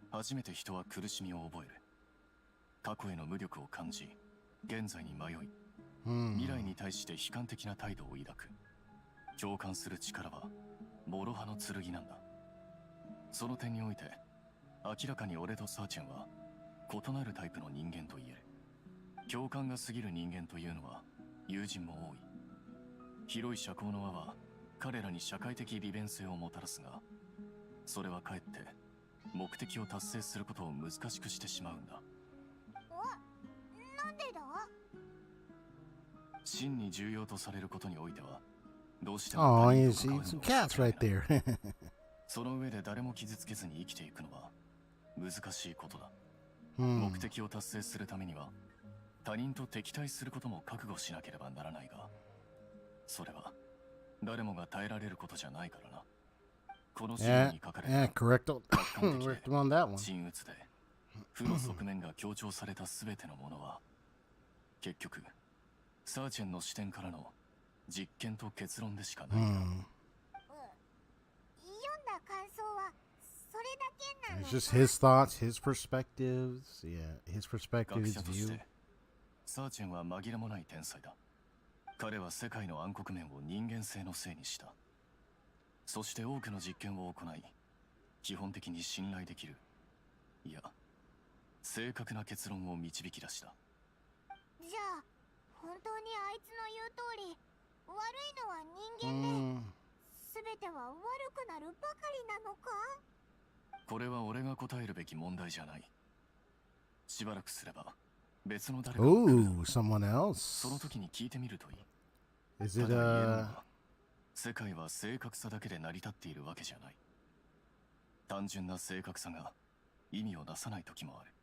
[SPEAKER 5] 初めて人は苦しみを覚える。過去への無力を感じ、現在に迷い、未来に対して悲観的な態度を抱く。共感する力は諸刃の剣なんだ。その点において明らかに俺とサーチェンは異なるタイプの人間と言える。共感が過ぎる人間というのは友人も多い。広い社交の輪は彼らに社会的利便性をもたらすが、それはかえって目的を達成することを難しくしてしまうんだ。
[SPEAKER 2] なんでだ？
[SPEAKER 5] 真に重要とされることにおいては、どうしても
[SPEAKER 1] Oh,
[SPEAKER 5] 他
[SPEAKER 1] you
[SPEAKER 5] 人と
[SPEAKER 1] see
[SPEAKER 5] 関わる
[SPEAKER 1] some
[SPEAKER 5] のは
[SPEAKER 1] cats right
[SPEAKER 5] 避けられない
[SPEAKER 1] there.
[SPEAKER 5] その上で誰も傷つけずに生きていくのは難しいことだ。
[SPEAKER 1] Hmm.
[SPEAKER 5] 目的を達成するためには他人と敵対することも覚悟しなければならないが、それは誰もが耐えられることじゃないからな。この資料
[SPEAKER 1] Yeah,
[SPEAKER 5] に書かれ
[SPEAKER 1] yeah,
[SPEAKER 5] た
[SPEAKER 1] correct.
[SPEAKER 5] 客観的
[SPEAKER 1] Correct him on that one.
[SPEAKER 5] 鎮鬱で負の側面が強調された全てのものは結局サーチェンの視点からの実験と結論でしかない。
[SPEAKER 7] 読んだ感想はそれだけなの
[SPEAKER 1] It's just his thoughts, his perspectives. Yeah, his
[SPEAKER 5] 学
[SPEAKER 1] perspective, his
[SPEAKER 5] 者とし
[SPEAKER 1] view.
[SPEAKER 5] てサーチェンは紛れもない天才だ。彼は世界の暗黒面を人間性のせいにした。そして多くの実験を行い、基本的に信頼できる、いや正確な結論を導き出した。
[SPEAKER 7] じゃあ本当にあいつの言う通り悪いのは人間で、全ては悪くなるばかりなのか？
[SPEAKER 5] これは俺が答えるべき問題じゃない。しばらくすれば別の誰かが来るだろう。
[SPEAKER 1] Ooh, someone
[SPEAKER 5] その
[SPEAKER 1] else.
[SPEAKER 5] 時に聞いてみるといい。
[SPEAKER 1] Is
[SPEAKER 5] た
[SPEAKER 1] it
[SPEAKER 5] だ言えるのは世界は正確さだけで成り立っているわけじゃない。単純な正確さが意味をなさない時もある。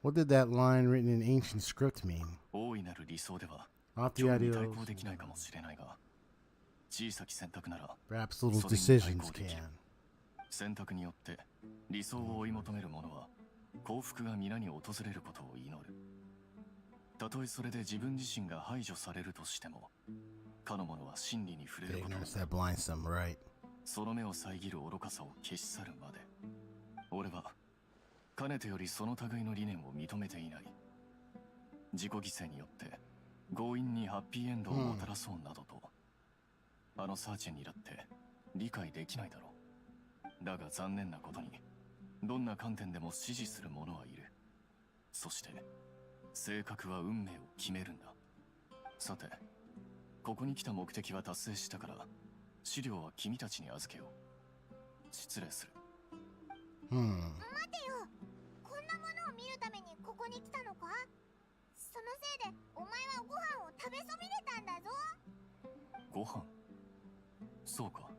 [SPEAKER 1] What did that line written in ancient script mean?
[SPEAKER 5] 大いなる理想では
[SPEAKER 1] Not the
[SPEAKER 5] 今日に
[SPEAKER 1] idea
[SPEAKER 5] 対
[SPEAKER 1] of
[SPEAKER 5] 抗できないかもしれないが、小さき選択なら
[SPEAKER 1] perhaps little
[SPEAKER 5] それに
[SPEAKER 1] decisions
[SPEAKER 5] 対抗できる。
[SPEAKER 1] can.
[SPEAKER 5] 選択によって理想を追い求める者は幸福が皆に訪れることを祈る。たとえそれで自分自身が排除されるとしても、かの者は真理に触れ
[SPEAKER 1] The
[SPEAKER 5] ること
[SPEAKER 1] ignorance that blinds them, right?
[SPEAKER 5] その目を遮る愚かさを消し去るまで。俺はかねてよりその類の理念を認めていない。自己犠牲によって強引にハッピーエンドをもたらそうなどと、あのサーチェンにだって理解できないだろう。だが残念なことにどんな観点でも支持する者はいる。そして性格は運命を決めるんだ。さて、ここに来た目的は達成したから資料は君たちに預けよう。失礼する。
[SPEAKER 7] 待てよ、こんなものを見るためにここに来たのか？そのせいでお前はご飯を食べそびれたんだぞ。
[SPEAKER 5] ご飯？そうか。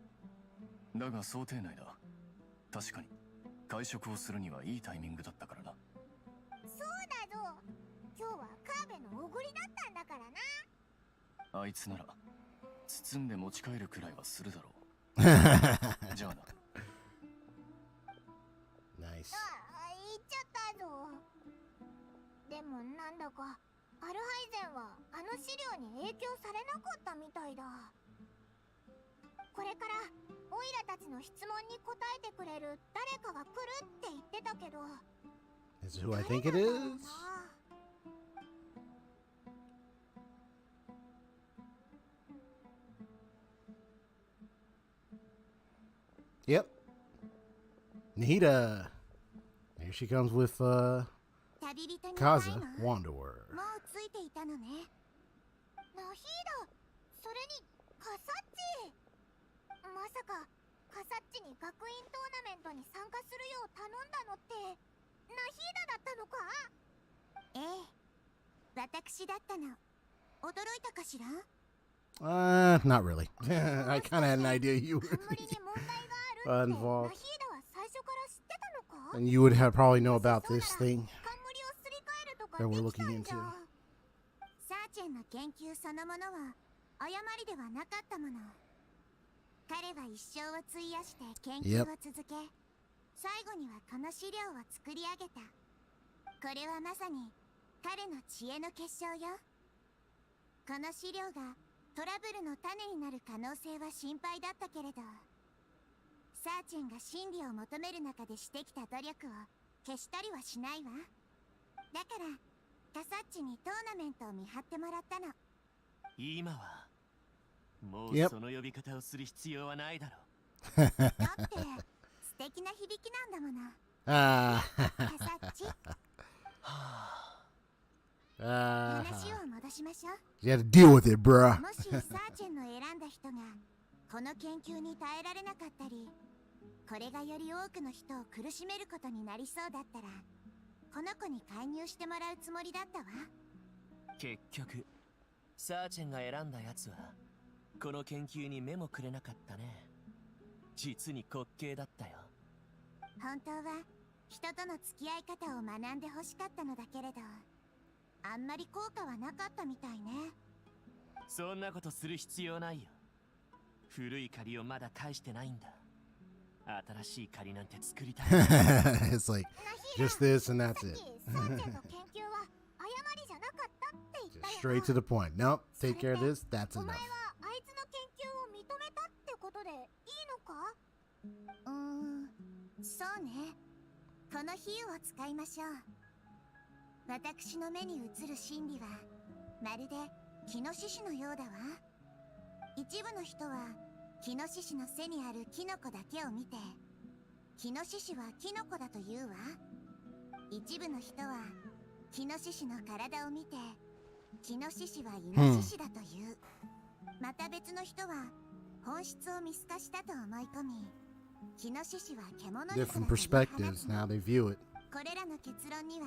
[SPEAKER 5] だが想定内だ。確かに会食をするにはいいタイミングだったからな。
[SPEAKER 7] そうだぞ、今日はカーベのおごりだったんだからな。
[SPEAKER 5] あいつなら包んで持ち帰るくらいはするだろう。じゃあな。
[SPEAKER 1] ナイス。
[SPEAKER 7] 言っちゃったぞ。でもなんだかアルハイゼンはあの資料に影響されなかったみたいだ。これからオイラたちの質問に答えてくれる誰かが来るって言ってたけど、
[SPEAKER 1] Is it who I think it is? Yep. Nahida. Here she comes with
[SPEAKER 7] 旅人に
[SPEAKER 1] Kaza
[SPEAKER 7] 会いの
[SPEAKER 1] Wanderer.
[SPEAKER 7] もうついていたのね。ナヒーダ、それにカサッチ。まさかカサッチに学院トーナメントに参加するよう頼んだのってナヒーダだったのか？ええ、私だったの。驚いたかしら？
[SPEAKER 1] Not really. I kind of had an idea you were
[SPEAKER 7] 冠に問題があるってナヒーダ
[SPEAKER 1] involved.
[SPEAKER 7] は最初から知ってたのか？
[SPEAKER 1] And you would have probably know about this thing
[SPEAKER 7] 冠をすり替えるとか
[SPEAKER 1] that
[SPEAKER 7] で
[SPEAKER 1] we're
[SPEAKER 7] きた
[SPEAKER 1] looking
[SPEAKER 7] んじ
[SPEAKER 1] into.
[SPEAKER 7] ゃ。サーチェンの研究そのものは誤りではなかったもの。彼は一生を費やして研究を続け、最後にはこの資料を作り上げた。これはまさに彼の知恵の結晶よ。この資料がトラブルの種になる可能性は心配だったけれど、サーチェンが真理を求める中でしてきた努力を消したりはしないわ。だからカサッチにトーナメントを見張ってもらったの。
[SPEAKER 6] 今はもう
[SPEAKER 1] Yep.
[SPEAKER 6] その呼び方をする必要はないだろ
[SPEAKER 7] だって素敵な響きなんだもの。
[SPEAKER 1] Ah.
[SPEAKER 7] カサッチ、
[SPEAKER 1] Ah.
[SPEAKER 7] 話を戻しましょう。
[SPEAKER 1] You had to deal with it, bruh.
[SPEAKER 7] もしサーチェンの選んだ人がこの研究に耐えられなかったり、これがより多くの人を苦しめることになりそうだったら、この子に介入してもらうつもりだったわ。
[SPEAKER 6] 結局サーチェンが選んだやつはこの研究に目もくれなかったね。実に滑稽だったよ。
[SPEAKER 2] 本当は人との付き合い方を学んでほしかったのだけれど、あんまり効果はなかったみたいね。
[SPEAKER 6] そんなことする必要ないよ。古い借りをまだ返してないんだ。新しい借りなんて作りたい。
[SPEAKER 1] It's like just this and that's it.
[SPEAKER 2] サーチェンの研究は誤りじゃなかったって言ったよな。
[SPEAKER 1] Straight to the point. Nope, take care of this. That's
[SPEAKER 2] お
[SPEAKER 1] enough.
[SPEAKER 2] 前はあいつの研究を認めたってことでいいのか？そうね。この比喩を使いましょう。私の目に映る真理はまるでキノシシのようだわ。一部の人はキノシシの背にあるキノコだけを見て、キノシシはキノコだと言うわ。一部の人はキノシシの体を見て、キノシシはイノシシだと言う。また別の人は本質を見透かしたと思い込み、キノシシは獣肉だと
[SPEAKER 1] Different
[SPEAKER 2] 言い放つ
[SPEAKER 1] perspectives.
[SPEAKER 2] の。
[SPEAKER 1] Now they view it.
[SPEAKER 2] これらの結論には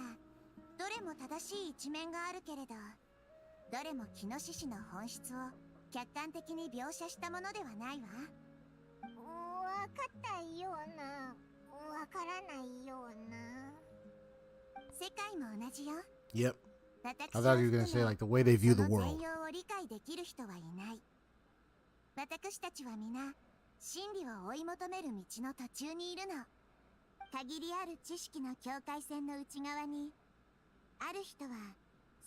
[SPEAKER 2] どれも正しい一面があるけれど、どれもキノシシの本質を客観的に描写したものではないわ。わかったような、わからないような。世界も同じよ。
[SPEAKER 1] Yep.
[SPEAKER 2] 私
[SPEAKER 1] I thought you were gonna say like the way they view the
[SPEAKER 2] その
[SPEAKER 1] world.
[SPEAKER 2] 全容を理解できる人はいない。私たちは皆真理を追い求める道の途中にいるの。限りある知識の境界線の内側に、ある人は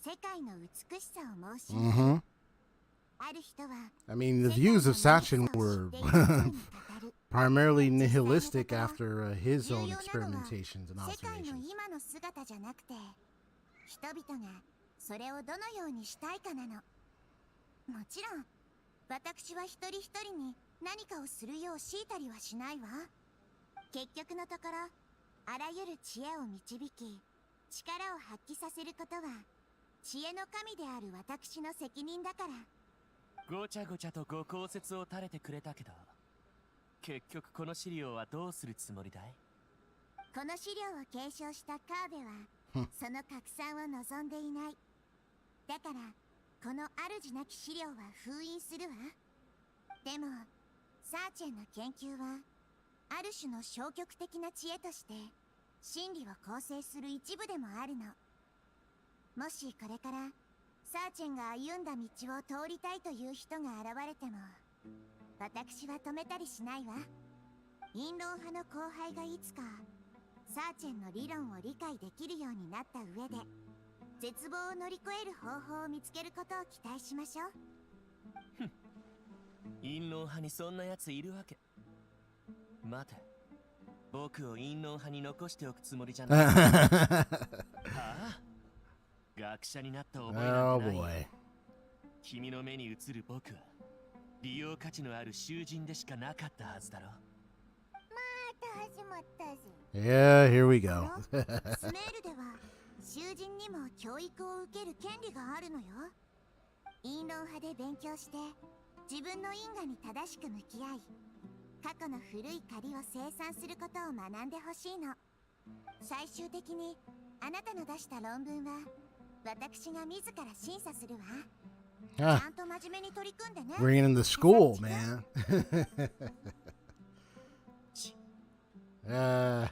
[SPEAKER 2] 世界の美しさを申し上げる。
[SPEAKER 1] Mm-hmm.
[SPEAKER 2] ある人は
[SPEAKER 1] I mean, the views of Sachin were primarily nihilistic after his own experimentations and
[SPEAKER 2] 世界の
[SPEAKER 1] observations.
[SPEAKER 2] 今の姿じゃなくて、人々がそれをどのようにしたいかなの。もちろん私は一人一人に何かをするよう強いたりはしないわ。結局のところ、あらゆる知恵を導き、力を発揮させることは知恵の神である私の責任だから。
[SPEAKER 6] ごちゃごちゃとご考説を垂れてくれたけど、結局この資料はどうするつもりだい？
[SPEAKER 2] この資料を継承したカーベはその拡散を望んでいない。だからこの主なき資料は封印するわ。でもサーチェンの研究はある種の消極的な知恵として真理を構成する一部でもあるの。もしこれからサーチェンが歩んだ道を通りたいという人が現れても、私は止めたりしないわ。陰論派の後輩がいつかサーチェンの理論を理解できるようになった上で、絶望を乗り越える方法を見つけることを期待しましょう。
[SPEAKER 6] 陰論派にそんなやついるわけ？待て、僕を陰論派に残しておくつもりじゃない。はあ？学者になった覚えなんてない。
[SPEAKER 1] Oh boy.
[SPEAKER 6] 君の目に映る僕は利用価値のある囚人でしかなかったはずだろ。
[SPEAKER 2] また始まったぜ。
[SPEAKER 1] Yeah, here we go.
[SPEAKER 2] スメールでは囚人にも教育を受ける権利があるのよ。陰論派で勉強して自分の因果に正しく向き合い、過去の古い借りを清算することを学んでほしいの。最終的にあなたの出した論文は私が自ら審査するわ。ちゃんと真面目に取り組んでね。
[SPEAKER 1] Bringing in the school, man. Yeah,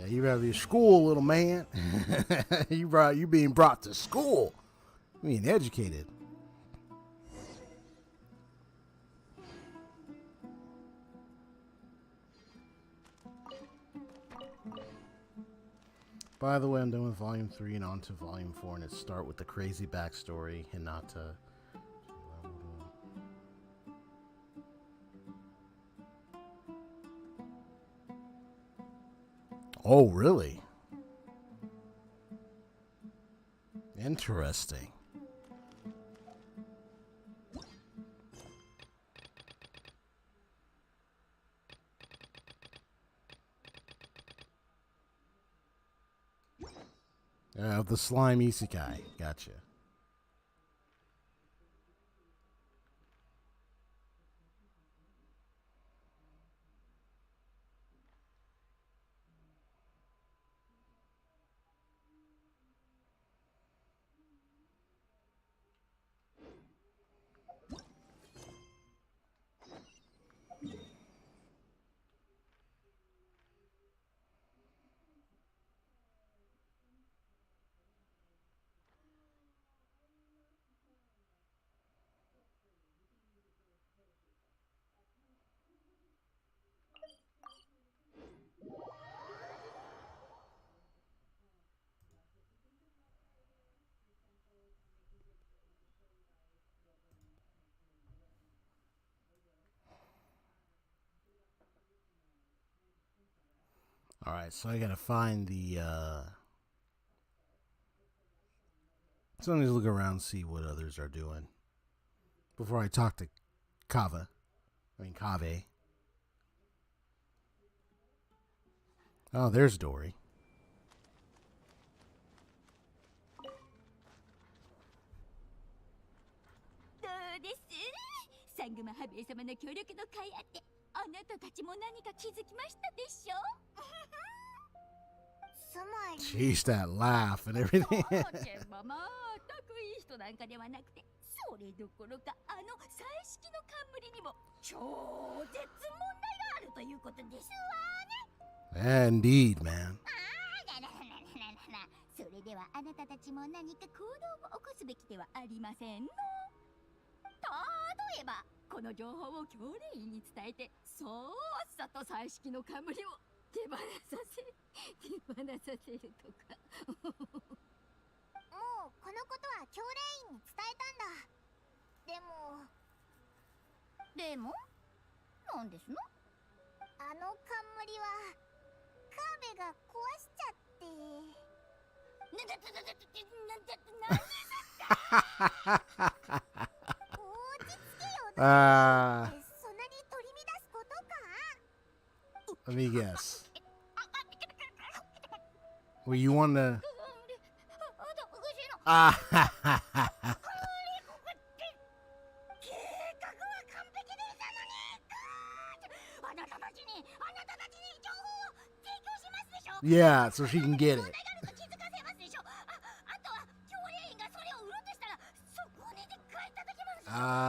[SPEAKER 1] you rather be school, little man. You being brought to school, being educated. By the way, I'm done with Volume 3 and on to Volume 4, and it start with the crazy backstory and not Oh, really? Interesting. Of the slime isekai. Gotcha. All right, so I gotta find the. So let me look around and see what others are doing before I talk to Kave. Oh, there's Dory.
[SPEAKER 14] どうです？サングマハベイ様の協力の甲斐あって、あなたたちも何か気づきましたでしょ？
[SPEAKER 2] つまり
[SPEAKER 1] Jeez, that laugh and everything.
[SPEAKER 14] チェンはまったくいい人なんかではなくて、それどころかあの彩色の冠にも超絶問題があるということですわね。
[SPEAKER 1] Indeed, man.
[SPEAKER 14] それではあなたたちも何か行動を起こすべきではありませんの。例えばこの情報を教令員に伝えて、さっさと彩色の冠を手放させるとか。もう
[SPEAKER 2] このことは教令員に伝えたんだ。でもなんですの？あの冠はカーベが壊しちゃって。そんなに取り乱すことか？
[SPEAKER 1] Let me guess. Well, you want to. Ah. Yeah, so she can get it.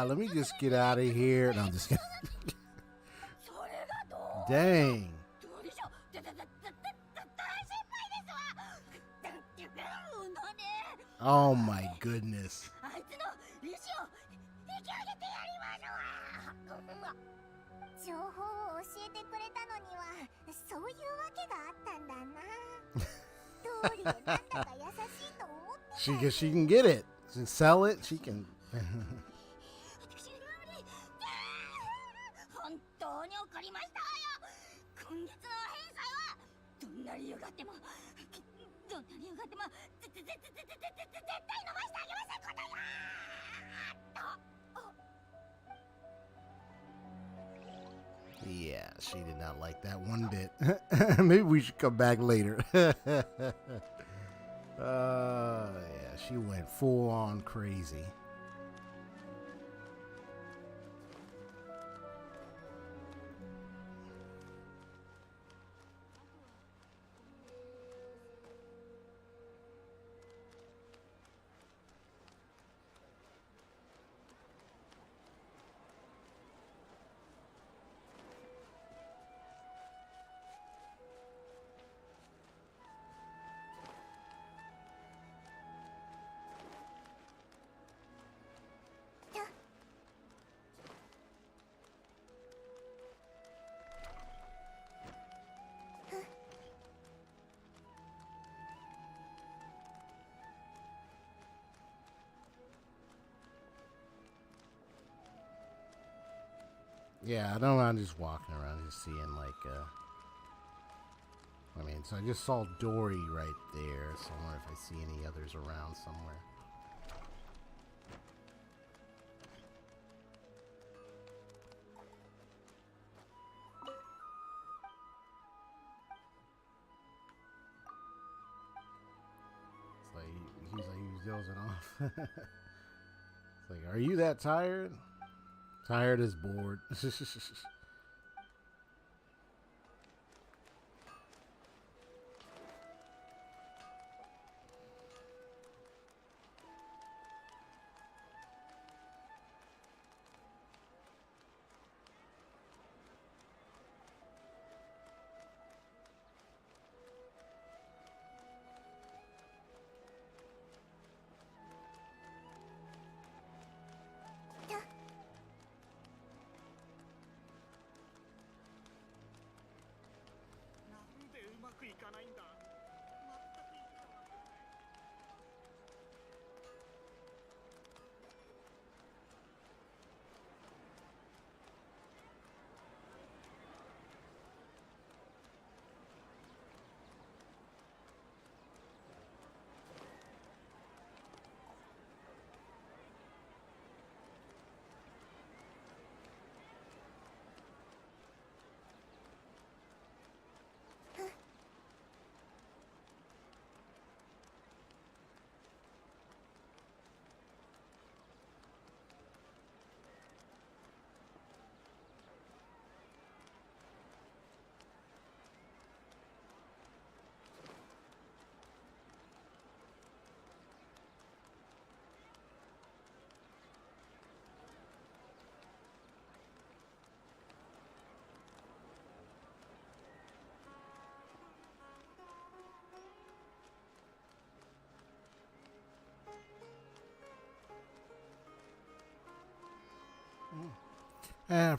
[SPEAKER 1] Let me just get out of here. No, I'm just kidding. Dang. Oh my goodness.
[SPEAKER 2] 情報を教えてくれたのにはそういうわけがあったんだな。通りでなんだか優しいと思ってた。
[SPEAKER 1] She can get it. She can sell it. She can.
[SPEAKER 14] 本当に怒りましたよ。今月の返済はどんな理由があっても絶対飲ましてあげませんことよ。
[SPEAKER 1] Yeah, she did not like that one bit. Maybe we should come back later. Yeah, she went full on crazy. Yeah, I don't know. I'm just walking around, just seeing like, I mean, so I just saw Dory right there, so I wonder if I see any others around somewhere. It's like, he's dozing off. It's like, are you that tired? Tired as bored.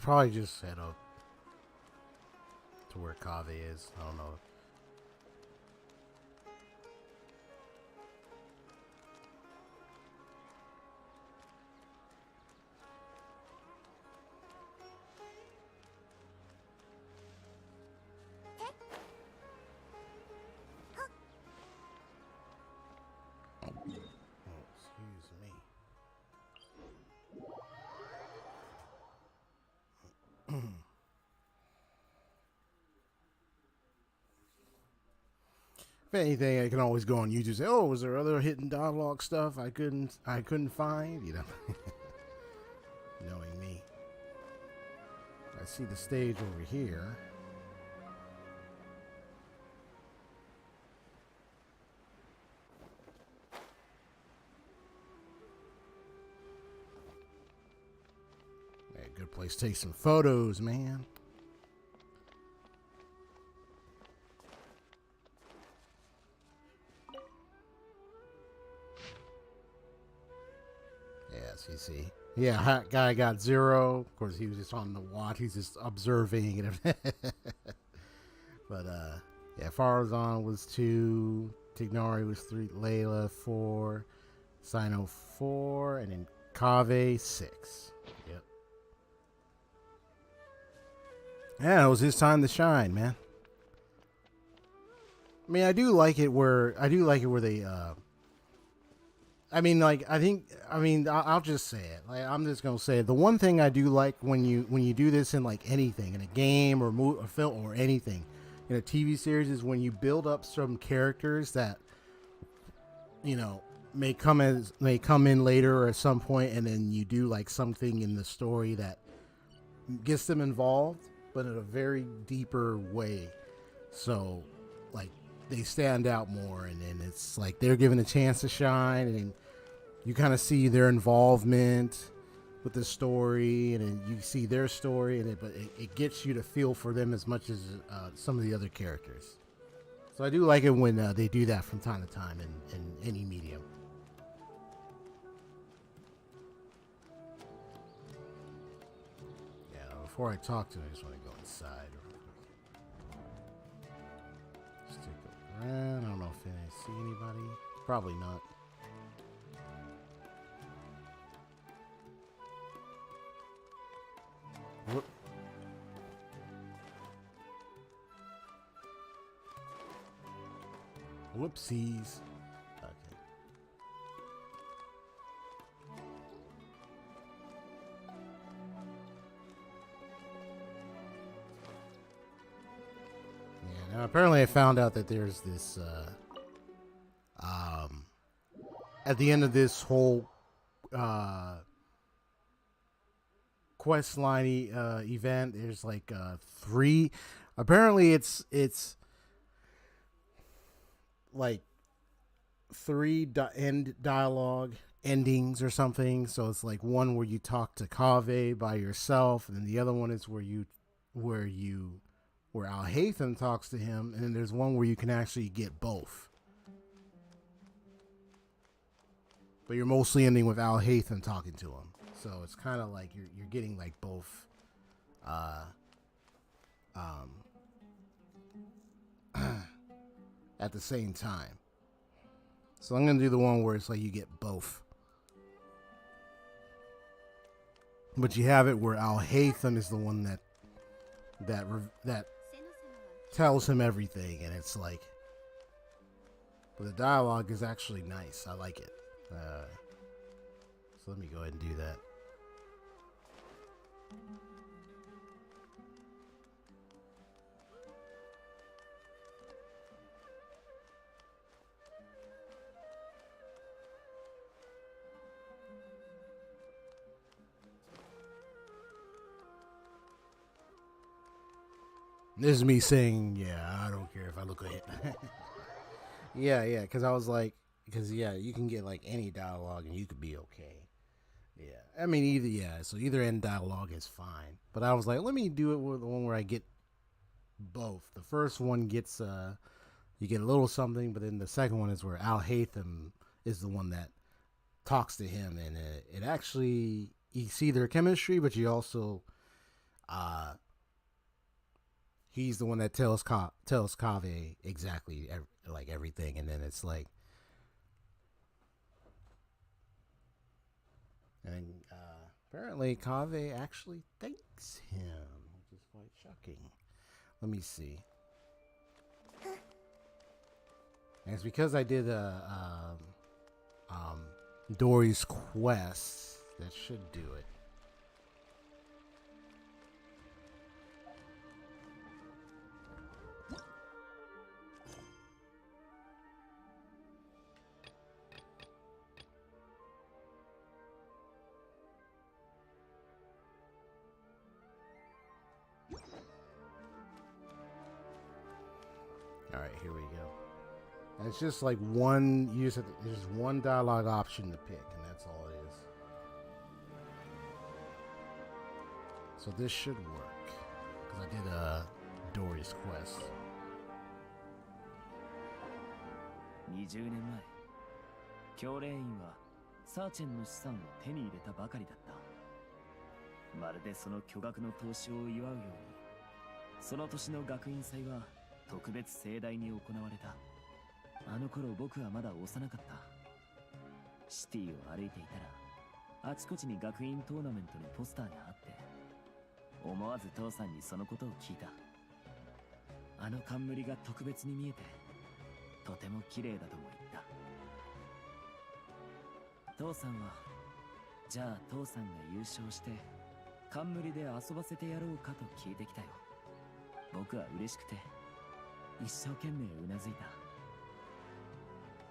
[SPEAKER 1] Probably just head up to where Kave is. I don't know. Excuse me. If anything, I can always go on YouTube and say, "Oh, was there other hidden dialogue stuff I couldn't find?" You know, knowing me. I see the stage over here. Yeah, good place to take some photos, man. Yes, you see. Yeah, guy got 0. Of course, he was just on the watch. He's just observing and everything. But, yeah, Farazan was 2. Tignari was 3. Layla, 4. Sino, 4. And then Kave, 6. Yep. Yeah, it was his time to shine, man. I mean, I do like it where they, I'll just say it. Like, I'm just gonna say it. The one thing I do like when you do this in like anything, in a game or a film or anything, in a TV series, is when you build up some characters that, you know, may come in later or at some point, and then you do like something in the story that gets them involved, but in a very deeper way. So, like, they stand out more, and then it's like they're given a chance to shine, and you kind of see their involvement with the story, and then you see their story, and it gets you to feel for them as much as some of the other characters. So I do like it when they do that from time to time in any medium. Yeah, before I talk to them, I just want to go inside real quick. Stick around. I don't know if I see anybody. Probably not. Whoop. Whoopsies. Okay. Yeah, now apparently I found out that there's this at the end of this whole quest line event, there's like 3. Apparently it's like 3 end dialogue endings or something. So it's like one where you talk to Kave by yourself, and then the other one is where Al-Haytham talks to him, and then there's one where you can actually get both. But you're mostly ending with Al-Haytham talking to him. So it's kind of like you're getting like both at the same time. So I'm going to do the one where it's like you get both. But you have it where Al-Haytham is the one that tells him everything, and it's like, but the dialogue is actually nice. I like it. So let me go ahead and do that. This is me saying, yeah, I don't care if I look like it. yeah, because I was like, you can get like any dialogue and you could be okay. Yeah, I mean, either end dialogue is fine. But I was like, let me do it with the one where I get both. The first one gets, you get a little something, but then the second one is where Al-Haytham is the one that talks to him, and it actually you see their chemistry, but you also he's the one that tells Kaveh exactly like everything, and then it's like, and apparently Kaveh actually thanks him, which is quite shocking. Let me see. And it's because I did Dory's quest that should do it. All right, here we go. And it's just like one there's one dialogue option to pick, and that's all it is. So this should work because I did Dory's quest.
[SPEAKER 4] 20年前、教練員はサーチェンの資産を手に入れたばかりだった。まるでその巨額の投資を祝うように、その年の学院祭は特別盛大に行われた。あの頃僕はまだ幼かった。シティを歩いていたら、あちこちに学院トーナメントのポスターがあって、思わず父さんにそのことを聞いた。あの冠が特別に見えて、とても綺麗だとも言った。父さんは、じゃあ父さんが優勝して、冠で遊ばせてやろうかと聞いてきたよ。僕は嬉しくて、一生懸命うなずいた。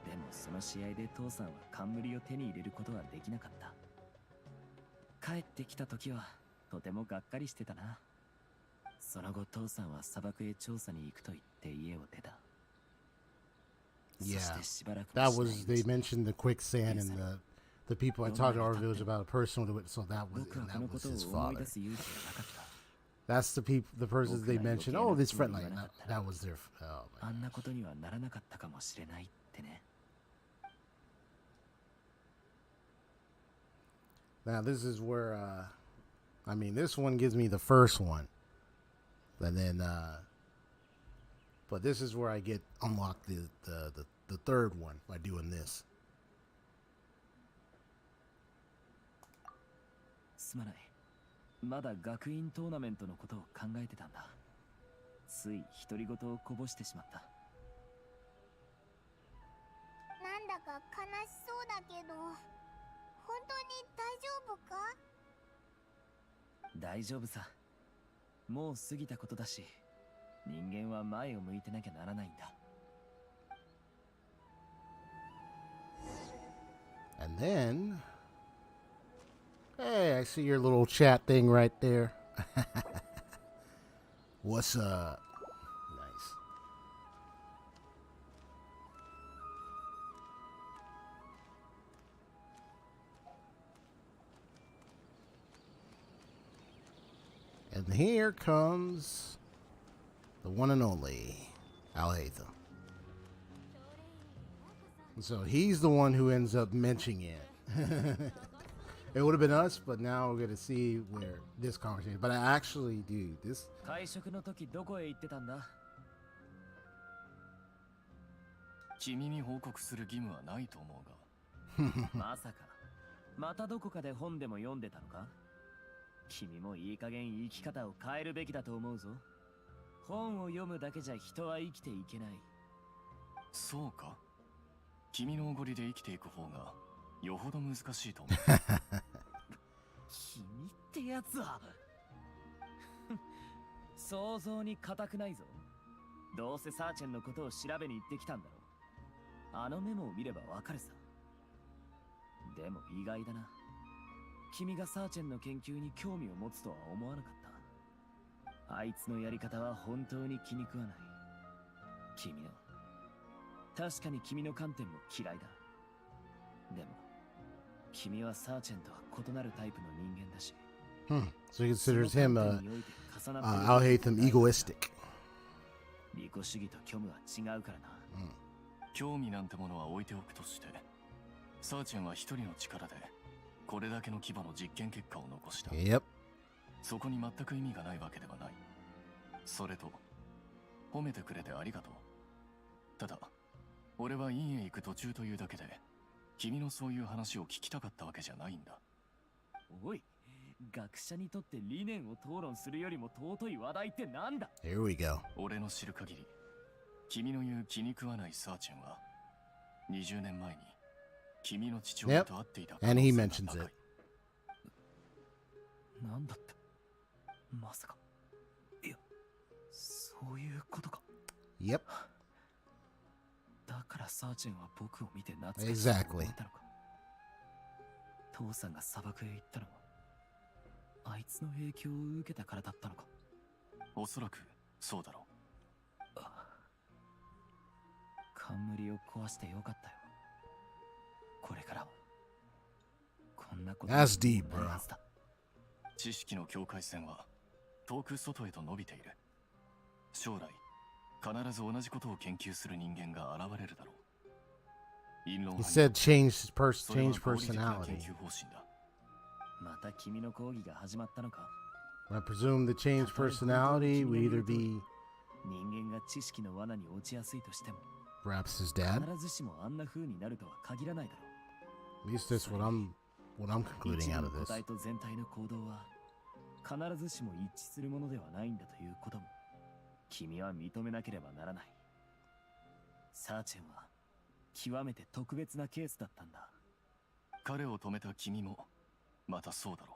[SPEAKER 4] でもその試合で父さんは冠を手に入れることはできなかった。帰ってきた時はとてもがっかりしてたな。その後父さんは砂漠へ調査に行くと言って家を出た。
[SPEAKER 1] Yeah, that was, they mentioned the quicksand and the people I talked to our village about a person with it, so that was his father. That's the persons they mentioned. Oh, this friend, like that was their. Oh, now this is where, I mean, this one gives me the first one, and then, but this is where I get unlocked the third one by doing this.
[SPEAKER 4] すまない。まだ学院トーナメントのことを考えてたんだ。つい独り言をこぼしてしまった。
[SPEAKER 7] なんだか悲しそうだけど、本当に大丈夫か？
[SPEAKER 4] 大丈夫さ。もう過ぎたことだし、人間は前を向いてなきゃならないんだ。
[SPEAKER 1] And then, hey, I see your little chat thing right there. What's up? Nice. And here comes the one and only Al-Haytham. So he's the one who ends up mentioning it. It would have been us, but now we're gonna see where this conversation. But I actually do this.
[SPEAKER 4] 会食の時どこへ行ってたんだ？
[SPEAKER 5] 君に報告する義務はないと思うが。
[SPEAKER 4] まさか、またどこかで本でも読んでたのか？君もいい加減生き方を変えるべきだと思うぞ。本を読むだけじゃ人は生きていけない。
[SPEAKER 5] そうか？君のおごりで生きていく方がよほど難しいと思う。
[SPEAKER 4] 君ってやつは想像に固くないぞ。どうせサーチェンのことを調べに行ってきたんだろう。あのメモを見ればわかるさ。でも意外だな。君がサーチェンの研究に興味を持つとは思わなかった。あいつのやり方は本当に気に食わない。君の確かに君の観点も嫌いだ。でも君はサーチェンとは異なるタイプの人間だし。
[SPEAKER 1] So he considers him Al-Haytham egoistic.
[SPEAKER 4] 利己主義と虚無は違うからな。
[SPEAKER 5] 興味なんてものは置いておくとして、サーチェンは一人の力でこれだけの規模の実験結果を残した。
[SPEAKER 1] Yep.
[SPEAKER 5] そこに全く意味がないわけではない。それと、褒めてくれてありがとう。ただ、俺は院へ行く途中というだけで、君のそういう話を聞きたかったわけじゃないんだ。
[SPEAKER 4] おい、学者にとって理念を討論するよりも尊い話題ってなんだ？
[SPEAKER 1] Here we go.
[SPEAKER 5] 俺の知る限り、君の言う気に食わないサーチェンは、20年前に君の父親と会っていた。
[SPEAKER 1] And he mentions it.
[SPEAKER 4] なんだって？まさか。いや、そういうことか。
[SPEAKER 1] Yep.
[SPEAKER 4] だからサーチェンは僕を見て懐かしいと思ったのか。父さんが砂漠へ行ったのは、あいつの影響を受けたからだったのか。
[SPEAKER 5] おそらくそうだろう。
[SPEAKER 4] 冠を壊してよかったよ。これからはこんなこと。
[SPEAKER 1] That's deep, bro.
[SPEAKER 5] 知識の境界線は遠く外へと伸びている。将来必ず同じことを研究する人間が現れるだろう。
[SPEAKER 1] He said change personality.
[SPEAKER 4] また君の講義が始まったのか。
[SPEAKER 1] I presume the change personality would either be
[SPEAKER 4] 人間が知識の罠に落ちやすいとしても、
[SPEAKER 1] perhaps his dad.
[SPEAKER 4] 必ずしもあんな風になるとは限らないだろう。
[SPEAKER 1] At least that's what I'm concluding out of
[SPEAKER 4] 個
[SPEAKER 1] this.
[SPEAKER 4] 体と全体の行動は必ずしも一致するものではないんだということも君は認めなければならない。サーチェンは極めて特別なケースだったんだ。
[SPEAKER 5] 彼を止めた君もまたそうだろう。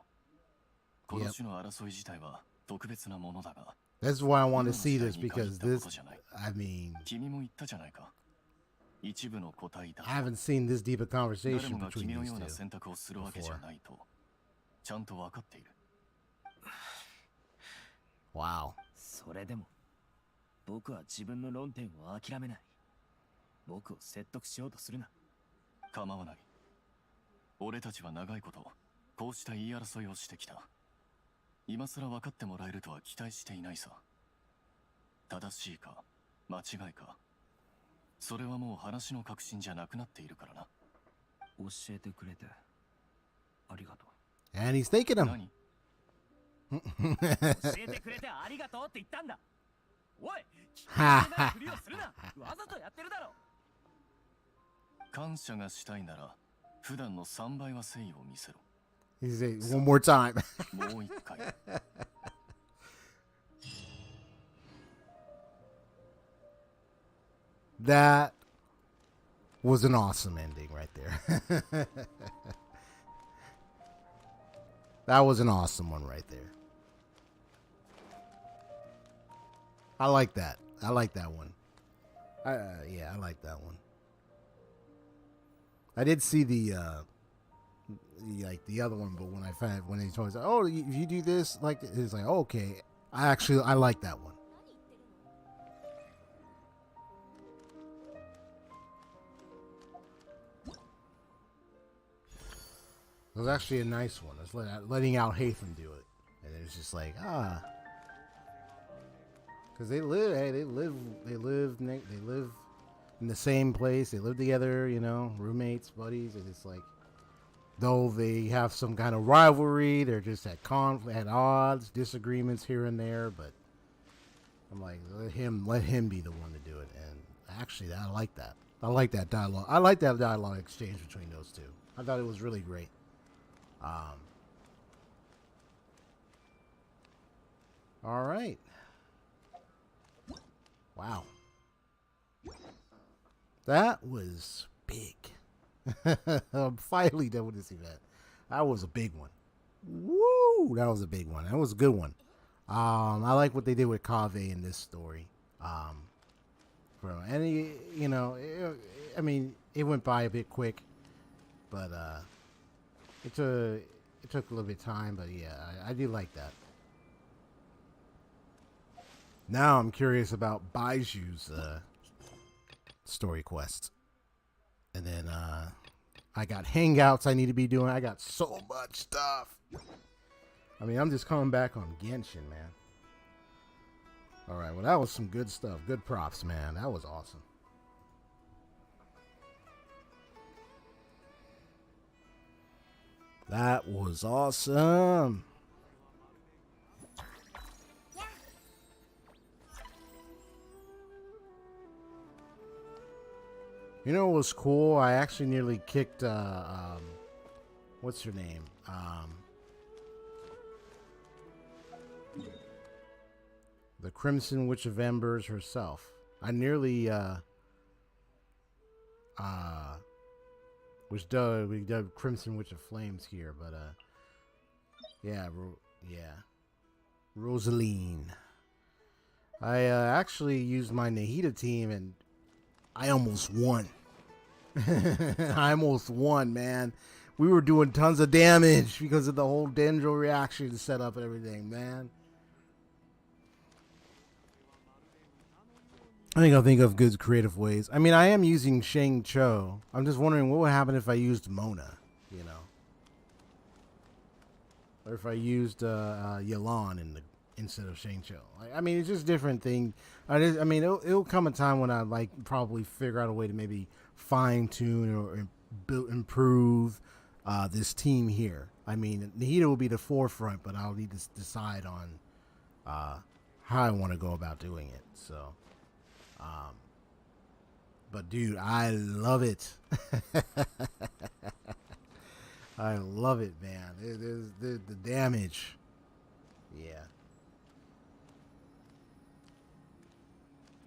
[SPEAKER 5] この種の争い自体は特別なものだが。
[SPEAKER 1] That's why I want to see this because this, I mean,
[SPEAKER 5] 君も言ったじゃないか。一部の個体だ。
[SPEAKER 1] I haven't seen this deep a
[SPEAKER 5] 誰
[SPEAKER 1] conversation
[SPEAKER 5] もが
[SPEAKER 1] between
[SPEAKER 5] 君の
[SPEAKER 1] these
[SPEAKER 5] ような
[SPEAKER 1] two
[SPEAKER 5] 選択をするわけじゃ
[SPEAKER 1] before.
[SPEAKER 5] ないとちゃんと分かっている。
[SPEAKER 1] Wow.
[SPEAKER 4] それでも僕は自分の論点を諦めない。僕を説得しようとするな。
[SPEAKER 5] 構わない。俺たちは長いことこうした言い争いをしてきた。今更分かってもらえるとは期待していないさ。正しいか間違いか、それはもう話の核心じゃなくなっているからな。
[SPEAKER 4] 教えてくれてありがとう。
[SPEAKER 1] And he's thanking him.
[SPEAKER 5] 何？
[SPEAKER 4] 教えてくれてありがとうって言ったんだ。おい、聞こえないふりをするな。わざとやってるだろ。
[SPEAKER 5] 感謝がしたいなら普段の3倍は誠意を見せろ。
[SPEAKER 1] He said one more time.
[SPEAKER 5] もう一回。
[SPEAKER 1] That was an awesome ending right there. That was an awesome one right there. I like that. I like that one. Yeah, I like that one. I did see the other one, but when he told me, oh, if you do this, like, it's like, oh, okay. I like that one. It was actually a nice one. It's letting out Hatham do it, and it's just like because they live in the same place. They live together, you know, roommates, buddies, and it's like though they have some kind of rivalry, they're just at conflict, at odds, disagreements here and there. But I'm like, let him be the one to do it. And actually, I like that. I like that dialogue. I like that dialogue exchange between those two. I thought it was really great. All right. Wow. That was big. I'm finally done with this event. That was a big one. Woo! That was a big one. That was a good one. I like what they did with Kaveh in this story. You know, I mean, it went by a bit quick, but it took a little bit of time. But yeah, I do like that. Now I'm curious about Baizhu's story quest. And then I got hangouts I need to be doing. I got so much stuff. I mean, I'm just coming back on Genshin, man. All right, well, that was some good stuff. Good props, man. That was awesome. That was awesome. You know what was cool? I actually nearly kicked, what's her name? The Crimson Witch of Embers herself. I nearly, we did Crimson Witch of Flames here, but, yeah, Rosaline. I, actually used my Nahida team and I almost won. I almost won, man. We were doing tons of damage because of the whole Dendro reaction setup and everything, man. I think I'll think of good creative ways. I mean, I am using Shang Cho. I'm just wondering what would happen if I used Mona, you know, or if I used Yelan instead of Shang Cho. I mean, it's just different thing. I mean, it'll come a time when I like probably figure out a way to maybe fine tune or improve this team here. I mean, Nahida will be the forefront, but I'll need to decide on how I want to go about doing it. So. But dude, I love it. I love it, man. The damage. Yeah.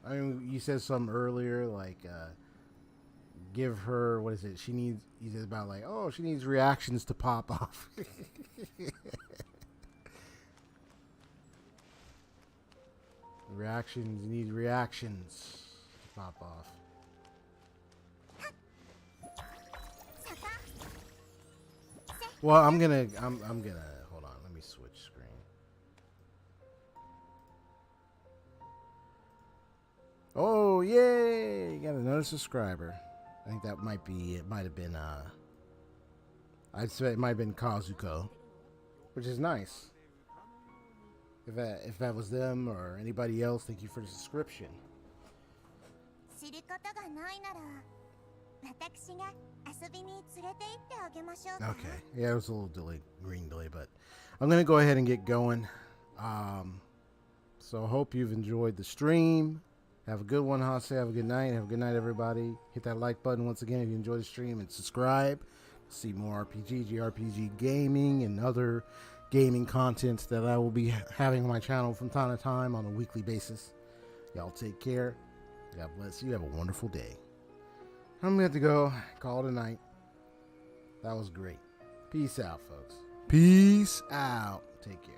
[SPEAKER 1] I mean, you said something earlier, like, give her, what is it? She needs, you said about like, oh, she needs reactions to pop off. Reactions, you need reactions to pop off. Well, I'm gonna, hold on, let me switch screen. Oh, yay! Got another subscriber. I think that might be, it might have been, I'd say it might have been Kazuko, which is nice. If that was them or anybody else, thank you for the subscription. Okay, yeah, it was a little delay, green delay, but I'm gonna go ahead and get going. So I hope you've enjoyed the stream. Have a good one, Hase. Have a good night. Have a good night, everybody. Hit that like button once again if you enjoyed the stream, and subscribe to see more RPG, JRPG gaming, and other gaming content that I will be having on my channel from time to time on a weekly basis. Y'all take care. God bless you. Have a wonderful day. I'm going to have to go. Call it a night. That was great. Peace out, folks. Peace out. Take care.